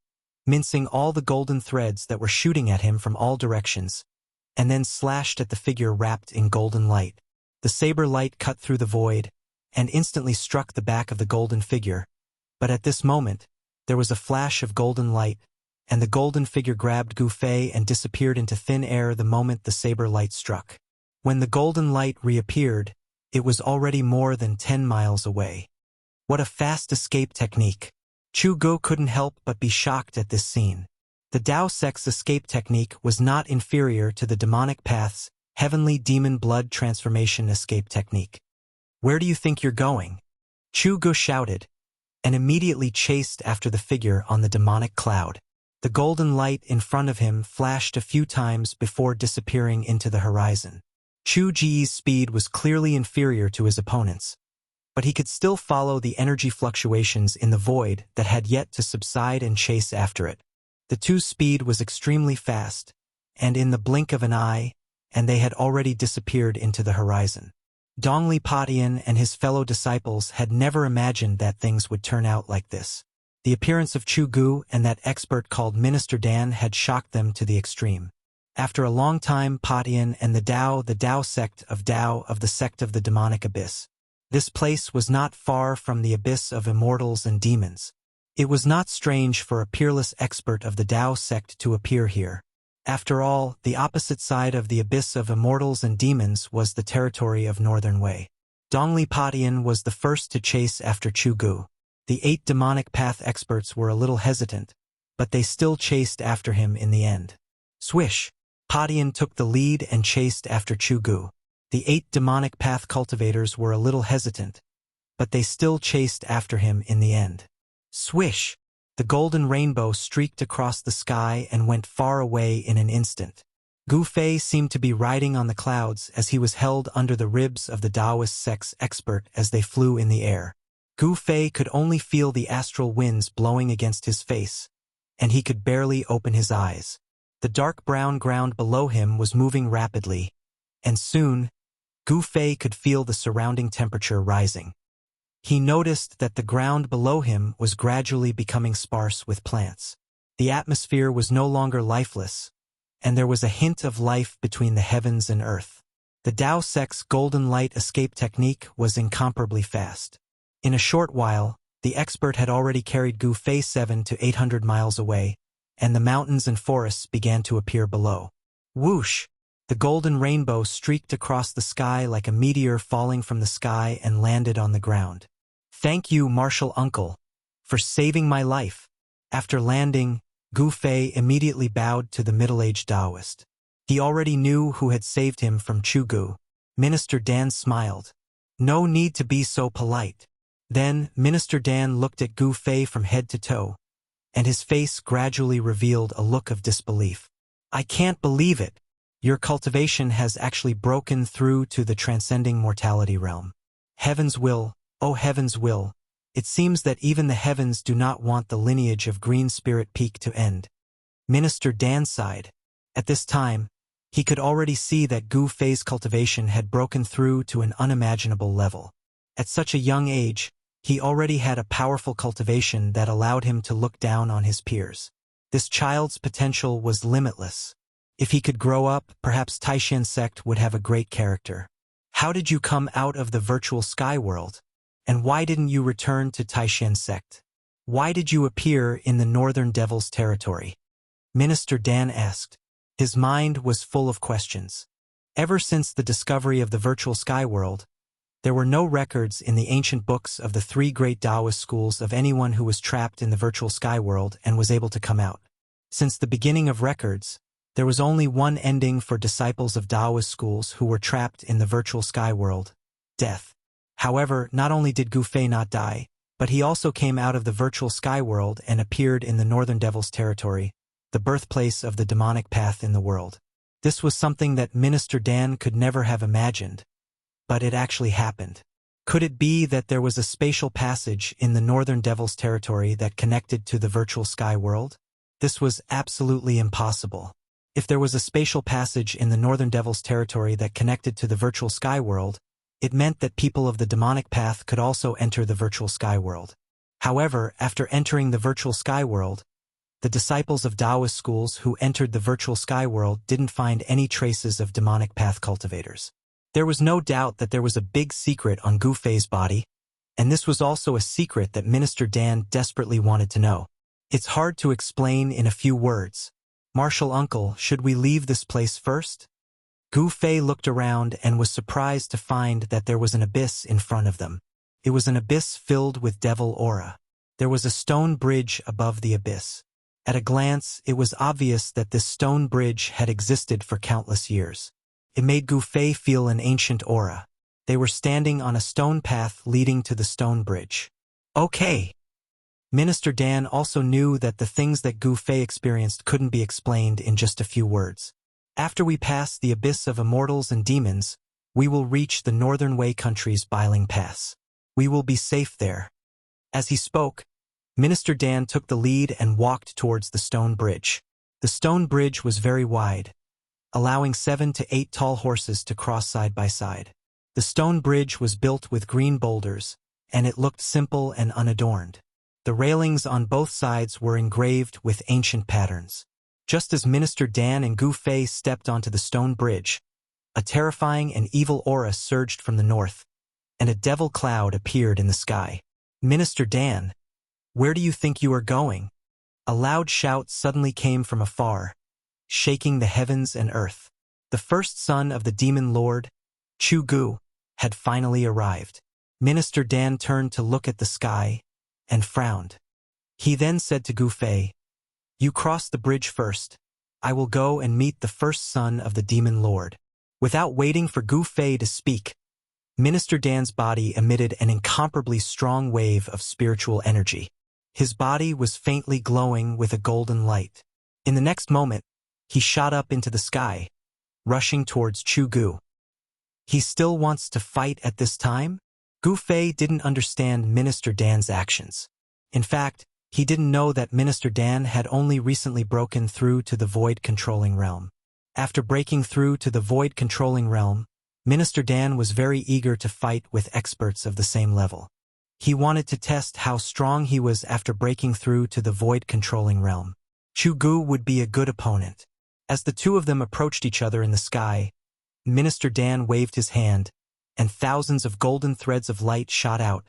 mincing all the golden threads that were shooting at him from all directions, and then slashed at the figure wrapped in golden light. The saber light cut through the void, and instantly struck the back of the golden figure, but at this moment, there was a flash of golden light, and the golden figure grabbed Gu Fei and disappeared into thin air the moment the saber light struck. When the golden light reappeared, it was already more than 10 miles away. What a fast escape technique! Chu Gu couldn't help but be shocked at this scene. The Dao Sect's escape technique was not inferior to the demonic path's heavenly demon blood transformation escape technique. Where do you think you're going? Chu Gu shouted, and immediately chased after the figure on the demonic cloud. The golden light in front of him flashed a few times before disappearing into the horizon. Chu Ji's speed was clearly inferior to his opponent's, but he could still follow the energy fluctuations in the void that had yet to subside and chase after it. The two's speed was extremely fast, and in the blink of an eye, and they had already disappeared into the horizon. Dongli Patian and his fellow disciples had never imagined that things would turn out like this. The appearance of Chu Gu and that expert called Minister Dan had shocked them to the extreme. After a long time, Patian and the Dao sect of the sect of the demonic abyss. This place was not far from the abyss of immortals and demons. It was not strange for a peerless expert of the Dao sect to appear here. After all, the opposite side of the abyss of immortals and demons was the territory of Northern Wei. Dongli Patian was the first to chase after Chu Gu. The 8 demonic path experts were a little hesitant, but they still chased after him in the end. Swish! Patian took the lead and chased after Chu Gu. The 8 demonic path cultivators were a little hesitant, but they still chased after him in the end. Swish! The golden rainbow streaked across the sky and went far away in an instant. Gu Fei seemed to be riding on the clouds as he was held under the ribs of the Taoist sect's expert as they flew in the air. Gu Fei could only feel the astral winds blowing against his face, and he could barely open his eyes. The dark brown ground below him was moving rapidly, and soon, Gu Fei could feel the surrounding temperature rising. He noticed that the ground below him was gradually becoming sparse with plants. The atmosphere was no longer lifeless, and there was a hint of life between the heavens and earth. The Dao sect's golden light escape technique was incomparably fast. In a short while, the expert had already carried Gu Fei 700 to 800 miles away, and the mountains and forests began to appear below. Whoosh! The golden rainbow streaked across the sky like a meteor falling from the sky and landed on the ground. Thank you, Martial Uncle, for saving my life. After landing, Gu Fei immediately bowed to the middle-aged Taoist. He already knew who had saved him from Chu Gu. Minister Dan smiled. No need to be so polite. Then, Minister Dan looked at Gu Fei from head to toe, and his face gradually revealed a look of disbelief. I can't believe it. Your cultivation has actually broken through to the transcending mortality realm. Heaven's will, oh heaven's will. It seems that even the heavens do not want the lineage of Green Spirit Peak to end. Minister Dan sighed. At this time, he could already see that Gu Fei's cultivation had broken through to an unimaginable level. At such a young age, he already had a powerful cultivation that allowed him to look down on his peers. This child's potential was limitless. If he could grow up, perhaps Taishan sect would have a great character. How did you come out of the virtual sky world? And why didn't you return to Taishan sect? Why did you appear in the Northern Devil's territory? Minister Dan asked. His mind was full of questions. Ever since the discovery of the virtual sky world, there were no records in the ancient books of the three great Taoist schools of anyone who was trapped in the virtual sky world and was able to come out. Since the beginning of records, there was only one ending for disciples of Taoist schools who were trapped in the virtual sky world: death. However, not only did Gu Fei not die, but he also came out of the virtual sky world and appeared in the Northern Devil's territory, the birthplace of the demonic path in the world. This was something that Minister Dan could never have imagined, but it actually happened. Could it be that there was a spatial passage in the Northern Devil's territory that connected to the virtual sky world? This was absolutely impossible. If there was a spatial passage in the Northern Devil's territory that connected to the virtual sky world, it meant that people of the demonic path could also enter the virtual sky world. However, after entering the virtual sky world, the disciples of Taoist schools who entered the virtual sky world didn't find any traces of demonic path cultivators. There was no doubt that there was a big secret on Gu Fei's body, and this was also a secret that Minister Dan desperately wanted to know. It's hard to explain in a few words. Martial uncle, should we leave this place first? Gu Fei looked around and was surprised to find that there was an abyss in front of them. It was an abyss filled with devil aura. There was a stone bridge above the abyss. At a glance, it was obvious that this stone bridge had existed for countless years. It made Gu Fei feel an ancient aura. They were standing on a stone path leading to the stone bridge. Okay. Minister Dan also knew that the things that Gu Fei experienced couldn't be explained in just a few words. After we pass the abyss of immortals and demons, we will reach the Northern Wei country's Biling Pass. We will be safe there. As he spoke, Minister Dan took the lead and walked towards the stone bridge. The stone bridge was very wide, allowing 7 to 8 tall horses to cross side by side. The stone bridge was built with green boulders, and it looked simple and unadorned. The railings on both sides were engraved with ancient patterns. Just as Minister Dan and Gu Fei stepped onto the stone bridge, a terrifying and evil aura surged from the north, and a devil cloud appeared in the sky. Minister Dan, where do you think you are going? A loud shout suddenly came from afar, shaking the heavens and earth. The first son of the demon lord, Chu Gu, had finally arrived. Minister Dan turned to look at the sky and frowned. He then said to Gu Fei, "You cross the bridge first. I will go and meet the first son of the demon lord." Without waiting for Gu Fei to speak, Minister Dan's body emitted an incomparably strong wave of spiritual energy. His body was faintly glowing with a golden light. In the next moment, he shot up into the sky, rushing towards Chu Gu. He still wants to fight at this time? Gu Fei didn't understand Minister Dan's actions. In fact, he didn't know that Minister Dan had only recently broken through to the void-controlling realm. After breaking through to the void-controlling realm, Minister Dan was very eager to fight with experts of the same level. He wanted to test how strong he was after breaking through to the void-controlling realm. Chu Gu would be a good opponent. As the two of them approached each other in the sky, Minister Dan waved his hand, and thousands of golden threads of light shot out,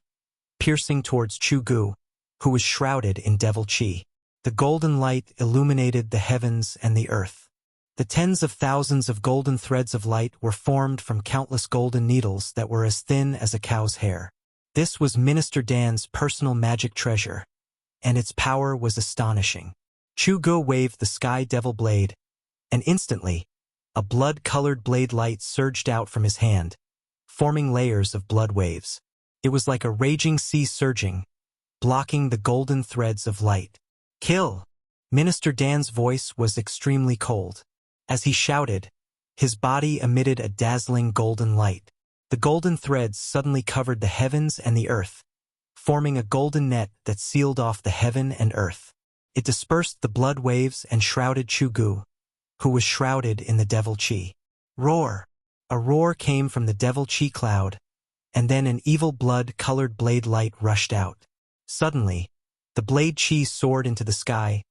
piercing towards Chu Gu, who was shrouded in devil chi. The golden light illuminated the heavens and the earth. The tens of thousands of golden threads of light were formed from countless golden needles that were as thin as a cow's hair. This was Minister Dan's personal magic treasure, and its power was astonishing. Chu Gu waved the sky devil blade, and instantly, a blood-colored blade light surged out from his hand, forming layers of blood waves. It was like a raging sea surging, blocking the golden threads of light. "Kill!" Minister Dan's voice was extremely cold. As he shouted, his body emitted a dazzling golden light. The golden threads suddenly covered the heavens and the earth, forming a golden net that sealed off the heaven and earth. It dispersed the blood waves and shrouded Chu Gu, who was shrouded in the devil chi. Roar! A roar came from the devil chi cloud, and then an evil blood-colored blade light rushed out. Suddenly, the blade chi soared into the sky,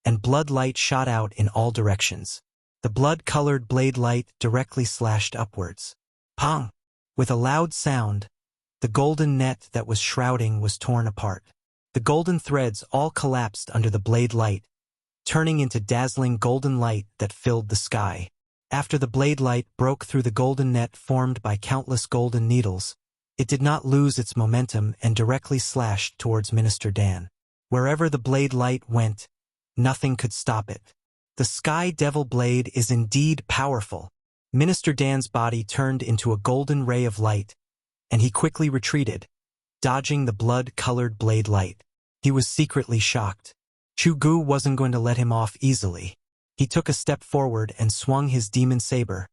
and blood light shot out in all directions. The blood-colored blade light directly slashed upwards. Pong! With a loud sound, the golden net that was shrouding was torn apart. The golden threads all collapsed under the blade light, turning into dazzling golden light that filled the sky. After the blade light broke through the golden net formed by countless golden needles, it did not lose its momentum and directly slashed towards Minister Dan. Wherever the blade light went, nothing could stop it. The Sky Devil blade is indeed powerful. Minister Dan's body turned into a golden ray of light, and he quickly retreated, dodging the blood-colored blade light. He was secretly shocked. Chu Gu wasn't going to let him off easily. He took a step forward and swung his demon saber,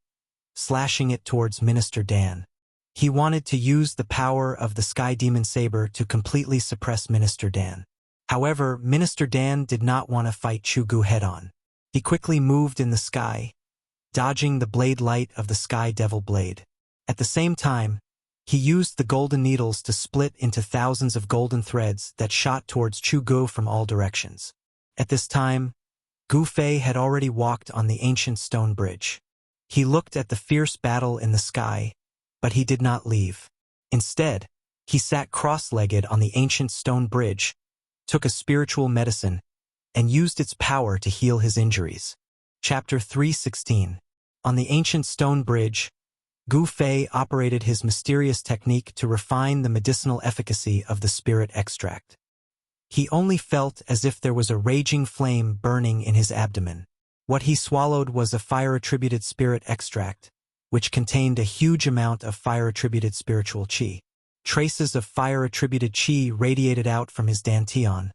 slashing it towards Minister Dan. He wanted to use the power of the Sky Demon Saber to completely suppress Minister Dan. However, Minister Dan did not want to fight Chu Gu head-on. He quickly moved in the sky, dodging the blade light of the Sky Devil blade. At the same time, he used the golden needles to split into thousands of golden threads that shot towards Chu Gu from all directions. At this time, Gu Fei had already walked on the ancient stone bridge. He looked at the fierce battle in the sky, but he did not leave. Instead, he sat cross-legged on the ancient stone bridge, took a spiritual medicine, and used its power to heal his injuries. Chapter 3:16. On the ancient stone bridge, Gu Fei operated his mysterious technique to refine the medicinal efficacy of the spirit extract. He only felt as if there was a raging flame burning in his abdomen. What he swallowed was a fire-attributed spirit extract, which contained a huge amount of fire-attributed spiritual qi. Traces of fire-attributed qi radiated out from his dantian,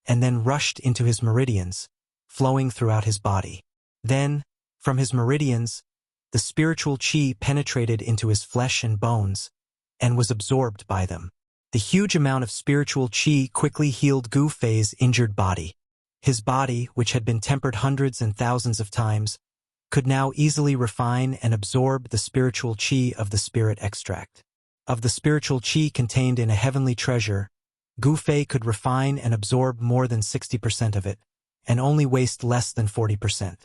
and then rushed into his meridians, flowing throughout his body. Then, from his meridians, the spiritual qi penetrated into his flesh and bones, and was absorbed by them. The huge amount of spiritual qi quickly healed Gu Fei's injured body. His body, which had been tempered hundreds and thousands of times, could now easily refine and absorb the spiritual qi of the spirit extract. Of the spiritual qi contained in a heavenly treasure, Gu Fei could refine and absorb more than 60% of it, and only waste less than 40%.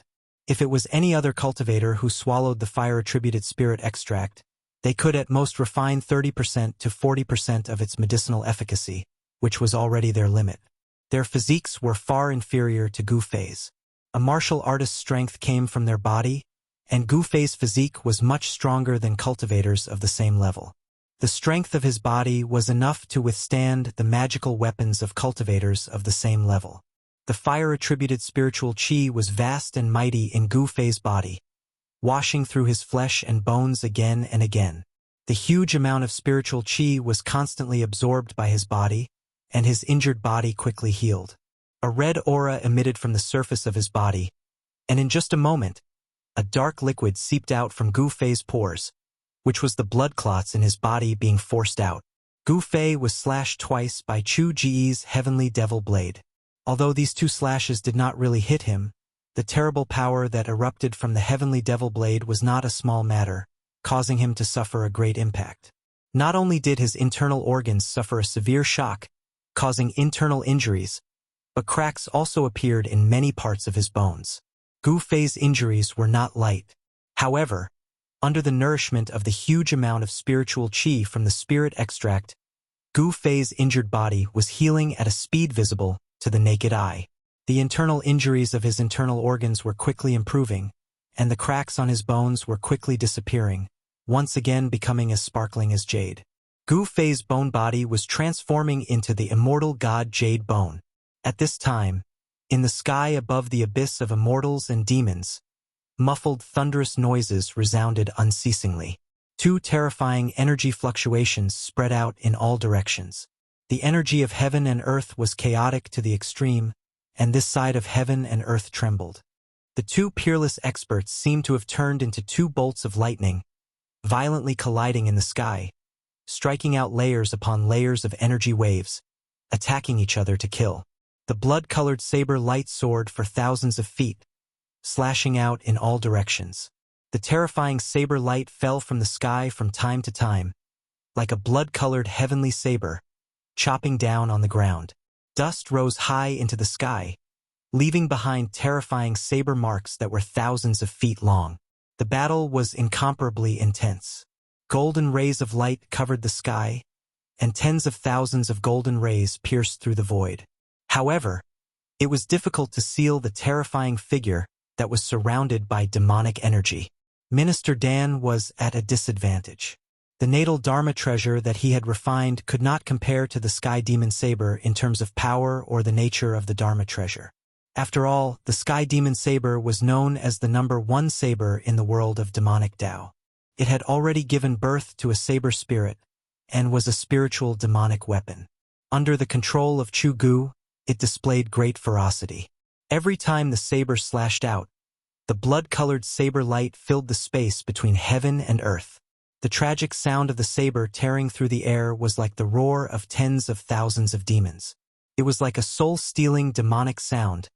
If it was any other cultivator who swallowed the fire-attributed spirit extract, they could at most refine 30% to 40% of its medicinal efficacy, which was already their limit. Their physiques were far inferior to Gu Fei's. A martial artist's strength came from their body, and Gu Fei's physique was much stronger than cultivators of the same level. The strength of his body was enough to withstand the magical weapons of cultivators of the same level. The fire-attributed spiritual qi was vast and mighty in Gu Fei's body, washing through his flesh and bones again and again. The huge amount of spiritual qi was constantly absorbed by his body, and his injured body quickly healed. A red aura emitted from the surface of his body, and in just a moment, a dark liquid seeped out from Gu Fei's pores, which was the blood clots in his body being forced out. Gu Fei was slashed twice by Chu Ji's heavenly devil blade. Although these two slashes did not really hit him, the terrible power that erupted from the heavenly devil blade was not a small matter, causing him to suffer a great impact. Not only did his internal organs suffer a severe shock, causing internal injuries, but cracks also appeared in many parts of his bones. Gu Fei's injuries were not light. However, under the nourishment of the huge amount of spiritual qi from the spirit extract, Gu Fei's injured body was healing at a speed visible to the naked eye. The internal injuries of his internal organs were quickly improving, and the cracks on his bones were quickly disappearing, once again becoming as sparkling as jade. Gu Fei's bone body was transforming into the immortal god Jade Bone. At this time, in the sky above the abyss of immortals and demons, muffled thunderous noises resounded unceasingly. Two terrifying energy fluctuations spread out in all directions. The energy of heaven and earth was chaotic to the extreme, and this side of heaven and earth trembled. The two peerless experts seemed to have turned into two bolts of lightning, violently colliding in the sky, striking out layers upon layers of energy waves, attacking each other to kill. The blood-colored saber light soared for thousands of feet, slashing out in all directions. The terrifying saber light fell from the sky from time to time, like a blood-colored heavenly saber, chopping down on the ground. Dust rose high into the sky, leaving behind terrifying saber marks that were thousands of feet long. The battle was incomparably intense. Golden rays of light covered the sky, and tens of thousands of golden rays pierced through the void. However, It was difficult to seal the terrifying figure that was surrounded by demonic energy. Minister Dan was at a disadvantage. The natal Dharma treasure that he had refined could not compare to the Sky Demon Saber in terms of power or the nature of the Dharma treasure. After all, the Sky Demon Saber was known as the #1 saber in the world of demonic Tao. It had already given birth to a saber spirit and was a spiritual demonic weapon. Under the control of Chu Gu, it displayed great ferocity. Every time the saber slashed out, the blood-colored saber light filled the space between heaven and earth. The tragic sound of the saber tearing through the air was like the roar of tens of thousands of demons. It was like a soul-stealing demonic sound,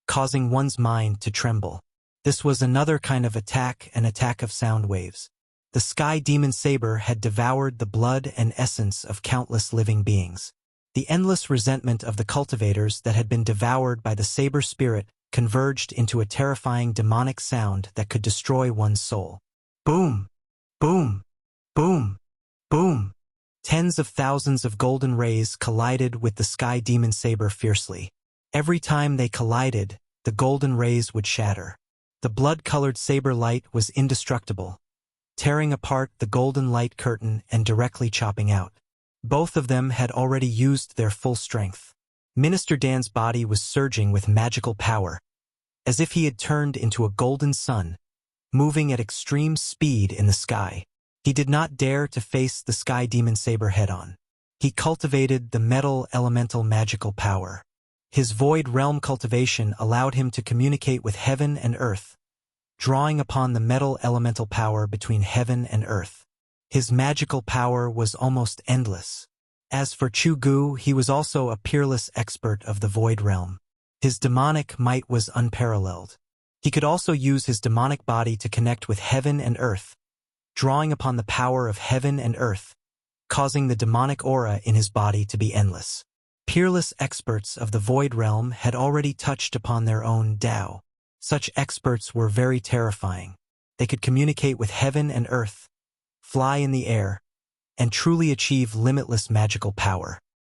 causing one's mind to tremble. This was another kind of attack, an attack of sound waves. The Sky Demon Saber had devoured the blood and essence of countless living beings. The endless resentment of the cultivators that had been devoured by the saber spirit converged into a terrifying demonic sound that could destroy one's soul. Boom! Boom! Boom! Boom! Tens of thousands of golden rays collided with the Sky Demon Saber fiercely. Every time they collided, the golden rays would shatter. The blood-colored saber light was indestructible, tearing apart the golden light curtain and directly chopping out. Both of them had already used their full strength. Minister Dan's body was surging with magical power, as if he had turned into a golden sun, moving at extreme speed in the sky. He did not dare to face the Sky Demon Saber head-on. He cultivated the metal elemental magical power. His void realm cultivation allowed him to communicate with heaven and earth, drawing upon the metal elemental power between heaven and earth. His magical power was almost endless. As for Chu Gu, he was also a peerless expert of the void realm. His demonic might was unparalleled. He could also use his demonic body to connect with heaven and earth, drawing upon the power of heaven and earth, causing the demonic aura in his body to be endless. Peerless experts of the void realm had already touched upon their own Tao. Such experts were very terrifying. They could communicate with heaven and earth, fly in the air, and truly achieve limitless magical power.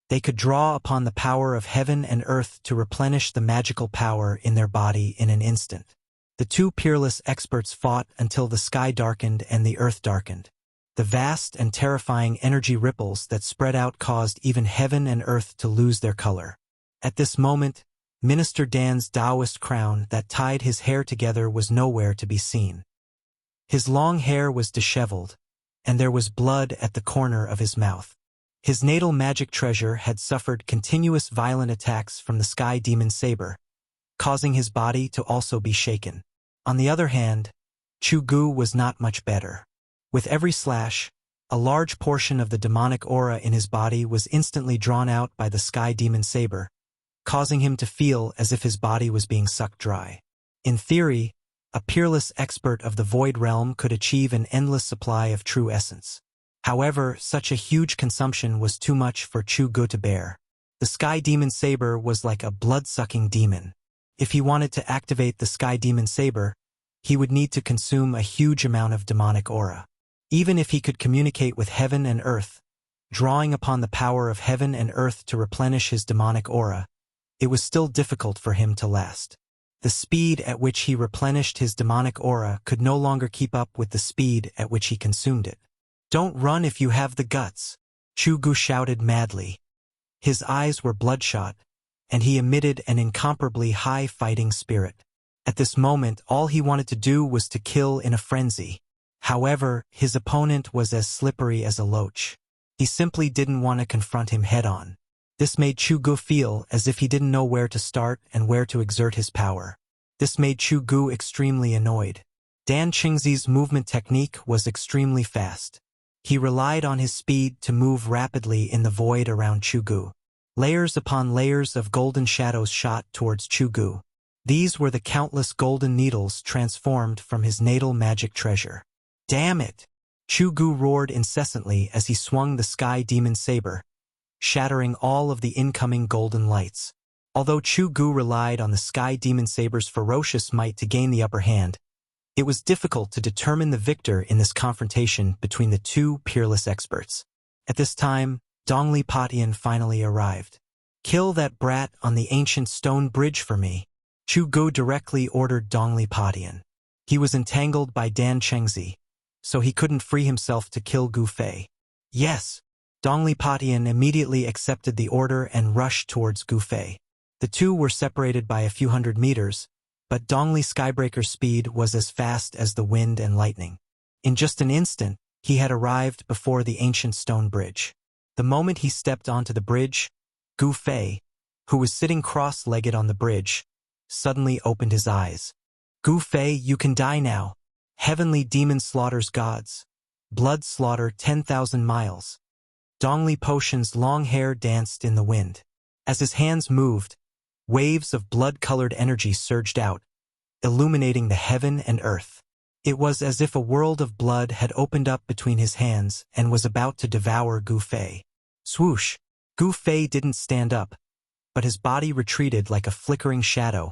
They could draw upon the power of heaven and earth to replenish the magical power in their body in an instant. The two peerless experts fought until the sky darkened and the earth darkened. The vast and terrifying energy ripples that spread out caused even heaven and earth to lose their color. At this moment, Minister Dan's Taoist crown that tied his hair together was nowhere to be seen. His long hair was disheveled, and there was blood at the corner of his mouth. His natal magic treasure had suffered continuous violent attacks from the Sky Demon Saber, causing his body to also be shaken. On the other hand, Chu Gu was not much better. With every slash, a large portion of the demonic aura in his body was instantly drawn out by the Sky Demon Saber, causing him to feel as if his body was being sucked dry. In theory, a peerless expert of the void realm could achieve an endless supply of true essence. However, such a huge consumption was too much for Chu Gu to bear. The Sky Demon Saber was like a blood-sucking demon. If he wanted to activate the Sky Demon Saber, he would need to consume a huge amount of demonic aura. Even if he could communicate with heaven and earth, drawing upon the power of heaven and earth to replenish his demonic aura, it was still difficult for him to last. The speed at which he replenished his demonic aura could no longer keep up with the speed at which he consumed it. "Don't run if you have the guts," Chu Gu shouted madly. His eyes were bloodshot, and he emitted an incomparably high fighting spirit. At this moment, all he wanted to do was to kill in a frenzy. However, his opponent was as slippery as a loach. He simply didn't want to confront him head-on. This made Chu Gu feel as if he didn't know where to start and where to exert his power. This made Chu Gu extremely annoyed. Dan Qingzi's movement technique was extremely fast. He relied on his speed to move rapidly in the void around Chu Gu. Layers upon layers of golden shadows shot towards Chu Gu. These were the countless golden needles transformed from his natal magic treasure. "Damn it!" Chu Gu roared incessantly as he swung the Sky Demon Saber, shattering all of the incoming golden lights. Although Chu Gu relied on the Sky Demon Saber's ferocious might to gain the upper hand, it was difficult to determine the victor in this confrontation between the two peerless experts. At this time, Dongli Patian finally arrived. Kill that brat on the ancient stone bridge for me. Chu Gu directly ordered Dongli Patian. He was entangled by Dan Chengzi, so he couldn't free himself to kill Gu Fei. Yes. Dongli Patian immediately accepted the order and rushed towards Gu Fei. The two were separated by a few hundred meters, but Dongli Skybreaker's speed was as fast as the wind and lightning. In just an instant, he had arrived before the ancient stone bridge. The moment he stepped onto the bridge, Gu Fei, who was sitting cross-legged on the bridge, suddenly opened his eyes. Gu Fei, you can die now. Heavenly demon slaughters gods. Blood slaughter 10,000 miles. Dongli Potion's long hair danced in the wind. As his hands moved, waves of blood-colored energy surged out, illuminating the heaven and earth. It was as if a world of blood had opened up between his hands and was about to devour Gu Fei. Swoosh! Gu Fei didn't stand up, but his body retreated like a flickering shadow,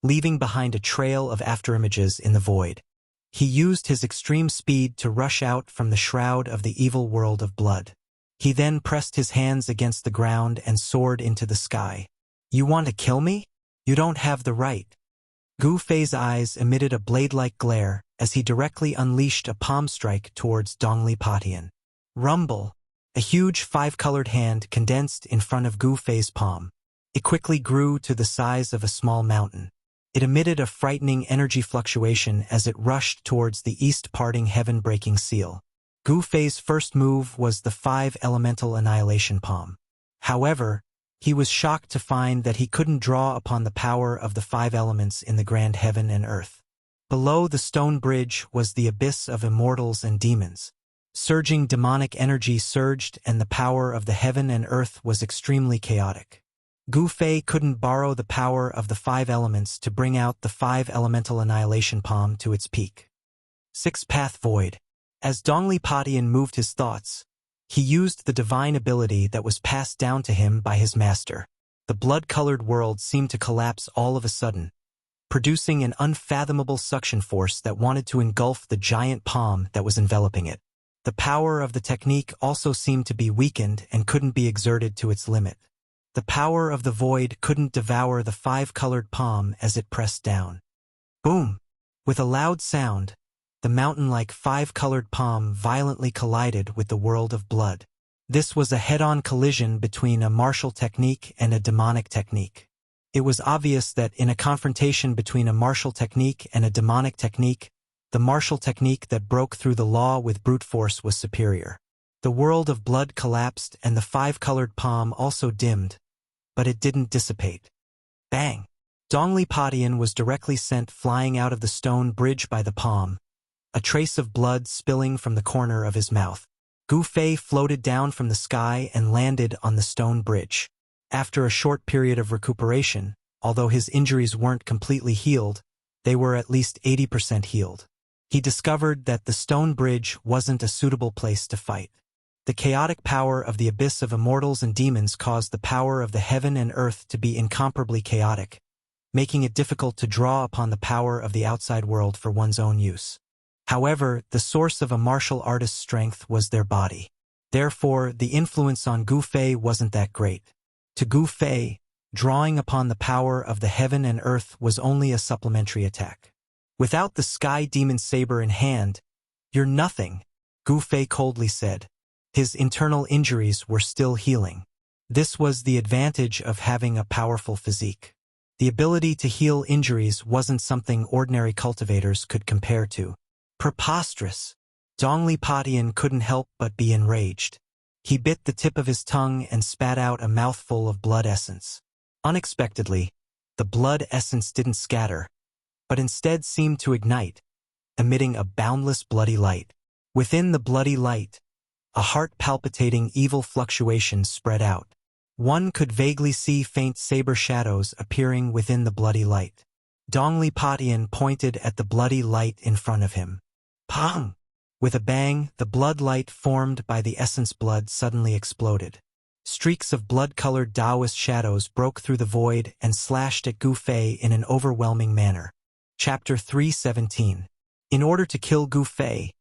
leaving behind a trail of afterimages in the void. He used his extreme speed to rush out from the shroud of the evil world of blood. He then pressed his hands against the ground and soared into the sky. You want to kill me? You don't have the right. Gu Fei's eyes emitted a blade-like glare as he directly unleashed a palm strike towards Dongli Patian. Rumble! A huge five-colored hand condensed in front of Gu Fei's palm. It quickly grew to the size of a small mountain. It emitted a frightening energy fluctuation as it rushed towards the east-parting heaven-breaking seal. Gu Fei's first move was the 5-elemental annihilation palm. However, he was shocked to find that he couldn't draw upon the power of the 5 elements in the grand heaven and earth. Below the stone bridge was the abyss of immortals and demons. Surging demonic energy surged and the power of the heaven and earth was extremely chaotic. Gu Fei couldn't borrow the power of the 5 elements to bring out the 5-elemental annihilation palm to its peak. 6-path void. As Dongli Patian moved his thoughts, he used the divine ability that was passed down to him by his master. The blood-colored world seemed to collapse all of a sudden, producing an unfathomable suction force that wanted to engulf the giant palm that was enveloping it. The power of the technique also seemed to be weakened and couldn't be exerted to its limit. The power of the void couldn't devour the 5-colored palm as it pressed down. Boom! With a loud sound, the mountain-like 5-colored palm violently collided with the world of blood. This was a head-on collision between a martial technique and a demonic technique. It was obvious that in a confrontation between a martial technique and a demonic technique, the martial technique that broke through the law with brute force was superior. The world of blood collapsed and the 5-colored palm also dimmed, but it didn't dissipate. Bang! Dongli Patian was directly sent flying out of the stone bridge by the palm, a trace of blood spilling from the corner of his mouth. Gu Fei floated down from the sky and landed on the stone bridge. After a short period of recuperation, although his injuries weren't completely healed, they were at least 80% healed. He discovered that the stone bridge wasn't a suitable place to fight. The chaotic power of the abyss of immortals and demons caused the power of the heaven and earth to be incomparably chaotic, making it difficult to draw upon the power of the outside world for one's own use. However, the source of a martial artist's strength was their body. Therefore, the influence on Gu Fei wasn't that great. To Gu Fei, drawing upon the power of the heaven and earth was only a supplementary attack. Without the sky demon saber in hand, you're nothing, Gu Fei coldly said. His internal injuries were still healing. This was the advantage of having a powerful physique. The ability to heal injuries wasn't something ordinary cultivators could compare to. Preposterous! Dongli Patian couldn't help but be enraged. He bit the tip of his tongue and spat out a mouthful of blood essence. Unexpectedly, the blood essence didn't scatter, but instead seemed to ignite, emitting a boundless bloody light. Within the bloody light, a heart-palpitating evil fluctuation spread out. One could vaguely see faint saber shadows appearing within the bloody light. Dongli Patian pointed at the bloody light in front of him. Pong! With a bang, the blood light formed by the essence blood suddenly exploded. Streaks of blood-colored Taoist shadows broke through the void and slashed at Gu Fei in an overwhelming manner. Chapter 317. In order to kill Gu Fei,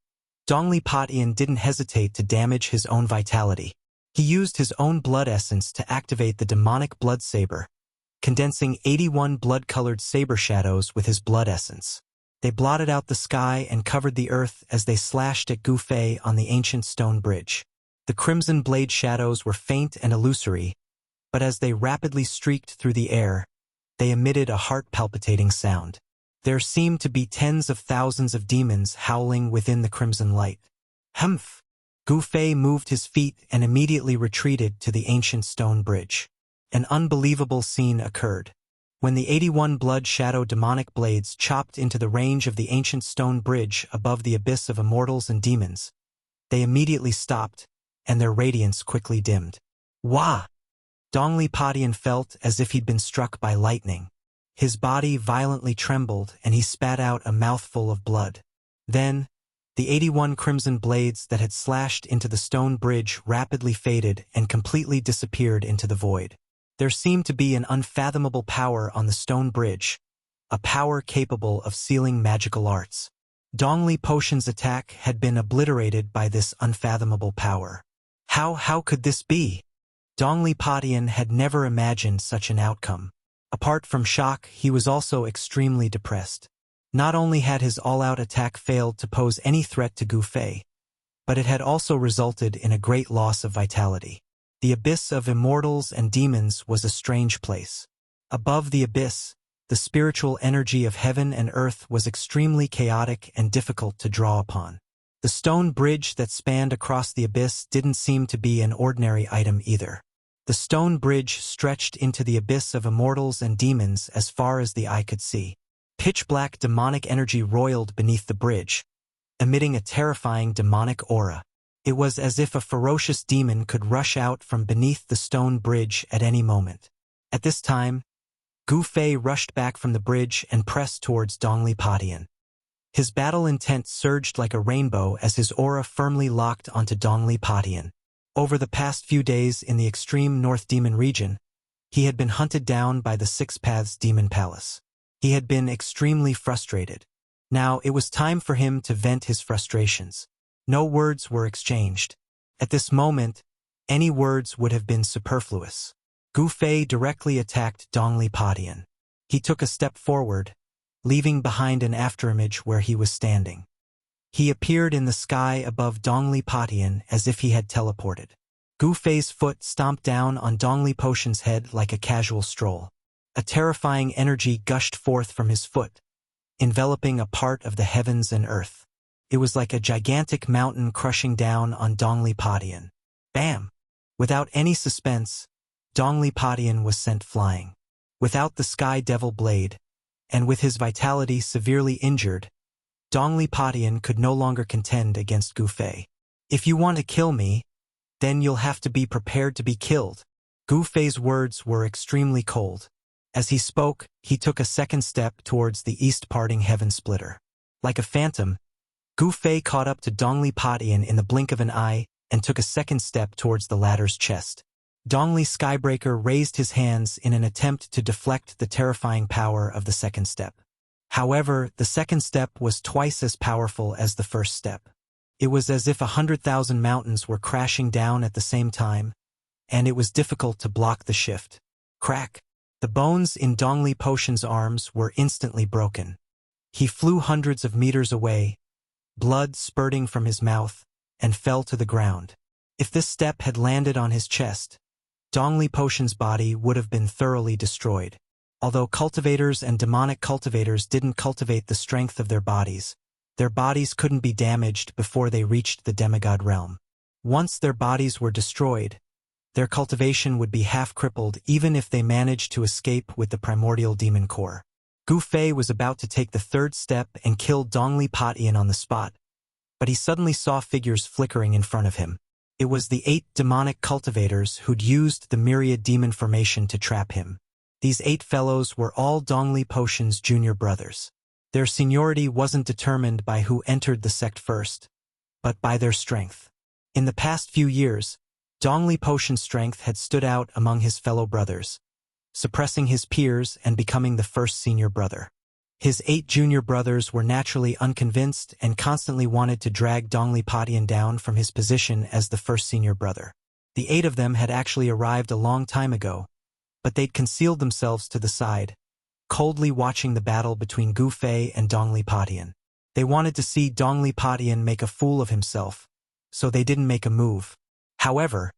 Dongli Patian didn't hesitate to damage his own vitality. He used his own blood essence to activate the demonic blood saber, condensing 81 blood-colored saber shadows with his blood essence. They blotted out the sky and covered the earth as they slashed at Gu Fei on the ancient stone bridge. The crimson blade shadows were faint and illusory, but as they rapidly streaked through the air, they emitted a heart-palpitating sound. There seemed to be tens of thousands of demons howling within the crimson light. Humph! Gu Fei moved his feet and immediately retreated to the ancient stone bridge. An unbelievable scene occurred. When the 81 blood shadow demonic blades chopped into the range of the ancient stone bridge above the abyss of immortals and demons, they immediately stopped, and their radiance quickly dimmed. Wah! Dongli Padian felt as if he'd been struck by lightning. His body violently trembled and he spat out a mouthful of blood. Then, the 81 crimson blades that had slashed into the stone bridge rapidly faded and completely disappeared into the void. There seemed to be an unfathomable power on the stone bridge, a power capable of sealing magical arts. Dongli Potion's attack had been obliterated by this unfathomable power. How could this be? Dongli Padian had never imagined such an outcome. Apart from shock, he was also extremely depressed. Not only had his all-out attack failed to pose any threat to Gu Fei, but it had also resulted in a great loss of vitality. The abyss of immortals and demons was a strange place. Above the abyss, the spiritual energy of heaven and earth was extremely chaotic and difficult to draw upon. The stone bridge that spanned across the abyss didn't seem to be an ordinary item either. The stone bridge stretched into the abyss of immortals and demons as far as the eye could see. Pitch-black demonic energy roiled beneath the bridge, emitting a terrifying demonic aura. It was as if a ferocious demon could rush out from beneath the stone bridge at any moment. At this time, Gu Fei rushed back from the bridge and pressed towards Dongli Padian. His battle intent surged like a rainbow as his aura firmly locked onto Dongli Padian. Over the past few days in the extreme North Demon region, he had been hunted down by the Six Paths Demon Palace. He had been extremely frustrated. Now it was time for him to vent his frustrations. No words were exchanged. At this moment, any words would have been superfluous. Gu Fei directly attacked Dongli Padian. He took a step forward, leaving behind an afterimage where he was standing. He appeared in the sky above Dongli Padian as if he had teleported. Gu Fei's foot stomped down on Dongli Potion's head like a casual stroll. A terrifying energy gushed forth from his foot, enveloping a part of the heavens and earth. It was like a gigantic mountain crushing down on Dongli Padian. Bam! Without any suspense, Dongli Padian was sent flying. Without the Sky Devil Blade, and with his vitality severely injured, Dongli Padian could no longer contend against Gu Fei. If you want to kill me, then you'll have to be prepared to be killed. Gu Fei's words were extremely cold. As he spoke, he took a second step towards the east-parting heaven splitter. Like a phantom, Gu Fei caught up to Dongli Padian in the blink of an eye and took a second step towards the latter's chest. Dongli Skybreaker raised his hands in an attempt to deflect the terrifying power of the second step. However, the second step was twice as powerful as the first step. It was as if 100,000 mountains were crashing down at the same time, and it was difficult to block the shift. Crack! The bones in Dongli Potion's arms were instantly broken. He flew hundreds of meters away, blood spurting from his mouth, and fell to the ground. If this step had landed on his chest, Dongli Potion's body would have been thoroughly destroyed. Although cultivators and demonic cultivators didn't cultivate the strength of their bodies couldn't be damaged before they reached the demigod realm. Once their bodies were destroyed, their cultivation would be half-crippled even if they managed to escape with the primordial demon core. Gu Fei was about to take the third step and kill Dongli Padian on the spot, but he suddenly saw figures flickering in front of him. It was the 8 demonic cultivators who'd used the myriad demon formation to trap him. These 8 fellows were all Dongli Potion's junior brothers. Their seniority wasn't determined by who entered the sect first, but by their strength. In the past few years, Dongli Potion's strength had stood out among his fellow brothers, suppressing his peers and becoming the first senior brother. His 8 junior brothers were naturally unconvinced and constantly wanted to drag Dongli Padian down from his position as the first senior brother. The 8 of them had actually arrived a long time ago, but they'd concealed themselves to the side, coldly watching the battle between Gu Fei and Dongli Patian. They wanted to see Dongli Patian make a fool of himself, so they didn't make a move. However,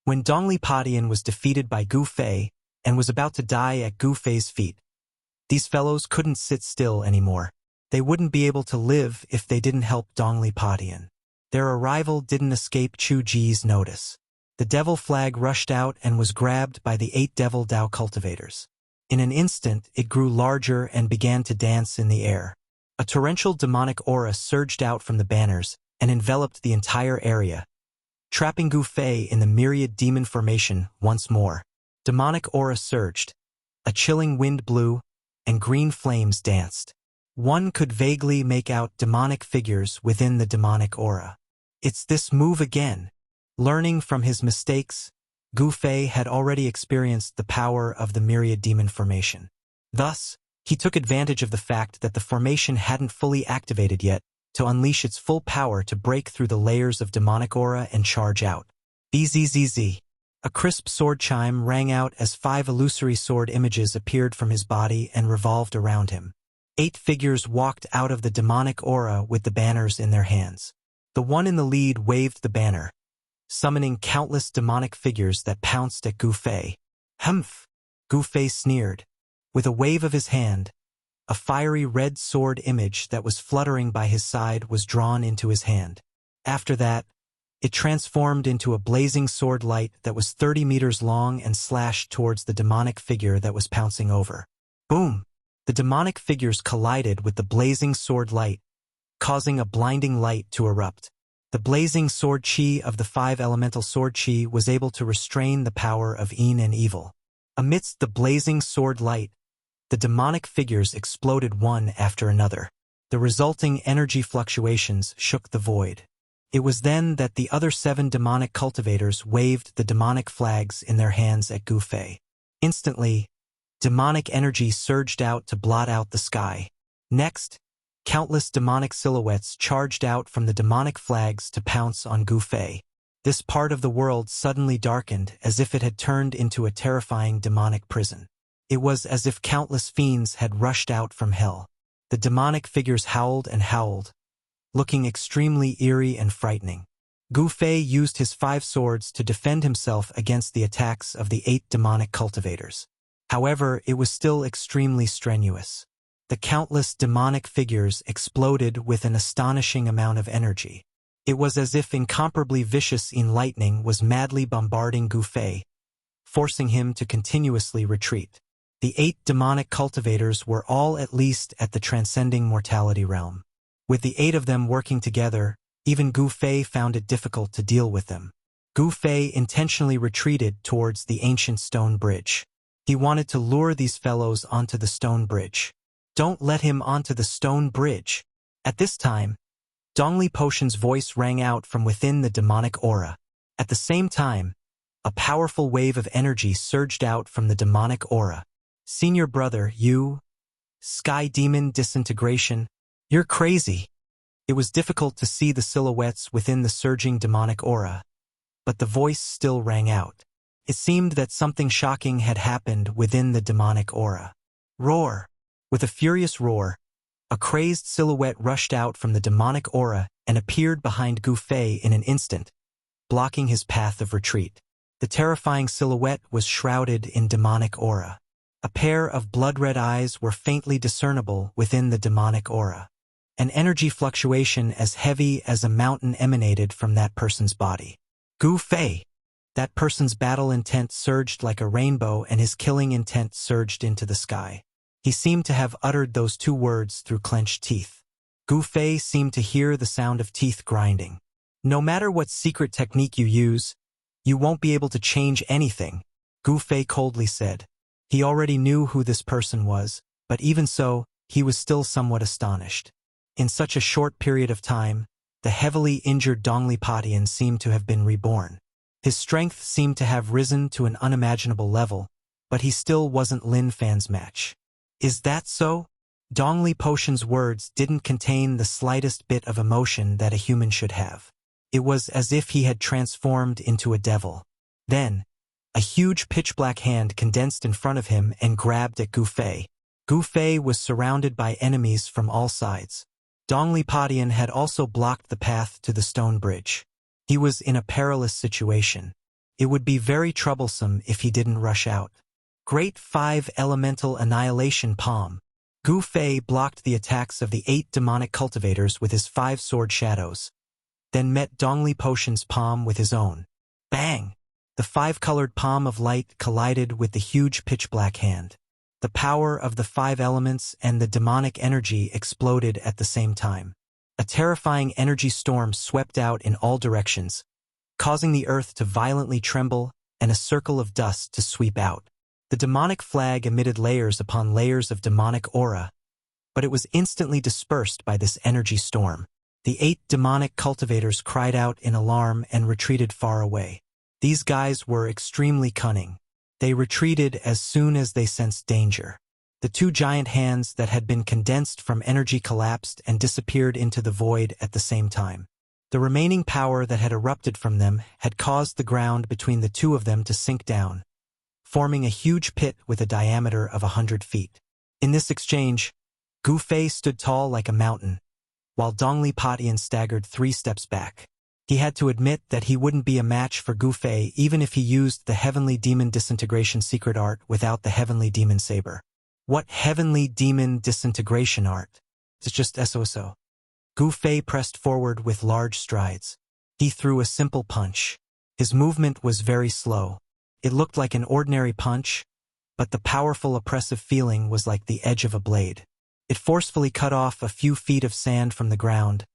when Dongli Patian was defeated by Gu Fei and was about to die at Gu Fei's feet, these fellows couldn't sit still anymore. They wouldn't be able to live if they didn't help Dongli Patian. Their arrival didn't escape Chu Ji's notice. The devil flag rushed out and was grabbed by the 8 devil Dao cultivators. In an instant, it grew larger and began to dance in the air. A torrential demonic aura surged out from the banners and enveloped the entire area, trapping Gu Fei in the myriad demon formation once more. Demonic aura surged, a chilling wind blew, and green flames danced. One could vaguely make out demonic figures within the demonic aura. It's this move again. Learning from his mistakes, Gu Fei had already experienced the power of the myriad demon formation. Thus, he took advantage of the fact that the formation hadn't fully activated yet to unleash its full power to break through the layers of demonic aura and charge out. Bzzz. A crisp sword chime rang out as 5 illusory sword images appeared from his body and revolved around him. 8 figures walked out of the demonic aura with the banners in their hands. The one in the lead waved the banner, summoning countless demonic figures that pounced at Gu Fei. Humph! Gu Fei sneered. With a wave of his hand, a fiery red sword image that was fluttering by his side was drawn into his hand. After that, it transformed into a blazing sword light that was 30 meters long and slashed towards the demonic figure that was pouncing over. Boom! The demonic figures collided with the blazing sword light, causing a blinding light to erupt. The blazing sword chi of the 5 elemental sword chi was able to restrain the power of Yin and evil. Amidst the blazing sword light, the demonic figures exploded one after another. The resulting energy fluctuations shook the void. It was then that the other 7 demonic cultivators waved the demonic flags in their hands at Gu Fei. Instantly, demonic energy surged out to blot out the sky. Next, countless demonic silhouettes charged out from the demonic flags to pounce on Gu Fei. This part of the world suddenly darkened as if it had turned into a terrifying demonic prison. It was as if countless fiends had rushed out from hell. The demonic figures howled and howled, looking extremely eerie and frightening. Gu Fei used his 5 swords to defend himself against the attacks of the 8 demonic cultivators. However, it was still extremely strenuous. The countless demonic figures exploded with an astonishing amount of energy. It was as if incomparably vicious lightning was madly bombarding Gu Fei, forcing him to continuously retreat. The 8 demonic cultivators were all at least at the transcending mortality realm. With the 8 of them working together, even Gu Fei found it difficult to deal with them. Gu Fei intentionally retreated towards the ancient stone bridge. He wanted to lure these fellows onto the stone bridge. Don't let him onto the stone bridge. At this time, Dongli Potion's voice rang out from within the demonic aura. At the same time, a powerful wave of energy surged out from the demonic aura. Senior brother, you, Sky Demon Disintegration, you're crazy. It was difficult to see the silhouettes within the surging demonic aura, but the voice still rang out. It seemed that something shocking had happened within the demonic aura. Roar! With a furious roar, a crazed silhouette rushed out from the demonic aura and appeared behind Gu Fei in an instant, blocking his path of retreat. The terrifying silhouette was shrouded in demonic aura. A pair of blood-red eyes were faintly discernible within the demonic aura. An energy fluctuation as heavy as a mountain emanated from that person's body. Gu Fei! That person's battle intent surged like a rainbow and his killing intent surged into the sky. He seemed to have uttered those 2 words through clenched teeth. Gu Fei seemed to hear the sound of teeth grinding. No matter what secret technique you use, you won't be able to change anything, Gu Fei coldly said. He already knew who this person was, but even so, he was still somewhat astonished. In such a short period of time, the heavily injured Dongli Patian seemed to have been reborn. His strength seemed to have risen to an unimaginable level, but he still wasn't Lin Fan's match. Is that so? Dongli Potion's words didn't contain the slightest bit of emotion that a human should have. It was as if he had transformed into a devil. Then, a huge pitch-black hand condensed in front of him and grabbed at Gu Fei. Gu Fei was surrounded by enemies from all sides. Dongli Padian had also blocked the path to the stone bridge. He was in a perilous situation. It would be very troublesome if he didn't rush out. Great 5 Elemental Annihilation Palm. Gu Fei blocked the attacks of the 8 demonic cultivators with his 5 sword shadows, then met Dongli Potion's palm with his own. Bang! The 5-colored palm of light collided with the huge pitch-black hand. The power of the 5 elements and the demonic energy exploded at the same time. A terrifying energy storm swept out in all directions, causing the earth to violently tremble and a circle of dust to sweep out. The demonic flag emitted layers upon layers of demonic aura, but it was instantly dispersed by this energy storm. The 8 demonic cultivators cried out in alarm and retreated far away. These guys were extremely cunning. They retreated as soon as they sensed danger. The 2 giant hands that had been condensed from energy collapsed and disappeared into the void at the same time. The remaining power that had erupted from them had caused the ground between the 2 of them to sink down, forming a huge pit with a diameter of 100 feet. In this exchange, Gu Fei stood tall like a mountain, while Dongli Padian staggered 3 steps back. He had to admit that he wouldn't be a match for Gu Fei even if he used the Heavenly Demon Disintegration secret art without the Heavenly Demon Saber. What Heavenly Demon Disintegration art? It's just SOSO. Gu Fei pressed forward with large strides. He threw a simple punch. His movement was very slow. It looked like an ordinary punch, but the powerful oppressive feeling was like the edge of a blade. It forcefully cut off a few feet of sand from the ground,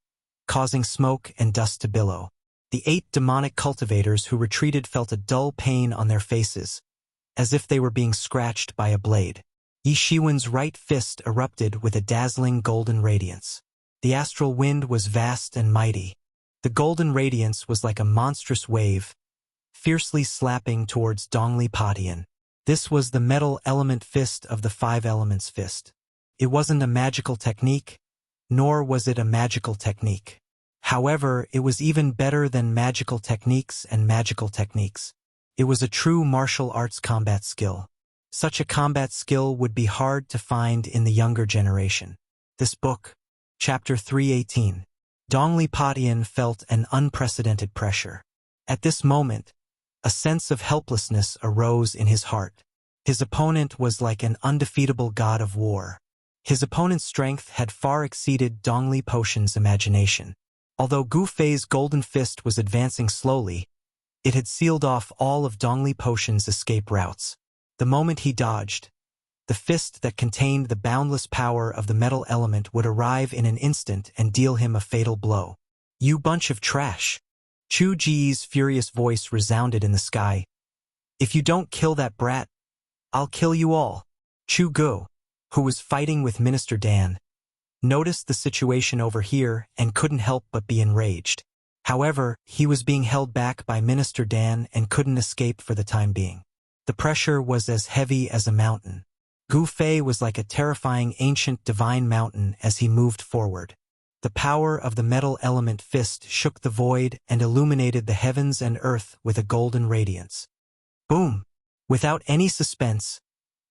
causing smoke and dust to billow. The 8 demonic cultivators who retreated felt a dull pain on their faces, as if they were being scratched by a blade. Yi Shiwen's right fist erupted with a dazzling golden radiance. The astral wind was vast and mighty. The golden radiance was like a monstrous wave, fiercely slapping towards Dongli Padian. This was the metal element fist of the 5 elements fist. It wasn't a magical technique, nor was it a magical technique. However, it was even better than magical techniques and magical techniques. It was a true martial arts combat skill. Such a combat skill would be hard to find in the younger generation. This book, Chapter 318. Dongli Padian felt an unprecedented pressure. At this moment, a sense of helplessness arose in his heart. His opponent was like an undefeatable god of war. His opponent's strength had far exceeded Dongli Potion's imagination. Although Gu Fei's golden fist was advancing slowly, it had sealed off all of Dongli Potion's escape routes. The moment he dodged, the fist that contained the boundless power of the metal element would arrive in an instant and deal him a fatal blow. "You bunch of trash!" Chu Ji's furious voice resounded in the sky. "If you don't kill that brat, I'll kill you all." Chu Gu, who was fighting with Minister Dan, noticed the situation over here and couldn't help but be enraged. However, he was being held back by Minister Dan and couldn't escape for the time being. The pressure was as heavy as a mountain. Gu Fei was like a terrifying ancient divine mountain as he moved forward. The power of the metal element fist shook the void and illuminated the heavens and earth with a golden radiance. Boom! Without any suspense,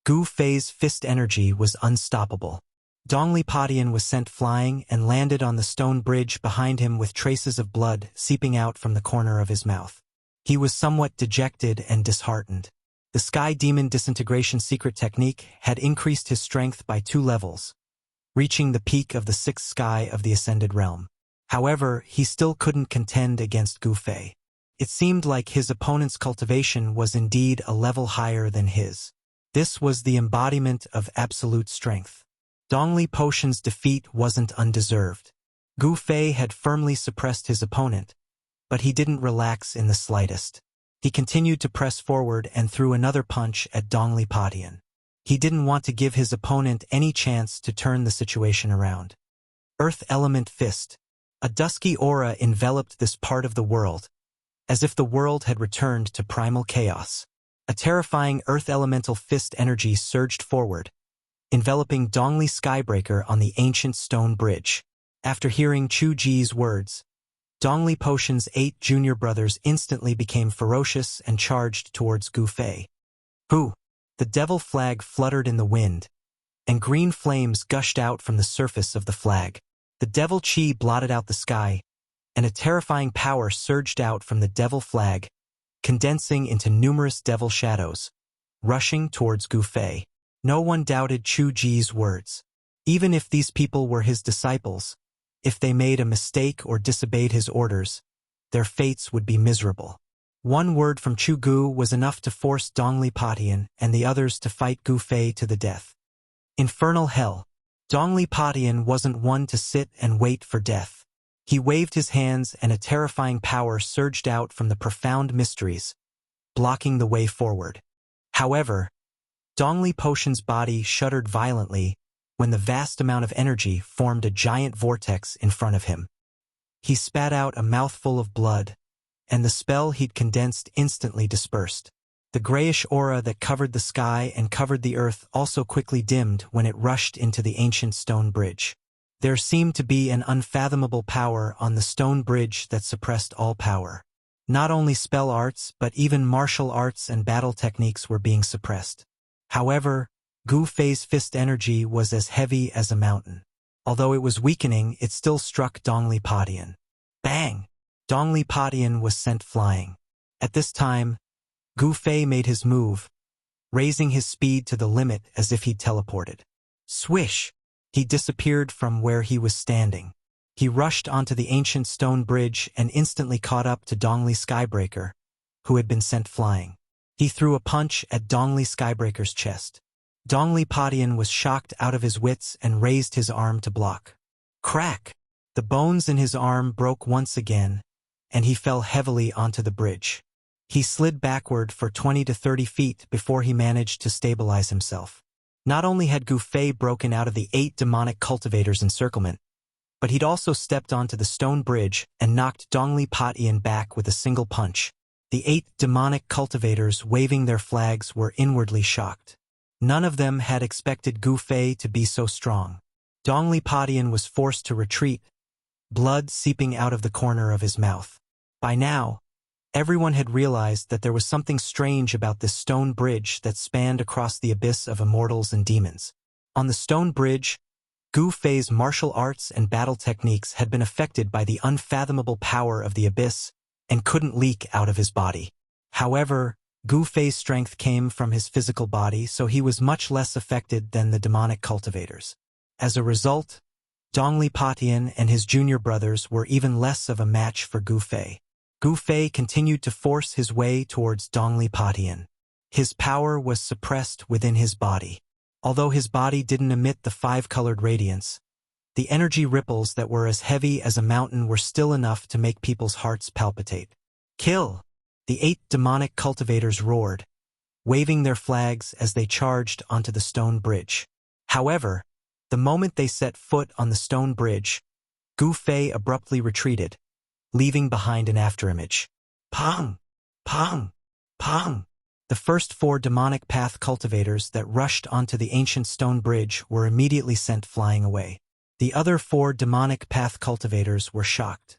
Gu Fei's fist energy was unstoppable. Dongli Padian was sent flying and landed on the stone bridge behind him with traces of blood seeping out from the corner of his mouth. He was somewhat dejected and disheartened. The Sky Demon Disintegration secret technique had increased his strength by 2 levels, reaching the peak of the 6th sky of the Ascended Realm. However, he still couldn't contend against Gu Fei. It seemed like his opponent's cultivation was indeed a level higher than his. This was the embodiment of absolute strength. Dongli Potion's defeat wasn't undeserved. Gu Fei had firmly suppressed his opponent, but he didn't relax in the slightest. He continued to press forward and threw another punch at Dongli Padian. He didn't want to give his opponent any chance to turn the situation around. Earth Element Fist. A dusky aura enveloped this part of the world, as if the world had returned to primal chaos. A terrifying Earth Elemental Fist energy surged forward, enveloping Dongli Skybreaker on the ancient stone bridge. After hearing Chu Ji's words, Dongli Potion's 8 junior brothers instantly became ferocious and charged towards Gu Fei. Who? The devil flag fluttered in the wind, and green flames gushed out from the surface of the flag. The devil chi blotted out the sky, and a terrifying power surged out from the devil flag, condensing into numerous devil shadows, rushing towards Gu Fei. No one doubted Chu Ji's words. Even if these people were his disciples, if they made a mistake or disobeyed his orders, their fates would be miserable. One word from Chu Gu was enough to force Dongli Patian and the others to fight Gu Fei to the death. Infernal hell. Dongli Patian wasn't one to sit and wait for death. He waved his hands and a terrifying power surged out from the profound mysteries, blocking the way forward. However, Dongli Potion's body shuddered violently when the vast amount of energy formed a giant vortex in front of him. He spat out a mouthful of blood, and the spell he'd condensed instantly dispersed. The grayish aura that covered the sky and covered the earth also quickly dimmed when it rushed into the ancient stone bridge. There seemed to be an unfathomable power on the stone bridge that suppressed all power. Not only spell arts but even martial arts and battle techniques were being suppressed. However, Gu Fei's fist energy was as heavy as a mountain. Although it was weakening, it still struck Dongli Patian. Bang! Dongli Patian was sent flying. At this time, Gu Fei made his move, raising his speed to the limit as if he'd teleported. Swish! He disappeared from where he was standing. He rushed onto the ancient stone bridge and instantly caught up to Dongli Skybreaker, who had been sent flying. He threw a punch at Dongli Skybreaker's chest. Dongli Patian was shocked out of his wits and raised his arm to block. Crack! The bones in his arm broke once again, and he fell heavily onto the bridge. He slid backward for 20 to 30 feet before he managed to stabilize himself. Not only had Gu Fei broken out of the 8 demonic cultivators' encirclement, but he'd also stepped onto the stone bridge and knocked Dongli Patian back with a single punch. The 8 demonic cultivators waving their flags were inwardly shocked. None of them had expected Gu Fei to be so strong. Dongli Patian was forced to retreat, blood seeping out of the corner of his mouth. By now, everyone had realized that there was something strange about this stone bridge that spanned across the abyss of immortals and demons. On the stone bridge, Gu Fei's martial arts and battle techniques had been affected by the unfathomable power of the abyss and couldn't leak out of his body. However, Gu Fei's strength came from his physical body, so he was much less affected than the demonic cultivators. As a result, Dongli Patian and his junior brothers were even less of a match for Gu Fei. Gu Fei continued to force his way towards Dongli Patian. His power was suppressed within his body. Although his body didn't emit the 5-colored radiance, the energy ripples that were as heavy as a mountain were still enough to make people's hearts palpitate. Kill! The 8 demonic cultivators roared, waving their flags as they charged onto the stone bridge. However, the moment they set foot on the stone bridge, Gu Fei abruptly retreated, leaving behind an afterimage. Pong! Pong! Pong! The first 4 demonic path cultivators that rushed onto the ancient stone bridge were immediately sent flying away. The other 4 demonic path cultivators were shocked.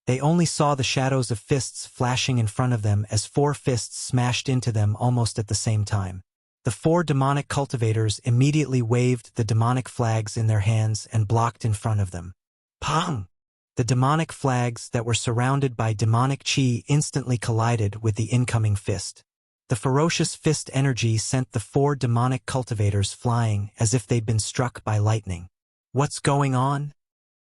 They only saw the shadows of fists flashing in front of them as 4 fists smashed into them almost at the same time. The 4 demonic cultivators immediately waved the demonic flags in their hands and blocked in front of them. Pong! The demonic flags that were surrounded by demonic chi instantly collided with the incoming fist. The ferocious fist energy sent the 4 demonic cultivators flying as if they'd been struck by lightning. What's going on?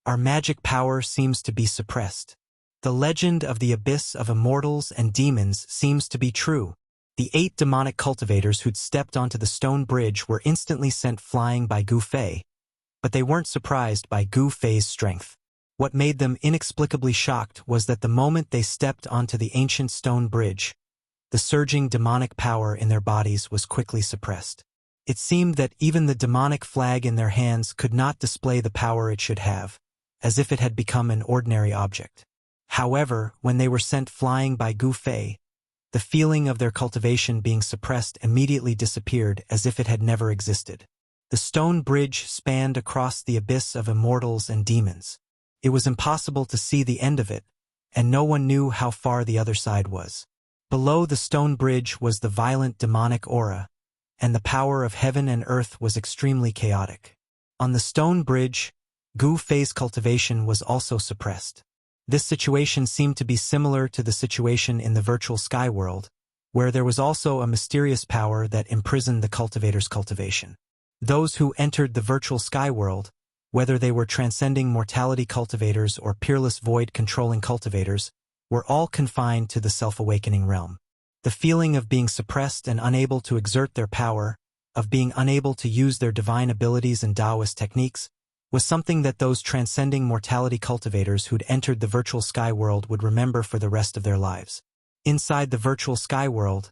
Our magic power seems to be suppressed. The legend of the abyss of immortals and demons seems to be true. The 8 demonic cultivators who'd stepped onto the stone bridge were instantly sent flying by Gu Fei, but they weren't surprised by Gu Fei's strength. What made them inexplicably shocked was that the moment they stepped onto the ancient stone bridge, the surging demonic power in their bodies was quickly suppressed. It seemed that even the demonic flag in their hands could not display the power it should have, as if it had become an ordinary object. However, when they were sent flying by Gu Fei, the feeling of their cultivation being suppressed immediately disappeared as if it had never existed. The stone bridge spanned across the abyss of immortals and demons. It was impossible to see the end of it, and no one knew how far the other side was. Below the stone bridge was the violent demonic aura, and the power of heaven and earth was extremely chaotic. On the stone bridge, Gu Fei's cultivation was also suppressed. This situation seemed to be similar to the situation in the virtual sky world, where there was also a mysterious power that imprisoned the cultivator's cultivation. Those who entered the virtual sky world, whether they were transcending mortality cultivators or peerless void-controlling cultivators, were all confined to the self-awakening realm. The feeling of being suppressed and unable to exert their power, of being unable to use their divine abilities and Taoist techniques, was something that those transcending mortality cultivators who'd entered the virtual sky world would remember for the rest of their lives. Inside the virtual sky world,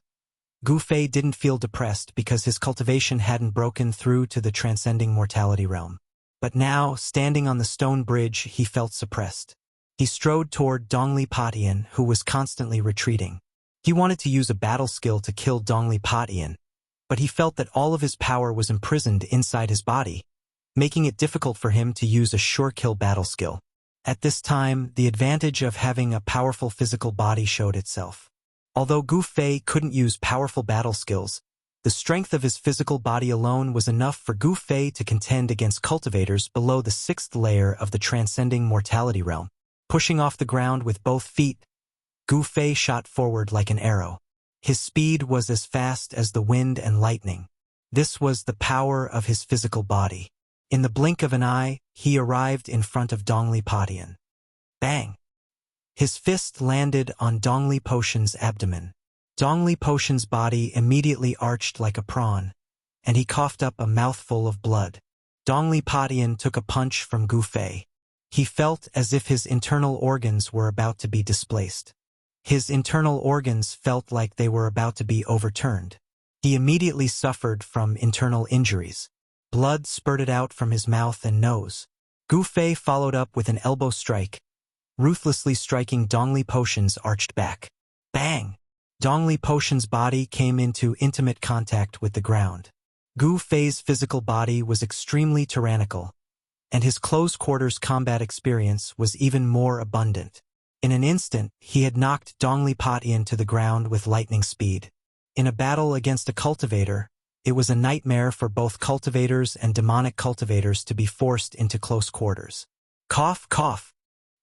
Gu Fei didn't feel depressed because his cultivation hadn't broken through to the transcending mortality realm. But now, standing on the stone bridge, he felt suppressed. He strode toward Dongli Patian, who was constantly retreating. He wanted to use a battle skill to kill Dongli Patian, but he felt that all of his power was imprisoned inside his body, making it difficult for him to use a sure-kill battle skill. At this time, the advantage of having a powerful physical body showed itself. Although Gu Fei couldn't use powerful battle skills, the strength of his physical body alone was enough for Gu Fei to contend against cultivators below the 6th layer of the transcending mortality realm. Pushing off the ground with both feet, Gu Fei shot forward like an arrow. His speed was as fast as the wind and lightning. This was the power of his physical body. In the blink of an eye, he arrived in front of Dongli Patian. Bang! His fist landed on Dongli Patian's abdomen. Dongli Patian's body immediately arched like a prawn, and he coughed up a mouthful of blood. Dongli Patian took a punch from Gu Fei. He felt as if his internal organs were about to be displaced. His internal organs felt like they were about to be overturned. He immediately suffered from internal injuries. Blood spurted out from his mouth and nose. Gu Fei followed up with an elbow strike, ruthlessly striking Dongli Patian's arched back. Bang! Dongli Patian's body came into intimate contact with the ground. Gu Fei's physical body was extremely tyrannical, and his close-quarters combat experience was even more abundant. In an instant, he had knocked Dongli Patian to the ground with lightning speed. In a battle against a cultivator, it was a nightmare for both cultivators and demonic cultivators to be forced into close quarters. Cough, cough!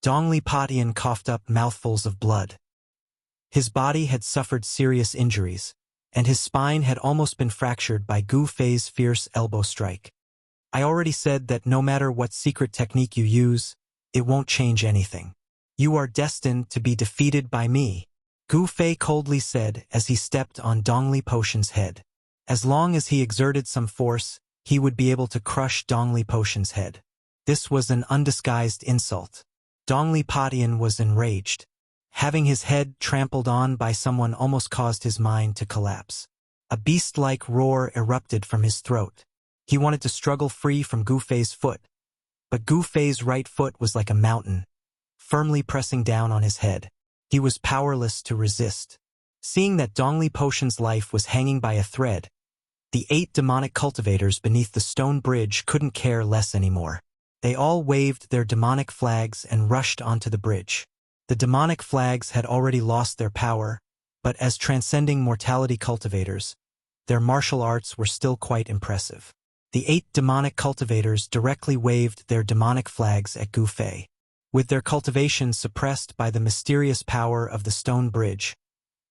Dongli Patian coughed up mouthfuls of blood. His body had suffered serious injuries, and his spine had almost been fractured by Gu Fei's fierce elbow strike. I already said that no matter what secret technique you use, it won't change anything. You are destined to be defeated by me, Gu Fei coldly said as he stepped on Dongli Patian's head. As long as he exerted some force, he would be able to crush Dongli Patian's head. This was an undisguised insult. Dongli Patian was enraged. Having his head trampled on by someone almost caused his mind to collapse. A beast-like roar erupted from his throat. He wanted to struggle free from Gu Fei's foot, but Gu Fei's right foot was like a mountain, firmly pressing down on his head. He was powerless to resist. Seeing that Dongli Patian's life was hanging by a thread, the 8 demonic cultivators beneath the stone bridge couldn't care less anymore. They all waved their demonic flags and rushed onto the bridge. The demonic flags had already lost their power, but as transcending mortality cultivators, their martial arts were still quite impressive. The 8 demonic cultivators directly waved their demonic flags at Gu Fei. With their cultivation suppressed by the mysterious power of the stone bridge,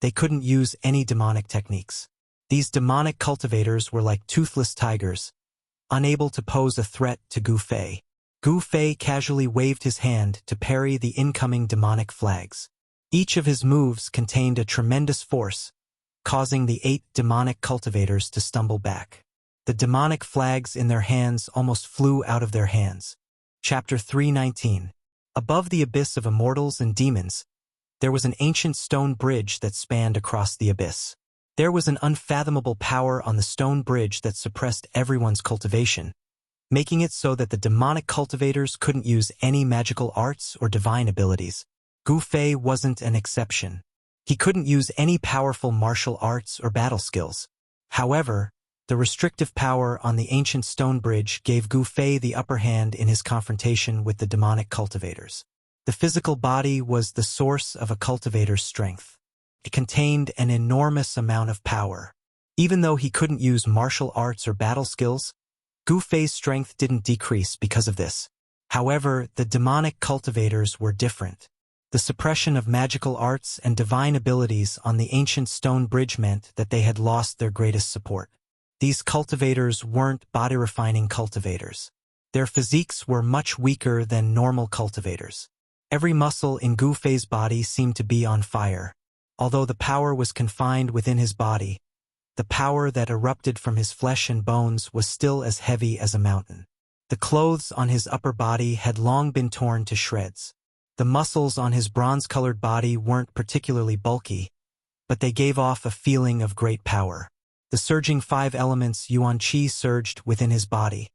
they couldn't use any demonic techniques. These demonic cultivators were like toothless tigers, unable to pose a threat to Gu Fei. Gu Fei casually waved his hand to parry the incoming demonic flags. Each of his moves contained a tremendous force, causing the 8 demonic cultivators to stumble back. The demonic flags in their hands almost flew out of their hands. Chapter 319. Above the abyss of immortals and demons, there was an ancient stone bridge that spanned across the abyss. There was an unfathomable power on the stone bridge that suppressed everyone's cultivation, making it so that the demonic cultivators couldn't use any magical arts or divine abilities. Gu Fei wasn't an exception. He couldn't use any powerful martial arts or battle skills. However, the restrictive power on the ancient stone bridge gave Gu Fei the upper hand in his confrontation with the demonic cultivators. The physical body was the source of a cultivator's strength. It contained an enormous amount of power. Even though he couldn't use martial arts or battle skills, Gu Fei's strength didn't decrease because of this. However, the demonic cultivators were different. The suppression of magical arts and divine abilities on the ancient stone bridge meant that they had lost their greatest support. These cultivators weren't body-refining cultivators. Their physiques were much weaker than normal cultivators. Every muscle in Gu Fei's body seemed to be on fire. Although the power was confined within his body, the power that erupted from his flesh and bones was still as heavy as a mountain. The clothes on his upper body had long been torn to shreds. The muscles on his bronze-colored body weren't particularly bulky, but they gave off a feeling of great power. The surging 5 elements Yuan Qi surged within his body,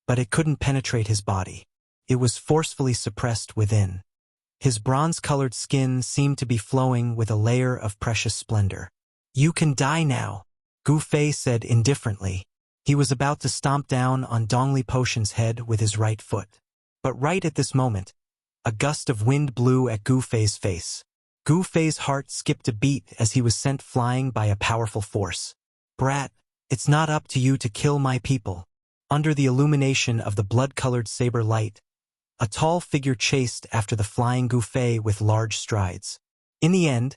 but it couldn't penetrate his body. It was forcefully suppressed within. His bronze-colored skin seemed to be flowing with a layer of precious splendor. "You can die now," Gu Fei said indifferently. He was about to stomp down on Dongli Potion's head with his right foot. But right at this moment, a gust of wind blew at Gu Fei's face. Gu Fei's heart skipped a beat as he was sent flying by a powerful force. "Brat, it's not up to you to kill my people." Under the illumination of the blood-colored saber light, a tall figure chased after the flying Gu Fei with large strides. In the end,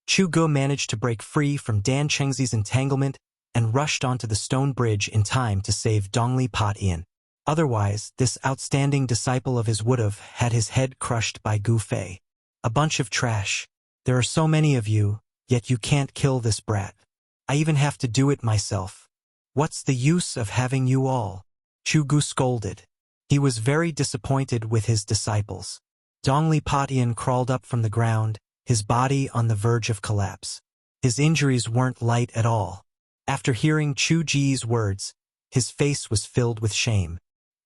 Chu Gu managed to break free from Dan Chengzi's entanglement and rushed onto the stone bridge in time to save Dongli Potian. Otherwise, this outstanding disciple of his would have had his head crushed by Gu Fei. "A bunch of trash. There are so many of you, yet you can't kill this brat. I even have to do it myself. What's the use of having you all?" Chu Gu scolded. He was very disappointed with his disciples. Dongli Potian crawled up from the ground, his body on the verge of collapse. His injuries weren't light at all. After hearing Chu Ji's words, his face was filled with shame.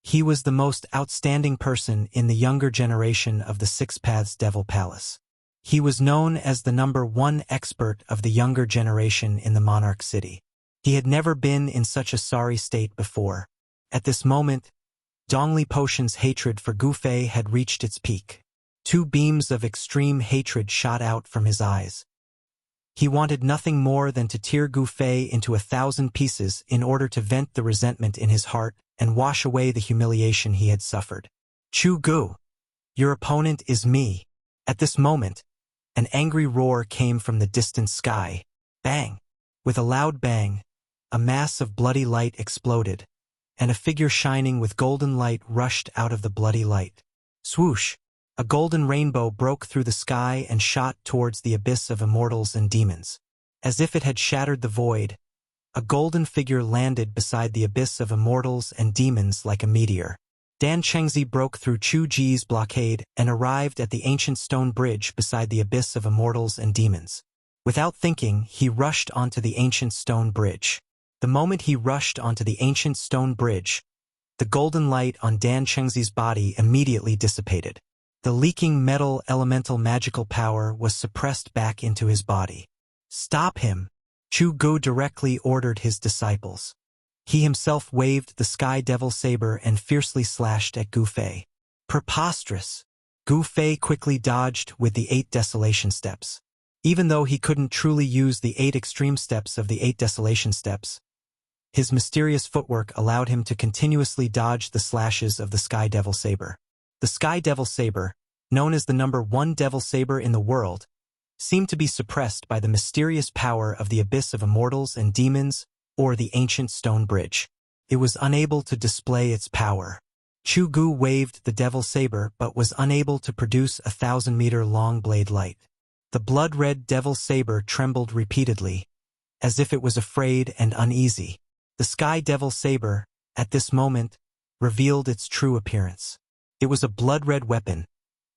He was the most outstanding person in the younger generation of the Six Paths Devil Palace. He was known as the #1 expert of the younger generation in the Monarch City. He had never been in such a sorry state before. At this moment, Dongli Potion's hatred for Gu Fei had reached its peak. 2 beams of extreme hatred shot out from his eyes. He wanted nothing more than to tear Gu Fei into 1,000 pieces in order to vent the resentment in his heart and wash away the humiliation he had suffered. "Chu Gu, your opponent is me." At this moment, an angry roar came from the distant sky. Bang! With a loud bang, a mass of bloody light exploded, and a figure shining with golden light rushed out of the bloody light. Swoosh! A golden rainbow broke through the sky and shot towards the abyss of immortals and demons. As if it had shattered the void, a golden figure landed beside the abyss of immortals and demons like a meteor. Dan Chengzi broke through Chu Ji's blockade and arrived at the ancient stone bridge beside the abyss of immortals and demons. Without thinking, he rushed onto the ancient stone bridge. The moment he rushed onto the ancient stone bridge, the golden light on Dan Chengzi's body immediately dissipated. The leaking metal elemental magical power was suppressed back into his body. "Stop him!" Chu Gu directly ordered his disciples. He himself waved the Sky Devil Saber and fiercely slashed at Gu Fei. Preposterous! Gu Fei quickly dodged with the 8 Desolation Steps. Even though he couldn't truly use the 8 extreme steps of the 8 Desolation Steps, his mysterious footwork allowed him to continuously dodge the slashes of the Sky Devil Saber. The Sky Devil Saber, known as the #1 Devil Saber in the world, seemed to be suppressed by the mysterious power of the abyss of immortals and demons or the ancient stone bridge. It was unable to display its power. Chu Gu waved the Devil Saber but was unable to produce a 1,000-meter-long blade light. The blood-red Devil Saber trembled repeatedly, as if it was afraid and uneasy. The Sky Devil Saber, at this moment, revealed its true appearance. It was a blood-red weapon,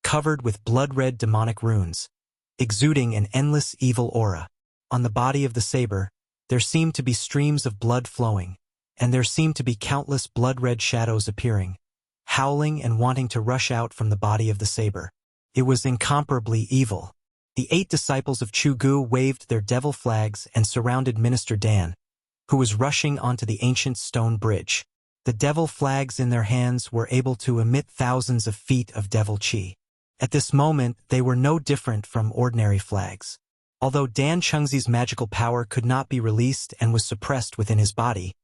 covered with blood-red demonic runes, exuding an endless evil aura. On the body of the saber, there seemed to be streams of blood flowing, and there seemed to be countless blood-red shadows appearing, howling and wanting to rush out from the body of the saber. It was incomparably evil. The 8 disciples of Chu Gu waved their devil flags and surrounded Minister Dan, who was rushing onto the ancient stone bridge. The devil flags in their hands were able to emit thousands of feet of devil chi. At this moment, they were no different from ordinary flags. Although Dan Chengzi's magical power could not be released and was suppressed within his body,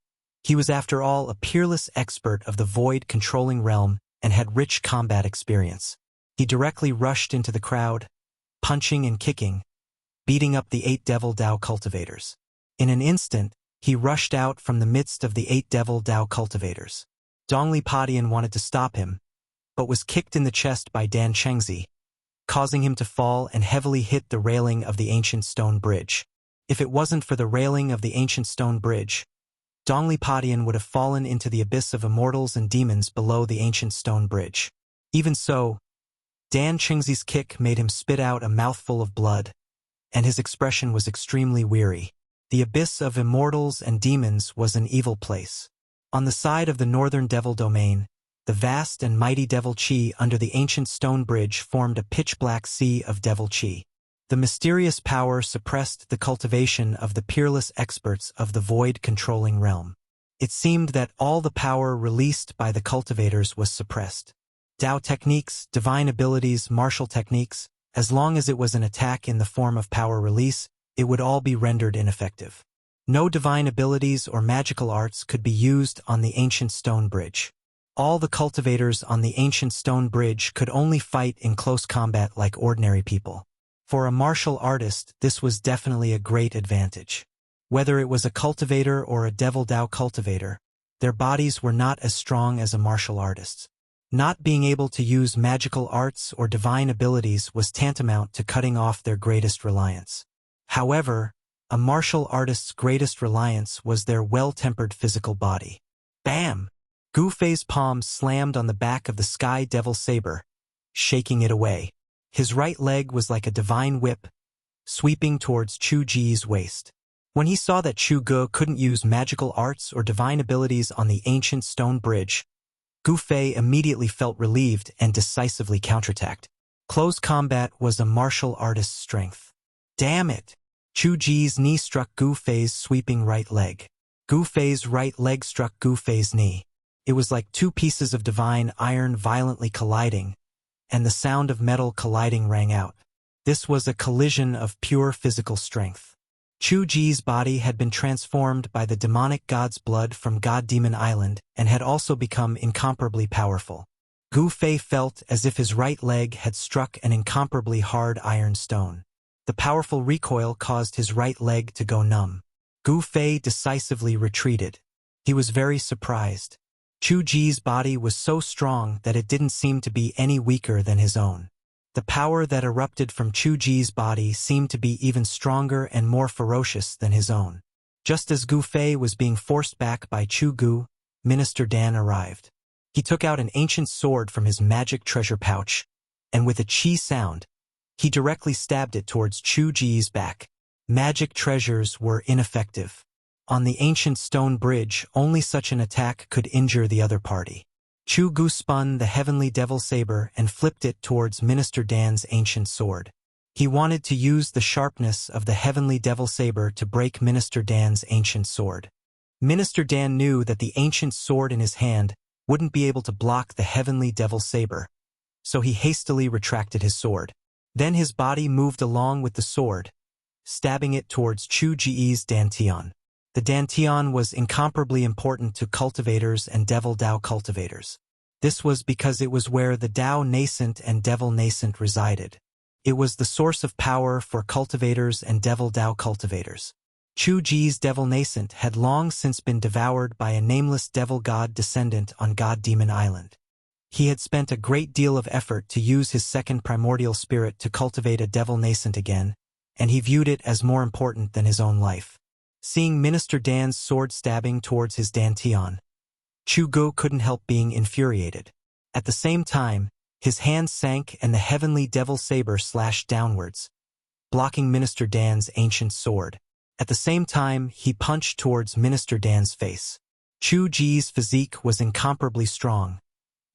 he was after all a peerless expert of the void-controlling realm and had rich combat experience. He directly rushed into the crowd, punching and kicking, beating up the 8 Devil Dao cultivators. In an instant, he rushed out from the midst of the 8 Devil Dao cultivators. Dongli Padian wanted to stop him, but was kicked in the chest by Dan Chengzi, causing him to fall and heavily hit the railing of the ancient stone bridge. If it wasn't for the railing of the ancient stone bridge, Dongli Padian would have fallen into the abyss of immortals and demons below the ancient stone bridge. Even so, Dan Chengzi's kick made him spit out a mouthful of blood, and his expression was extremely weary. The abyss of immortals and demons was an evil place. On the side of the northern devil domain, the vast and mighty devil chi under the ancient stone bridge formed a pitch-black sea of devil chi. The mysterious power suppressed the cultivation of the peerless experts of the void-controlling realm. It seemed that all the power released by the cultivators was suppressed. Dao techniques, divine abilities, martial techniques, as long as it was an attack in the form of power release, it would all be rendered ineffective. No divine abilities or magical arts could be used on the ancient stone bridge. All the cultivators on the ancient stone bridge could only fight in close combat like ordinary people. For a martial artist, this was definitely a great advantage. Whether it was a cultivator or a Devil Dao cultivator, their bodies were not as strong as a martial artist's. Not being able to use magical arts or divine abilities was tantamount to cutting off their greatest reliance. However, a martial artist's greatest reliance was their well-tempered physical body. Bam! Gu Fei's palm slammed on the back of the Sky Devil Saber, shaking it away. His right leg was like a divine whip, sweeping towards Chu Ji's waist. When he saw that Chu Ge couldn't use magical arts or divine abilities on the ancient stone bridge, Gu Fei immediately felt relieved and decisively counterattacked. Close combat was a martial artist's strength. Damn it! Chu Ji's knee struck Gu Fei's sweeping right leg. Gu Fei's right leg struck Gu Fei's knee. It was like 2 pieces of divine iron violently colliding, and the sound of metal colliding rang out. This was a collision of pure physical strength. Chu Ji's body had been transformed by the demonic god's blood from God Demon Island and had also become incomparably powerful. Gu Fei felt as if his right leg had struck an incomparably hard iron stone. The powerful recoil caused his right leg to go numb. Gu Fei decisively retreated. He was very surprised. Chu Ji's body was so strong that it didn't seem to be any weaker than his own. The power that erupted from Chu Ji's body seemed to be even stronger and more ferocious than his own. Just as Gu Fei was being forced back by Chu Gu, Minister Dan arrived. He took out an ancient sword from his magic treasure pouch, and with a chi sound, he directly stabbed it towards Chu Ji's back. Magic treasures were ineffective. On the ancient stone bridge, only such an attack could injure the other party. Chu Gu spun the heavenly devil saber and flipped it towards Minister Dan's ancient sword. He wanted to use the sharpness of the heavenly devil saber to break Minister Dan's ancient sword. Minister Dan knew that the ancient sword in his hand wouldn't be able to block the heavenly devil saber, so he hastily retracted his sword. Then his body moved along with the sword, stabbing it towards Chu Ji's dantian. The dantian was incomparably important to cultivators and Devil Dao cultivators. This was because it was where the Dao nascent and Devil nascent resided. It was the source of power for cultivators and Devil Dao cultivators. Chu Ji's Devil nascent had long since been devoured by a nameless devil god descendant on God Demon Island. He had spent a great deal of effort to use his second primordial spirit to cultivate a devil nascent again, and he viewed it as more important than his own life. Seeing Minister Dan's sword stabbing towards his dantian, Chu Gu couldn't help being infuriated. At the same time, his hand sank and the heavenly devil saber slashed downwards, blocking Minister Dan's ancient sword. At the same time, he punched towards Minister Dan's face. Chu Ji's physique was incomparably strong,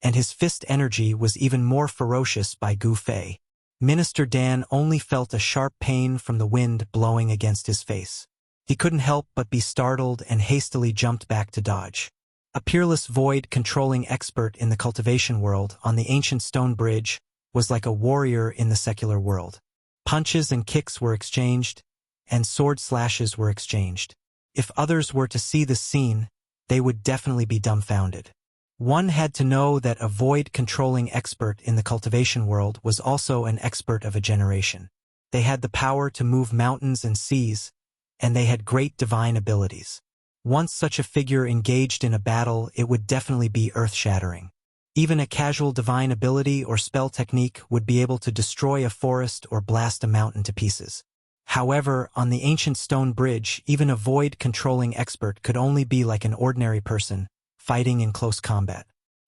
and his fist energy was even more ferocious by Gu Fei. Minister Dan only felt a sharp pain from the wind blowing against his face. He couldn't help but be startled and hastily jumped back to dodge. A peerless void-controlling expert in the cultivation world on the ancient stone bridge, was like a warrior in the secular world. Punches and kicks were exchanged, and sword slashes were exchanged. If others were to see this scene, they would definitely be dumbfounded. One had to know that a void-controlling expert in the cultivation world was also an expert of a generation. They had the power to move mountains and seas, and they had great divine abilities. Once such a figure engaged in a battle, it would definitely be earth-shattering. Even a casual divine ability or spell technique would be able to destroy a forest or blast a mountain to pieces. However, on the ancient stone bridge, even a void-controlling expert could only be like an ordinary person, fighting in close combat.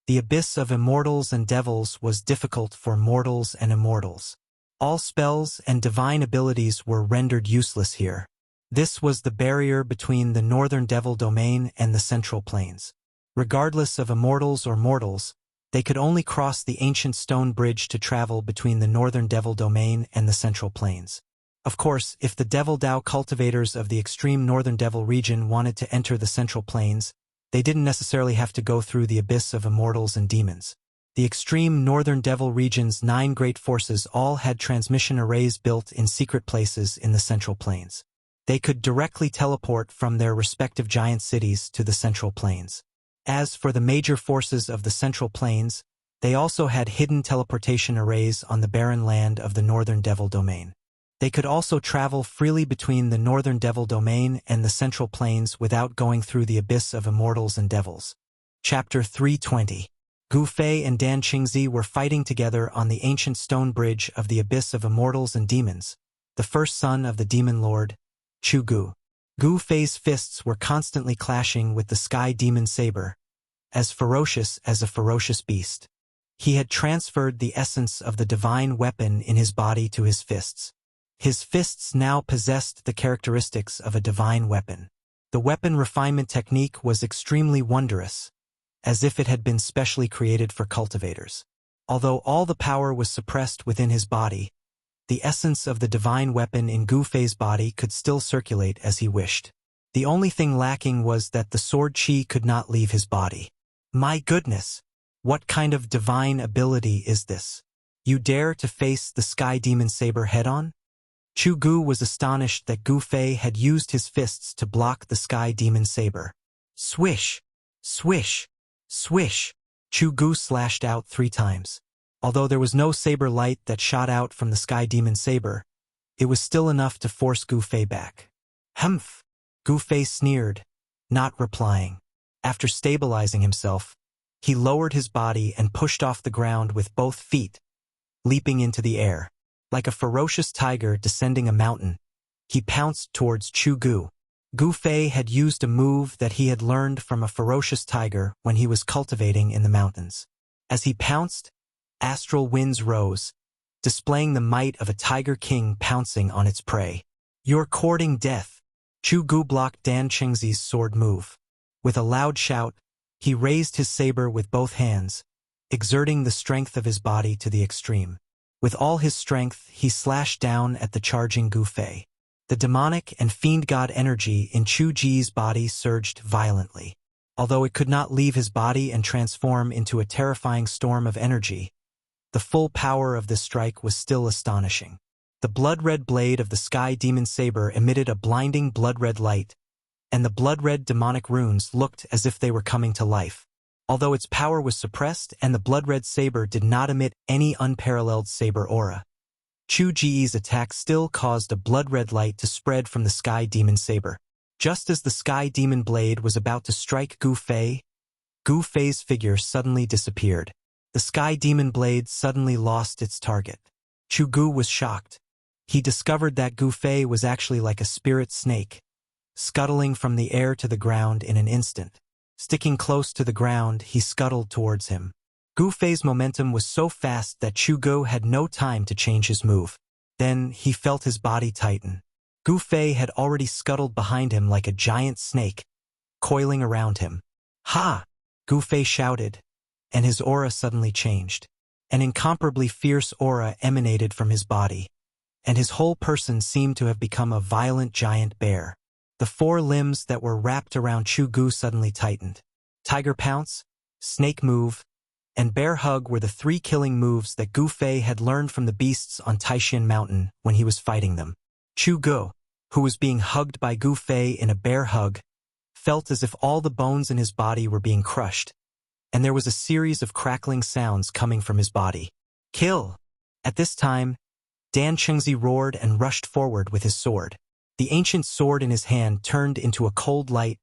The abyss of immortals and devils was difficult for mortals and immortals. All spells and divine abilities were rendered useless here. This was the barrier between the northern devil domain and the central plains. Regardless of immortals or mortals, they could only cross the ancient stone bridge to travel between the northern devil domain and the central plains. Of course, if the Devil Dao cultivators of the extreme northern devil region wanted to enter the central plains, they didn't necessarily have to go through the abyss of immortals and demons. The extreme northern devil region's 9 great forces all had transmission arrays built in secret places in the central plains. They could directly teleport from their respective giant cities to the central plains. As for the major forces of the central plains, they also had hidden teleportation arrays on the barren land of the northern devil domain. They could also travel freely between the northern devil domain and the central plains without going through the abyss of immortals and devils. Chapter 320. Gu Fei and Dan Qingzi were fighting together on the ancient stone bridge of the abyss of immortals and demons, the first son of the demon lord, Chu Gu. Gu Fei's fists were constantly clashing with the sky demon saber, as ferocious as a ferocious beast. He had transferred the essence of the divine weapon in his body to his fists. His fists now possessed the characteristics of a divine weapon. The weapon refinement technique was extremely wondrous, as if it had been specially created for cultivators. Although all the power was suppressed within his body, the essence of the divine weapon in Gu Fei's body could still circulate as he wished. The only thing lacking was that the sword chi could not leave his body. My goodness! What kind of divine ability is this? You dare to face the sky demon saber head-on? Chu Gu was astonished that Gu Fei had used his fists to block the sky demon saber. Swish! Swish! Swish! Chu Gu slashed out 3 times. Although there was no saber light that shot out from the sky demon saber, it was still enough to force Gu Fei back. Humph! Gu Fei sneered, not replying. After stabilizing himself, he lowered his body and pushed off the ground with both feet, leaping into the air. Like a ferocious tiger descending a mountain, he pounced towards Chu Gu. Gu Fei had used a move that he had learned from a ferocious tiger when he was cultivating in the mountains. As he pounced, astral winds rose, displaying the might of a tiger king pouncing on its prey. You're courting death. Chu Gu blocked Dan Qingzi's sword move. With a loud shout, he raised his saber with both hands, exerting the strength of his body to the extreme. With all his strength, he slashed down at the charging Gu Fei. The demonic and fiend god energy in Chu Ji's body surged violently. Although it could not leave his body and transform into a terrifying storm of energy, the full power of this strike was still astonishing. The blood-red blade of the sky demon saber emitted a blinding blood-red light, and the blood-red demonic runes looked as if they were coming to life. Although its power was suppressed and the blood-red saber did not emit any unparalleled saber aura, Chu Ji's attack still caused a blood-red light to spread from the sky demon saber. Just as the sky demon blade was about to strike Gu Fei's figure suddenly disappeared. The sky demon blade suddenly lost its target. Chu Gu was shocked. He discovered that Gu Fei was actually like a spirit snake, scuttling from the air to the ground in an instant. Sticking close to the ground, he scuttled towards him. Gu Fei's momentum was so fast that Chu Gu had no time to change his move. Then he felt his body tighten. Gu Fei had already scuttled behind him like a giant snake, coiling around him. Ha! Gu Fei shouted, and his aura suddenly changed. An incomparably fierce aura emanated from his body, and his whole person seemed to have become a violent giant bear. The 4 limbs that were wrapped around Chu Gu suddenly tightened. Tiger pounce, snake move, and Bear Hug were the 3 killing moves that Gu Fei had learned from the beasts on Taishan Mountain when he was fighting them. Chu Gu, who was being hugged by Gu Fei in a bear hug, felt as if all the bones in his body were being crushed, and there was a series of crackling sounds coming from his body. Kill! At this time, Dan Chengzi roared and rushed forward with his sword. The ancient sword in his hand turned into a cold light,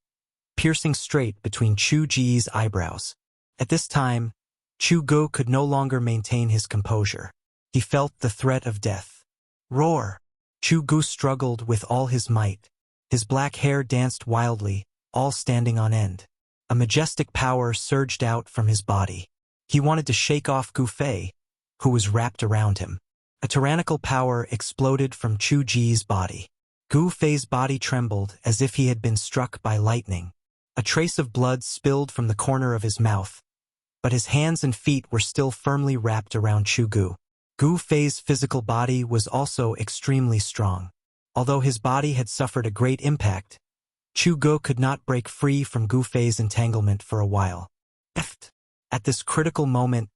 piercing straight between Chu Ji's eyebrows. At this time, Chu Gu could no longer maintain his composure. He felt the threat of death. Roar! Chu Gu struggled with all his might. His black hair danced wildly, all standing on end. A majestic power surged out from his body. He wanted to shake off Gu Fei, who was wrapped around him. A tyrannical power exploded from Chu Ji's body. Gu Fei's body trembled as if he had been struck by lightning. A trace of blood spilled from the corner of his mouth, but his hands and feet were still firmly wrapped around Chu Gu. Gu Fei's physical body was also extremely strong. Although his body had suffered a great impact, Chu Gu could not break free from Gu Fei's entanglement for a while. At this critical moment,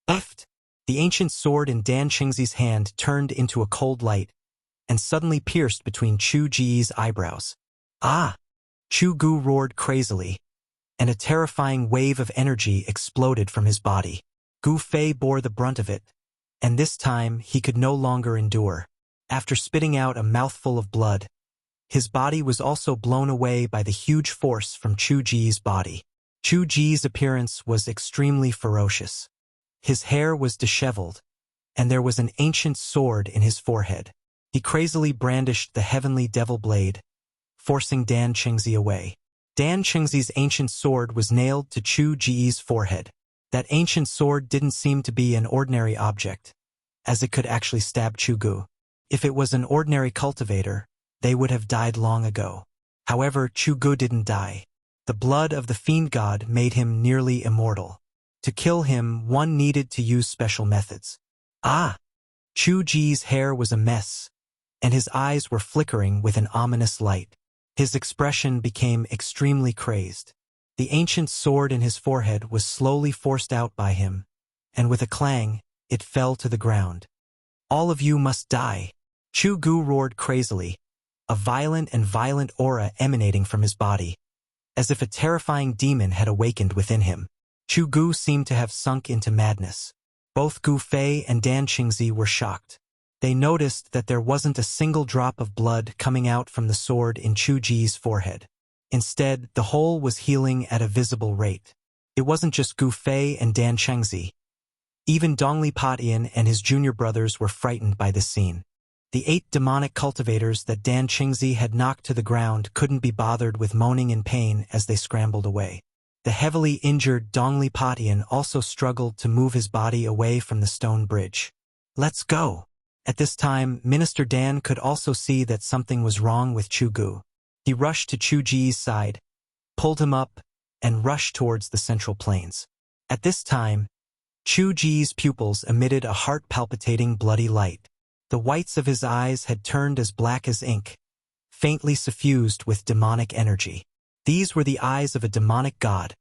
the ancient sword in Dan Chengzi's hand turned into a cold light and suddenly pierced between Chu Ji's eyebrows. Ah! Chu Gu roared crazily, and a terrifying wave of energy exploded from his body. Gu Fei bore the brunt of it, and this time he could no longer endure. After spitting out a mouthful of blood, his body was also blown away by the huge force from Chu Ji's body. Chu Ji's appearance was extremely ferocious. His hair was disheveled, and there was an ancient sword in his forehead. He crazily brandished the heavenly devil blade, forcing Dan Chengzi away. Dan Chengzi's ancient sword was nailed to Chu Ji's forehead. That ancient sword didn't seem to be an ordinary object, as it could actually stab Chu Gu. If it was an ordinary cultivator, they would have died long ago. However, Chu Gu didn't die. The blood of the fiend god made him nearly immortal. To kill him, one needed to use special methods. Ah! Chu Ji's hair was a mess, and his eyes were flickering with an ominous light. His expression became extremely crazed. The ancient sword in his forehead was slowly forced out by him, and with a clang, it fell to the ground. All of you must die! Chu Gu roared crazily, a violent aura emanating from his body, as if a terrifying demon had awakened within him. Chu Gu seemed to have sunk into madness. Both Gu Fei and Dan Chengzi were shocked. They noticed that there wasn't a single drop of blood coming out from the sword in Chu Ji's forehead. Instead, the hole was healing at a visible rate. It wasn't just Gu Fei and Dan Chengzi. Even Dongli Patian and his junior brothers were frightened by this scene. The 8 demonic cultivators that Dan Chengzi had knocked to the ground couldn't be bothered with moaning in pain as they scrambled away. The heavily injured Dongli Patian also struggled to move his body away from the stone bridge. Let's go! At this time, Minister Dan could also see that something was wrong with Chu Gu. He rushed to Chu Ji's side, pulled him up, and rushed towards the central plains. At this time, Chu Ji's pupils emitted a heart-palpitating bloody light. The whites of his eyes had turned as black as ink, faintly suffused with demonic energy. These were the eyes of a demonic god,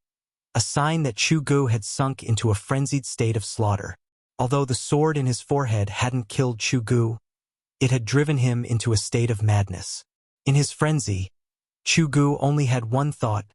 a sign that Chu Gu had sunk into a frenzied state of slaughter. Although the sword in his forehead hadn't killed Chu Gu, it had driven him into a state of madness. In his frenzy, Chu Gu only had one thought: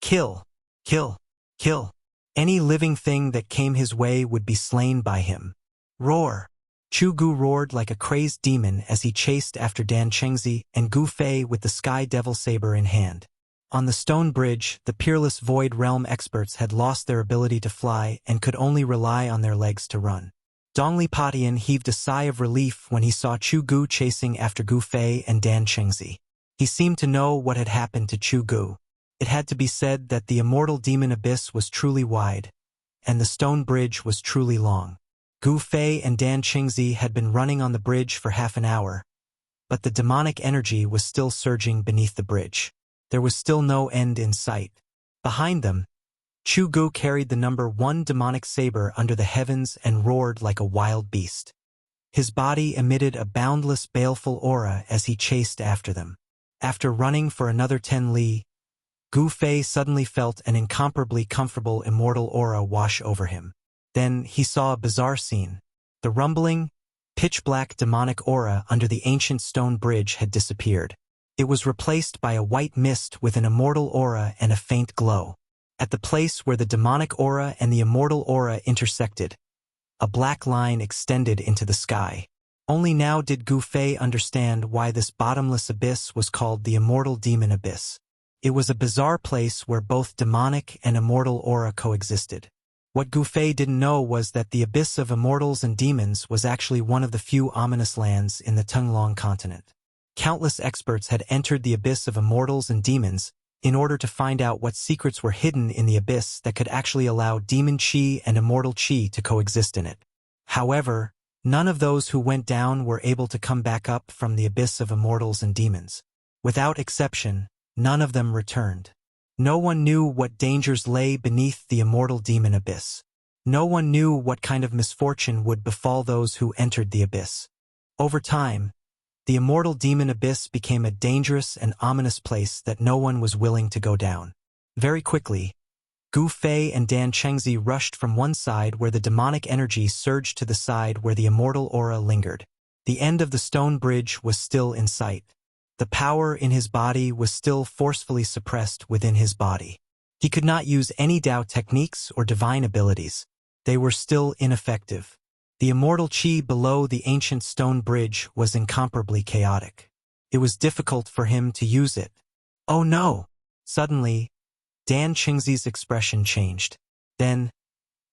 kill, kill, kill. Any living thing that came his way would be slain by him. Roar! Chu Gu roared like a crazed demon as he chased after Dan Chengzi and Gu Fei with the Sky Devil Saber in hand. On the stone bridge, the peerless Void Realm experts had lost their ability to fly and could only rely on their legs to run. Dongli Patian heaved a sigh of relief when he saw Chu Gu chasing after Gu Fei and Dan Chengzi. He seemed to know what had happened to Chu Gu. It had to be said that the immortal demon abyss was truly wide, and the stone bridge was truly long. Gu Fei and Dan Chengzi had been running on the bridge for half an hour, but the demonic energy was still surging beneath the bridge. There was still no end in sight. Behind them, Chu Gu carried the number 1 demonic saber under the heavens and roared like a wild beast. His body emitted a boundless, baleful aura as he chased after them. After running for another 10 li, Gu Fei suddenly felt an incomparably comfortable immortal aura wash over him. Then he saw a bizarre scene. The rumbling, pitch-black demonic aura under the ancient stone bridge had disappeared. It was replaced by a white mist with an immortal aura and a faint glow. At the place where the demonic aura and the immortal aura intersected, a black line extended into the sky. Only now did Gu Fei understand why this bottomless abyss was called the Immortal Demon Abyss. It was a bizarre place where both demonic and immortal aura coexisted. What Gu Fei didn't know was that the abyss of immortals and demons was actually one of the few ominous lands in the Tunglong continent. Countless experts had entered the abyss of immortals and demons in order to find out what secrets were hidden in the abyss that could actually allow demon chi and immortal chi to coexist in it. However, none of those who went down were able to come back up from the abyss of immortals and demons. Without exception, none of them returned. No one knew what dangers lay beneath the immortal demon abyss. No one knew what kind of misfortune would befall those who entered the abyss. Over time, the immortal demon abyss became a dangerous and ominous place that no one was willing to go down. Very quickly, Gu Fei and Dan Chengzi rushed from one side where the demonic energy surged to the side where the immortal aura lingered. The end of the stone bridge was still in sight. The power in his body was still forcefully suppressed within his body. He could not use any Dao techniques or divine abilities. They were still ineffective. The immortal chi below the ancient stone bridge was incomparably chaotic. It was difficult for him to use it. Oh no! Suddenly, Dan Chengzi's expression changed. Then,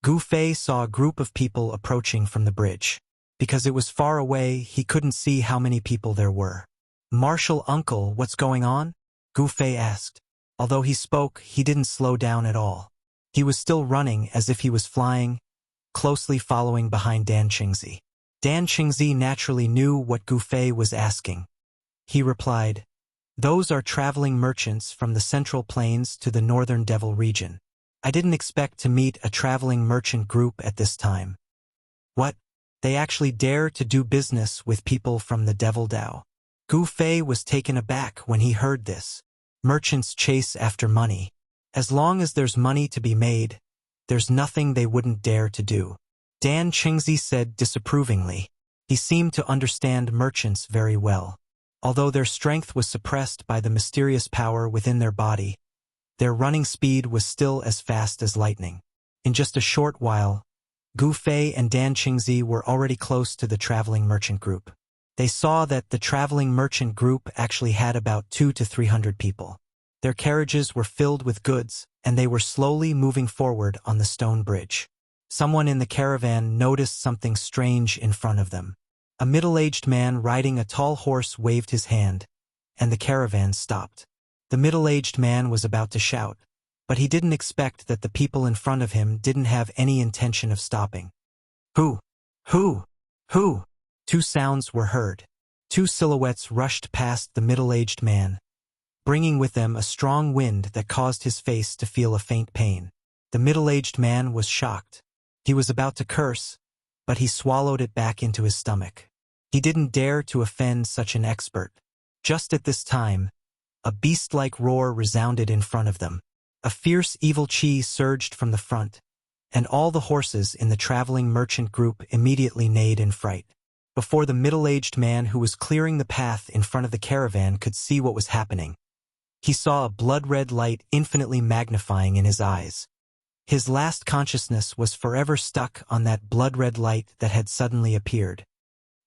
Gu Fei saw a group of people approaching from the bridge. Because it was far away, he couldn't see how many people there were. "Martial uncle, what's going on?" Gu Fei asked. Although he spoke, he didn't slow down at all. He was still running as if he was flying, closely following behind Dan Chengzi. Dan Chengzi naturally knew what Gu Fei was asking. He replied, "Those are traveling merchants from the Central Plains to the Northern Devil region. I didn't expect to meet a traveling merchant group at this time." "What? They actually dare to do business with people from the Devil Dao?" Gu Fei was taken aback when he heard this. Merchants chase after money. As long as there's money to be made, there's nothing they wouldn't dare to do. Dan Chengzi said disapprovingly. He seemed to understand merchants very well. Although their strength was suppressed by the mysterious power within their body, their running speed was still as fast as lightning. In just a short while, Gu Fei and Dan Chengzi were already close to the traveling merchant group. They saw that the traveling merchant group actually had about 200 to 300 people. Their carriages were filled with goods, and they were slowly moving forward on the stone bridge. Someone in the caravan noticed something strange in front of them. A middle-aged man riding a tall horse waved his hand, and the caravan stopped. The middle-aged man was about to shout, but he didn't expect that the people in front of him didn't have any intention of stopping. "Who? Who? Who?" Two sounds were heard. Two silhouettes rushed past the middle-aged man, bringing with them a strong wind that caused his face to feel a faint pain. The middle-aged man was shocked. He was about to curse, but he swallowed it back into his stomach. He didn't dare to offend such an expert. Just at this time, a beast-like roar resounded in front of them. A fierce evil chi surged from the front, and all the horses in the traveling merchant group immediately neighed in fright. Before the middle-aged man who was clearing the path in front of the caravan could see what was happening, he saw a blood-red light infinitely magnifying in his eyes. His last consciousness was forever stuck on that blood-red light that had suddenly appeared.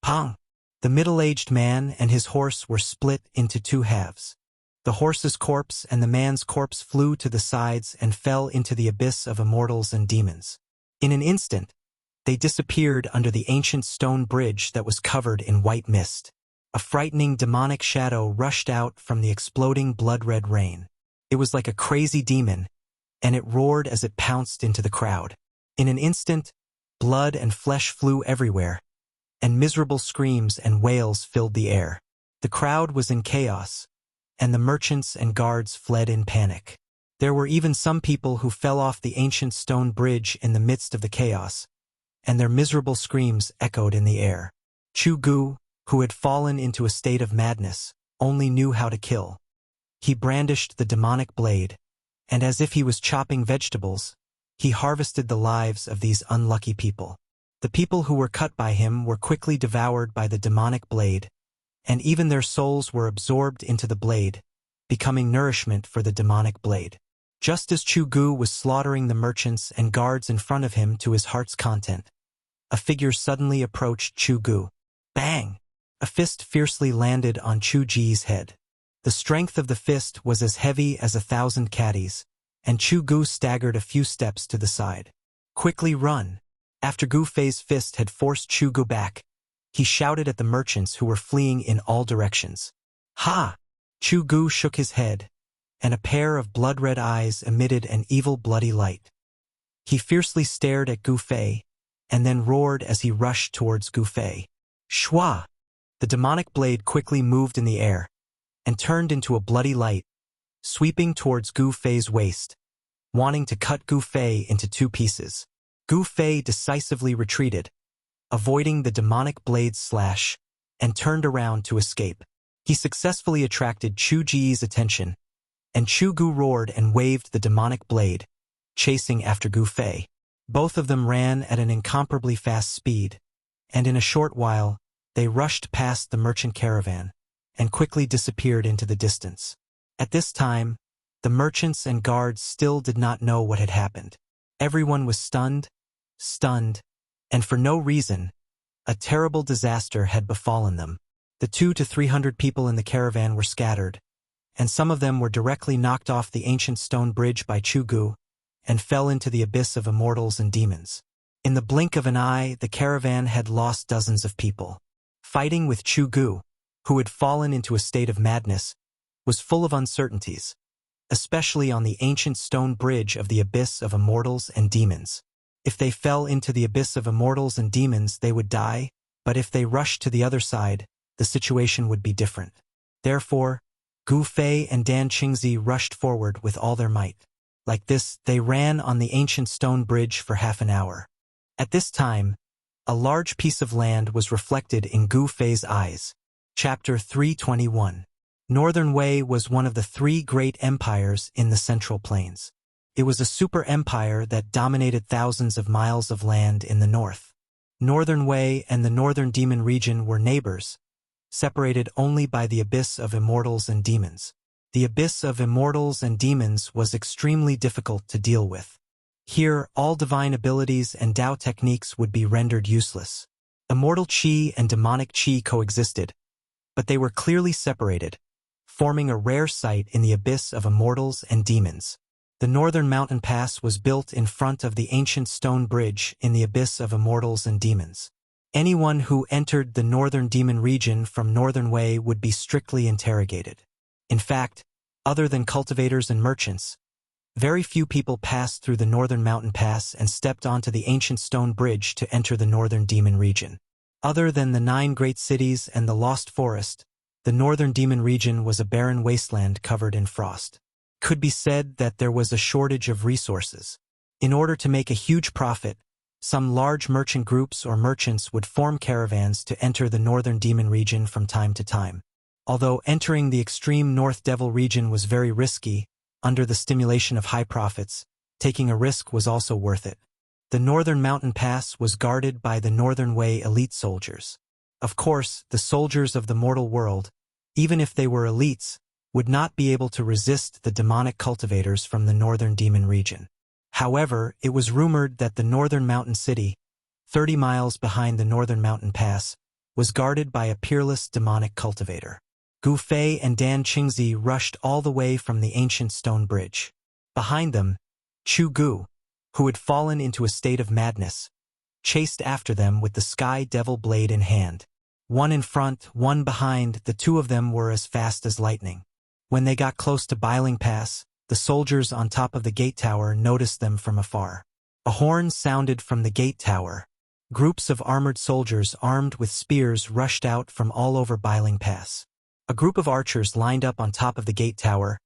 Pong! The middle-aged man and his horse were split into two halves. The horse's corpse and the man's corpse flew to the sides and fell into the abyss of immortals and demons. In an instant, they disappeared under the ancient stone bridge that was covered in white mist. A frightening demonic shadow rushed out from the exploding blood-red rain. It was like a crazy demon, and it roared as it pounced into the crowd. In an instant, blood and flesh flew everywhere, and miserable screams and wails filled the air. The crowd was in chaos, and the merchants and guards fled in panic. There were even some people who fell off the ancient stone bridge in the midst of the chaos, and their miserable screams echoed in the air. Chu Gu, who had fallen into a state of madness, only knew how to kill. He brandished the demonic blade, and as if he was chopping vegetables, he harvested the lives of these unlucky people. The people who were cut by him were quickly devoured by the demonic blade, and even their souls were absorbed into the blade, becoming nourishment for the demonic blade. Just as Chu Gu was slaughtering the merchants and guards in front of him to his heart's content, a figure suddenly approached Chu Gu. Bang! A fist fiercely landed on Chu Ji's head. The strength of the fist was as heavy as 1,000 caddies, and Chu Gu staggered a few steps to the side. Quickly run! After Gu Fei's fist had forced Chu Gu back, he shouted at the merchants who were fleeing in all directions. Ha! Chu Gu shook his head, and a pair of blood-red eyes emitted an evil bloody light. He fiercely stared at Gu Fei, and then roared as he rushed towards Gu Fei. Shua! The demonic blade quickly moved in the air, and turned into a bloody light, sweeping towards Gu Fei's waist, wanting to cut Gu Fei into 2 pieces. Gu Fei decisively retreated, avoiding the demonic blade's slash, and turned around to escape. He successfully attracted Chu Ji's attention, and Chu Gu roared and waved the demonic blade, chasing after Gu Fei. Both of them ran at an incomparably fast speed, and in a short while, they rushed past the merchant caravan, and quickly disappeared into the distance. At this time, the merchants and guards still did not know what had happened. Everyone was stunned, and for no reason, a terrible disaster had befallen them. The 200 to 300 people in the caravan were scattered, and some of them were directly knocked off the ancient stone bridge by Chu Gu, and fell into the abyss of immortals and demons. In the blink of an eye, the caravan had lost dozens of people. Fighting with Chu Gu, who had fallen into a state of madness, was full of uncertainties, especially on the ancient stone bridge of the abyss of immortals and demons. If they fell into the abyss of immortals and demons, they would die, but if they rushed to the other side, the situation would be different. Therefore, Gu Fei and Dan Qingzi rushed forward with all their might. Like this, they ran on the ancient stone bridge for half an hour. At this time, a large piece of land was reflected in Gu Fei's eyes. Chapter 321. Northern Wei was one of the 3 great empires in the Central Plains. It was a super empire that dominated thousands of miles of land in the north. Northern Wei and the Northern Demon region were neighbors, separated only by the abyss of immortals and demons. The abyss of immortals and demons was extremely difficult to deal with. Here, all divine abilities and Tao techniques would be rendered useless. Immortal Qi and demonic Qi coexisted, but they were clearly separated, forming a rare sight in the abyss of immortals and demons. The Northern Mountain Pass was built in front of the ancient stone bridge in the abyss of immortals and demons. Anyone who entered the Northern Demon region from Northern Wei would be strictly interrogated. In fact, other than cultivators and merchants, very few people passed through the Northern Mountain Pass and stepped onto the ancient stone bridge to enter the Northern Demon region. Other than the 9 great cities and the Lost Forest, the Northern Demon region was a barren wasteland covered in frost. Could be said that there was a shortage of resources. In order to make a huge profit, some large merchant groups or merchants would form caravans to enter the Northern Demon region from time to time. Although entering the extreme North Devil region was very risky, under the stimulation of high profits, taking a risk was also worth it. The Northern Mountain Pass was guarded by the Northern Wei elite soldiers. Of course, the soldiers of the mortal world, even if they were elites, would not be able to resist the demonic cultivators from the Northern Demon region. However, it was rumored that the Northern Mountain City, 30 miles behind the Northern Mountain Pass, was guarded by a peerless demonic cultivator. Gu Fei and Dan Qingzi rushed all the way from the ancient stone bridge. Behind them, Chu Gu, who had fallen into a state of madness, chased after them with the Sky Devil blade in hand. One in front, one behind, the 2 of them were as fast as lightning. When they got close to Biling Pass, the soldiers on top of the gate tower noticed them from afar. A horn sounded from the gate tower. Groups of armored soldiers armed with spears rushed out from all over Biling Pass. A group of archers lined up on top of the gate tower,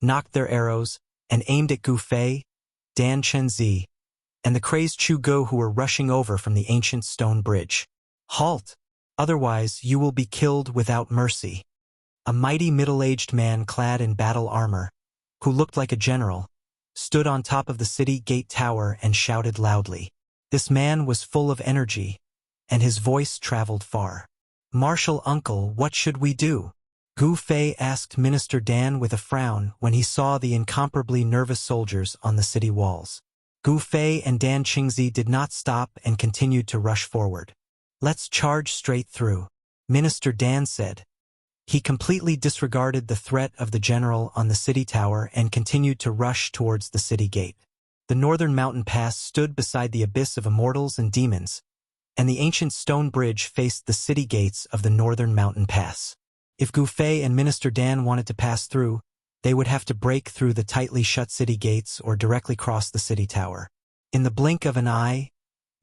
knocked their arrows, and aimed at Gu Fei, Dan Qingzi, and the crazed Chu Gu who were rushing over from the ancient stone bridge. Halt! Otherwise you will be killed without mercy. A mighty middle-aged man clad in battle armor, who looked like a general, stood on top of the city gate tower and shouted loudly. This man was full of energy, and his voice traveled far. "Marshal Uncle, what should we do?" Gu Fei asked Minister Dan with a frown when he saw the incomparably nervous soldiers on the city walls. Gu Fei and Dan Qingzi did not stop and continued to rush forward. "Let's charge straight through," Minister Dan said. He completely disregarded the threat of the general on the city tower and continued to rush towards the city gate. The northern mountain pass stood beside the abyss of immortals and demons, and the ancient stone bridge faced the city gates of the northern mountain pass. If Gu Fei and Minister Dan wanted to pass through, they would have to break through the tightly shut city gates or directly cross the city tower. In the blink of an eye,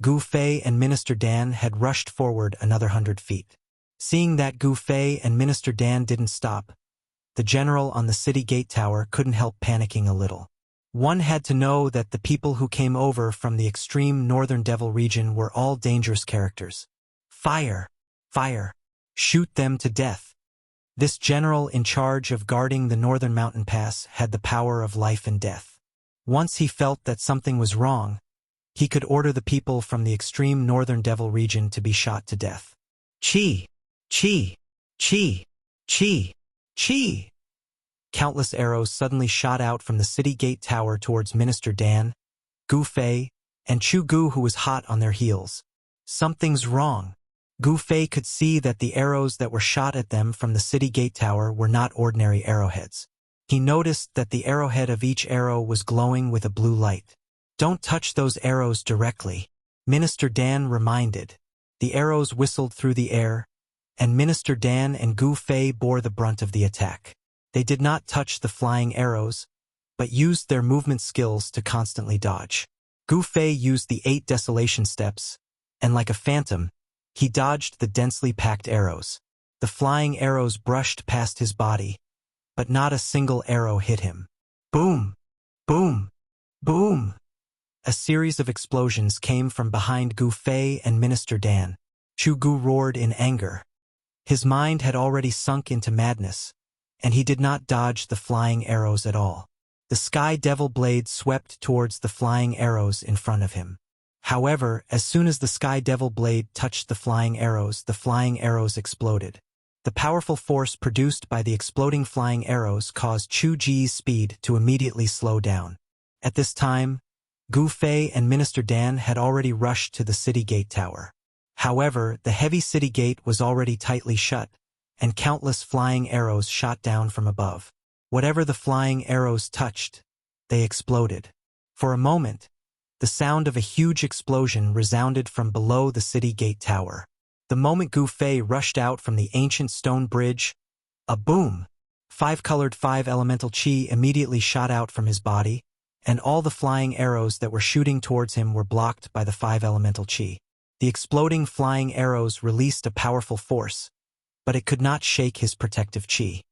Gu Fei and Minister Dan had rushed forward another 100 feet. Seeing that Gu Fei and Minister Dan didn't stop, the general on the city gate tower couldn't help panicking a little. One had to know that the people who came over from the extreme northern devil region were all dangerous characters. Fire! Fire! Shoot them to death! This general in charge of guarding the northern mountain pass had the power of life and death. Once he felt that something was wrong, he could order the people from the extreme northern devil region to be shot to death. Chi! Chi! Chi! Chi! Chi! Countless arrows suddenly shot out from the city gate tower towards Minister Dan, Gu Fei, and Chu Gu, who was hot on their heels. Something's wrong. Gu Fei could see that the arrows that were shot at them from the city gate tower were not ordinary arrowheads. He noticed that the arrowhead of each arrow was glowing with a blue light. "Don't touch those arrows directly," Minister Dan reminded. The arrows whistled through the air, and Minister Dan and Gu Fei bore the brunt of the attack. They did not touch the flying arrows, but used their movement skills to constantly dodge. Gu Fei used the 8 desolation steps, and like a phantom, he dodged the densely packed arrows. The flying arrows brushed past his body, but not a single arrow hit him. Boom! Boom! Boom! A series of explosions came from behind Gu Fei and Minister Dan. Chu Gu roared in anger. His mind had already sunk into madness, and he did not dodge the flying arrows at all. The sky devil blade swept towards the flying arrows in front of him. However, as soon as the sky devil blade touched the flying arrows exploded. The powerful force produced by the exploding flying arrows caused Chu Ji's speed to immediately slow down. At this time, Gu Fei and Minister Dan had already rushed to the city gate tower. However, the heavy city gate was already tightly shut, and countless flying arrows shot down from above. Whatever the flying arrows touched, they exploded. For a moment, the sound of a huge explosion resounded from below the city gate tower. The moment Gu Fei rushed out from the ancient stone bridge, a boom! 5-colored 5 elemental chi immediately shot out from his body, and all the flying arrows that were shooting towards him were blocked by the 5 elemental chi. The exploding flying arrows released a powerful force, but it could not shake his protective chi.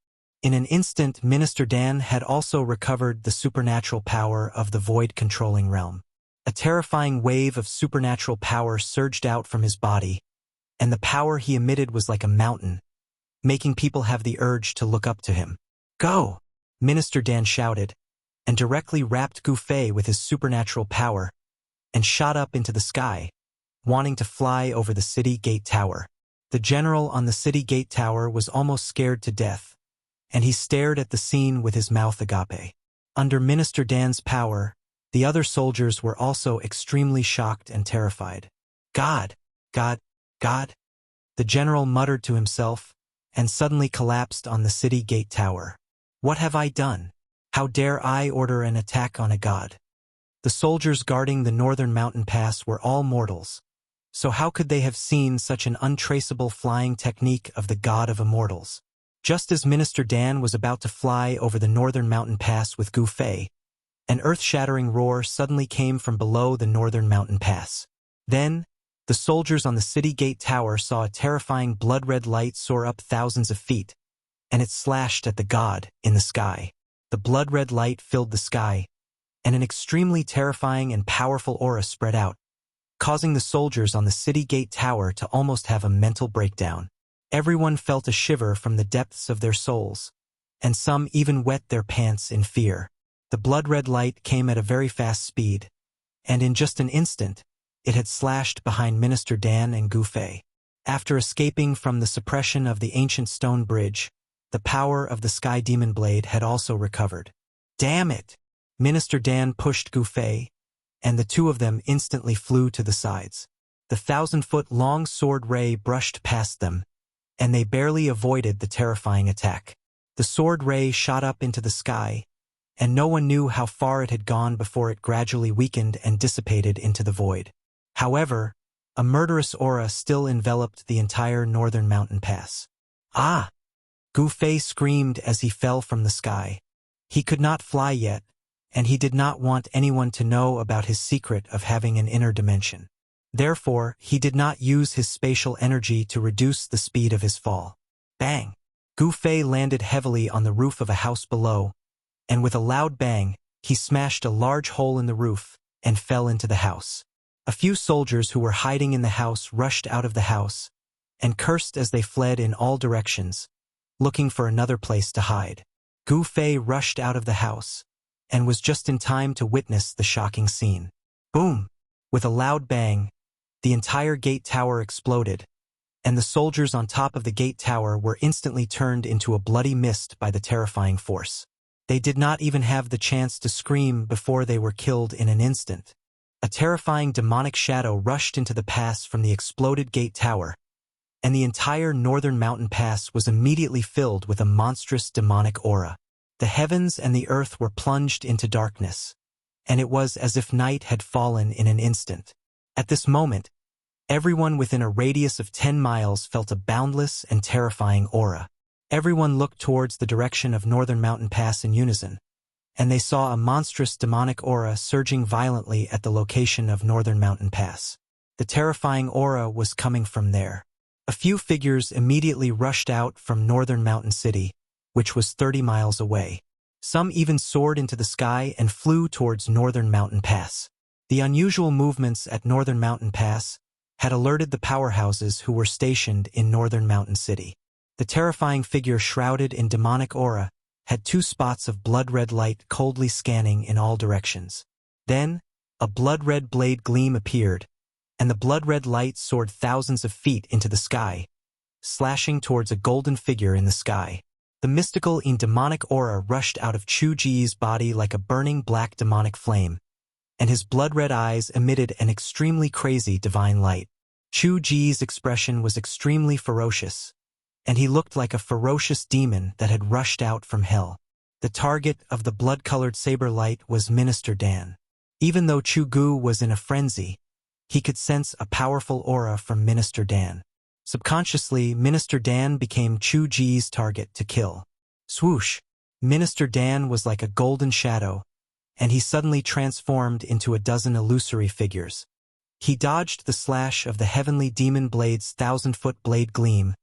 In an instant, Minister Dan had also recovered the supernatural power of the void-controlling realm. A terrifying wave of supernatural power surged out from his body, and the power he emitted was like a mountain, making people have the urge to look up to him. "Go!" Minister Dan shouted, and directly wrapped Gu Fei with his supernatural power, and shot up into the sky, wanting to fly over the city gate tower. The general on the city gate tower was almost scared to death, and he stared at the scene with his mouth agape. Under Minister Dan's power, the other soldiers were also extremely shocked and terrified. God! God! God! The general muttered to himself, and suddenly collapsed on the city gate tower. What have I done? How dare I order an attack on a god? The soldiers guarding the northern mountain pass were all mortals, so how could they have seen such an untraceable flying technique of the god of immortals? Just as Minister Dan was about to fly over the northern mountain pass with Gu Fei, an earth-shattering roar suddenly came from below the northern mountain pass. Then, the soldiers on the city gate tower saw a terrifying blood-red light soar up thousands of feet, and it slashed at the god in the sky. The blood-red light filled the sky, and an extremely terrifying and powerful aura spread out, causing the soldiers on the city gate tower to almost have a mental breakdown. Everyone felt a shiver from the depths of their souls, and some even wet their pants in fear. The blood-red light came at a very fast speed, and in just an instant, it had slashed behind Minister Dan and Gu Fei. After escaping from the suppression of the ancient stone bridge, the power of the Sky Demon Blade had also recovered. Damn it! Minister Dan pushed Gu Fei, and the two of them instantly flew to the sides. The 1,000-foot-long sword ray brushed past them, and they barely avoided the terrifying attack. The sword ray shot up into the sky, and no one knew how far it had gone before it gradually weakened and dissipated into the void. However, a murderous aura still enveloped the entire northern mountain pass. Ah! Gu Fei screamed as he fell from the sky. He could not fly yet, and he did not want anyone to know about his secret of having an inner dimension. Therefore, he did not use his spatial energy to reduce the speed of his fall. Bang! Gu Fei landed heavily on the roof of a house below, and with a loud bang, he smashed a large hole in the roof and fell into the house. A few soldiers who were hiding in the house rushed out of the house and cursed as they fled in all directions, looking for another place to hide. Gu Fei rushed out of the house and was just in time to witness the shocking scene. Boom! With a loud bang, the entire gate tower exploded, and the soldiers on top of the gate tower were instantly turned into a bloody mist by the terrifying force. They did not even have the chance to scream before they were killed in an instant. A terrifying demonic shadow rushed into the pass from the exploded gate tower, and the entire northern mountain pass was immediately filled with a monstrous demonic aura. The heavens and the earth were plunged into darkness, and it was as if night had fallen in an instant. At this moment, everyone within a radius of 10 miles felt a boundless and terrifying aura. Everyone looked towards the direction of northern mountain pass in unison, and they saw a monstrous demonic aura surging violently at the location of northern mountain pass. The terrifying aura was coming from there. A few figures immediately rushed out from northern mountain city, which was 30 miles away. Some even soared into the sky and flew towards northern mountain pass. The unusual movements at northern mountain pass had alerted the powerhouses who were stationed in northern mountain city. The terrifying figure shrouded in demonic aura had 2 spots of blood-red light coldly scanning in all directions. Then, a blood-red blade gleam appeared, and the blood-red light soared thousands of feet into the sky, slashing towards a golden figure in the sky. The mystical and demonic aura rushed out of Chu Ji's body like a burning black demonic flame, and his blood-red eyes emitted an extremely crazy divine light. Chu Ji's expression was extremely ferocious, and he looked like a ferocious demon that had rushed out from hell. The target of the blood-colored saber light was Minister Dan. Even though Chu Gu was in a frenzy, he could sense a powerful aura from Minister Dan. Subconsciously, Minister Dan became Chu Ji's target to kill. Swoosh! Minister Dan was like a golden shadow, and he suddenly transformed into a dozen illusory figures. He dodged the slash of the heavenly demon blade's 1,000-foot blade gleam,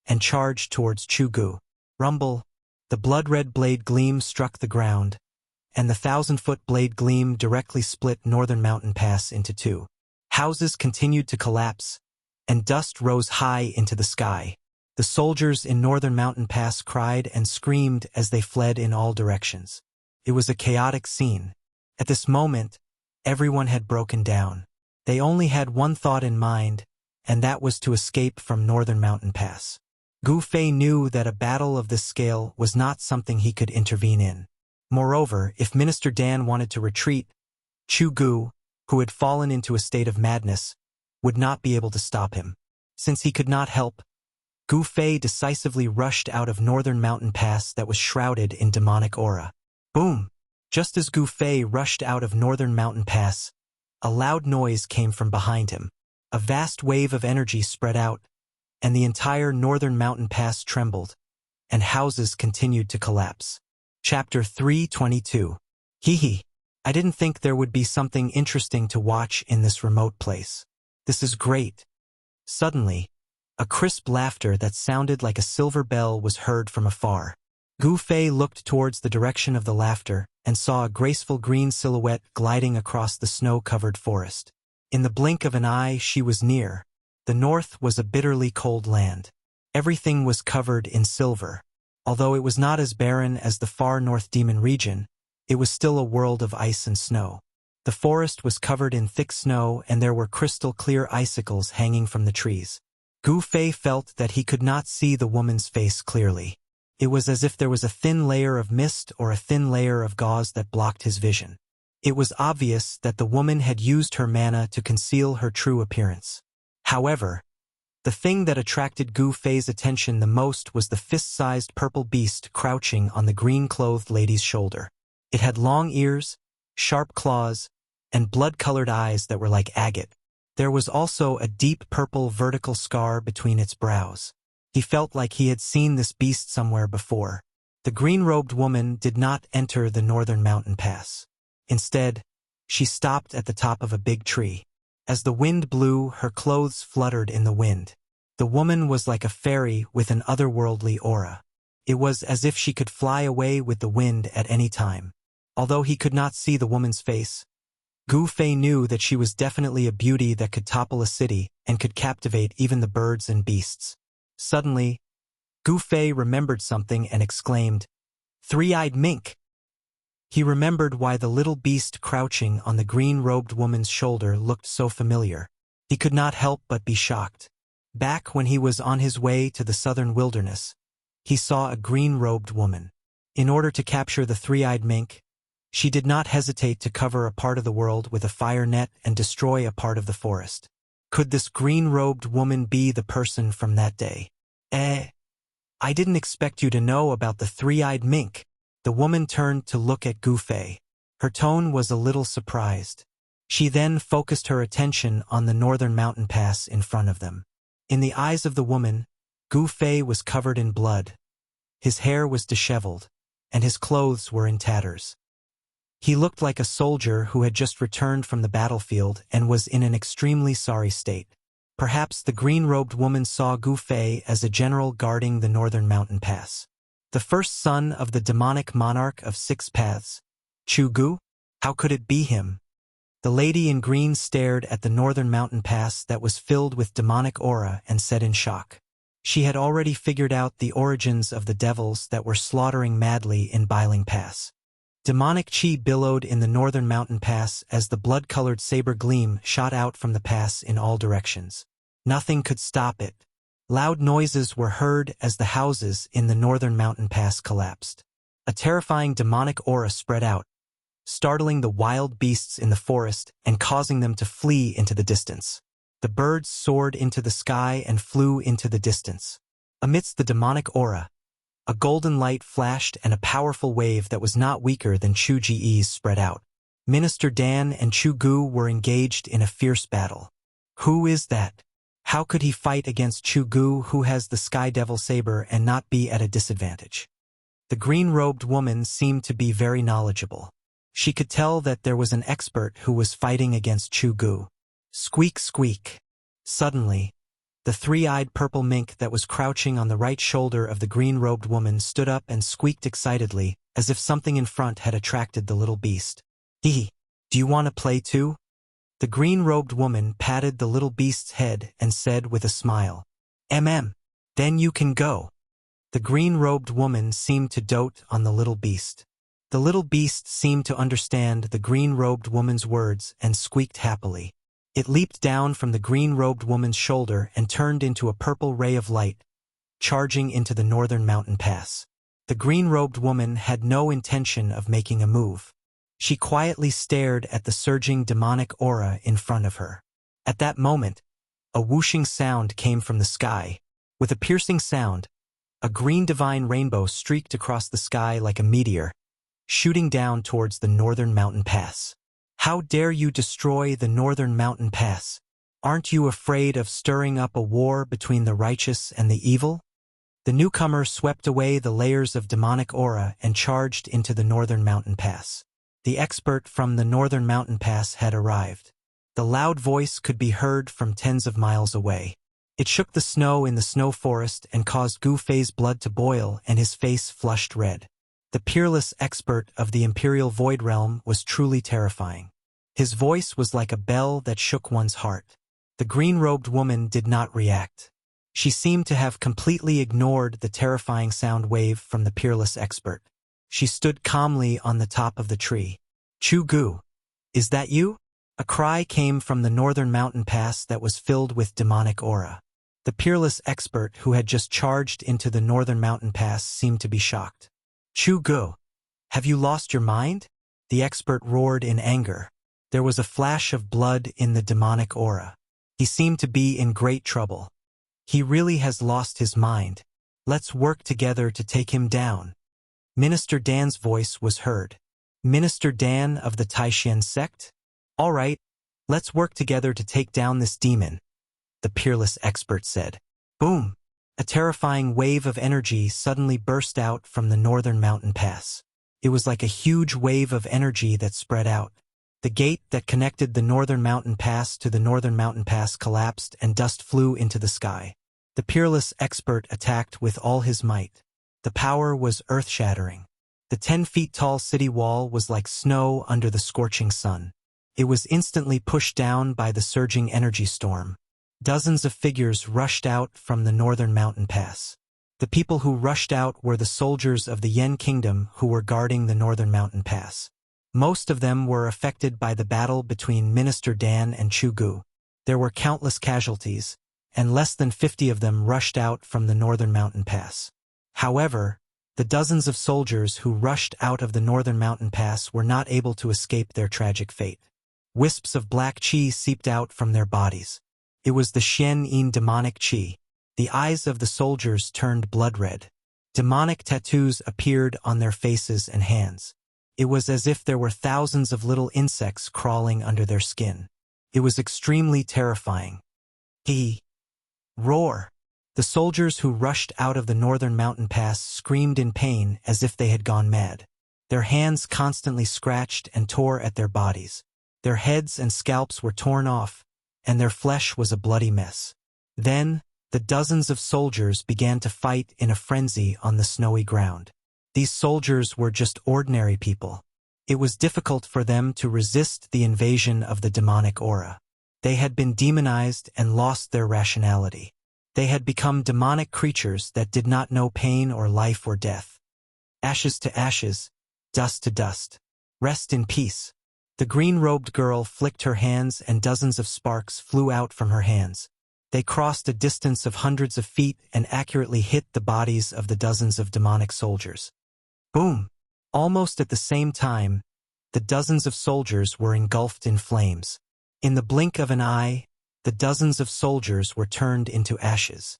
and charged towards Chu Gu. Rumble! The blood-red blade gleam struck the ground, and the 1,000-foot blade gleam directly split northern mountain pass into 2. Houses continued to collapse, and dust rose high into the sky. The soldiers in northern mountain pass cried and screamed as they fled in all directions. It was a chaotic scene. At this moment, everyone had broken down. They only had one thought in mind, and that was to escape from northern mountain pass. Gu Fei knew that a battle of this scale was not something he could intervene in. Moreover, if Minister Dan wanted to retreat, Chu Gu, who had fallen into a state of madness, would not be able to stop him. Since he could not help, Gu Fei decisively rushed out of northern mountain pass that was shrouded in demonic aura. Boom! Just as Gu Fei rushed out of northern mountain pass, a loud noise came from behind him. A vast wave of energy spread out, and the entire northern mountain pass trembled, and houses continued to collapse. Chapter 322. Hee. I didn't think there would be something interesting to watch in this remote place. This is great. Suddenly, a crisp laughter that sounded like a silver bell was heard from afar. Gu Fei looked towards the direction of the laughter and saw a graceful green silhouette gliding across the snow-covered forest. In the blink of an eye, she was near. The north was a bitterly cold land. Everything was covered in silver. Although it was not as barren as the far north demon region, it was still a world of ice and snow. The forest was covered in thick snow and there were crystal-clear icicles hanging from the trees. Gu Fei felt that he could not see the woman's face clearly. It was as if there was a thin layer of mist or a thin layer of gauze that blocked his vision. It was obvious that the woman had used her mana to conceal her true appearance. However, the thing that attracted Gu Fei's attention the most was the fist-sized purple beast crouching on the green-clothed lady's shoulder. It had long ears, sharp claws, and blood-colored eyes that were like agate. There was also a deep purple vertical scar between its brows. He felt like he had seen this beast somewhere before. The green-robed woman did not enter the northern mountain pass. Instead, she stopped at the top of a big tree. As the wind blew, her clothes fluttered in the wind. The woman was like a fairy with an otherworldly aura. It was as if she could fly away with the wind at any time. Although he could not see the woman's face, Gu Fei knew that she was definitely a beauty that could topple a city and could captivate even the birds and beasts. Suddenly, Gu Fei remembered something and exclaimed, "Three-eyed mink!" He remembered why the little beast crouching on the green-robed woman's shoulder looked so familiar. He could not help but be shocked. Back when he was on his way to the southern wilderness, he saw a green-robed woman. In order to capture the three-eyed mink, she did not hesitate to cover a part of the world with a fire net and destroy a part of the forest. Could this green-robed woman be the person from that day? I didn't expect you to know about the three-eyed mink." The woman turned to look at Gu Fei. Her tone was a little surprised. She then focused her attention on the northern mountain pass in front of them. In the eyes of the woman, Gu Fei was covered in blood. His hair was disheveled, and his clothes were in tatters. He looked like a soldier who had just returned from the battlefield and was in an extremely sorry state. Perhaps the green-robed woman saw Gu Fei as a general guarding the northern mountain pass. The first son of the demonic monarch of 6 paths, Chu Gu? How could it be him? The lady in green stared at the northern mountain pass that was filled with demonic aura and said in shock. She had already figured out the origins of the devils that were slaughtering madly in Biling Pass. Demonic chi billowed in the northern mountain pass as the blood-colored saber gleam shot out from the pass in all directions. Nothing could stop it. Loud noises were heard as the houses in the northern mountain pass collapsed. A terrifying demonic aura spread out, startling the wild beasts in the forest and causing them to flee into the distance. The birds soared into the sky and flew into the distance. Amidst the demonic aura, a golden light flashed and a powerful wave that was not weaker than Chu Ji's spread out. Minister Dan and Chu Gu were engaged in a fierce battle. Who is that? How could he fight against Chu Gu, who has the Sky Devil Saber, and not be at a disadvantage? The green-robed woman seemed to be very knowledgeable. She could tell that there was an expert who was fighting against Chu Gu. Squeak, squeak. Suddenly, the three-eyed purple mink that was crouching on the right shoulder of the green-robed woman stood up and squeaked excitedly, as if something in front had attracted the little beast. "Hee, do you want to play too?" The green-robed woman patted the little beast's head and said with a smile, Then you can go." The green-robed woman seemed to dote on the little beast. The little beast seemed to understand the green-robed woman's words and squeaked happily. It leaped down from the green-robed woman's shoulder and turned into a purple ray of light, charging into the northern mountain pass. The green-robed woman had no intention of making a move. She quietly stared at the surging demonic aura in front of her. At that moment, a whooshing sound came from the sky. With a piercing sound, a green divine rainbow streaked across the sky like a meteor, shooting down towards the northern mountain pass. "How dare you destroy the northern mountain pass? Aren't you afraid of stirring up a war between the righteous and the evil?" The newcomer swept away the layers of demonic aura and charged into the northern mountain pass. The expert from the northern mountain pass had arrived. The loud voice could be heard from tens of miles away. It shook the snow in the snow forest and caused Gu Fei's blood to boil and his face flushed red. The peerless expert of the Imperial Void Realm was truly terrifying. His voice was like a bell that shook one's heart. The green-robed woman did not react. She seemed to have completely ignored the terrifying sound wave from the peerless expert. She stood calmly on the top of the tree. Chu Gu, is that you? A cry came from the northern mountain pass that was filled with demonic aura. The peerless expert who had just charged into the northern mountain pass seemed to be shocked. Chu Gu, have you lost your mind? The expert roared in anger. There was a flash of blood in the demonic aura. He seemed to be in great trouble. He really has lost his mind. Let's work together to take him down. Minister Dan's voice was heard. Minister Dan of the Taishan sect? All right, let's work together to take down this demon, the peerless expert said. Boom! A terrifying wave of energy suddenly burst out from the northern mountain pass. It was like a huge wave of energy that spread out. The gate that connected the northern mountain pass to the northern mountain pass collapsed and dust flew into the sky. The peerless expert attacked with all his might. The power was earth-shattering. The 10-feet-tall city wall was like snow under the scorching sun. It was instantly pushed down by the surging energy storm. Dozens of figures rushed out from the northern mountain pass. The people who rushed out were the soldiers of the Yen Kingdom who were guarding the northern mountain pass. Most of them were affected by the battle between Minister Dan and Chu Gu. There were countless casualties, and less than 50 of them rushed out from the northern mountain pass. However, the dozens of soldiers who rushed out of the northern mountain pass were not able to escape their tragic fate. Wisps of black qi seeped out from their bodies. It was the Xian-yin demonic qi. The eyes of the soldiers turned blood-red. Demonic tattoos appeared on their faces and hands. It was as if there were thousands of little insects crawling under their skin. It was extremely terrifying. Roar! The soldiers who rushed out of the northern mountain pass screamed in pain as if they had gone mad. Their hands constantly scratched and tore at their bodies. Their heads and scalps were torn off, and their flesh was a bloody mess. Then, the dozens of soldiers began to fight in a frenzy on the snowy ground. These soldiers were just ordinary people. It was difficult for them to resist the invasion of the demonic aura. They had been demonized and lost their rationality. They had become demonic creatures that did not know pain or life or death. Ashes to ashes, dust to dust. Rest in peace. The green-robed girl flicked her hands and dozens of sparks flew out from her hands. They crossed a distance of hundreds of feet and accurately hit the bodies of the dozens of demonic soldiers. Boom! Almost at the same time, the dozens of soldiers were engulfed in flames. In the blink of an eye, the dozens of soldiers were turned into ashes.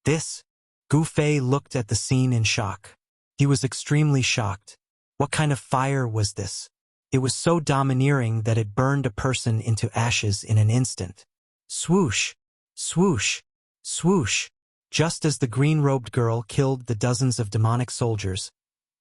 Gu Fei looked at the scene in shock. He was extremely shocked. What kind of fire was this? It was so domineering that it burned a person into ashes in an instant. Swoosh! Swoosh! Swoosh! Just as the green-robed girl killed the dozens of demonic soldiers,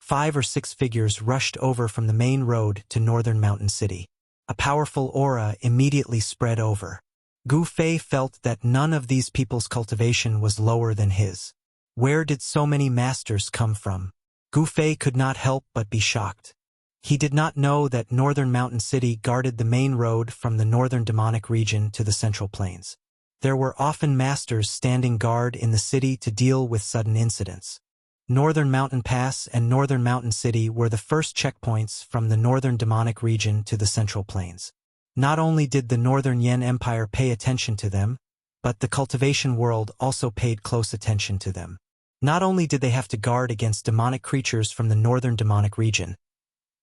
5 or 6 figures rushed over from the main road to northern mountain city. A powerful aura immediately spread over. Gu Fei felt that none of these people's cultivation was lower than his. Where did so many masters come from? Gu Fei could not help but be shocked. He did not know that northern mountain city guarded the main road from the northern demonic region to the central plains. There were often masters standing guard in the city to deal with sudden incidents. Northern Mountain Pass and Northern Mountain City were the first checkpoints from the northern demonic region to the central plains. Not only did the Northern Yen Empire pay attention to them, but the cultivation world also paid close attention to them. Not only did they have to guard against demonic creatures from the northern demonic region,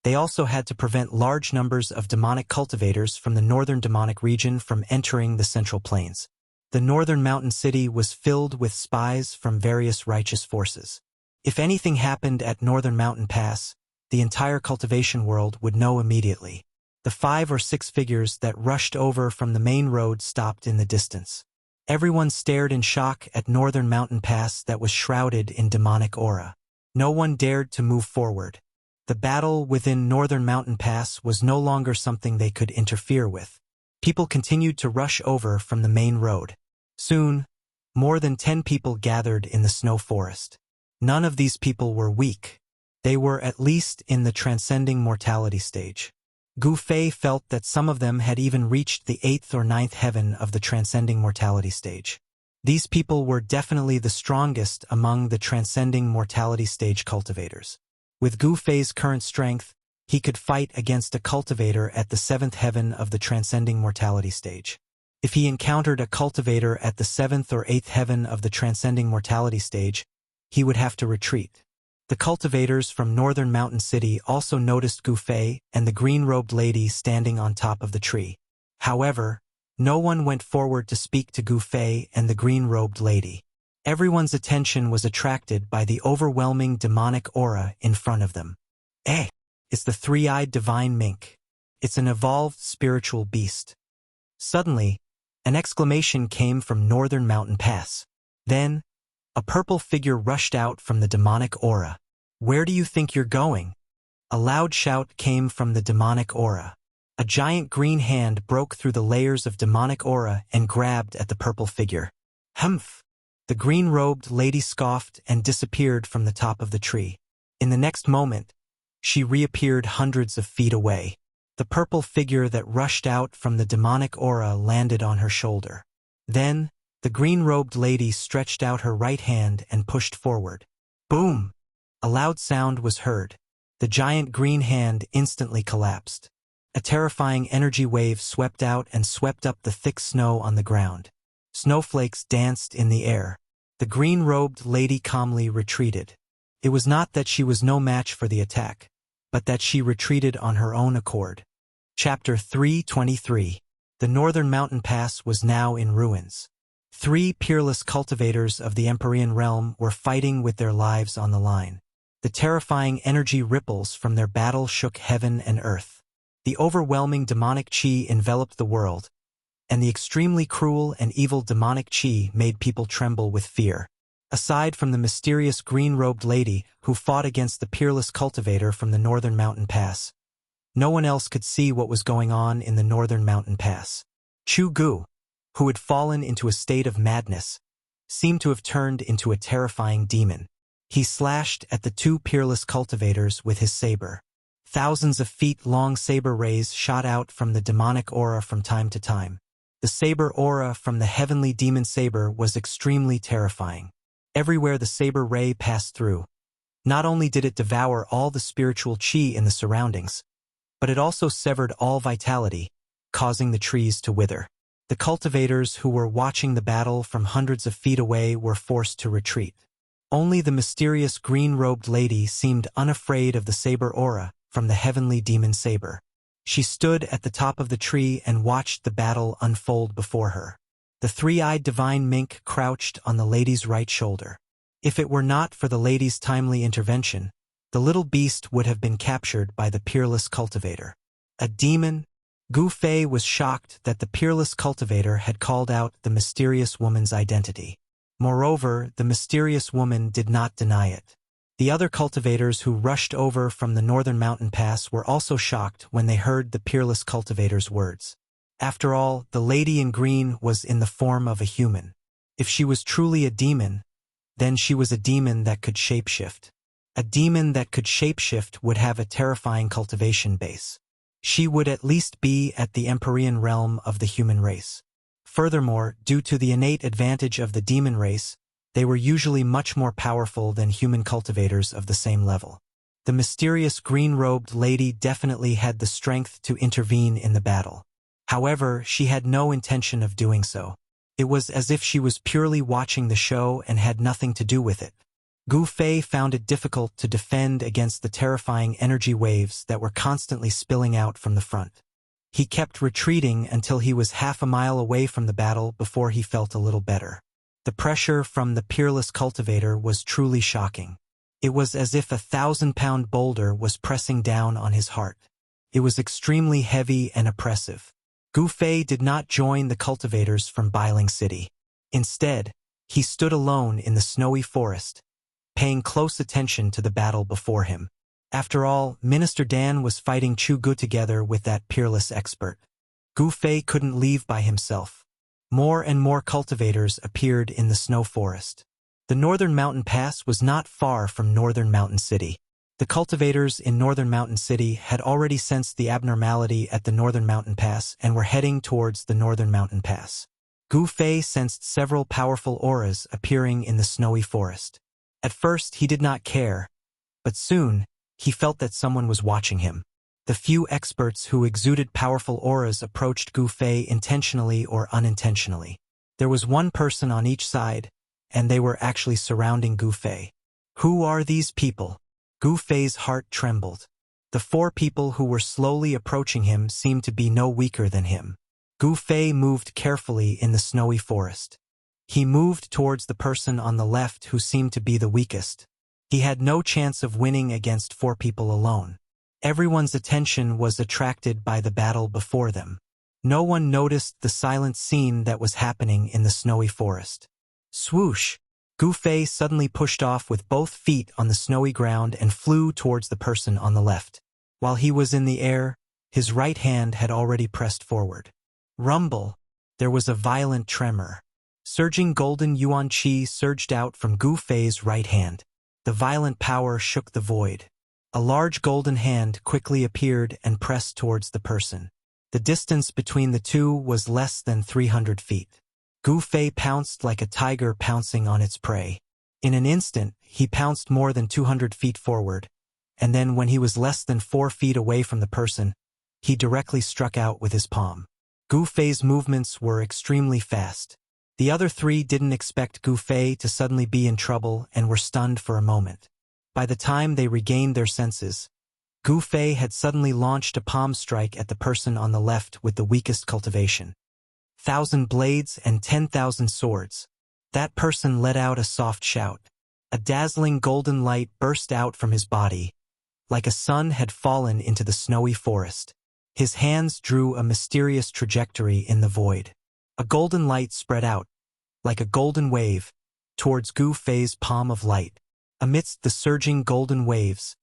they also had to prevent large numbers of demonic cultivators from the northern demonic region from entering the central plains. The northern mountain city was filled with spies from various righteous forces. If anything happened at Northern Mountain Pass, the entire cultivation world would know immediately. The 5 or 6 figures that rushed over from the main road stopped in the distance. Everyone stared in shock at Northern Mountain Pass that was shrouded in demonic aura. No one dared to move forward. The battle within Northern Mountain Pass was no longer something they could interfere with. People continued to rush over from the main road. Soon, more than 10 people gathered in the snow forest. None of these people were weak. They were at least in the transcending mortality stage. Gu Fei felt that some of them had even reached the 8th or 9th heaven of the transcending mortality stage. These people were definitely the strongest among the transcending mortality stage cultivators. With Gu Fei's current strength, he could fight against a cultivator at the 7th heaven of the transcending mortality stage. If he encountered a cultivator at the 7th or 8th heaven of the transcending mortality stage, he would have to retreat. The cultivators from Northern Mountain City also noticed Gu Fei and the green-robed lady standing on top of the tree. However, no one went forward to speak to Gu Fei and the green-robed lady. Everyone's attention was attracted by the overwhelming demonic aura in front of them. It's the three-eyed divine mink. It's an evolved spiritual beast. Suddenly, an exclamation came from Northern Mountain Pass. Then, a purple figure rushed out from the demonic aura. "Where do you think you're going?" A loud shout came from the demonic aura. A giant green hand broke through the layers of demonic aura and grabbed at the purple figure. "Humph!" The green-robed lady scoffed and disappeared from the top of the tree. In the next moment, she reappeared hundreds of feet away. The purple figure that rushed out from the demonic aura landed on her shoulder. Then, the green-robed lady stretched out her right hand and pushed forward. Boom! A loud sound was heard. The giant green hand instantly collapsed. A terrifying energy wave swept out and swept up the thick snow on the ground. Snowflakes danced in the air. The green-robed lady calmly retreated. It was not that she was no match for the attack, but that she retreated on her own accord. Chapter 323. The Northern Mountain Pass was now in ruins. 3 peerless cultivators of the Empyrean realm were fighting with their lives on the line. The terrifying energy ripples from their battle shook heaven and earth. The overwhelming demonic chi enveloped the world, and the extremely cruel and evil demonic chi made people tremble with fear. Aside from the mysterious green-robed lady who fought against the peerless cultivator from the Northern Mountain Pass, no one else could see what was going on in the Northern Mountain Pass. Chu Gu, who had fallen into a state of madness, seemed to have turned into a terrifying demon. He slashed at the 2 peerless cultivators with his saber. Thousands of feet-long saber rays shot out from the demonic aura from time to time. The saber aura from the heavenly demon saber was extremely terrifying. Everywhere the saber ray passed through, not only did it devour all the spiritual chi in the surroundings, but it also severed all vitality, causing the trees to wither. The cultivators who were watching the battle from hundreds of feet away were forced to retreat. Only the mysterious green-robed lady seemed unafraid of the saber aura from the heavenly demon saber. She stood at the top of the tree and watched the battle unfold before her. The three-eyed divine mink crouched on the lady's right shoulder. If it were not for the lady's timely intervention, the little beast would have been captured by the peerless cultivator. A demon? Gu Fei was shocked that the peerless cultivator had called out the mysterious woman's identity. Moreover, the mysterious woman did not deny it. The other cultivators who rushed over from the Northern Mountain Pass were also shocked when they heard the peerless cultivator's words. After all, the lady in green was in the form of a human. If she was truly a demon, then she was a demon that could shapeshift. A demon that could shapeshift would have a terrifying cultivation base. She would at least be at the Empyrean realm of the human race. Furthermore, due to the innate advantage of the demon race, they were usually much more powerful than human cultivators of the same level. The mysterious green-robed lady definitely had the strength to intervene in the battle. However, she had no intention of doing so. It was as if she was purely watching the show and had nothing to do with it. Gu Fei found it difficult to defend against the terrifying energy waves that were constantly spilling out from the front. He kept retreating until he was half a mile away from the battle before he felt a little better. The pressure from the peerless cultivator was truly shocking. It was as if a 1,000-pound boulder was pressing down on his heart. It was extremely heavy and oppressive. Gu Fei did not join the cultivators from Bailing City. Instead, he stood alone in the snowy forest, paying close attention to the battle before him. After all, Minister Dan was fighting Chu Gu together with that peerless expert. Gu Fei couldn't leave by himself. More and more cultivators appeared in the snow forest. The Northern Mountain Pass was not far from Northern Mountain City. The cultivators in Northern Mountain City had already sensed the abnormality at the Northern Mountain Pass and were heading towards the Northern Mountain Pass. Gu Fei sensed several powerful auras appearing in the snowy forest. At first he did not care, but soon He felt that someone was watching him. The few experts who exuded powerful auras approached Gu Fei intentionally or unintentionally. There was one person on each side, and they were actually surrounding Gu Fei. Who are these people? Gu Fei's heart trembled. The 4 people who were slowly approaching him seemed to be no weaker than him. Gu Fei moved carefully in the snowy forest. He moved towards the person on the left who seemed to be the weakest. He had no chance of winning against 4 people alone. Everyone's attention was attracted by the battle before them. No one noticed the silent scene that was happening in the snowy forest. Swoosh! Gu Fei suddenly pushed off with both feet on the snowy ground and flew towards the person on the left. While he was in the air, his right hand had already pressed forward. Rumble! There was a violent tremor. Surging golden yuan qi surged out from Gu Fei's right hand. The violent power shook the void. A large golden hand quickly appeared and pressed towards the person. The distance between the two was less than 300 feet. Gu Fei pounced like a tiger pouncing on its prey. In an instant, he pounced more than 200 feet forward, and then when he was less than 4 feet away from the person, he directly struck out with his palm. Gu Fei's movements were extremely fast. The other 3 didn't expect Gu Fei to suddenly be in trouble and were stunned for a moment. By the time they regained their senses, Gu Fei had suddenly launched a palm strike at the person on the left with the weakest cultivation. 1,000 blades and 10,000 swords. That person let out a soft shout. A dazzling golden light burst out from his body, like a sun had fallen into the snowy forest. His hands drew a mysterious trajectory in the void. A golden light spread out, like a golden wave, towards Gu Fei's palm of light. Amidst the surging golden waves,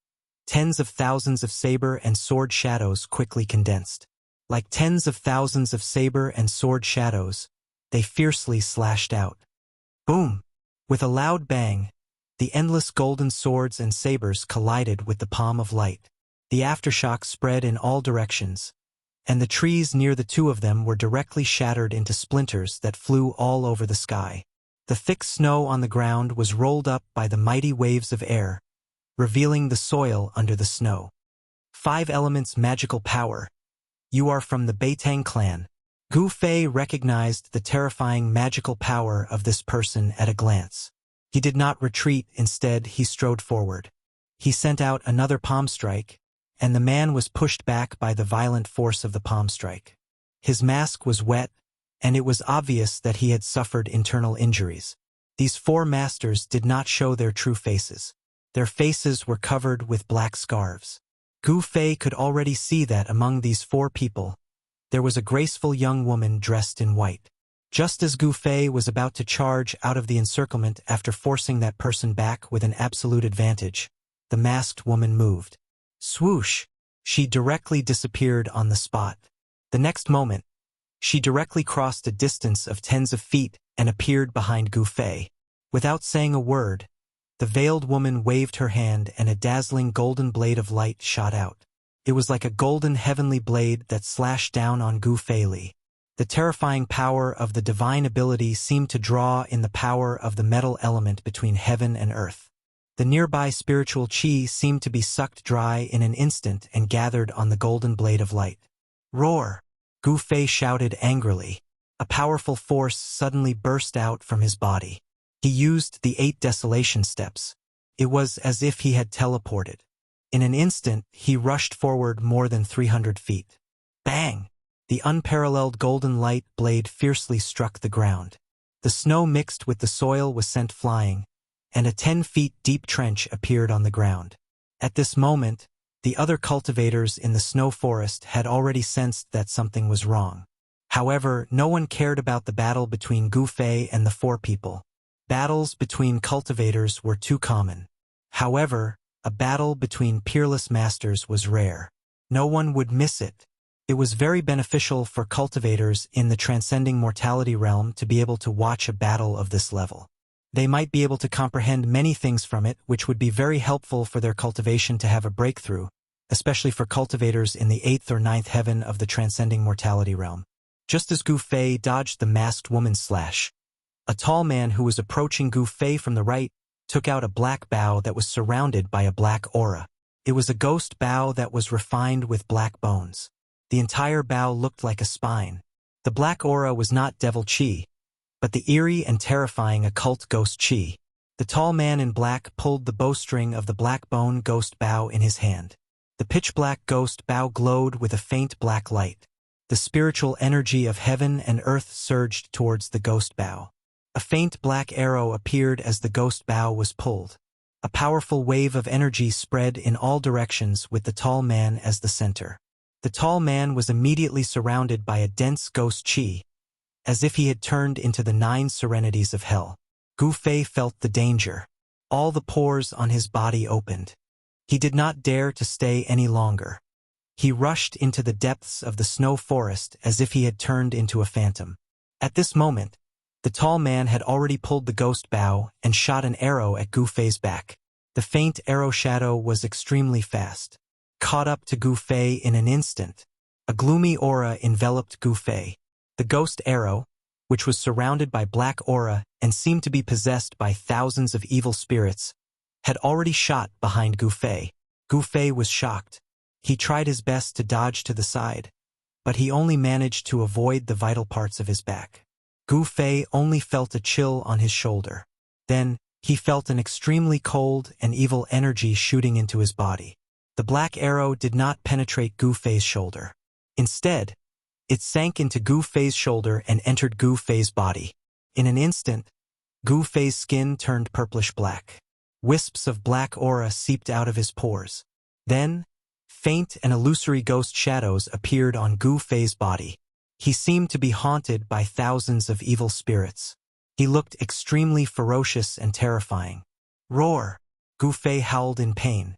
tens of thousands of saber and sword shadows quickly condensed. Like tens of thousands of saber and sword shadows, they fiercely slashed out. Boom! With a loud bang, the endless golden swords and sabers collided with the palm of light. The aftershock spread in all directions, and the trees near the 2 of them were directly shattered into splinters that flew all over the sky. The thick snow on the ground was rolled up by the mighty waves of air, revealing the soil under the snow. 5 elements magical power. You are from the Beitang clan. Gu Fei recognized the terrifying magical power of this person at a glance. He did not retreat, instead he strode forward. He sent out another palm strike, and the man was pushed back by the violent force of the palm strike. His mask was wet, and it was obvious that he had suffered internal injuries. These 4 masters did not show their true faces. Their faces were covered with black scarves. Gu Fei could already see that among these 4 people, there was a graceful young woman dressed in white. Just as Gu Fei was about to charge out of the encirclement after forcing that person back with an absolute advantage, the masked woman moved. Swoosh! She directly disappeared on the spot. The next moment, she directly crossed a distance of tens of feet and appeared behind Gu Fei. Without saying a word, the veiled woman waved her hand and a dazzling golden blade of light shot out. It was like a golden heavenly blade that slashed down on Gu Fei. The terrifying power of the divine ability seemed to draw in the power of the metal element between heaven and earth. The nearby spiritual qi seemed to be sucked dry in an instant and gathered on the golden blade of light. Roar! Gu Fei shouted angrily. A powerful force suddenly burst out from his body. He used the 8 desolation steps. It was as if he had teleported. In an instant, he rushed forward more than 300 feet. Bang! The unparalleled golden light blade fiercely struck the ground. The snow mixed with the soil was sent flying, and a 10 feet deep trench appeared on the ground. At this moment, the other cultivators in the snow forest had already sensed that something was wrong. However, no one cared about the battle between Gu Fei and the 4 people. Battles between cultivators were too common. However, a battle between peerless masters was rare. No one would miss it. It was very beneficial for cultivators in the transcending mortality realm to be able to watch a battle of this level. They might be able to comprehend many things from it, which would be very helpful for their cultivation to have a breakthrough, especially for cultivators in the 8th or 9th heaven of the transcending mortality realm. Just as Gu Fei dodged the masked woman's slash, a tall man who was approaching Gu Fei from the right took out a black bow that was surrounded by a black aura. It was a ghost bow that was refined with black bones. The entire bow looked like a spine. The black aura was not devil chi, but the eerie and terrifying occult ghost chi. The tall man in black pulled the bowstring of the black bone ghost bow in his hand. The pitch-black ghost bow glowed with a faint black light. The spiritual energy of heaven and earth surged towards the ghost bow. A faint black arrow appeared as the ghost bow was pulled. A powerful wave of energy spread in all directions with the tall man as the center. The tall man was immediately surrounded by a dense ghost chi, as if he had turned into the 9 serenities of hell. Gu Fei felt the danger. All the pores on his body opened. He did not dare to stay any longer. He rushed into the depths of the snow forest as if he had turned into a phantom. At this moment, the tall man had already pulled the ghost bow and shot an arrow at Gu Fei's back. The faint arrow shadow was extremely fast. Caught up to Gu Fei in an instant. A gloomy aura enveloped Gu Fei. The ghost arrow, which was surrounded by black aura and seemed to be possessed by thousands of evil spirits, had already shot behind Gu Fei. Gu Fei was shocked. He tried his best to dodge to the side, but he only managed to avoid the vital parts of his back. Gu Fei only felt a chill on his shoulder. Then, he felt an extremely cold and evil energy shooting into his body. The black arrow did not penetrate Gu Fei's shoulder. Instead, it sank into Gu Fei's shoulder and entered Gu Fei's body. In an instant, Gu Fei's skin turned purplish-black. Wisps of black aura seeped out of his pores. Then, faint and illusory ghost shadows appeared on Gu Fei's body. He seemed to be haunted by thousands of evil spirits. He looked extremely ferocious and terrifying. Roar! Gu Fei howled in pain.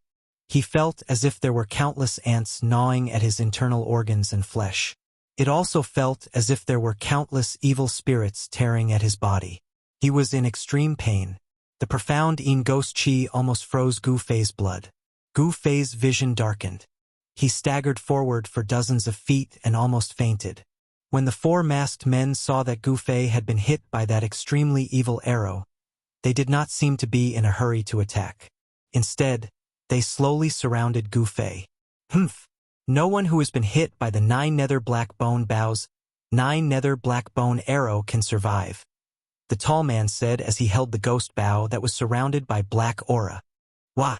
He felt as if there were countless ants gnawing at his internal organs and flesh. It also felt as if there were countless evil spirits tearing at his body. He was in extreme pain. The profound Yin ghost chi almost froze Gu Fei's blood. Gu Fei's vision darkened. He staggered forward for dozens of feet and almost fainted. When the 4 masked men saw that Gu Fei had been hit by that extremely evil arrow, they did not seem to be in a hurry to attack. Instead, they slowly surrounded Gu Fei. Humph! No one who has been hit by the 9 nether black bone bows, 9 nether black bone arrow can survive, the tall man said as he held the ghost bow that was surrounded by black aura. Wah!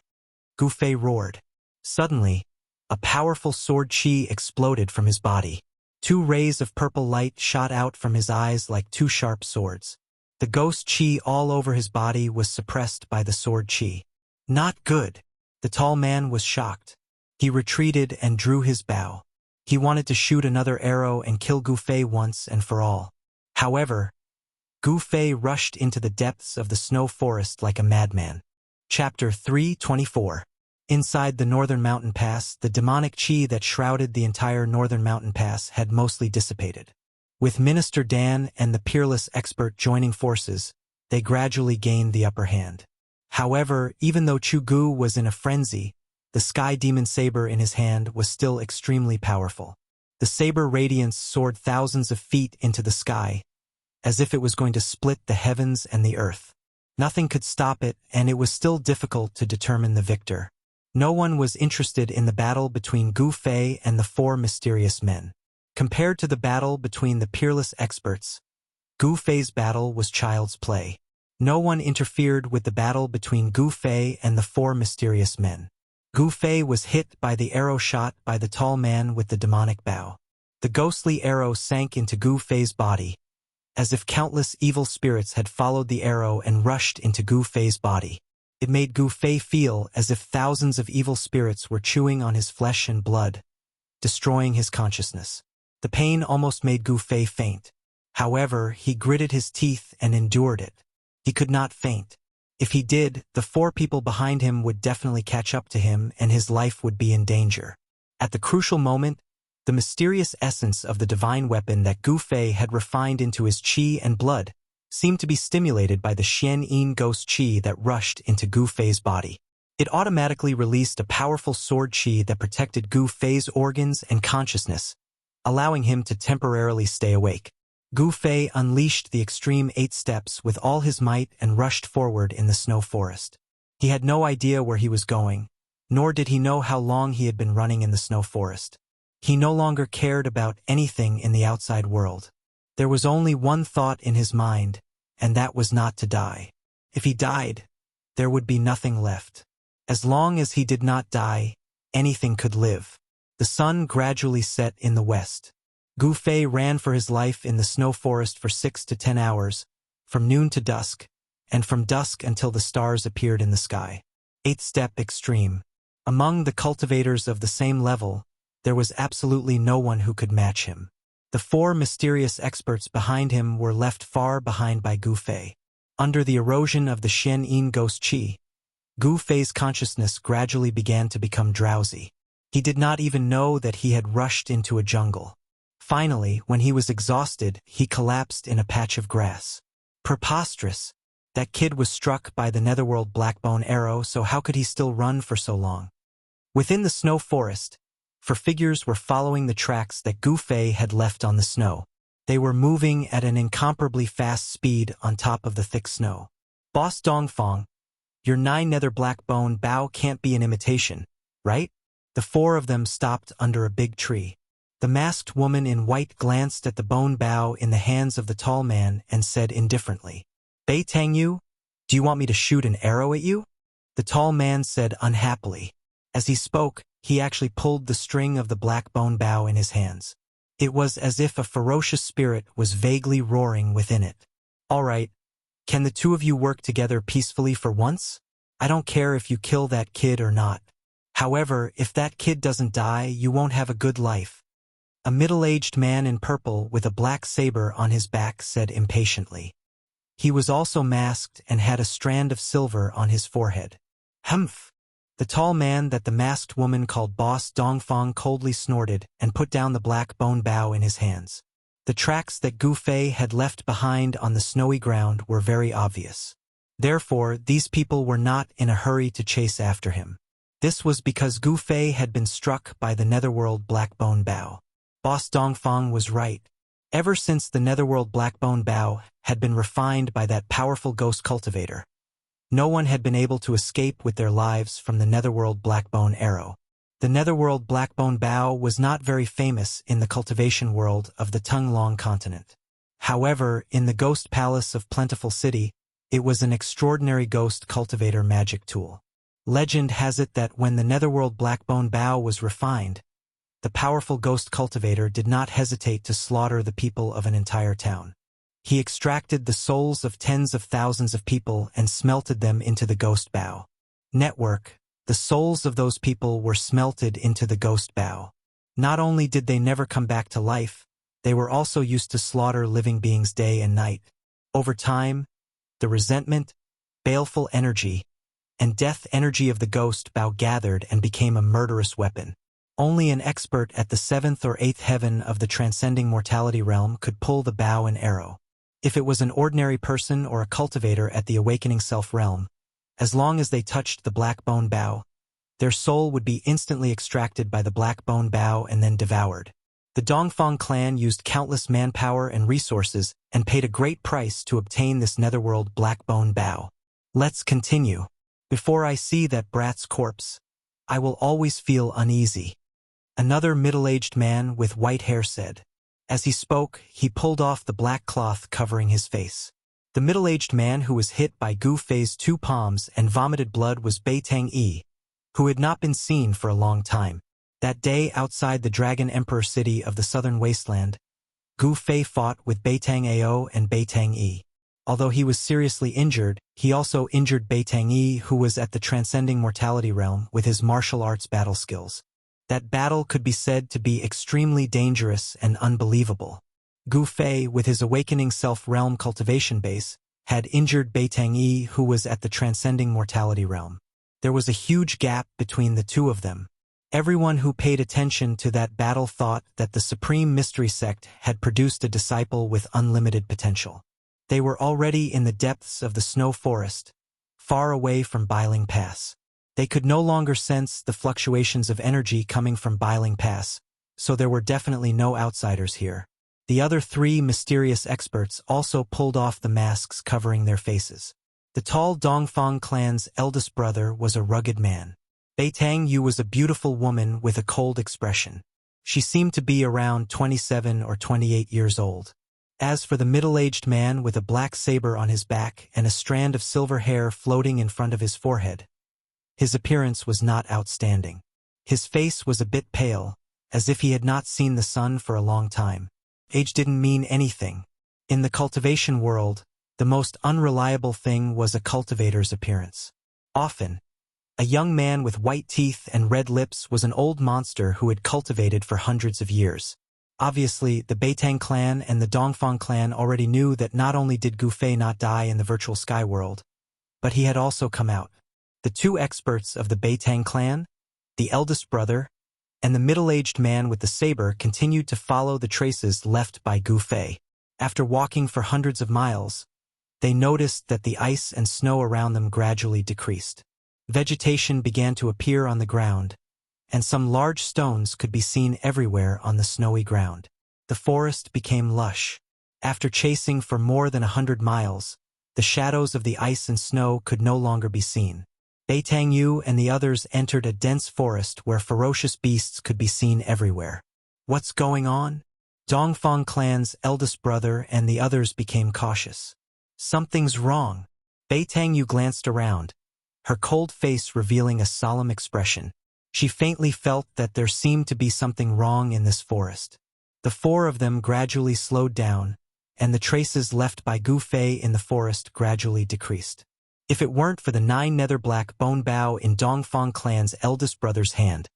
Gu Fei roared. Suddenly, a powerful sword chi exploded from his body. 2 rays of purple light shot out from his eyes like 2 sharp swords. The ghost chi all over his body was suppressed by the sword chi. Not good. The tall man was shocked. He retreated and drew his bow. He wanted to shoot another arrow and kill Gu Fei once and for all. However, Gu Fei rushed into the depths of the snow forest like a madman. Chapter 324. Inside the Northern Mountain Pass, the demonic chi that shrouded the entire Northern Mountain Pass had mostly dissipated. With Minister Dan and the peerless expert joining forces, they gradually gained the upper hand. However, even though Chu Gu was in a frenzy, the sky demon saber in his hand was still extremely powerful. The saber radiance soared thousands of feet into the sky, as if it was going to split the heavens and the earth. Nothing could stop it, and it was still difficult to determine the victor. No one was interested in the battle between Gu Fei and the 4 mysterious men. Compared to the battle between the peerless experts, Gu Fei's battle was child's play. No one interfered with the battle between Gu Fei and the 4 mysterious men. Gu Fei was hit by the arrow shot by the tall man with the demonic bow. The ghostly arrow sank into Gu Fei's body, as if countless evil spirits had followed the arrow and rushed into Gu Fei's body. It made Gu Fei feel as if thousands of evil spirits were chewing on his flesh and blood, destroying his consciousness. The pain almost made Gu Fei faint. However, he gritted his teeth and endured it. He could not faint. If he did, the 4 people behind him would definitely catch up to him and his life would be in danger. At the crucial moment, the mysterious essence of the divine weapon that Gu Fei had refined into his chi and blood seemed to be stimulated by the Xian Yin ghost chi that rushed into Gu Fei's body. It automatically released a powerful sword chi that protected Gu Fei's organs and consciousness, allowing him to temporarily stay awake. Gu Fei unleashed the extreme 8 steps with all his might and rushed forward in the snow forest. He had no idea where he was going, nor did he know how long he had been running in the snow forest. He no longer cared about anything in the outside world. There was only one thought in his mind, and that was not to die. If he died, there would be nothing left. As long as he did not die, anything could live. The sun gradually set in the west. Gu Fei ran for his life in the snow forest for 6 to 10 hours, from noon to dusk, and from dusk until the stars appeared in the sky. 8th step extreme. Among the cultivators of the same level, there was absolutely no one who could match him. The 4 mysterious experts behind him were left far behind by Gu Fei. Under the erosion of the Xian Yin ghost qi, Gu Fei's consciousness gradually began to become drowsy. He did not even know that he had rushed into a jungle. Finally, when he was exhausted, he collapsed in a patch of grass. Preposterous! That kid was struck by the netherworld blackbone arrow, so how could he still run for so long? Within the snow forest, 4 figures were following the tracks that Gu Fei had left on the snow. They were moving at an incomparably fast speed on top of the thick snow. Boss Dongfang, your 9 nether blackbone bow can't be an imitation, right? The 4 of them stopped under a big tree. The masked woman in white glanced at the bone bow in the hands of the tall man and said indifferently, "Bei Tang Yu, do you want me to shoot an arrow at you?" The tall man said unhappily. As he spoke, he actually pulled the string of the black bone bow in his hands. It was as if a ferocious spirit was vaguely roaring within it. "All right, can the 2 of you work together peacefully for once? I don't care if you kill that kid or not. However, if that kid doesn't die, you won't have a good life." A middle-aged man in purple with a black saber on his back said impatiently. He was also masked and had a strand of silver on his forehead. "Humph!" The tall man that the masked woman called Boss Dongfang coldly snorted and put down the black bone bow in his hands. The tracks that Gu Fei had left behind on the snowy ground were very obvious. Therefore, these people were not in a hurry to chase after him. This was because Gu Fei had been struck by the netherworld blackbone bow. Boss Dongfang was right. Ever since the netherworld blackbone bow had been refined by that powerful ghost cultivator, no one had been able to escape with their lives from the netherworld blackbone arrow. The netherworld blackbone bow was not very famous in the cultivation world of the Tunglong continent. However, in the ghost palace of Plentiful City, it was an extraordinary ghost cultivator magic tool. Legend has it that when the netherworld blackbone bow was refined, the powerful ghost cultivator did not hesitate to slaughter the people of an entire town. He extracted the souls of tens of thousands of people and smelted them into the ghost bow. Network, the souls of those people were smelted into the ghost bow. Not only did they never come back to life, they were also used to slaughter living beings day and night. Over time, the resentment, baleful energy, and death energy of the ghost bow gathered and became a murderous weapon. Only an expert at the 7th or 8th heaven of the transcending mortality realm could pull the bow and arrow. If it was an ordinary person or a cultivator at the awakening self realm, as long as they touched the black bone bow, their soul would be instantly extracted by the black bone bow and then devoured. The Dongfang clan used countless manpower and resources and paid a great price to obtain this netherworld black bone bow. Let's continue. Before I see that brat's corpse, I will always feel uneasy. Another middle-aged man with white hair said. As he spoke, he pulled off the black cloth covering his face. The middle-aged man who was hit by Gu Fei's 2 palms and vomited blood was Bei Tang Yi, who had not been seen for a long time. That day outside the Dragon Emperor city of the southern wasteland, Gu Fei fought with Bei Tang Ao and Bei Tang Yi. Although he was seriously injured, he also injured Bei Tang Yi, who was at the transcending mortality realm with his martial arts battle skills. That battle could be said to be extremely dangerous and unbelievable. Gu Fei, with his awakening self-realm cultivation base, had injured Bei Tang Yi, who was at the transcending mortality realm. There was a huge gap between the 2 of them. Everyone who paid attention to that battle thought that the Supreme Mystery Sect had produced a disciple with unlimited potential. They were already in the depths of the snow forest, far away from Biling Pass. They could no longer sense the fluctuations of energy coming from Biling Pass, so there were definitely no outsiders here. The other 3 mysterious experts also pulled off the masks covering their faces. The tall Dongfang clan's eldest brother was a rugged man. Beitang Yu was a beautiful woman with a cold expression. She seemed to be around 27 or 28 years old. As for the middle-aged man with a black saber on his back and a strand of silver hair floating in front of his forehead, his appearance was not outstanding. His face was a bit pale, as if he had not seen the sun for a long time. Age didn't mean anything. In the cultivation world, the most unreliable thing was a cultivator's appearance. Often, a young man with white teeth and red lips was an old monster who had cultivated for hundreds of years. Obviously, the Beitang clan and the Dongfang clan already knew that not only did Gu Fei not die in the virtual sky world, but he had also come out. The two experts of the Beitang clan, the eldest brother, and the middle-aged man with the saber continued to follow the traces left by Gu Fei. After walking for hundreds of miles, they noticed that the ice and snow around them gradually decreased. Vegetation began to appear on the ground, and some large stones could be seen everywhere on the snowy ground. The forest became lush. After chasing for more than 100 miles, the shadows of the ice and snow could no longer be seen. Beitang Yu and the others entered a dense forest where ferocious beasts could be seen everywhere. What's going on? Dongfang clan's eldest brother and the others became cautious. Something's wrong. Beitang Yu glanced around, her cold face revealing a solemn expression. She faintly felt that there seemed to be something wrong in this forest. The four of them gradually slowed down, and the traces left by Gu Fei in the forest gradually decreased. If it weren't for the 9 nether black bone bow in Dongfang clan's eldest brother's hand,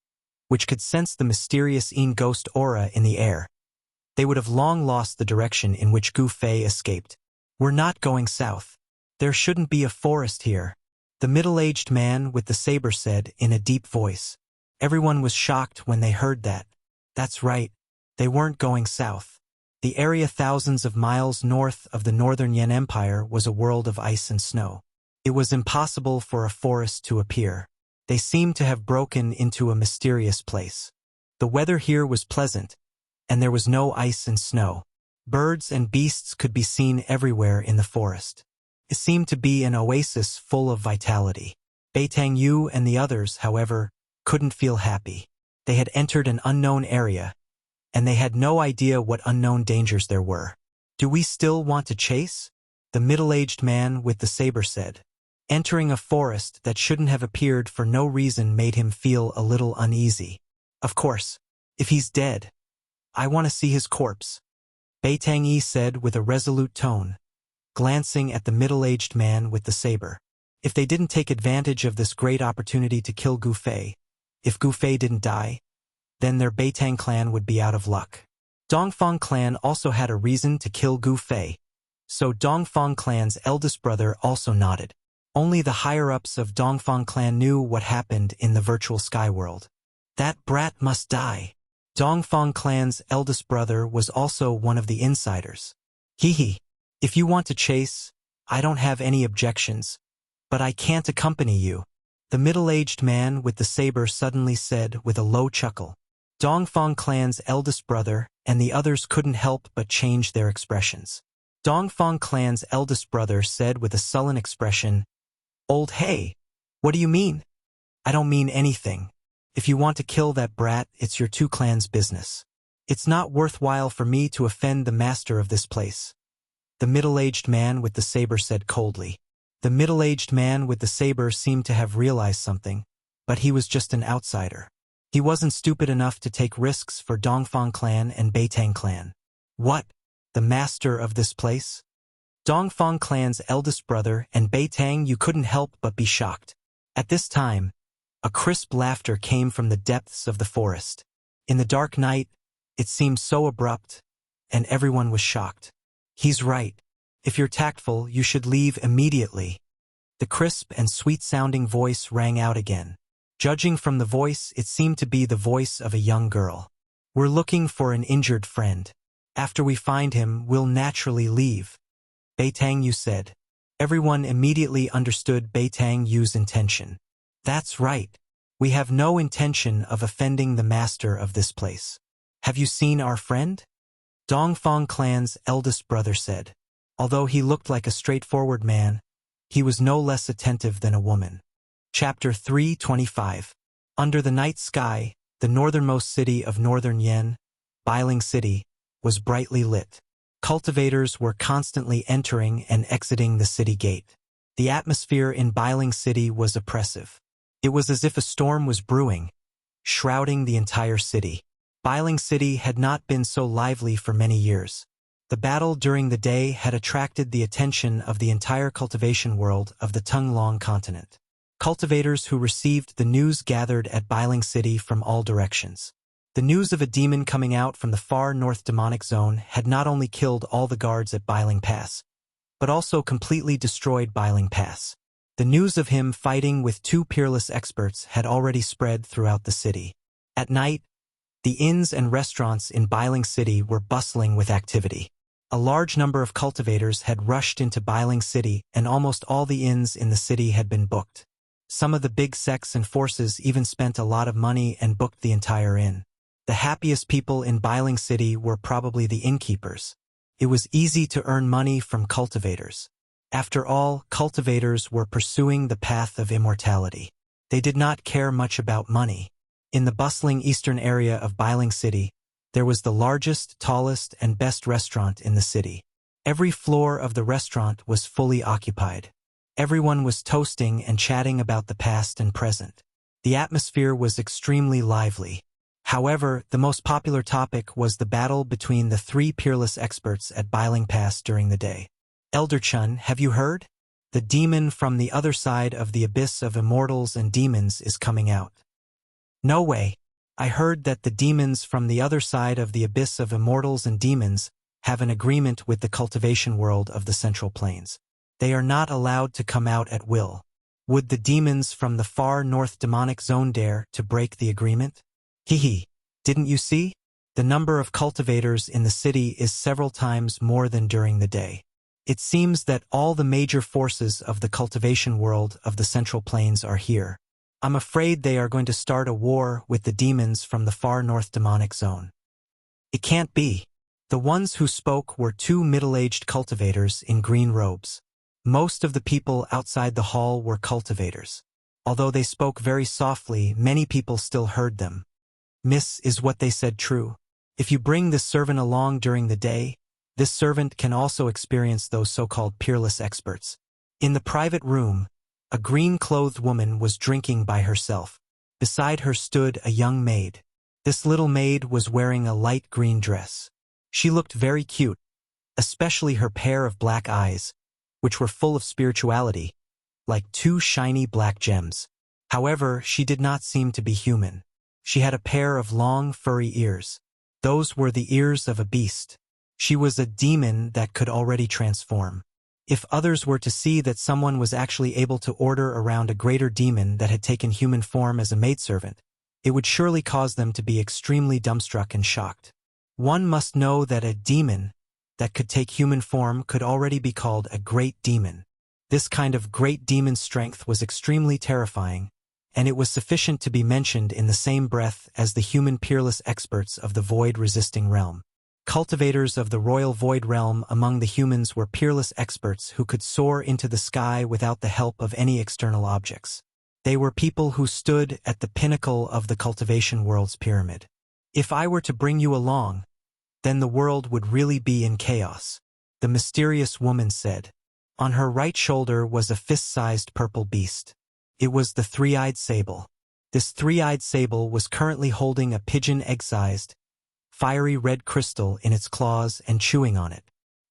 which could sense the mysterious Yin ghost aura in the air, they would have long lost the direction in which Gu Fei escaped. We're not going south. There shouldn't be a forest here, the middle-aged man with the saber said in a deep voice. Everyone was shocked when they heard that. That's right, they weren't going south. The area thousands of miles north of the northern Yan Empire was a world of ice and snow. It was impossible for a forest to appear. They seemed to have broken into a mysterious place. The weather here was pleasant, and there was no ice and snow. Birds and beasts could be seen everywhere in the forest. It seemed to be an oasis full of vitality. Beitang Yu and the others, however, couldn't feel happy. They had entered an unknown area, and they had no idea what unknown dangers there were. Do we still want to chase? The middle-aged man with the saber said. Entering a forest that shouldn't have appeared for no reason made him feel a little uneasy. Of course, if he's dead, I want to see his corpse, Beitang Yi said with a resolute tone, glancing at the middle-aged man with the saber. If they didn't take advantage of this great opportunity to kill Gu Fei, if Gu Fei didn't die, then their Beitang clan would be out of luck. Dongfang clan also had a reason to kill Gu Fei, so Dongfang clan's eldest brother also nodded. Only the higher-ups of Dongfang clan knew what happened in the virtual sky world. That brat must die. Dongfang clan's eldest brother was also one of the insiders. Hee. If you want to chase, I don't have any objections, but I can't accompany you, the middle-aged man with the saber suddenly said with a low chuckle. Dongfang clan's eldest brother and the others couldn't help but change their expressions. Dongfang clan's eldest brother said with a sullen expression, Old hey, what do you mean? I don't mean anything. If you want to kill that brat, it's your two clans' business. It's not worthwhile for me to offend the master of this place, the middle-aged man with the saber said coldly. The middle-aged man with the saber seemed to have realized something, but he was just an outsider. He wasn't stupid enough to take risks for Dongfang clan and Beitang clan. What? The master of this place? Dongfang clan's eldest brother and Beitang Yu couldn't help but be shocked. At this time, a crisp laughter came from the depths of the forest. In the dark night, it seemed so abrupt, and everyone was shocked. He's right. If you're tactful, you should leave immediately. The crisp and sweet-sounding voice rang out again. Judging from the voice, it seemed to be the voice of a young girl. We're looking for an injured friend. After we find him, we'll naturally leave, Beitang Yu said. Everyone immediately understood Beitang Yu's intention. That's right. We have no intention of offending the master of this place. Have you seen our friend? Dongfang clan's eldest brother said. Although he looked like a straightforward man, he was no less attentive than a woman. Chapter 325. Under the night sky, the northernmost city of northern Yen, Bailing City, was brightly lit. Cultivators were constantly entering and exiting the city gate. The atmosphere in Bailing City was oppressive. It was as if a storm was brewing, shrouding the entire city. Bailing City had not been so lively for many years. The battle during the day had attracted the attention of the entire cultivation world of the Tunglong continent. Cultivators who received the news gathered at Bailing City from all directions. The news of a demon coming out from the far north demonic zone had not only killed all the guards at Bailing Pass, but also completely destroyed Bailing Pass. The news of him fighting with two peerless experts had already spread throughout the city. At night, the inns and restaurants in Bailing City were bustling with activity. A large number of cultivators had rushed into Bailing City, and almost all the inns in the city had been booked. Some of the big sects and forces even spent a lot of money and booked the entire inn. The happiest people in Bailing City were probably the innkeepers. It was easy to earn money from cultivators. After all, cultivators were pursuing the path of immortality. They did not care much about money. In the bustling eastern area of Bailing City, there was the largest, tallest, and best restaurant in the city. Every floor of the restaurant was fully occupied. Everyone was toasting and chatting about the past and present. The atmosphere was extremely lively. However, the most popular topic was the battle between the three peerless experts at Bailing Pass during the day. Elder Chun, have you heard? The demon from the other side of the abyss of immortals and demons is coming out. No way. I heard that the demons from the other side of the abyss of immortals and demons have an agreement with the cultivation world of the Central Plains. They are not allowed to come out at will. Would the demons from the far north demonic zone dare to break the agreement? Hehe. Didn't you see? The number of cultivators in the city is several times more than during the day. It seems that all the major forces of the cultivation world of the Central Plains are here. I'm afraid they are going to start a war with the demons from the far north demonic zone. It can't be. The ones who spoke were two middle-aged cultivators in green robes. Most of the people outside the hall were cultivators. Although they spoke very softly, many people still heard them. Miss, is what they said true? If you bring this servant along during the day, this servant can also experience those so-called peerless experts. In the private room, a green-clothed woman was drinking by herself. Beside her stood a young maid. This little maid was wearing a light green dress. She looked very cute, especially her pair of black eyes, which were full of spirituality, like two shiny black gems. However, she did not seem to be human. She had a pair of long, furry ears. Those were the ears of a beast. She was a demon that could already transform. If others were to see that someone was actually able to order around a greater demon that had taken human form as a maidservant, it would surely cause them to be extremely dumbstruck and shocked. One must know that a demon that could take human form could already be called a great demon. This kind of great demon strength was extremely terrifying, and it was sufficient to be mentioned in the same breath as the human peerless experts of the void-resisting realm. Cultivators of the royal void realm among the humans were peerless experts who could soar into the sky without the help of any external objects. They were people who stood at the pinnacle of the cultivation world's pyramid. If I were to bring you along, then the world would really be in chaos, the mysterious woman said. On her right shoulder was a fist-sized purple beast. It was the three-eyed sable. This three-eyed sable was currently holding a pigeon egg-sized, fiery red crystal in its claws and chewing on it.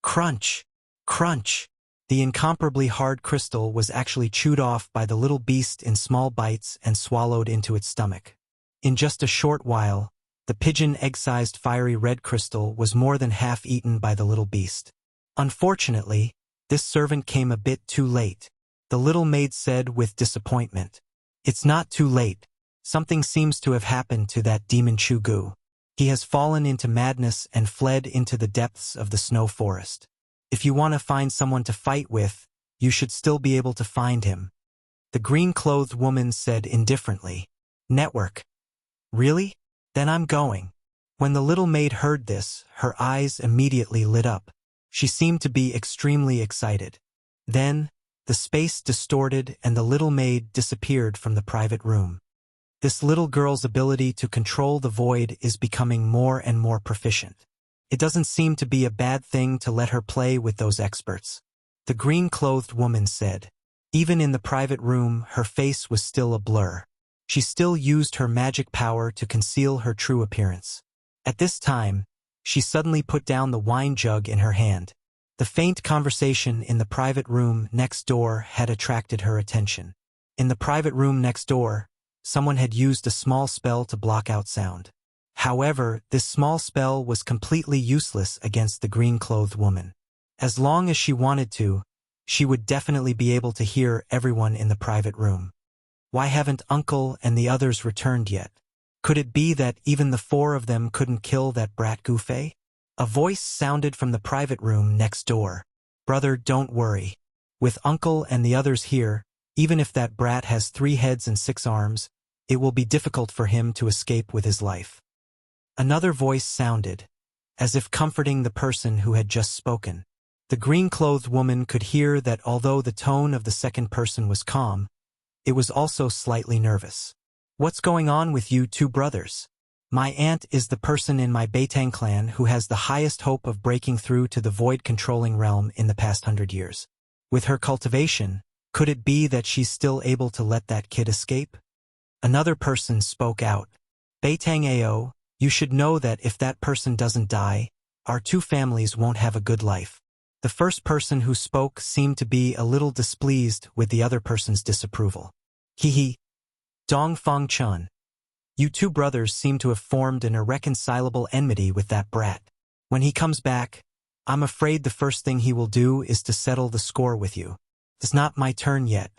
Crunch! Crunch! The incomparably hard crystal was actually chewed off by the little beast in small bites and swallowed into its stomach. In just a short while, the pigeon egg-sized fiery red crystal was more than half eaten by the little beast. Unfortunately, this servant came a bit too late. The little maid said with disappointment. It's not too late. Something seems to have happened to that demon Chugu. He has fallen into madness and fled into the depths of the snow forest. If you want to find someone to fight with, you should still be able to find him. The green-clothed woman said indifferently. Network. Really? Then I'm going. When the little maid heard this, her eyes immediately lit up. She seemed to be extremely excited. Then, the space distorted and the little maid disappeared from the private room. This little girl's ability to control the void is becoming more and more proficient. It doesn't seem to be a bad thing to let her play with those experts. The green-clothed woman said. Even in the private room, her face was still a blur. She still used her magic power to conceal her true appearance. At this time, she suddenly put down the wine jug in her hand. The faint conversation in the private room next door had attracted her attention. In the private room next door, someone had used a small spell to block out sound. However, this small spell was completely useless against the green-clothed woman. As long as she wanted to, she would definitely be able to hear everyone in the private room. Why haven't Uncle and the others returned yet? Could it be that even the four of them couldn't kill that brat Gufei? A voice sounded from the private room next door. Brother, don't worry. With Uncle and the others here, even if that brat has 3 heads and 6 arms, it will be difficult for him to escape with his life. Another voice sounded, as if comforting the person who had just spoken. The green-clothed woman could hear that although the tone of the second person was calm, it was also slightly nervous. What's going on with you two brothers? My aunt is the person in my Beitang clan who has the highest hope of breaking through to the void-controlling realm in the past 100 years. With her cultivation, could it be that she's still able to let that kid escape? Another person spoke out. Beitang Ao, you should know that if that person doesn't die, our 2 families won't have a good life. The first person who spoke seemed to be a little displeased with the other person's disapproval. Hee. Dongfang Chun. You 2 brothers seem to have formed an irreconcilable enmity with that brat. When he comes back, I'm afraid the first thing he will do is to settle the score with you. It's not my turn yet.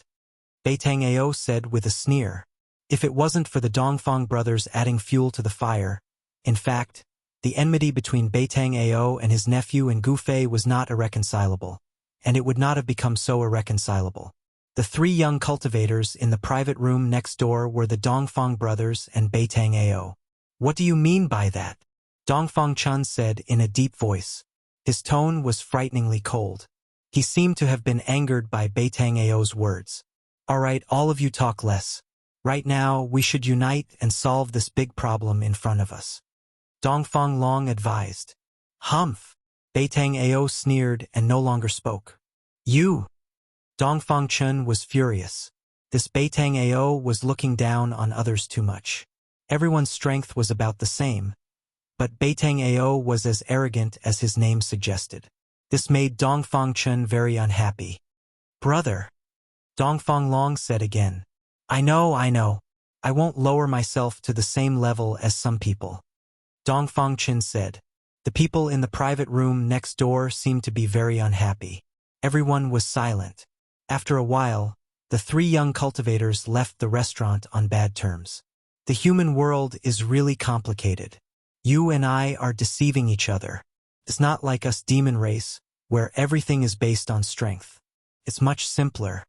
Beitang Ao said with a sneer. If it wasn't for the Dongfang brothers adding fuel to the fire, in fact, the enmity between Beitang Ao and his nephew and Gufei was not irreconcilable, and it would not have become so irreconcilable. The 3 young cultivators in the private room next door were the Dongfang brothers and Beitang Ao. What do you mean by that? Dongfang Chun said in a deep voice. His tone was frighteningly cold. He seemed to have been angered by Beitang Ao's words. All right, all of you talk less. Right now, we should unite and solve this big problem in front of us. Dongfang Long advised. Humph! Beitang Ao sneered and no longer spoke. You! Dongfang Chun was furious. This Beitang Ao was looking down on others too much. Everyone's strength was about the same, but Beitang Ao was as arrogant as his name suggested. This made Dongfang Chun very unhappy. Brother! Dongfang Long said again. I know. I won't lower myself to the same level as some people. Dongfang Chun said. The people in the private room next door seemed to be very unhappy. Everyone was silent. After a while, the 3 young cultivators left the restaurant on bad terms. The human world is really complicated. You and I are deceiving each other. It's not like us demon race, where everything is based on strength. It's much simpler.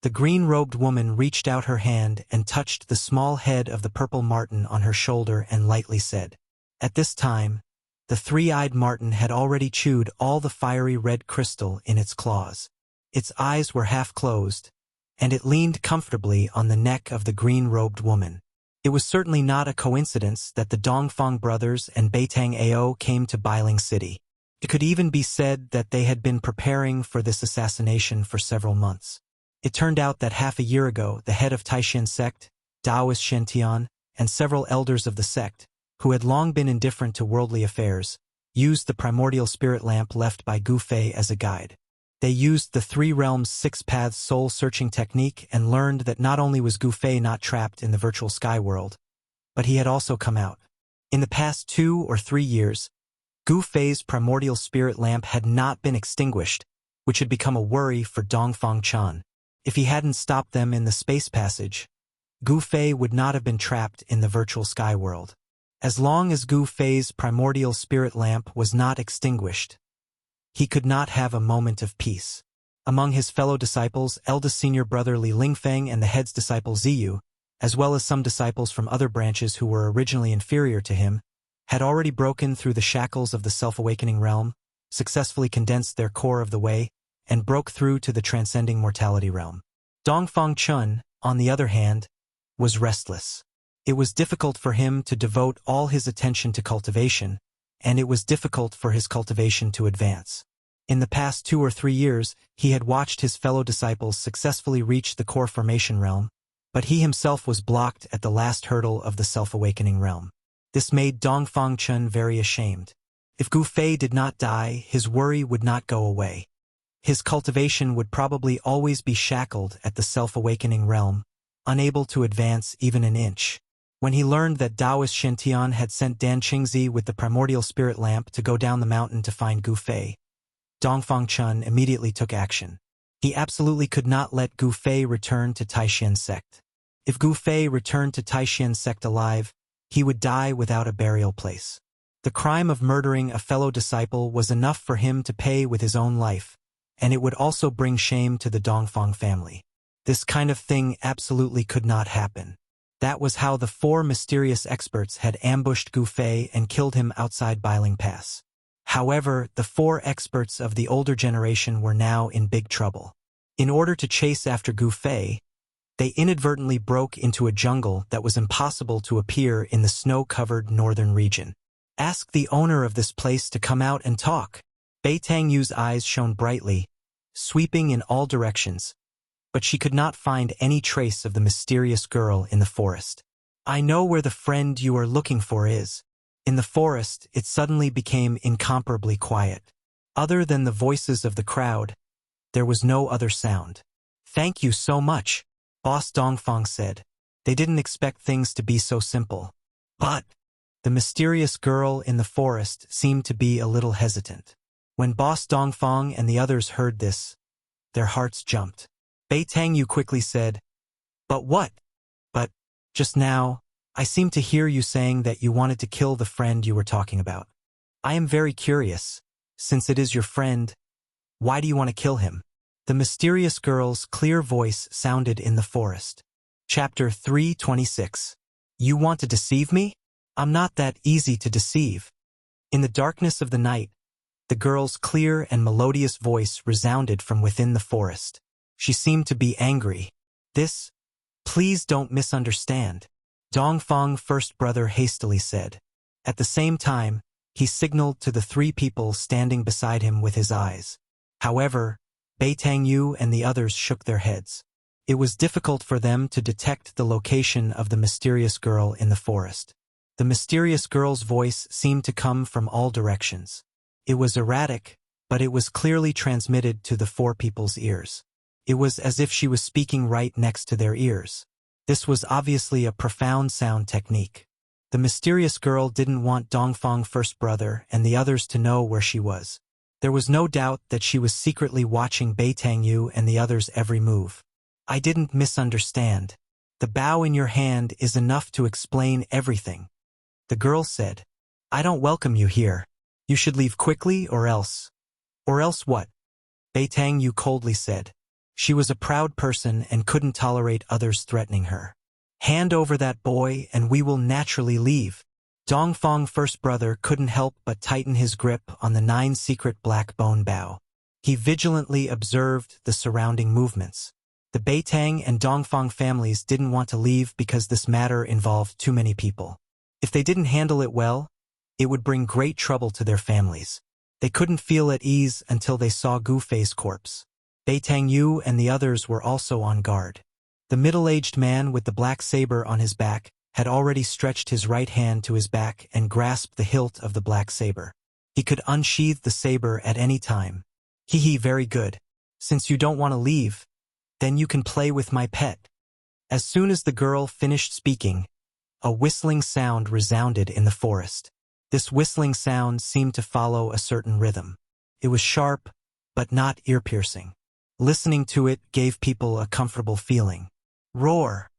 The green-robed woman reached out her hand and touched the small head of the purple marten on her shoulder and lightly said. At this time, the 3-eyed marten had already chewed all the fiery red crystal in its claws. Its eyes were half closed, and it leaned comfortably on the neck of the green-robed woman. It was certainly not a coincidence that the Dongfang brothers and Beitang Ao came to Bailing City. It could even be said that they had been preparing for this assassination for several months. It turned out that half a year ago, the head of Taishan sect, Taoist Shentian, and several elders of the sect, who had long been indifferent to worldly affairs, used the primordial spirit lamp left by Gufei as a guide. They used the 3 realms 6 paths soul-searching technique and learned that not only was Gufei not trapped in the virtual sky world, but he had also come out. In the past 2 or 3 years, Gufei's primordial spirit lamp had not been extinguished, which had become a worry for Dongfang Chun. If he hadn't stopped them in the space passage, Gufei would not have been trapped in the virtual sky world. As long as Gufei's primordial spirit lamp was not extinguished, he could not have a moment of peace. Among his fellow disciples, eldest senior brother Li Lingfeng and the head's disciple Ziyu, as well as some disciples from other branches who were originally inferior to him, had already broken through the shackles of the self-awakening realm, successfully condensed their core of the way, and broke through to the transcending mortality realm. Dongfang Chun, on the other hand, was restless. It was difficult for him to devote all his attention to cultivation, and it was difficult for his cultivation to advance. In the past 2 or 3 years, he had watched his fellow disciples successfully reach the core formation realm, but he himself was blocked at the last hurdle of the self-awakening realm. This made Dongfang Chun very ashamed. If Gu Fei did not die, his worry would not go away. His cultivation would probably always be shackled at the self-awakening realm, unable to advance even an inch. When he learned that Taoist Shintian had sent Dan Qingzi with the primordial spirit lamp to go down the mountain to find Gu Fei, Dongfang Chun immediately took action. He absolutely could not let Gu Fei return to Taishan sect. If Gu Fei returned to Taishan sect alive, he would die without a burial place. The crime of murdering a fellow disciple was enough for him to pay with his own life, and it would also bring shame to the Dongfang family. This kind of thing absolutely could not happen. That was how the 4 mysterious experts had ambushed Gu Fei and killed him outside Bailing Pass. However, the 4 experts of the older generation were now in big trouble. In order to chase after Gu Fei, they inadvertently broke into a jungle that was impossible to appear in the snow-covered northern region. Ask the owner of this place to come out and talk. Bei Tangyu's eyes shone brightly, sweeping in all directions, but she could not find any trace of the mysterious girl in the forest. I know where the friend you are looking for is. In the forest, it suddenly became incomparably quiet. Other than the voices of the crowd, there was no other sound. Thank you so much, Boss Dongfang said. They didn't expect things to be so simple. But the mysterious girl in the forest seemed to be a little hesitant. When Boss Dongfang and the others heard this, their hearts jumped. Bei Tangyu quickly said, "But what? But, just now, I seemed to hear you saying that you wanted to kill the friend you were talking about. I am very curious. Since it is your friend, why do you want to kill him?" The mysterious girl's clear voice sounded in the forest. Chapter 326. You want to deceive me? I'm not that easy to deceive. In the darkness of the night, the girl's clear and melodious voice resounded from within the forest. She seemed to be angry. Please don't misunderstand, Dongfang first brother hastily said. At the same time, he signaled to the 3 people standing beside him with his eyes. However, Bei Tangyu and the others shook their heads. It was difficult for them to detect the location of the mysterious girl in the forest. The mysterious girl's voice seemed to come from all directions. It was erratic, but it was clearly transmitted to the 4 people's ears. It was as if she was speaking right next to their ears. This was obviously a profound sound technique. The mysterious girl didn't want Dongfang first brother and the others to know where she was. There was no doubt that she was secretly watching Bei Tangyu and the others' every move. I didn't misunderstand. The bow in your hand is enough to explain everything, the girl said. I don't welcome you here. You should leave quickly or else. Or else what? Bei Tangyu coldly said. She was a proud person and couldn't tolerate others threatening her. Hand over that boy and we will naturally leave. Dongfang first brother couldn't help but tighten his grip on the 9 secret black bone bow. He vigilantly observed the surrounding movements. The Beitang and Dongfang families didn't want to leave because this matter involved too many people. If they didn't handle it well, it would bring great trouble to their families. They couldn't feel at ease until they saw Gu Fei's corpse. Bei Tangyu and the others were also on guard. The middle-aged man with the black saber on his back had already stretched his right hand to his back and grasped the hilt of the black saber. He could unsheath the saber at any time. Very good. Since you don't want to leave, then you can play with my pet. As soon as the girl finished speaking, a whistling sound resounded in the forest. This whistling sound seemed to follow a certain rhythm. It was sharp, but not ear-piercing. Listening to it gave people a comfortable feeling. Roar!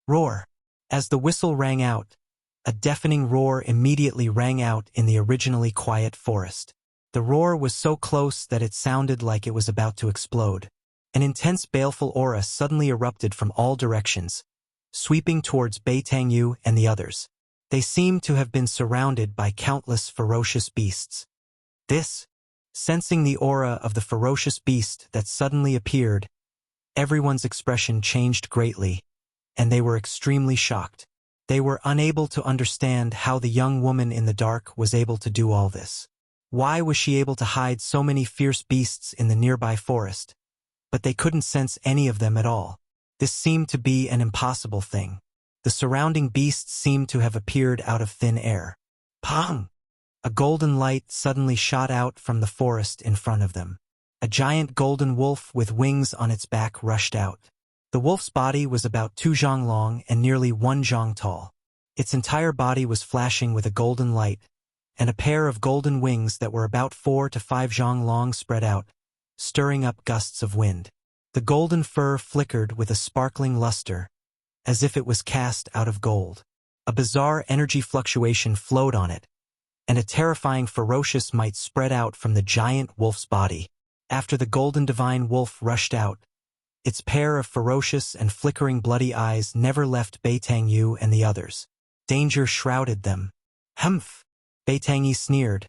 Roar! As the whistle rang out, a deafening roar immediately rang out in the originally quiet forest. The roar was so close that it sounded like it was about to explode. An intense baleful aura suddenly erupted from all directions, sweeping towards Bei Tangyu and the others. They seemed to have been surrounded by countless ferocious beasts. Sensing the aura of the ferocious beast that suddenly appeared, everyone's expression changed greatly, and they were extremely shocked. They were unable to understand how the young woman in the dark was able to do all this. Why was she able to hide so many fierce beasts in the nearby forest? But they couldn't sense any of them at all. This seemed to be an impossible thing. The surrounding beasts seemed to have appeared out of thin air. Pong! A golden light suddenly shot out from the forest in front of them. A giant golden wolf with wings on its back rushed out. The wolf's body was about 2 zhang long and nearly 1 zhang tall. Its entire body was flashing with a golden light, and a pair of golden wings that were about 4 to 5 zhang long spread out, stirring up gusts of wind. The golden fur flickered with a sparkling luster, as if it was cast out of gold. A bizarre energy fluctuation flowed on it, and a terrifying ferocious might spread out from the giant wolf's body. After the golden divine wolf rushed out, its pair of ferocious and flickering bloody eyes never left Beitangyu and the others. Danger shrouded them. Humph! Beitangyu sneered.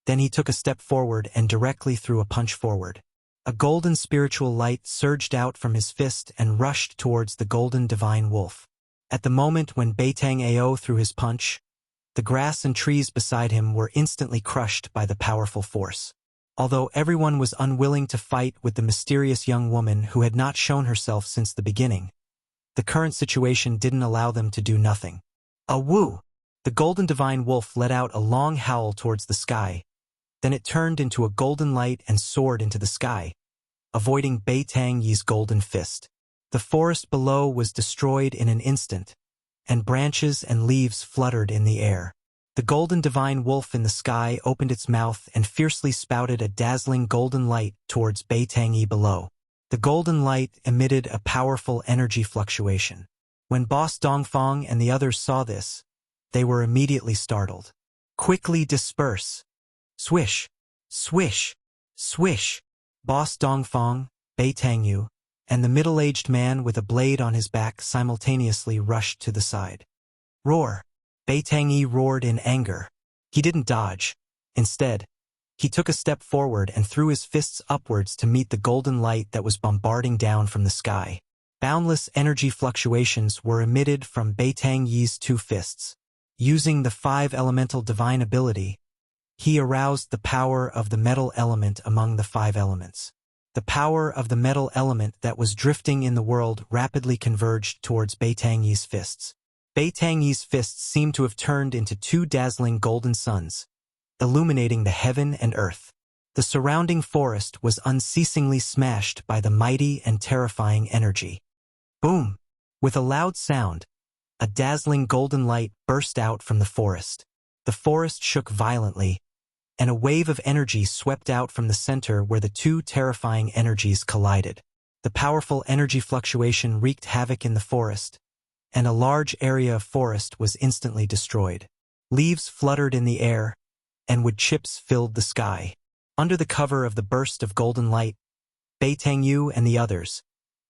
Then he took a step forward and directly threw a punch forward. A golden spiritual light surged out from his fist and rushed towards the golden divine wolf. At the moment when Beitangyu threw his punch, the grass and trees beside him were instantly crushed by the powerful force. Although everyone was unwilling to fight with the mysterious young woman who had not shown herself since the beginning, the current situation didn't allow them to do nothing. A woo! The golden divine wolf let out a long howl towards the sky. Then it turned into a golden light and soared into the sky, avoiding Beitangyu's golden fist. The forest below was destroyed in an instant, and branches and leaves fluttered in the air. The golden divine wolf in the sky opened its mouth and fiercely spouted a dazzling golden light towards Beitangyu below. The golden light emitted a powerful energy fluctuation. When Boss Dongfang and the others saw this, they were immediately startled. Quickly disperse! Swish! Swish! Swish! Boss Dongfang, Beitangyu, and the middle-aged man with a blade on his back simultaneously rushed to the side. Roar! Beitangyu roared in anger. He didn't dodge. Instead, he took a step forward and threw his fists upwards to meet the golden light that was bombarding down from the sky. Boundless energy fluctuations were emitted from Beitangyu's 2 fists. Using the 5 elemental divine ability, he aroused the power of the metal element among the 5 elements. The power of the metal element that was drifting in the world rapidly converged towards Beitangyu's fists. Beitangyu's fists seemed to have turned into 2 dazzling golden suns, illuminating the heaven and earth. The surrounding forest was unceasingly smashed by the mighty and terrifying energy. Boom! With a loud sound, a dazzling golden light burst out from the forest. The forest shook violently, and a wave of energy swept out from the center where the 2 terrifying energies collided. The powerful energy fluctuation wreaked havoc in the forest, and a large area of forest was instantly destroyed. Leaves fluttered in the air, and wood chips filled the sky. Under the cover of the burst of golden light, Beitangyu and the others,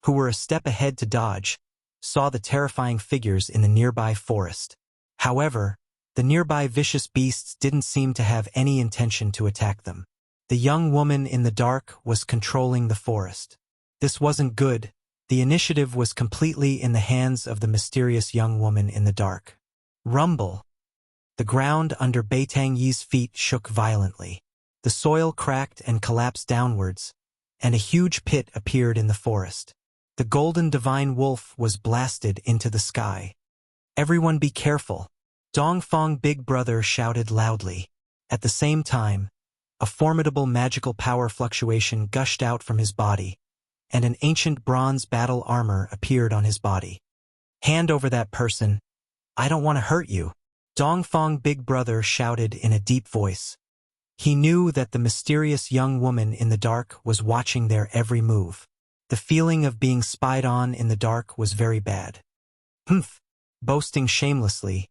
who were a step ahead to dodge, saw the terrifying figures in the nearby forest. However, the nearby vicious beasts didn't seem to have any intention to attack them. The young woman in the dark was controlling the forest. This wasn't good. The initiative was completely in the hands of the mysterious young woman in the dark. Rumble! The ground under Beitangyu's feet shook violently. The soil cracked and collapsed downwards, and a huge pit appeared in the forest. The golden divine wolf was blasted into the sky. Everyone be careful! Dongfang Big Brother shouted loudly. At the same time, a formidable magical power fluctuation gushed out from his body, and an ancient bronze battle armor appeared on his body. Hand over that person. I don't want to hurt you. Dongfang Big Brother shouted in a deep voice. He knew that the mysterious young woman in the dark was watching their every move. The feeling of being spied on in the dark was very bad. Humph! Boasting shamelessly.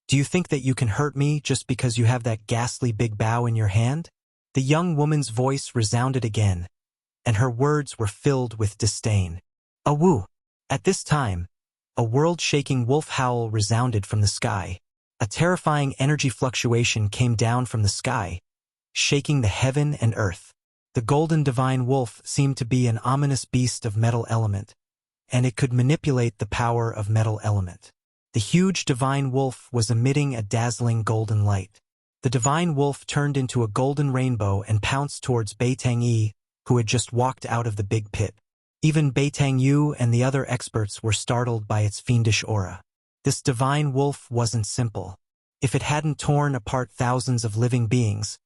Do you think that you can hurt me just because you have that ghastly big bow in your hand? The young woman's voice resounded again, and her words were filled with disdain. Awoo! At this time, a world-shaking wolf howl resounded from the sky. A terrifying energy fluctuation came down from the sky, shaking the heaven and earth. The golden divine wolf seemed to be an ominous beast of metal element, and it could manipulate the power of metal element. The huge divine wolf was emitting a dazzling golden light. The divine wolf turned into a golden rainbow and pounced towards Bai Tangyi, who had just walked out of the big pit. Even Bai Tangyi and the other experts were startled by its fiendish aura. This divine wolf wasn't simple. If it hadn't torn apart thousands of living beings,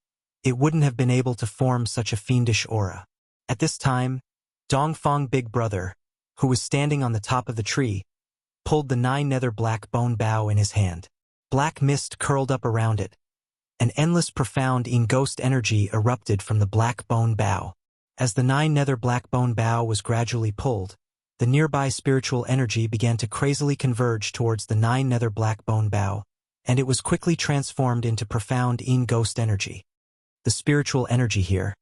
it wouldn't have been able to form such a fiendish aura. At this time, Dongfang Big Brother, who was standing on the top of the tree, pulled the 9-nether black bone bough in his hand. Black mist curled up around it. An endless profound ghost energy erupted from the black bone bough. As the 9-nether black bone bough was gradually pulled, the nearby spiritual energy began to crazily converge towards the 9-nether black bone bough, and it was quickly transformed into profound ghost energy. The spiritual energy here.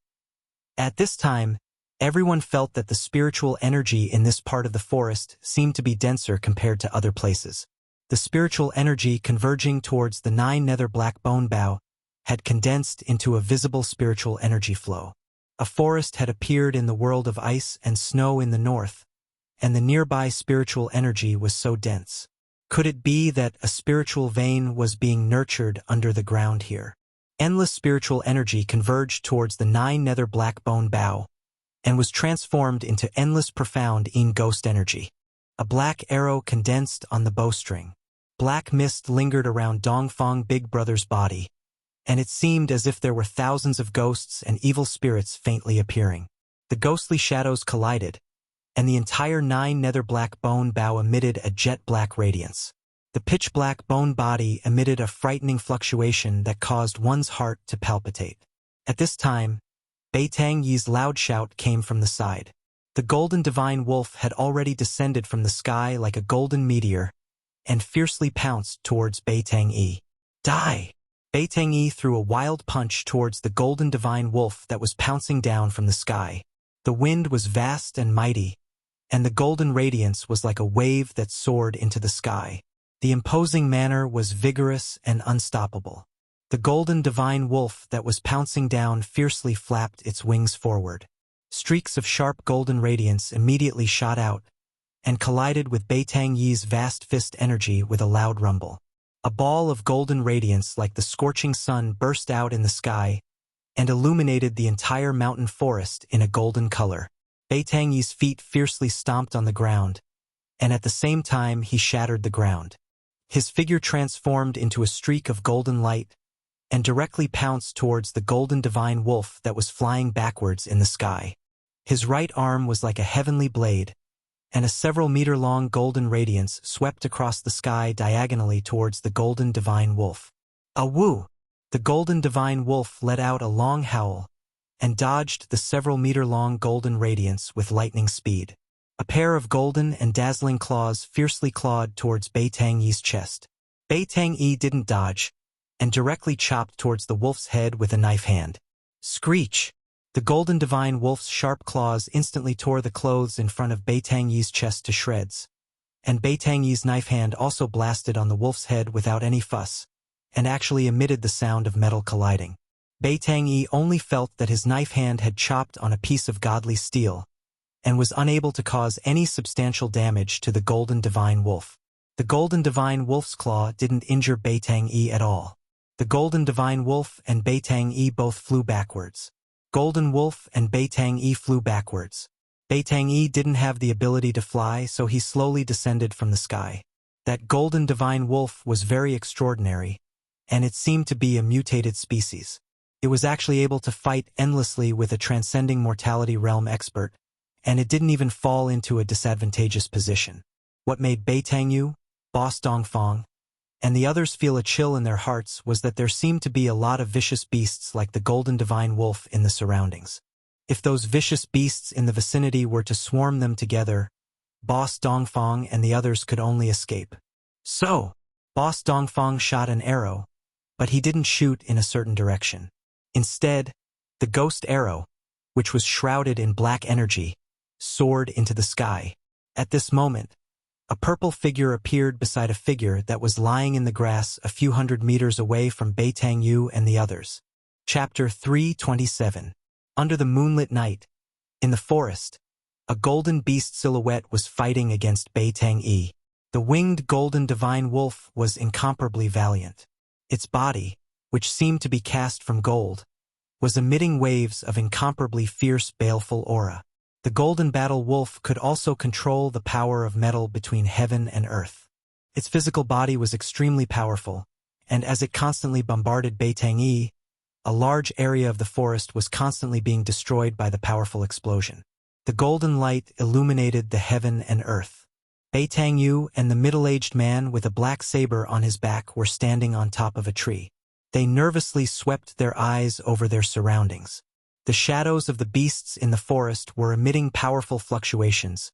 At this time, everyone felt that the spiritual energy in this part of the forest seemed to be denser compared to other places. The spiritual energy converging towards the 9-nether black bone bough had condensed into a visible spiritual energy flow. A forest had appeared in the world of ice and snow in the north, and the nearby spiritual energy was so dense. Could it be that a spiritual vein was being nurtured under the ground here? Endless spiritual energy converged towards the 9-nether black bone bough, and was transformed into endless profound ghost energy. A black arrow condensed on the bowstring. Black mist lingered around Dongfang Big Brother's body, and it seemed as if there were thousands of ghosts and evil spirits faintly appearing. The ghostly shadows collided, and the entire 9-nether black bone bough emitted a jet-black radiance. The pitch-black bone body emitted a frightening fluctuation that caused one's heart to palpitate. At this time, Bai Tangyi's loud shout came from the side. The golden divine wolf had already descended from the sky like a golden meteor, and fiercely pounced towards Bai Tangyi. Die! Bai Tangyi threw a wild punch towards the golden divine wolf that was pouncing down from the sky. The wind was vast and mighty, and the golden radiance was like a wave that soared into the sky. The imposing manner was vigorous and unstoppable. The golden divine wolf that was pouncing down fiercely flapped its wings forward. Streaks of sharp golden radiance immediately shot out and collided with Bai Tangyi's vast fist energy with a loud rumble. A ball of golden radiance like the scorching sun burst out in the sky and illuminated the entire mountain forest in a golden color. Bai Tangyi's feet fiercely stomped on the ground, and at the same time he shattered the ground. His figure transformed into a streak of golden light and directly pounced towards the golden divine wolf that was flying backwards in the sky. His right arm was like a heavenly blade, and a several-meter-long golden radiance swept across the sky diagonally towards the golden divine wolf. Awoo! The golden divine wolf let out a long howl and dodged the several-meter-long golden radiance with lightning speed. A pair of golden and dazzling claws fiercely clawed towards Bai Tangyi's chest. Bai Tangyi didn't dodge, and directly chopped towards the wolf's head with a knife hand. Screech! The golden divine wolf's sharp claws instantly tore the clothes in front of Bai Tangyi's chest to shreds, and Bai Tangyi's knife hand also blasted on the wolf's head without any fuss, and actually emitted the sound of metal colliding. Bai Tangyi only felt that his knife hand had chopped on a piece of godly steel, and was unable to cause any substantial damage to the golden divine wolf. The golden divine wolf's claw didn't injure Bai Tangyi at all. The golden divine wolf and Bai Tangyi both flew backwards. Golden wolf and Bai Tangyi flew backwards. Bai Tangyi didn't have the ability to fly, so he slowly descended from the sky. That golden divine wolf was very extraordinary, and it seemed to be a mutated species. It was actually able to fight endlessly with a transcending mortality realm expert, and it didn't even fall into a disadvantageous position. What made Bai Tangyi, Boss Dongfang, and the others feel a chill in their hearts was that there seemed to be a lot of vicious beasts like the golden divine wolf in the surroundings. If those vicious beasts in the vicinity were to swarm them together, Boss Dongfang and the others could only escape. So, Boss Dongfang shot an arrow, but he didn't shoot in a certain direction. Instead, the ghost arrow, which was shrouded in black energy, soared into the sky. At this moment, a purple figure appeared beside a figure that was lying in the grass a few hundred meters away from Bai Tangyi and the others. Chapter 327. Under the moonlit night, in the forest, a golden beast silhouette was fighting against Bai Tangyi. The winged golden divine wolf was incomparably valiant. Its body, which seemed to be cast from gold, was emitting waves of incomparably fierce baleful aura. The golden battle wolf could also control the power of metal between heaven and earth. Its physical body was extremely powerful, and as it constantly bombarded Beitang, a large area of the forest was constantly being destroyed by the powerful explosion. The golden light illuminated the heaven and earth. Beitang and the middle-aged man with a black saber on his back were standing on top of a tree. They nervously swept their eyes over their surroundings. The shadows of the beasts in the forest were emitting powerful fluctuations,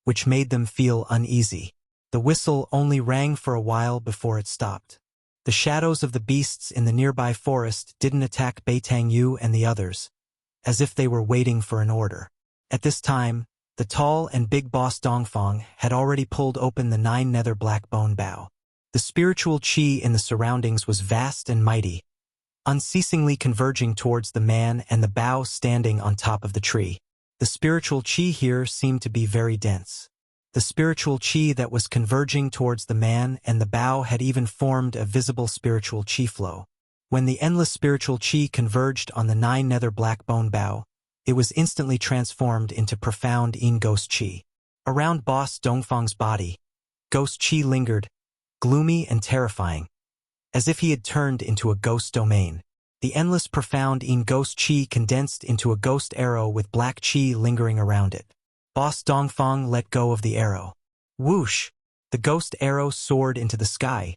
which made them feel uneasy. The whistle only rang for a while before it stopped. The shadows of the beasts in the nearby forest didn't attack Beitang and the others, as if they were waiting for an order. At this time, the tall and big boss Dongfang had already pulled open the 9 nether black bone bow. The spiritual qi in the surroundings was vast and mighty, unceasingly converging towards the man and the bow standing on top of the tree. The spiritual qi here seemed to be very dense. The spiritual qi that was converging towards the man and the bow had even formed a visible spiritual qi flow. When the endless spiritual qi converged on the 9 nether black bone bow, it was instantly transformed into profound ghost qi. Around boss Dongfang's body, ghost qi lingered, gloomy and terrifying, as if he had turned into a ghost domain. The endless profound ghost qi condensed into a ghost arrow with black qi lingering around it. Boss Dongfang let go of the arrow. Whoosh! The ghost arrow soared into the sky,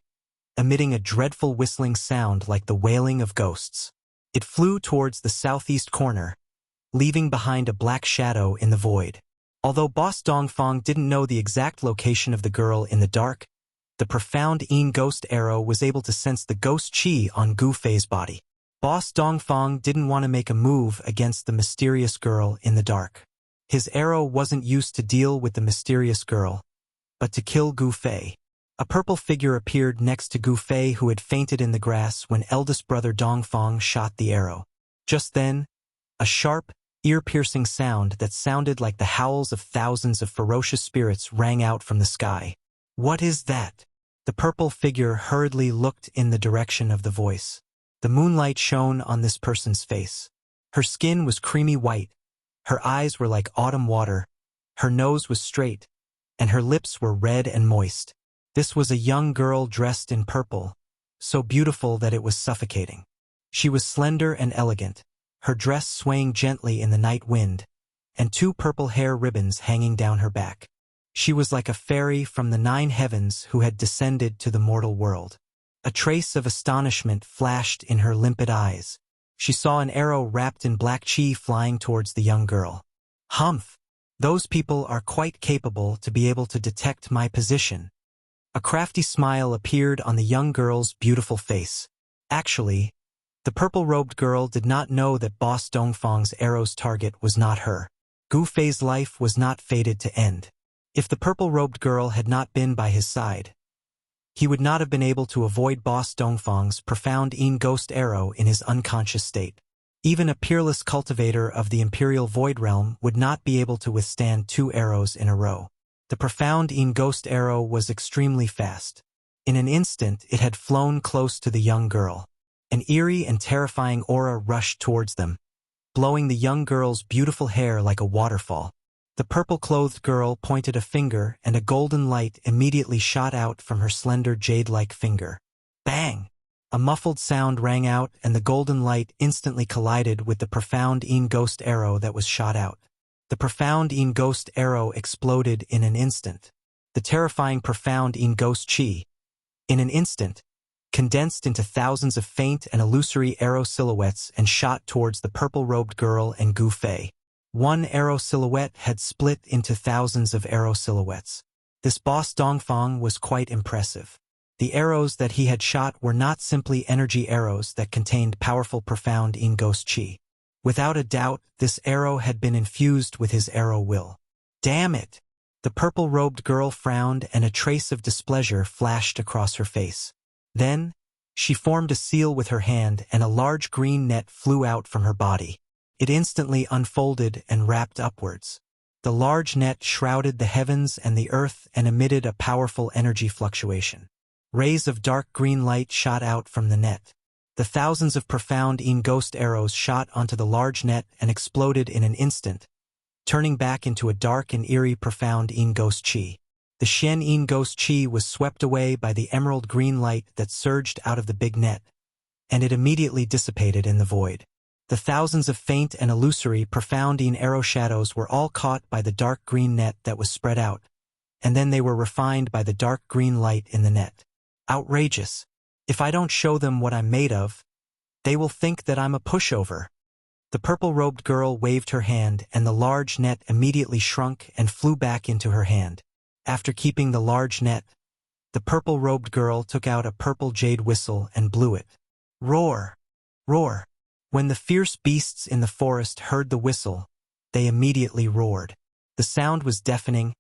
emitting a dreadful whistling sound like the wailing of ghosts. It flew towards the southeast corner, leaving behind a black shadow in the void. Although Boss Dongfang didn't know the exact location of the girl in the dark, the profound ghost arrow was able to sense the ghost qi on Gu Fei's body. Boss Dongfang didn't want to make a move against the mysterious girl in the dark. His arrow wasn't used to deal with the mysterious girl, but to kill Gu Fei. A purple figure appeared next to Gu Fei, who had fainted in the grass when eldest brother Dongfang shot the arrow. Just then, a sharp, ear-piercing sound that sounded like the howls of thousands of ferocious spirits rang out from the sky. What is that? The purple figure hurriedly looked in the direction of the voice. The moonlight shone on this person's face. Her skin was creamy white, her eyes were like autumn water, her nose was straight, and her lips were red and moist. This was a young girl dressed in purple, so beautiful that it was suffocating. She was slender and elegant, her dress swaying gently in the night wind, and 2 purple hair ribbons hanging down her back. She was like a fairy from the 9 heavens who had descended to the mortal world. A trace of astonishment flashed in her limpid eyes. She saw an arrow wrapped in black qi flying towards the young girl. Humph! Those people are quite capable to be able to detect my position. A crafty smile appeared on the young girl's beautiful face. Actually, the purple-robed girl did not know that Boss Dongfang's arrow's target was not her. Gu Fei's life was not fated to end. If the purple-robed girl had not been by his side, he would not have been able to avoid Boss Dongfang's profound ghost arrow in his unconscious state. Even a peerless cultivator of the Imperial Void Realm would not be able to withstand 2 arrows in a row. The profound ghost arrow was extremely fast. In an instant, it had flown close to the young girl. An eerie and terrifying aura rushed towards them, blowing the young girl's beautiful hair like a waterfall. The purple-clothed girl pointed a finger, and a golden light immediately shot out from her slender jade-like finger. Bang! A muffled sound rang out, and the golden light instantly collided with the profound ghost arrow that was shot out. The profound ghost arrow exploded in an instant. The terrifying profound ghost qi, in an instant, condensed into thousands of faint and illusory arrow silhouettes and shot towards the purple-robed girl and Gu Fei. 1 arrow silhouette had split into thousands of arrow silhouettes. This boss Dongfang was quite impressive. The arrows that he had shot were not simply energy arrows that contained powerful profound ghost qi. Without a doubt, this arrow had been infused with his arrow will. Damn it! The purple-robed girl frowned, and a trace of displeasure flashed across her face. Then, she formed a seal with her hand, and a large green net flew out from her body. It instantly unfolded and wrapped upwards. The large net shrouded the heavens and the earth and emitted a powerful energy fluctuation. Rays of dark green light shot out from the net. The thousands of profound ghost arrows shot onto the large net and exploded in an instant, turning back into a dark and eerie profound ghost chi. The Shen ghost chi was swept away by the emerald green light that surged out of the big net, and it immediately dissipated in the void. The thousands of faint and illusory profound arrow shadows were all caught by the dark green net that was spread out, and then they were refined by the dark green light in the net. Outrageous. If I don't show them what I'm made of, they will think that I'm a pushover. The purple-robed girl waved her hand, and the large net immediately shrunk and flew back into her hand. After keeping the large net, the purple-robed girl took out a purple jade whistle and blew it. Roar! Roar! When the fierce beasts in the forest heard the whistle, they immediately roared. The sound was deafening,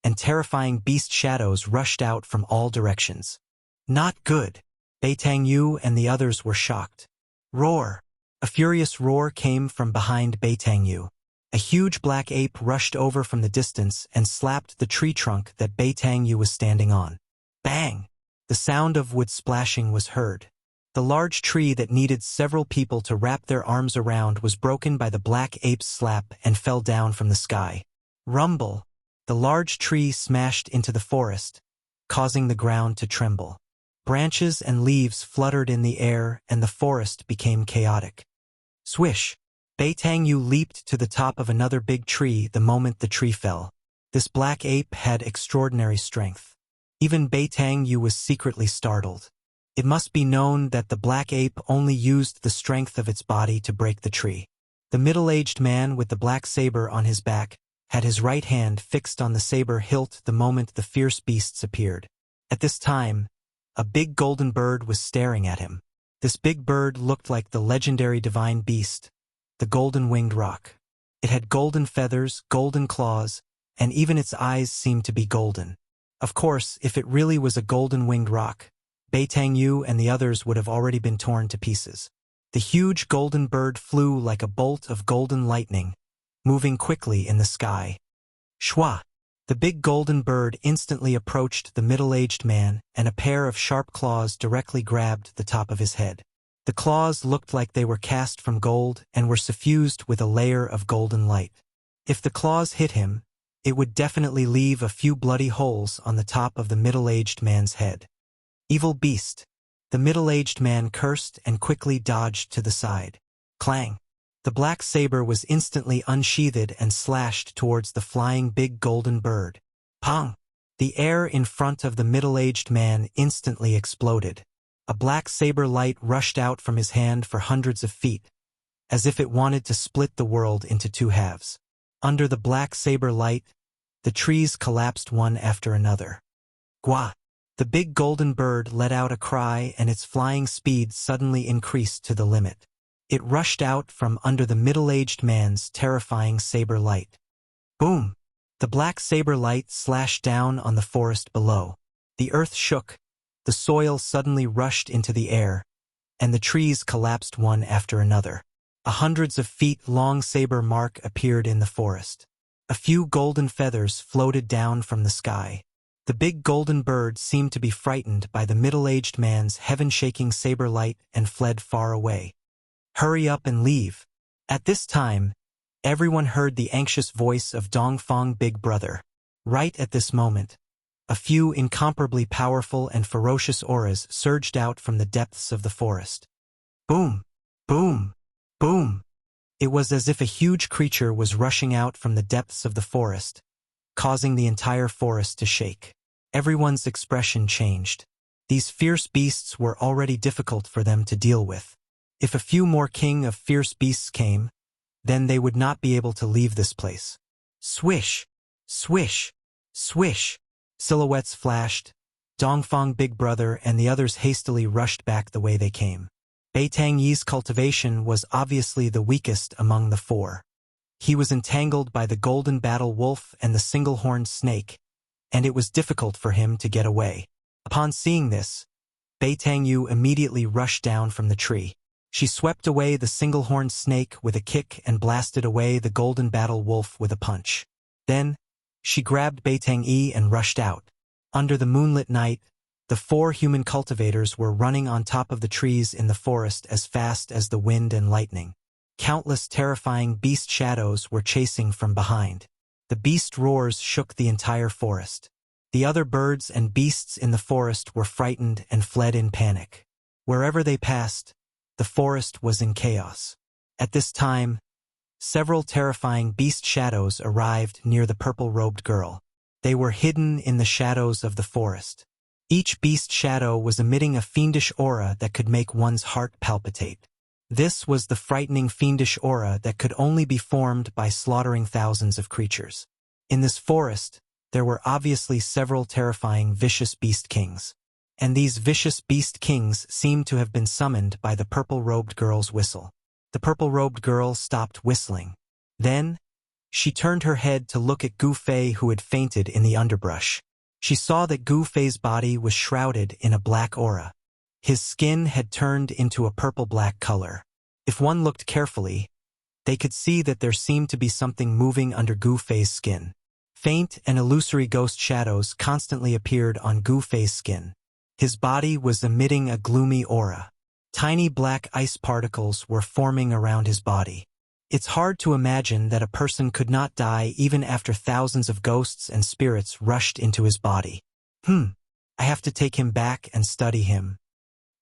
and terrifying beast shadows rushed out from all directions. Not good. Beitang and the others were shocked. Roar! A furious roar came from behind Beitang. A huge black ape rushed over from the distance and slapped the tree trunk that Beitang was standing on. Bang! The sound of wood splashing was heard. The large tree that needed several people to wrap their arms around was broken by the black ape's slap and fell down from the sky. Rumble! The large tree smashed into the forest, causing the ground to tremble. Branches and leaves fluttered in the air and the forest became chaotic. Swish! Beitang leaped to the top of another big tree the moment the tree fell. This black ape had extraordinary strength. Even Beitang was secretly startled. It must be known that the black ape only used the strength of its body to break the tree. The middle-aged man with the black saber on his back had his right hand fixed on the saber hilt the moment the fierce beasts appeared. At this time, a big golden bird was staring at him. This big bird looked like the legendary divine beast, the golden-winged roc. It had golden feathers, golden claws, and even its eyes seemed to be golden. Of course, if it really was a golden-winged roc, Beitang and the others would have already been torn to pieces. The huge golden bird flew like a bolt of golden lightning, moving quickly in the sky. Shwa! The big golden bird instantly approached the middle-aged man, and a pair of sharp claws directly grabbed the top of his head. The claws looked like they were cast from gold and were suffused with a layer of golden light. If the claws hit him, it would definitely leave a few bloody holes on the top of the middle-aged man's head. Evil beast! The middle-aged man cursed and quickly dodged to the side. Clang! The black saber was instantly unsheathed and slashed towards the flying big golden bird. Pong! The air in front of the middle-aged man instantly exploded. A black saber light rushed out from his hand for hundreds of feet, as if it wanted to split the world into two halves. Under the black saber light, the trees collapsed one after another. Gwa! The big golden bird let out a cry and its flying speed suddenly increased to the limit. It rushed out from under the middle-aged man's terrifying saber light. Boom! The black saber light slashed down on the forest below. The earth shook, the soil suddenly rushed into the air, and the trees collapsed one after another. A hundreds of feet long saber mark appeared in the forest. A few golden feathers floated down from the sky. The big golden bird seemed to be frightened by the middle-aged man's heaven-shaking saber light and fled far away. Hurry up and leave. At this time, everyone heard the anxious voice of Dongfang Big Brother. Right at this moment, a few incomparably powerful and ferocious auras surged out from the depths of the forest. Boom! Boom! Boom! It was as if a huge creature was rushing out from the depths of the forest, causing the entire forest to shake. Everyone's expression changed. These fierce beasts were already difficult for them to deal with. If a few more king of fierce beasts came, then they would not be able to leave this place. Swish! Swish! Swish! Silhouettes flashed. Dongfang Big Brother and the others hastily rushed back the way they came. Beitang Yi's cultivation was obviously the weakest among the four. He was entangled by the golden battle wolf and the single-horned snake, and it was difficult for him to get away. Upon seeing this, Beitang Yi immediately rushed down from the tree. She swept away the single-horned snake with a kick and blasted away the golden battle wolf with a punch. Then, she grabbed Beitang-yi and rushed out. Under the moonlit night, the 4 human cultivators were running on top of the trees in the forest as fast as the wind and lightning. Countless terrifying beast shadows were chasing from behind. The beast roars shook the entire forest. The other birds and beasts in the forest were frightened and fled in panic. Wherever they passed, the forest was in chaos. At this time, several terrifying beast shadows arrived near the purple-robed girl. They were hidden in the shadows of the forest. Each beast shadow was emitting a fiendish aura that could make one's heart palpitate. This was the frightening fiendish aura that could only be formed by slaughtering thousands of creatures. In this forest, there were obviously several terrifying vicious beast kings. And these vicious beast kings seemed to have been summoned by the purple-robed girl's whistle. The purple-robed girl stopped whistling. Then, she turned her head to look at Gu Fei, who had fainted in the underbrush. She saw that Gu Fei's body was shrouded in a black aura. His skin had turned into a purple-black color. If one looked carefully, they could see that there seemed to be something moving under Gu Fei's skin. Faint and illusory ghost shadows constantly appeared on Gu Fei's skin. His body was emitting a gloomy aura. Tiny black ice particles were forming around his body. It's hard to imagine that a person could not die even after thousands of ghosts and spirits rushed into his body. I have to take him back and study him.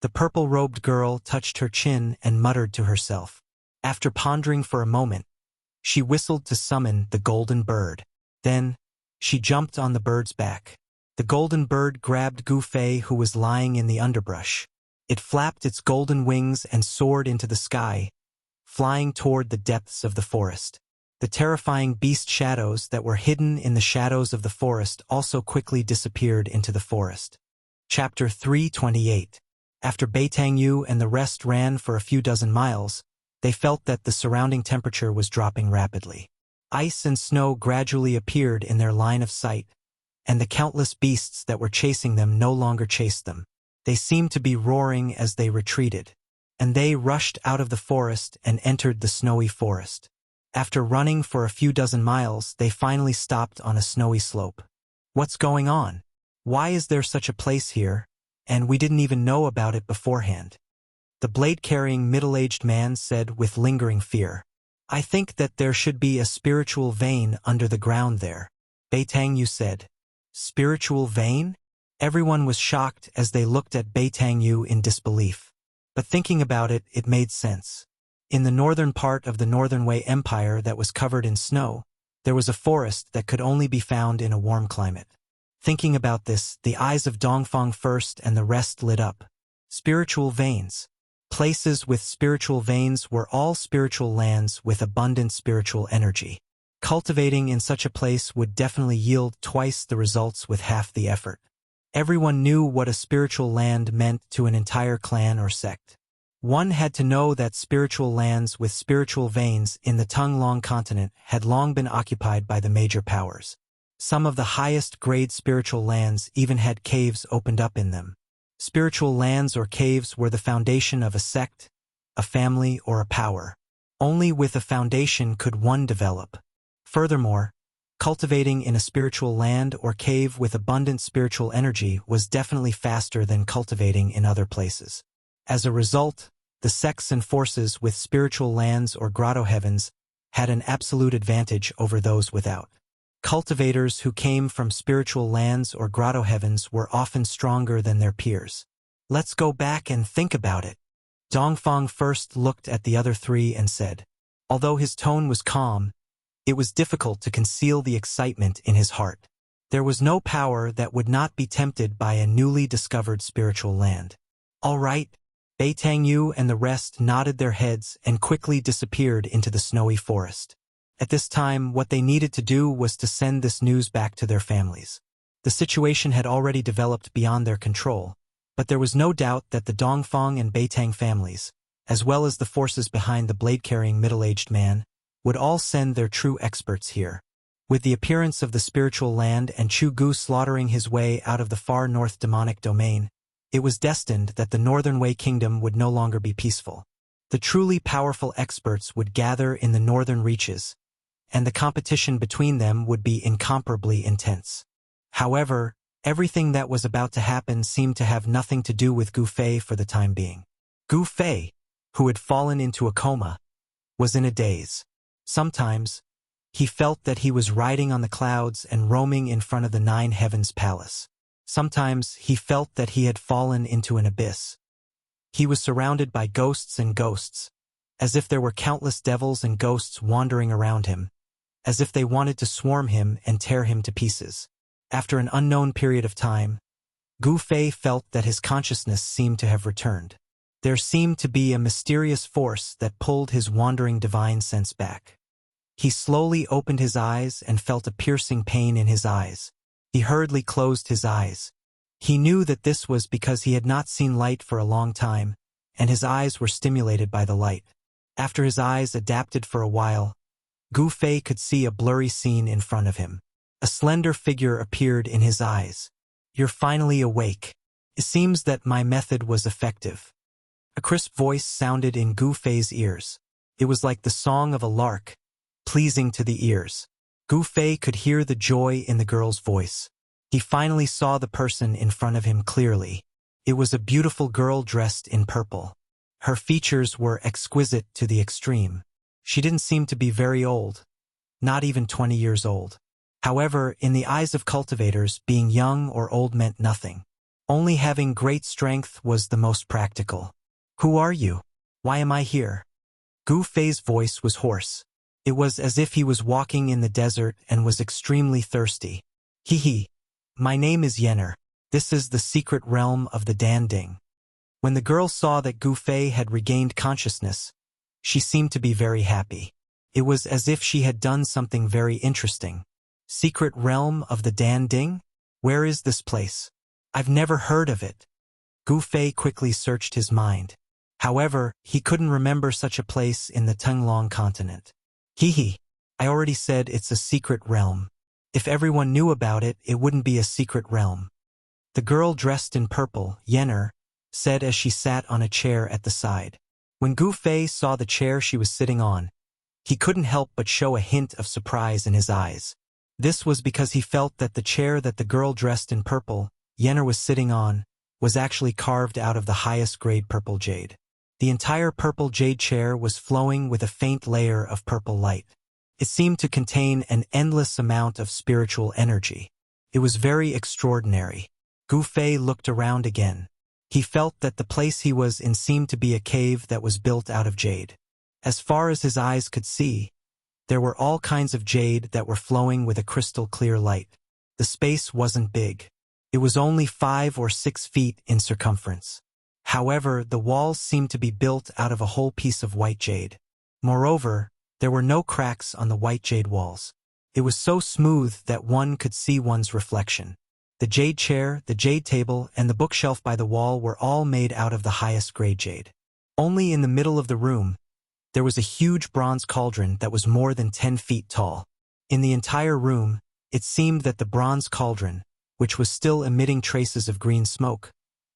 The purple-robed girl touched her chin and muttered to herself. After pondering for a moment, she whistled to summon the golden bird. Then, she jumped on the bird's back. The golden bird grabbed Gu Fei, who was lying in the underbrush. It flapped its golden wings and soared into the sky, flying toward the depths of the forest. The terrifying beast shadows that were hidden in the shadows of the forest also quickly disappeared into the forest. Chapter 328. After Beitang-yu and the rest ran for a few dozen miles, they felt that the surrounding temperature was dropping rapidly. Ice and snow gradually appeared in their line of sight, and the countless beasts that were chasing them no longer chased them. They seemed to be roaring as they retreated, and they rushed out of the forest and entered the snowy forest. After running for a few dozen miles, they finally stopped on a snowy slope. What's going on? Why is there such a place here, and we didn't even know about it beforehand? The blade-carrying middle-aged man said with lingering fear. I think that there should be a spiritual vein under the ground there, Beitang-yu said. Spiritual vein? Everyone was shocked as they looked at Beitang-yu in disbelief. But thinking about it, it made sense. In the northern part of the Northern Wei Empire that was covered in snow, there was a forest that could only be found in a warm climate. Thinking about this, the eyes of Dongfang first and the rest lit up. Spiritual veins. Places with spiritual veins were all spiritual lands with abundant spiritual energy. Cultivating in such a place would definitely yield twice the results with half the effort. Everyone knew what a spiritual land meant to an entire clan or sect. One had to know that spiritual lands with spiritual veins in the Tunglong continent had long been occupied by the major powers. Some of the highest-grade spiritual lands even had caves opened up in them. Spiritual lands or caves were the foundation of a sect, a family, or a power. Only with a foundation could one develop. Furthermore, cultivating in a spiritual land or cave with abundant spiritual energy was definitely faster than cultivating in other places. As a result, the sects and forces with spiritual lands or grotto heavens had an absolute advantage over those without. Cultivators who came from spiritual lands or grotto heavens were often stronger than their peers. Let's go back and think about it. Dongfang first looked at the other three and said. Although his tone was calm, it was difficult to conceal the excitement in his heart. There was no power that would not be tempted by a newly discovered spiritual land. All right, Beitang-yu and the rest nodded their heads and quickly disappeared into the snowy forest. At this time, what they needed to do was to send this news back to their families. The situation had already developed beyond their control, but there was no doubt that the Dongfang and Beitang families, as well as the forces behind the blade-carrying middle-aged man, would all send their true experts here. With the appearance of the spiritual land and Chu Gu slaughtering his way out of the far north demonic domain, it was destined that the Northern Wei Kingdom would no longer be peaceful. The truly powerful experts would gather in the northern reaches, and the competition between them would be incomparably intense. However, everything that was about to happen seemed to have nothing to do with Gu Fei for the time being. Gu Fei, who had fallen into a coma, was in a daze. Sometimes, he felt that he was riding on the clouds and roaming in front of the Nine Heavens Palace. Sometimes, he felt that he had fallen into an abyss. He was surrounded by ghosts and ghosts, as if there were countless devils and ghosts wandering around him, as if they wanted to swarm him and tear him to pieces. After an unknown period of time, Gu Fei felt that his consciousness seemed to have returned. There seemed to be a mysterious force that pulled his wandering divine sense back. He slowly opened his eyes and felt a piercing pain in his eyes. He hurriedly closed his eyes. He knew that this was because he had not seen light for a long time, and his eyes were stimulated by the light. After his eyes adapted for a while, Gu Fei could see a blurry scene in front of him. A slender figure appeared in his eyes. "You're finally awake. It seems that my method was effective." A crisp voice sounded in Gu Fei's ears. It was like the song of a lark, pleasing to the ears. Gu Fei could hear the joy in the girl's voice. He finally saw the person in front of him clearly. It was a beautiful girl dressed in purple. Her features were exquisite to the extreme. She didn't seem to be very old, not even 20 years old. However, in the eyes of cultivators, being young or old meant nothing. Only having great strength was the most practical. "Who are you? Why am I here?" Gu Fei's voice was hoarse. It was as if he was walking in the desert and was extremely thirsty. "Hee. My name is Yenner. This is the secret realm of the Danding." When the girl saw that Gu Fei had regained consciousness, she seemed to be very happy. It was as if she had done something very interesting. "Secret realm of the Danding? Where is this place? I've never heard of it." Gu Fei quickly searched his mind. However, he couldn't remember such a place in the Tenglong continent. "Hee. I already said it's a secret realm. If everyone knew about it, it wouldn't be a secret realm." The girl dressed in purple, Yenner, said as she sat on a chair at the side. When Gu Fei saw the chair she was sitting on, he couldn't help but show a hint of surprise in his eyes. This was because he felt that the chair that the girl dressed in purple, Yenner, was sitting on, was actually carved out of the highest grade purple jade. The entire purple jade chair was flowing with a faint layer of purple light. It seemed to contain an endless amount of spiritual energy. It was very extraordinary. Gu Fei looked around again. He felt that the place he was in seemed to be a cave that was built out of jade. As far as his eyes could see, there were all kinds of jade that were flowing with a crystal clear light. The space wasn't big. It was only 5 or 6 feet in circumference. However, the walls seemed to be built out of a whole piece of white jade. Moreover, there were no cracks on the white jade walls. It was so smooth that one could see one's reflection. The jade chair, the jade table, and the bookshelf by the wall were all made out of the highest grade jade. Only in the middle of the room, there was a huge bronze cauldron that was more than 10 feet tall. In the entire room, it seemed that the bronze cauldron, which was still emitting traces of green smoke,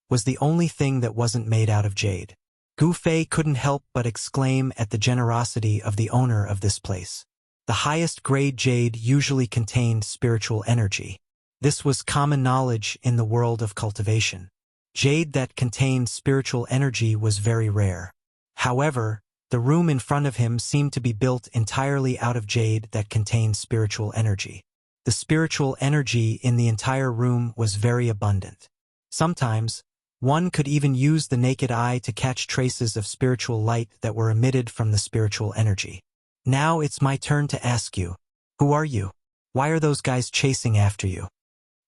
was the only thing that wasn't made out of jade. Gu Fei couldn't help but exclaim at the generosity of the owner of this place. The highest grade jade usually contained spiritual energy. This was common knowledge in the world of cultivation. Jade that contained spiritual energy was very rare. However, the room in front of him seemed to be built entirely out of jade that contained spiritual energy. The spiritual energy in the entire room was very abundant. Sometimes, one could even use the naked eye to catch traces of spiritual light that were emitted from the spiritual energy. "Now it's my turn to ask you. Who are you? Why are those guys chasing after you?"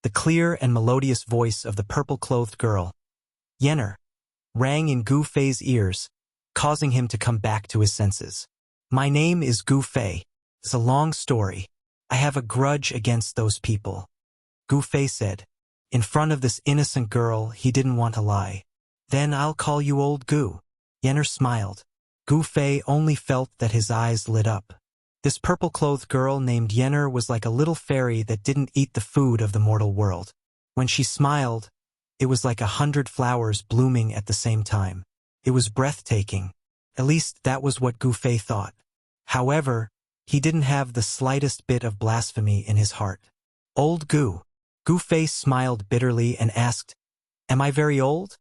The clear and melodious voice of the purple-clothed girl, Yenner, rang in Gu Fei's ears, causing him to come back to his senses. "My name is Gu Fei. It's a long story. I have a grudge against those people," Gu Fei said. In front of this innocent girl, he didn't want to lie. "Then I'll call you Old Gu." Yenner smiled. Gu Fei only felt that his eyes lit up. This purple-clothed girl named Yenner was like a little fairy that didn't eat the food of the mortal world. When she smiled, it was like 100 flowers blooming at the same time. It was breathtaking. At least that was what Gu Fei thought. However, He didn't have the slightest bit of blasphemy in his heart. Old Gu. Gu Fei smiled bitterly and asked, "Am I very old?"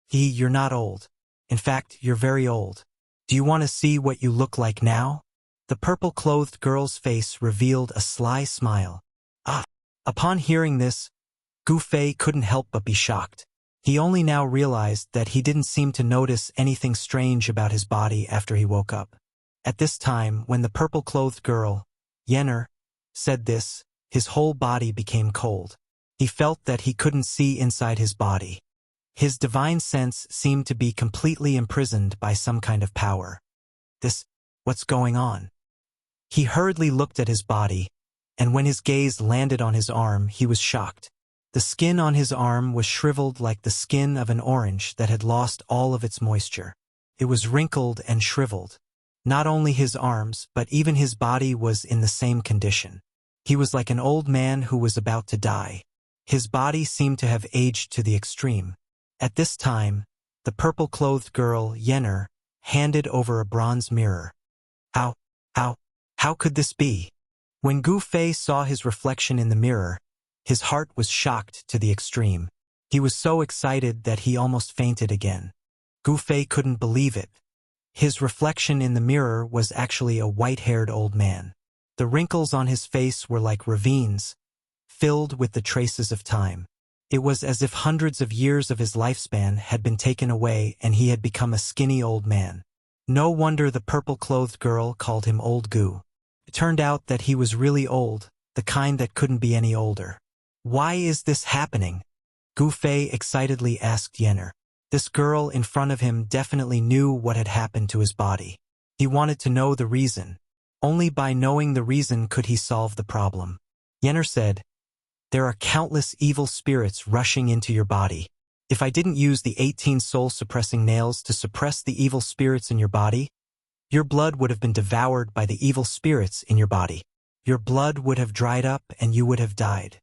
You're not old. In fact, you're very old. Do you want to see what you look like now?" The purple-clothed girl's face revealed a sly smile. Ah! Upon hearing this, Gu Fei couldn't help but be shocked. He only now realized that he didn't seem to notice anything strange about his body after he woke up. At this time, when the purple-clothed girl, Yenner, said this, his whole body became cold. He felt that he couldn't see inside his body. His divine sense seemed to be completely imprisoned by some kind of power. What's going on? He hurriedly looked at his body, and when his gaze landed on his arm, he was shocked. The skin on his arm was shriveled like the skin of an orange that had lost all of its moisture. It was wrinkled and shriveled. Not only his arms, but even his body was in the same condition. He was like an old man who was about to die. His body seemed to have aged to the extreme. At this time, the purple-clothed girl, Yenner, handed over a bronze mirror. How could this be? When Gu Fei saw his reflection in the mirror, his heart was shocked to the extreme. He was so excited that he almost fainted again. Gu Fei couldn't believe it. His reflection in the mirror was actually a white-haired old man. The wrinkles on his face were like ravines, filled with the traces of time. It was as if hundreds of years of his lifespan had been taken away and he had become a skinny old man. No wonder the purple-clothed girl called him Old Gu. It turned out that he was really old, the kind that couldn't be any older. "Why is this happening?" Gu Fei excitedly asked Yenner. This girl in front of him definitely knew what had happened to his body. He wanted to know the reason. Only by knowing the reason could he solve the problem. Yenner said, "There are countless evil spirits rushing into your body. If I didn't use the 18 soul-suppressing nails to suppress the evil spirits in your body, your blood would have been devoured by the evil spirits in your body. Your blood would have dried up and you would have died."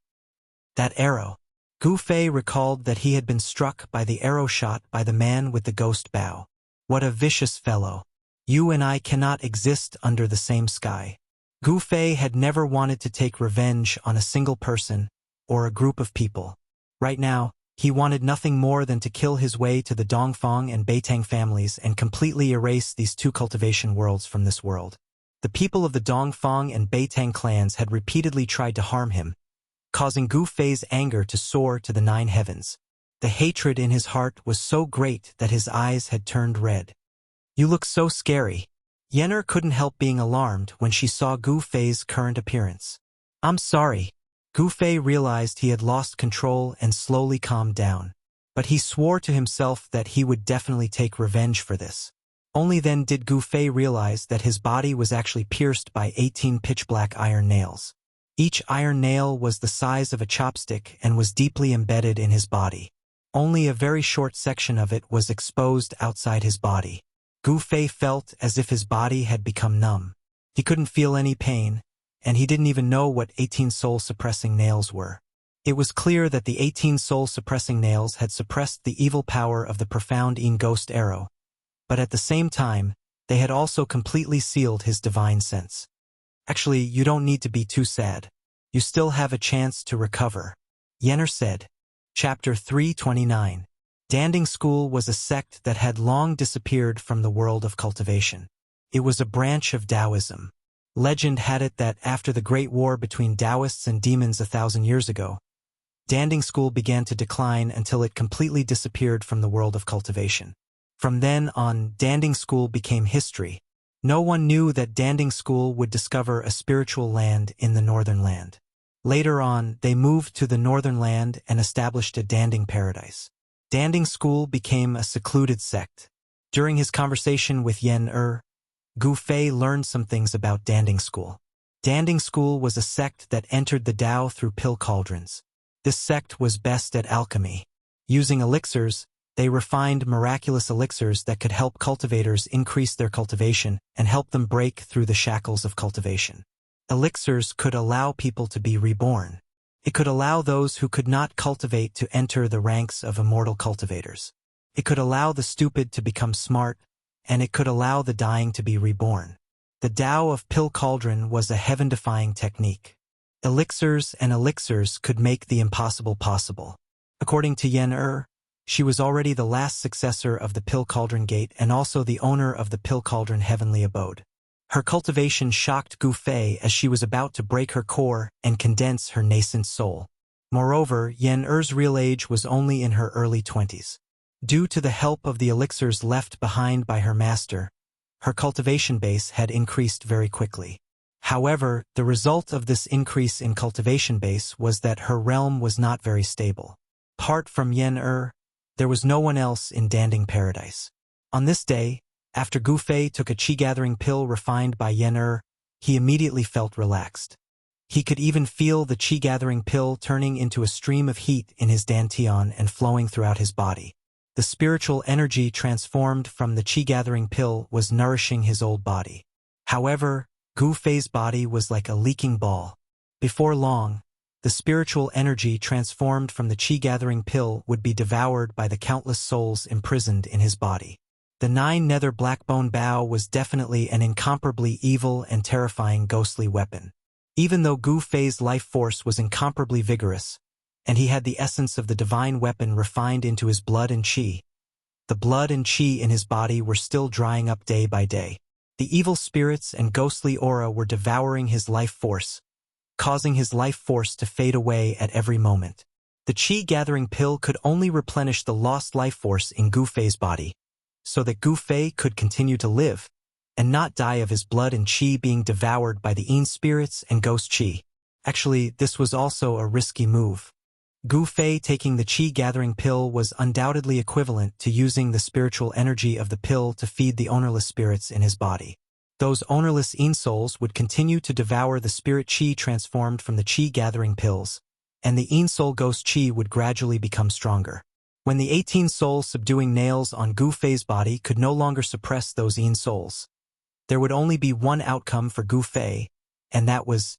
That arrow. Gu Fei recalled that he had been struck by the arrow shot by the man with the ghost bow. What a vicious fellow. You and I cannot exist under the same sky. Gu Fei had never wanted to take revenge on a single person or a group of people. Right now, he wanted nothing more than to kill his way to the Dongfang and Beitang families and completely erase these two cultivation worlds from this world. The people of the Dongfang and Beitang clans had repeatedly tried to harm him, causing Gu Fei's anger to soar to the 9 heavens. The hatred in his heart was so great that his eyes had turned red. "You look so scary." Yenner couldn't help being alarmed when she saw Gu Fei's current appearance. "I'm sorry." Gu Fei realized he had lost control and slowly calmed down. But he swore to himself that he would definitely take revenge for this. Only then did Gu Fei realize that his body was actually pierced by 18 pitch-black iron nails. Each iron nail was the size of a chopstick and was deeply embedded in his body. Only a very short section of it was exposed outside his body. Gu Fei felt as if his body had become numb. He couldn't feel any pain, and he didn't even know what 18 soul-suppressing nails were. It was clear that the 18 soul-suppressing nails had suppressed the evil power of the profound Yin ghost arrow, but at the same time, they had also completely sealed his divine sense. "Actually, you don't need to be too sad. You still have a chance to recover," Yenner said. Chapter 329. Danding School was a sect that had long disappeared from the world of cultivation. It was a branch of Taoism. Legend had it that after the Great War between Taoists and demons 1,000 years ago, Danding School began to decline until it completely disappeared from the world of cultivation. From then on, Danding School became history. No one knew that Danding School would discover a spiritual land in the Northern Land. Later on, they moved to the Northern Land and established a Danding paradise. Danding School became a secluded sect. During his conversation with Yenner, Gu Fei learned some things about Danding School. Danding School was a sect that entered the Tao through pill cauldrons. This sect was best at alchemy. Using elixirs, they refined miraculous elixirs that could help cultivators increase their cultivation and help them break through the shackles of cultivation. Elixirs could allow people to be reborn. It could allow those who could not cultivate to enter the ranks of immortal cultivators. It could allow the stupid to become smart, and it could allow the dying to be reborn. The Tao of Pill Cauldron was a heaven-defying technique. Elixirs and elixirs could make the impossible possible. According to Yen she was already the last successor of the Pill Cauldron Gate and also the owner of the Pill Cauldron Heavenly Abode. Her cultivation shocked Gu Fei as she was about to break her core and condense her nascent soul. Moreover, Yen-Er's real age was only in her early 20s. Due to the help of the elixirs left behind by her master, her cultivation base had increased very quickly. However, the result of this increase in cultivation base was that her realm was not very stable. Apart from Yen-Er, there was no one else in Danding Paradise. On this day, after Gu Fei took a qi-gathering pill refined by Yen-Er, he immediately felt relaxed. He could even feel the qi-gathering pill turning into a stream of heat in his dantian and flowing throughout his body. The spiritual energy transformed from the qi-gathering pill was nourishing his old body. However, Gu Fei's body was like a leaking ball. Before long, the spiritual energy transformed from the qi-gathering pill would be devoured by the countless souls imprisoned in his body. The 9-nether blackbone bow was definitely an incomparably evil and terrifying ghostly weapon. Even though Gu Fei's life force was incomparably vigorous, and he had the essence of the divine weapon refined into his blood and qi, the blood and qi in his body were still drying up day by day. The evil spirits and ghostly aura were devouring his life force, causing his life force to fade away at every moment. The qi-gathering pill could only replenish the lost life force in Gu Fei's body, so that Gu Fei could continue to live, and not die of his blood and qi being devoured by the Yin spirits and ghost qi. Actually, this was also a risky move. Gu Fei taking the qi-gathering pill was undoubtedly equivalent to using the spiritual energy of the pill to feed the ownerless spirits in his body. Those ownerless Yin souls would continue to devour the spirit qi transformed from the qi-gathering pills, and the Yin soul ghost qi would gradually become stronger. When the 18 souls subduing nails on Gu Fei's body could no longer suppress those Yin souls, there would only be one outcome for Gu Fei, and that was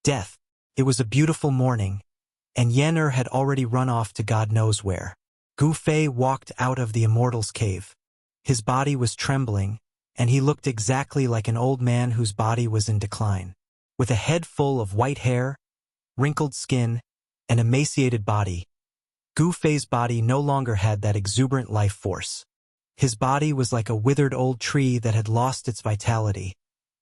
death. It was a beautiful morning, and Yen-Er had already run off to God knows where. Gu Fei walked out of the Immortal's cave. His body was trembling, and he looked exactly like an old man whose body was in decline. With a head full of white hair, wrinkled skin, and emaciated body, Gu Fei's body no longer had that exuberant life force. His body was like a withered old tree that had lost its vitality,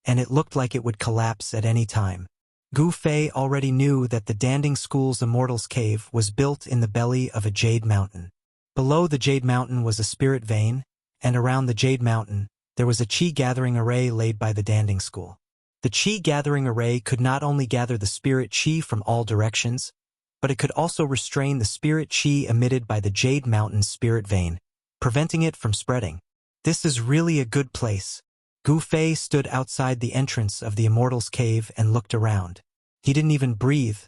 and it looked like it would collapse at any time. Gu Fei already knew that the Danding School's Immortal's Cave was built in the belly of a jade mountain. Below the jade mountain was a spirit vein, and around the jade mountain, there was a qi-gathering array laid by the Danding School. The qi-gathering array could not only gather the spirit qi from all directions, but it could also restrain the spirit qi emitted by the jade mountain's spirit vein, preventing it from spreading. This is really a good place. Gu Fei stood outside the entrance of the Immortal's Cave and looked around. He didn't even breathe,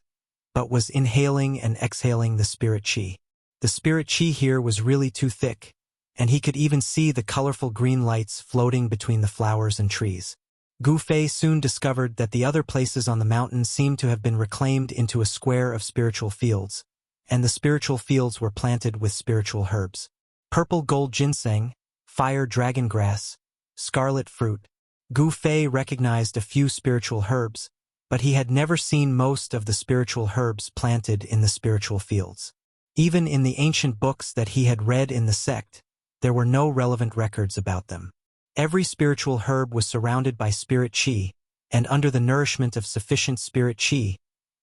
but was inhaling and exhaling the spirit qi. The spirit qi here was really too thick, and he could even see the colorful green lights floating between the flowers and trees. Gu Fei soon discovered that the other places on the mountain seemed to have been reclaimed into a square of spiritual fields, and the spiritual fields were planted with spiritual herbs. Purple gold ginseng, fire dragon grass, scarlet fruit. Gu Fei recognized a few spiritual herbs, but he had never seen most of the spiritual herbs planted in the spiritual fields. Even in the ancient books that he had read in the sect, there were no relevant records about them. Every spiritual herb was surrounded by spirit qi, and under the nourishment of sufficient spirit qi,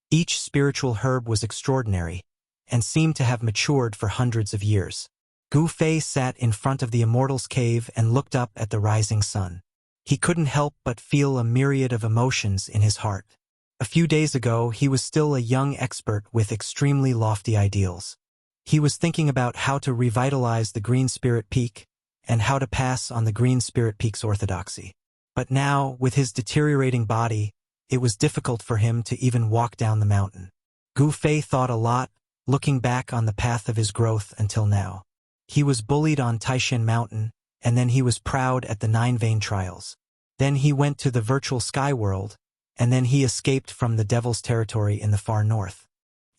each spiritual herb was extraordinary, and seemed to have matured for hundreds of years. Gu Fei sat in front of the Immortal's Cave and looked up at the rising sun. He couldn't help but feel a myriad of emotions in his heart. A few days ago, he was still a young expert with extremely lofty ideals. He was thinking about how to revitalize the Green Spirit Peak and how to pass on the Green Spirit Peak's orthodoxy. But now, with his deteriorating body, it was difficult for him to even walk down the mountain. Gu Fei thought a lot, looking back on the path of his growth until now. He was bullied on Taishan Mountain, and then he was proud at the 9 Vein Trials. Then he went to the virtual sky world, and then he escaped from the Devil's Territory in the far north.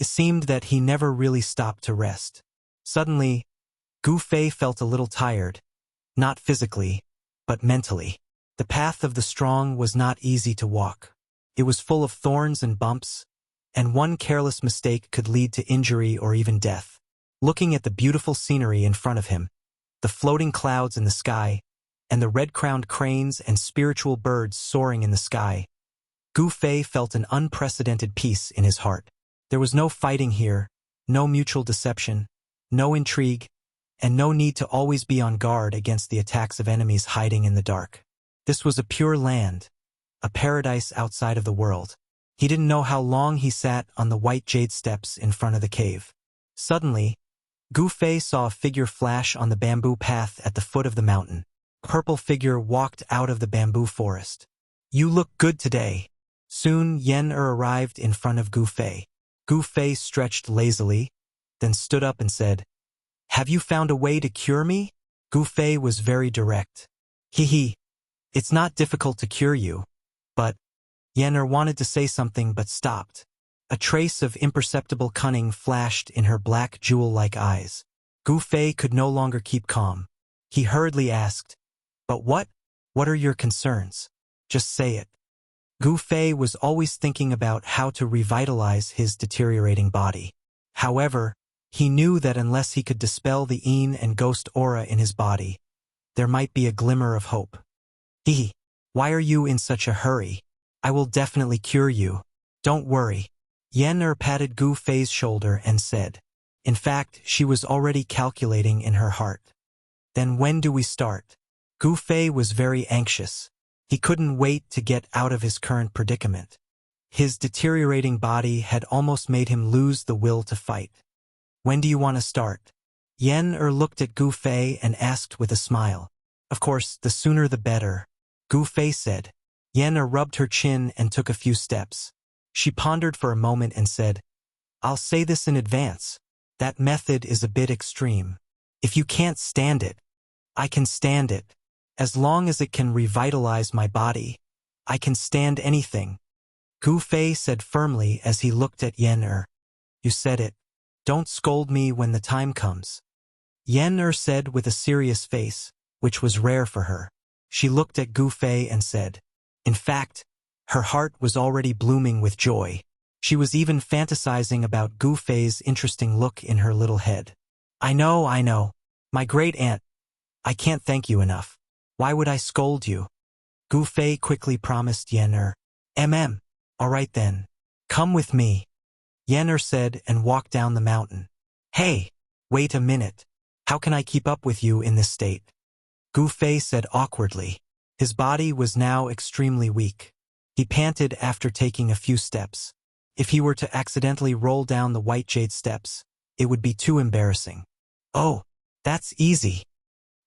It seemed that he never really stopped to rest. Suddenly, Gu Fei felt a little tired, not physically, but mentally. The path of the strong was not easy to walk. It was full of thorns and bumps, and one careless mistake could lead to injury or even death. Looking at the beautiful scenery in front of him, the floating clouds in the sky, and the red-crowned cranes and spiritual birds soaring in the sky, Gu Fei felt an unprecedented peace in his heart. There was no fighting here, no mutual deception, no intrigue, and no need to always be on guard against the attacks of enemies hiding in the dark. This was a pure land, a paradise outside of the world. He didn't know how long he sat on the white jade steps in front of the cave. Suddenly, Gu Fei saw a figure flash on the bamboo path at the foot of the mountain. A purple figure walked out of the bamboo forest. "You look good today." Soon Yen-Er arrived in front of Gu Fei. Gu Fei stretched lazily, then stood up and said, "Have you found a way to cure me?" Gu Fei was very direct. "Hee. It's not difficult to cure you." But Yen-Er wanted to say something but stopped. A trace of imperceptible cunning flashed in her black jewel-like eyes. Gu Fei could no longer keep calm. He hurriedly asked, "But what? What are your concerns? Just say it." Gu Fei was always thinking about how to revitalize his deteriorating body. However, he knew that unless he could dispel the Yin and ghost aura in his body, there might be a glimmer of hope. Why are you in such a hurry? I will definitely cure you. Don't worry." Yen-Er patted Gu Fei's shoulder and said. In fact, she was already calculating in her heart. "Then when do we start?" Gu Fei was very anxious. He couldn't wait to get out of his current predicament. His deteriorating body had almost made him lose the will to fight. "When do you want to start?" Yen-Er looked at Gu Fei and asked with a smile. "Of course, the sooner the better," Gu Fei said. Yen-Er rubbed her chin and took a few steps. She pondered for a moment and said, "I'll say this in advance. That method is a bit extreme. If you can't stand it, I can stand it. As long as it can revitalize my body, I can stand anything." Gu Fei said firmly as he looked at Yen-Er. "You said it. Don't scold me when the time comes." Yen-Er said with a serious face, which was rare for her. She looked at Gu Fei and said, in fact, her heart was already blooming with joy. She was even fantasizing about Gu Fei's interesting look in her little head. I know. My great aunt. I can't thank you enough. Why would I scold you?" Gu Fei quickly promised Yen-Er. All right then. Come with me," Yen-Er said and walked down the mountain. "Hey, wait a minute. How can I keep up with you in this state?" Gu Fei said awkwardly. His body was now extremely weak. He panted after taking a few steps. If he were to accidentally roll down the white jade steps, it would be too embarrassing. "Oh, that's easy,"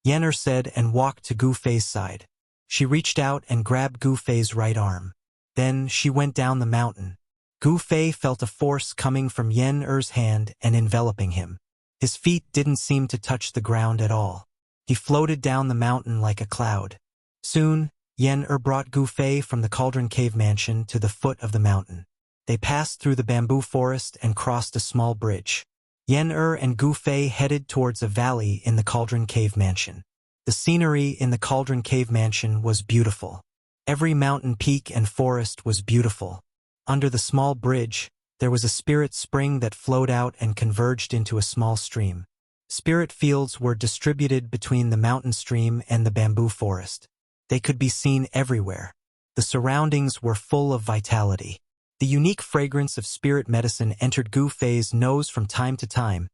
Yen-Er said and walked to Gu Fei's side. She reached out and grabbed Gu Fei's right arm. Then she went down the mountain. Gu Fei felt a force coming from Yen-Er's hand and enveloping him. His feet didn't seem to touch the ground at all. He floated down the mountain like a cloud. Soon, Yen-Er brought Gu Fei from the Cauldron Cave Mansion to the foot of the mountain. They passed through the bamboo forest and crossed a small bridge. Yen-Er and Gu Fei headed towards a valley in the Cauldron Cave Mansion. The scenery in the Cauldron Cave Mansion was beautiful. Every mountain peak and forest was beautiful. Under the small bridge, there was a spirit spring that flowed out and converged into a small stream. Spirit fields were distributed between the mountain stream and the bamboo forest. They could be seen everywhere. The surroundings were full of vitality. The unique fragrance of spirit medicine entered Gu Fei's nose from time to time,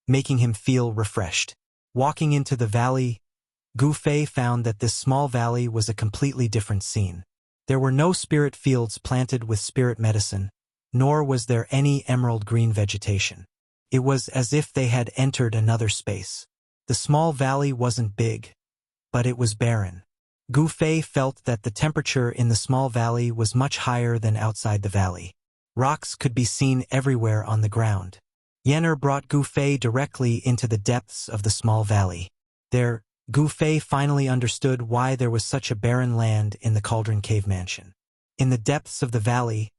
making him feel refreshed. Walking into the valley, Gu Fei found that this small valley was a completely different scene. There were no spirit fields planted with spirit medicine, nor was there any emerald green vegetation. It was as if they had entered another space. The small valley wasn't big, but it was barren. Gu Fei felt that the temperature in the small valley was much higher than outside the valley. Rocks could be seen everywhere on the ground. Yen-Er brought Gu Fei directly into the depths of the small valley. There, Gu Fei finally understood why there was such a barren land in the Cauldron Cave Mansion. In the depths of the valley,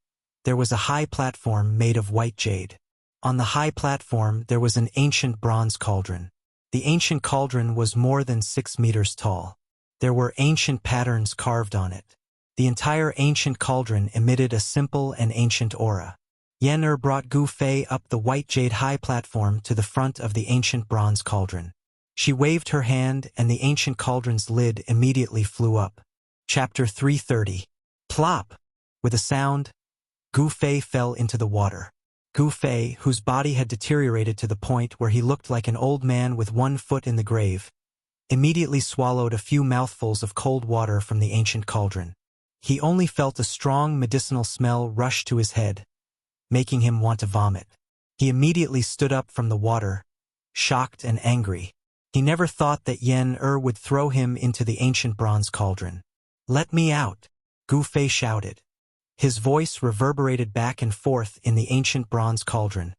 there was a high platform made of white jade. On the high platform, there was an ancient bronze cauldron. The ancient cauldron was more than 6 meters tall. There were ancient patterns carved on it. The entire ancient cauldron emitted a simple and ancient aura. Yen brought Gu Fei up the white jade high platform to the front of the ancient bronze cauldron. She waved her hand and the ancient cauldron's lid immediately flew up. Chapter 330. Plop! With a sound, Gu Fei fell into the water. Gu Fei, whose body had deteriorated to the point where he looked like an old man with one foot in the grave, immediately swallowed a few mouthfuls of cold water from the ancient cauldron. He only felt a strong medicinal smell rush to his head, making him want to vomit. He immediately stood up from the water, shocked and angry. He never thought that Yen would throw him into the ancient bronze cauldron. "Let me out!" Gu Fei shouted. His voice reverberated back and forth in the ancient bronze cauldron,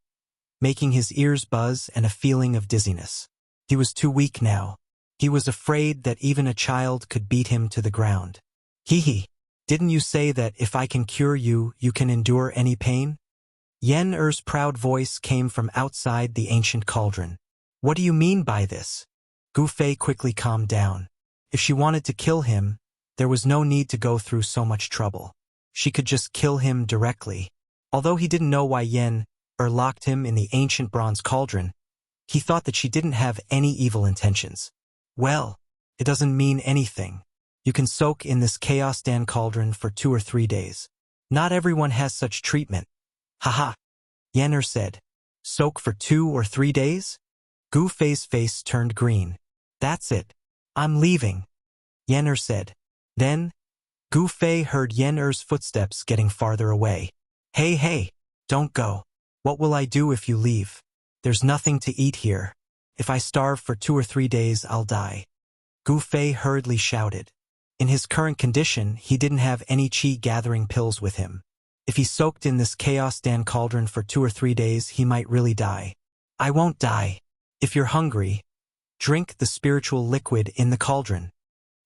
making his ears buzz and a feeling of dizziness. He was too weak now. He was afraid that even a child could beat him to the ground. "Hee, didn't you say that if I can cure you, you can endure any pain?" Yen proud voice came from outside the ancient cauldron. "What do you mean by this?" Gu Fei quickly calmed down. If she wanted to kill him, there was no need to go through so much trouble. She could just kill him directly. Although he didn't know why Yen locked him in the ancient bronze cauldron, he thought that she didn't have any evil intentions. "Well, it doesn't mean anything. You can soak in this Chaos Dan cauldron for 2 or 3 days. Not everyone has such treatment." "Haha," Yen said. "Soak for 2 or 3 days?" Gu Fei's face turned green. "That's it. I'm leaving," Yen said. Then, Gu Fei heard Yen footsteps getting farther away. Hey, don't go. What will I do if you leave? There's nothing to eat here. If I starve for 2 or 3 days, I'll die." Gu Fei hurriedly shouted. In his current condition, he didn't have any chi-gathering pills with him. If he soaked in this Chaos Dan cauldron for 2 or 3 days, he might really die. "I won't die. If you're hungry, drink the spiritual liquid in the cauldron."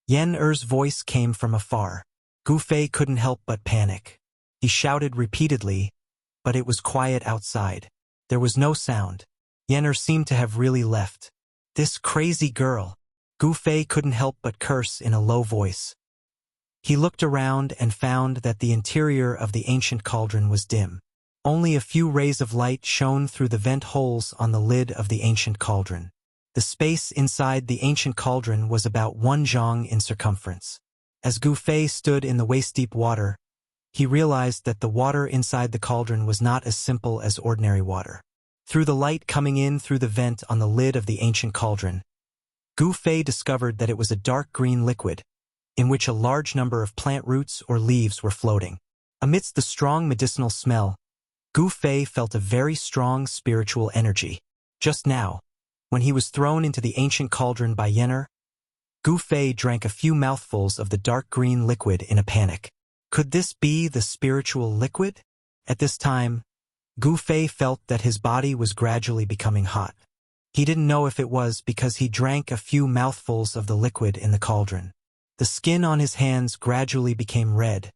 Yen voice came from afar. Gu Fei couldn't help but panic. He shouted repeatedly, but it was quiet outside. There was no sound. Yen seemed to have really left. "This crazy girl." Gu Fei couldn't help but curse in a low voice. He looked around and found that the interior of the ancient cauldron was dim. Only a few rays of light shone through the vent holes on the lid of the ancient cauldron. The space inside the ancient cauldron was about 1 zhang in circumference. As Gu Fei stood in the waist-deep water, he realized that the water inside the cauldron was not as simple as ordinary water. Through the light coming in through the vent on the lid of the ancient cauldron, Gu Fei discovered that it was a dark green liquid, in which a large number of plant roots or leaves were floating. Amidst the strong medicinal smell, Gu Fei felt a very strong spiritual energy. Just now, when he was thrown into the ancient cauldron by Yen, Gu Fei drank a few mouthfuls of the dark green liquid in a panic. Could this be the spiritual liquid? At this time, Gu Fei felt that his body was gradually becoming hot. He didn't know if it was because he drank a few mouthfuls of the liquid in the cauldron. The skin on his hands gradually became red,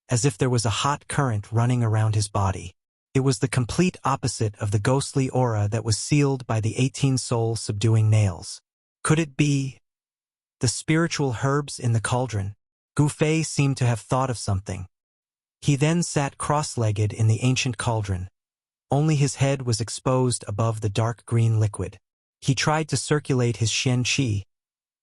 as if there was a hot current running around his body. It was the complete opposite of the ghostly aura that was sealed by the 18 soul-subduing nails. Could it be the spiritual herbs in the cauldron? Gu Fei seemed to have thought of something. He then sat cross-legged in the ancient cauldron. Only his head was exposed above the dark green liquid. He tried to circulate his Shen Qi,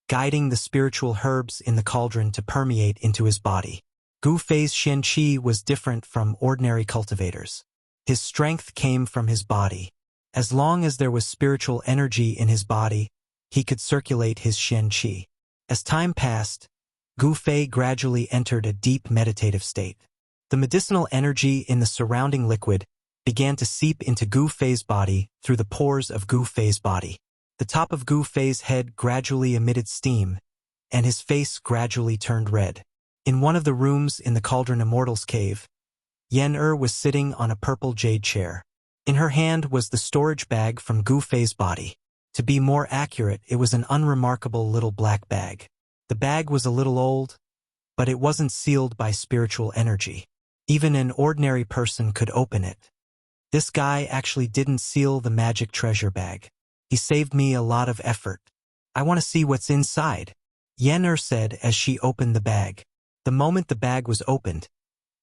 guiding the spiritual herbs in the cauldron to permeate into his body. Gu Fei's Shen Qi was different from ordinary cultivators. His strength came from his body. As long as there was spiritual energy in his body, he could circulate his Shen Qi. As time passed, Gu Fei gradually entered a deep meditative state. The medicinal energy in the surrounding liquid began to seep into Gu Fei's body through the pores of Gu Fei's body. The top of Gu Fei's head gradually emitted steam, and his face gradually turned red. In one of the rooms in the Cauldron Immortal's cave, Yen was sitting on a purple jade chair. In her hand was the storage bag from Gu Fei's body. To be more accurate, it was an unremarkable little black bag. The bag was a little old, but it wasn't sealed by spiritual energy. Even an ordinary person could open it. This guy actually didn't seal the magic treasure bag. He saved me a lot of effort. I want to see what's inside. Yen said as she opened the bag. The moment the bag was opened,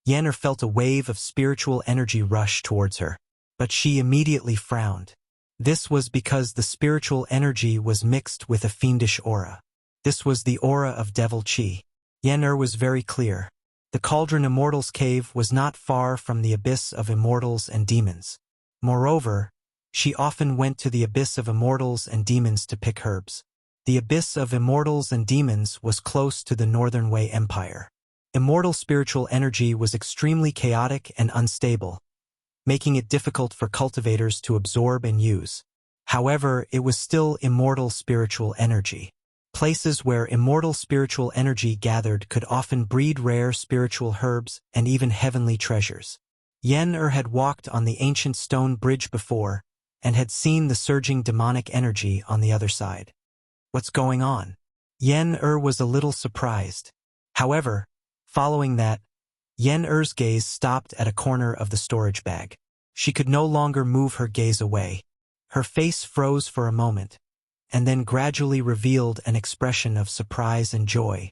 Yen felt a wave of spiritual energy rush towards her. But she immediately frowned. This was because the spiritual energy was mixed with a fiendish aura. This was the aura of devil chi. Yen was very clear. The Cauldron Immortal's cave was not far from the abyss of immortals and demons. Moreover, she often went to the abyss of immortals and demons to pick herbs. The abyss of immortals and demons was close to the Northern Wei Empire. Immortal spiritual energy was extremely chaotic and unstable, making it difficult for cultivators to absorb and use. However, it was still immortal spiritual energy. Places where immortal spiritual energy gathered could often breed rare spiritual herbs and even heavenly treasures. Yen had walked on the ancient stone bridge before and had seen the surging demonic energy on the other side. What's going on? Yen was a little surprised. However, following that, Yen-er's gaze stopped at a corner of the storage bag. She could no longer move her gaze away. Her face froze for a moment, and then gradually revealed an expression of surprise and joy.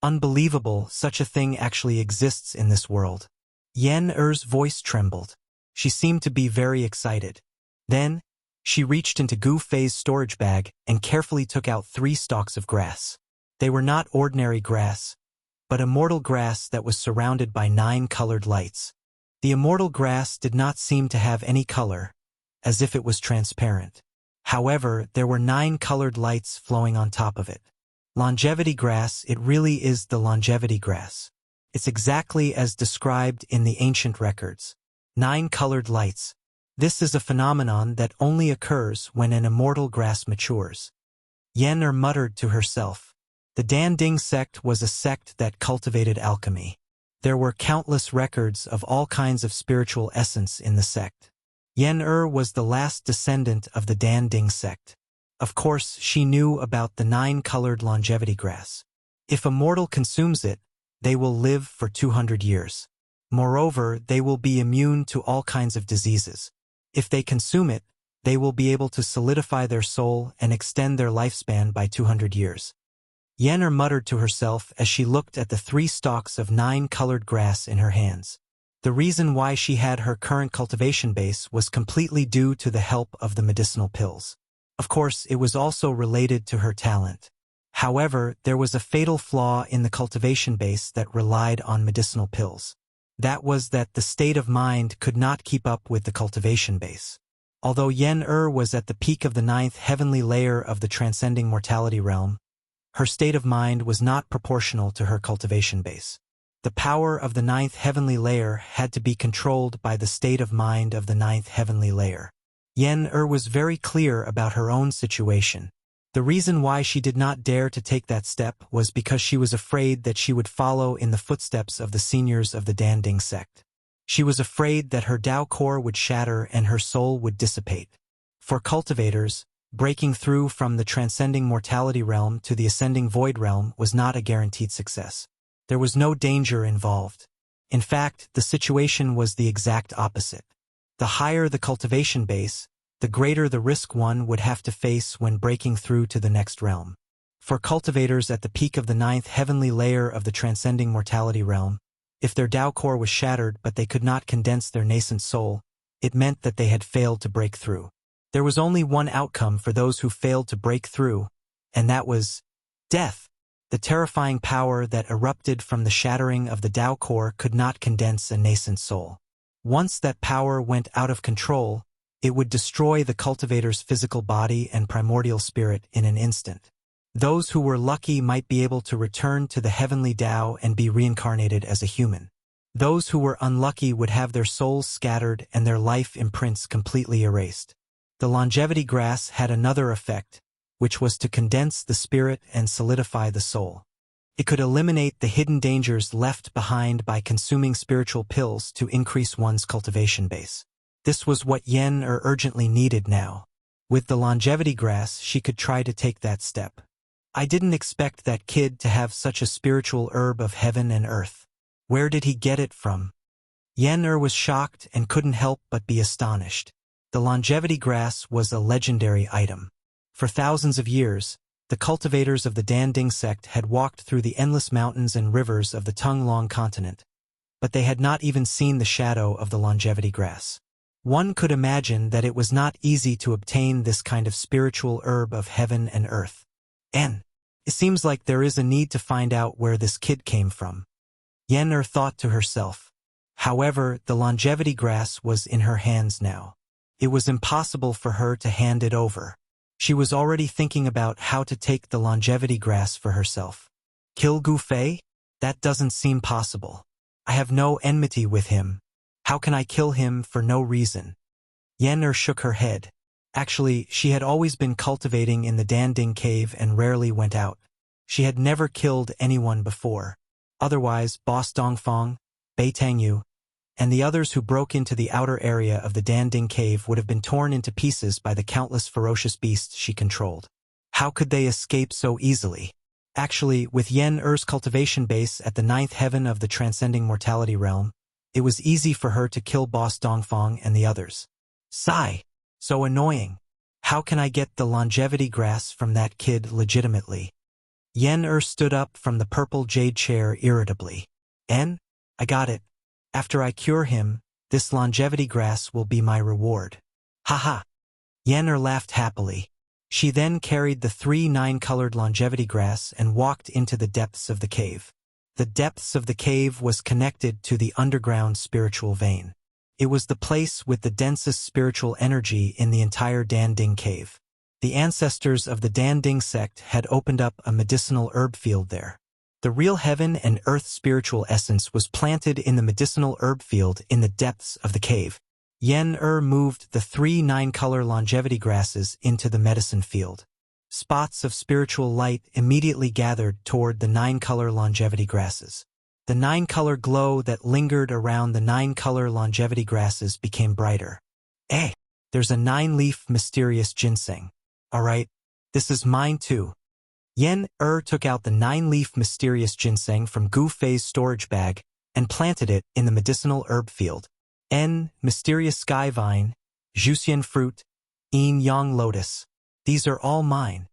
Unbelievable, such a thing actually exists in this world. Yen-er's voice trembled. She seemed to be very excited. Then, she reached into Gu Fei's storage bag and carefully took out 3 stalks of grass. They were not ordinary grass, but immortal grass that was surrounded by 9 colored lights. The immortal grass did not seem to have any color, as if it was transparent. However, there were 9 colored lights flowing on top of it. Longevity grass, it really is the longevity grass. It's exactly as described in the ancient records. 9 colored lights. This is a phenomenon that only occurs when an immortal grass matures. Yen muttered to herself. The Dan Ding sect was a sect that cultivated alchemy. There were countless records of all kinds of spiritual essence in the sect. Yen was the last descendant of the Dan Ding sect. Of course, she knew about the 9-colored longevity grass. If a mortal consumes it, they will live for 200 years. Moreover, they will be immune to all kinds of diseases. If they consume it, they will be able to solidify their soul and extend their lifespan by 200 years. Yen muttered to herself as she looked at the 3 stalks of 9-colored grass in her hands. The reason why she had her current cultivation base was completely due to the help of the medicinal pills. Of course, it was also related to her talent. However, there was a fatal flaw in the cultivation base that relied on medicinal pills. That was that the state of mind could not keep up with the cultivation base. Although Yen was at the peak of the 9th heavenly layer of the transcending mortality realm, her state of mind was not proportional to her cultivation base. The power of the 9th heavenly layer had to be controlled by the state of mind of the 9th heavenly layer. Yen was very clear about her own situation. The reason why she did not dare to take that step was because she was afraid that she would follow in the footsteps of the seniors of the Dan Ding sect. She was afraid that her Tao core would shatter and her soul would dissipate. For cultivators, breaking through from the transcending mortality realm to the ascending void realm was not a guaranteed success. There was no danger involved. In fact, the situation was the exact opposite. The higher the cultivation base, the greater the risk one would have to face when breaking through to the next realm. For cultivators at the peak of the 9th heavenly layer of the transcending mortality realm, if their Tao core was shattered but they could not condense their nascent soul, it meant that they had failed to break through. There was only one outcome for those who failed to break through, and that was death. The terrifying power that erupted from the shattering of the Tao core could not condense a nascent soul. Once that power went out of control, it would destroy the cultivator's physical body and primordial spirit in an instant. Those who were lucky might be able to return to the heavenly Tao and be reincarnated as a human. Those who were unlucky would have their souls scattered and their life imprints completely erased. The longevity grass had another effect, which was to condense the spirit and solidify the soul. It could eliminate the hidden dangers left behind by consuming spiritual pills to increase one's cultivation base. This was what Yen urgently needed now. With the longevity grass, she could try to take that step. I didn't expect that kid to have such a spiritual herb of heaven and earth. Where did he get it from? Yen was shocked and couldn't help but be astonished. The longevity grass was a legendary item. For thousands of years, the cultivators of the Danding sect had walked through the endless mountains and rivers of the Tung-Long continent, but they had not even seen the shadow of the longevity grass. One could imagine that it was not easy to obtain this kind of spiritual herb of heaven and earth. And it seems like there is a need to find out where this kid came from, Yen thought to herself. However, the longevity grass was in her hands now. It was impossible for her to hand it over. She was already thinking about how to take the longevity grass for herself. Kill Gu Fei? That doesn't seem possible. I have no enmity with him. How can I kill him for no reason? Yen shook her head. Actually, she had always been cultivating in the Danding cave and rarely went out. She had never killed anyone before. Otherwise, Boss Dongfang, Bei Tangyu, and the others who broke into the outer area of the Danding cave would have been torn into pieces by the countless ferocious beasts she controlled. How could they escape so easily? Actually, with Yen-Er's cultivation base at the 9th heaven of the transcending mortality realm, it was easy for her to kill Boss Dongfang and the others. Sigh! So annoying. How can I get the longevity grass from that kid legitimately? Yen stood up from the purple jade chair irritably. I got it. After I cure him, this longevity grass will be my reward. Haha. Yen laughed happily. She then carried the 3 9-colored longevity grass and walked into the depths of the cave. The depths of the cave was connected to the underground spiritual vein. It was the place with the densest spiritual energy in the entire Danding cave. The ancestors of the Danding sect had opened up a medicinal herb field there. The real heaven and earth spiritual essence was planted in the medicinal herb field in the depths of the cave. Yen moved the 3 9-color longevity grasses into the medicine field. Spots of spiritual light immediately gathered toward the 9-color longevity grasses. The 9-color glow that lingered around the 9-color longevity grasses became brighter. There's a 9-leaf mysterious ginseng. Alright, this is mine too. Yen took out the 9-leaf mysterious ginseng from Gu Fei's storage bag and planted it in the medicinal herb field. Mysterious sky vine, Juxian fruit, Yin Yang lotus. These are all mine.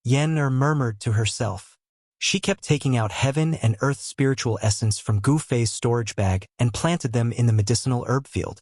Yen murmured to herself. She kept taking out heaven and earth spiritual essence from Gu Fei's storage bag and planted them in the medicinal herb field.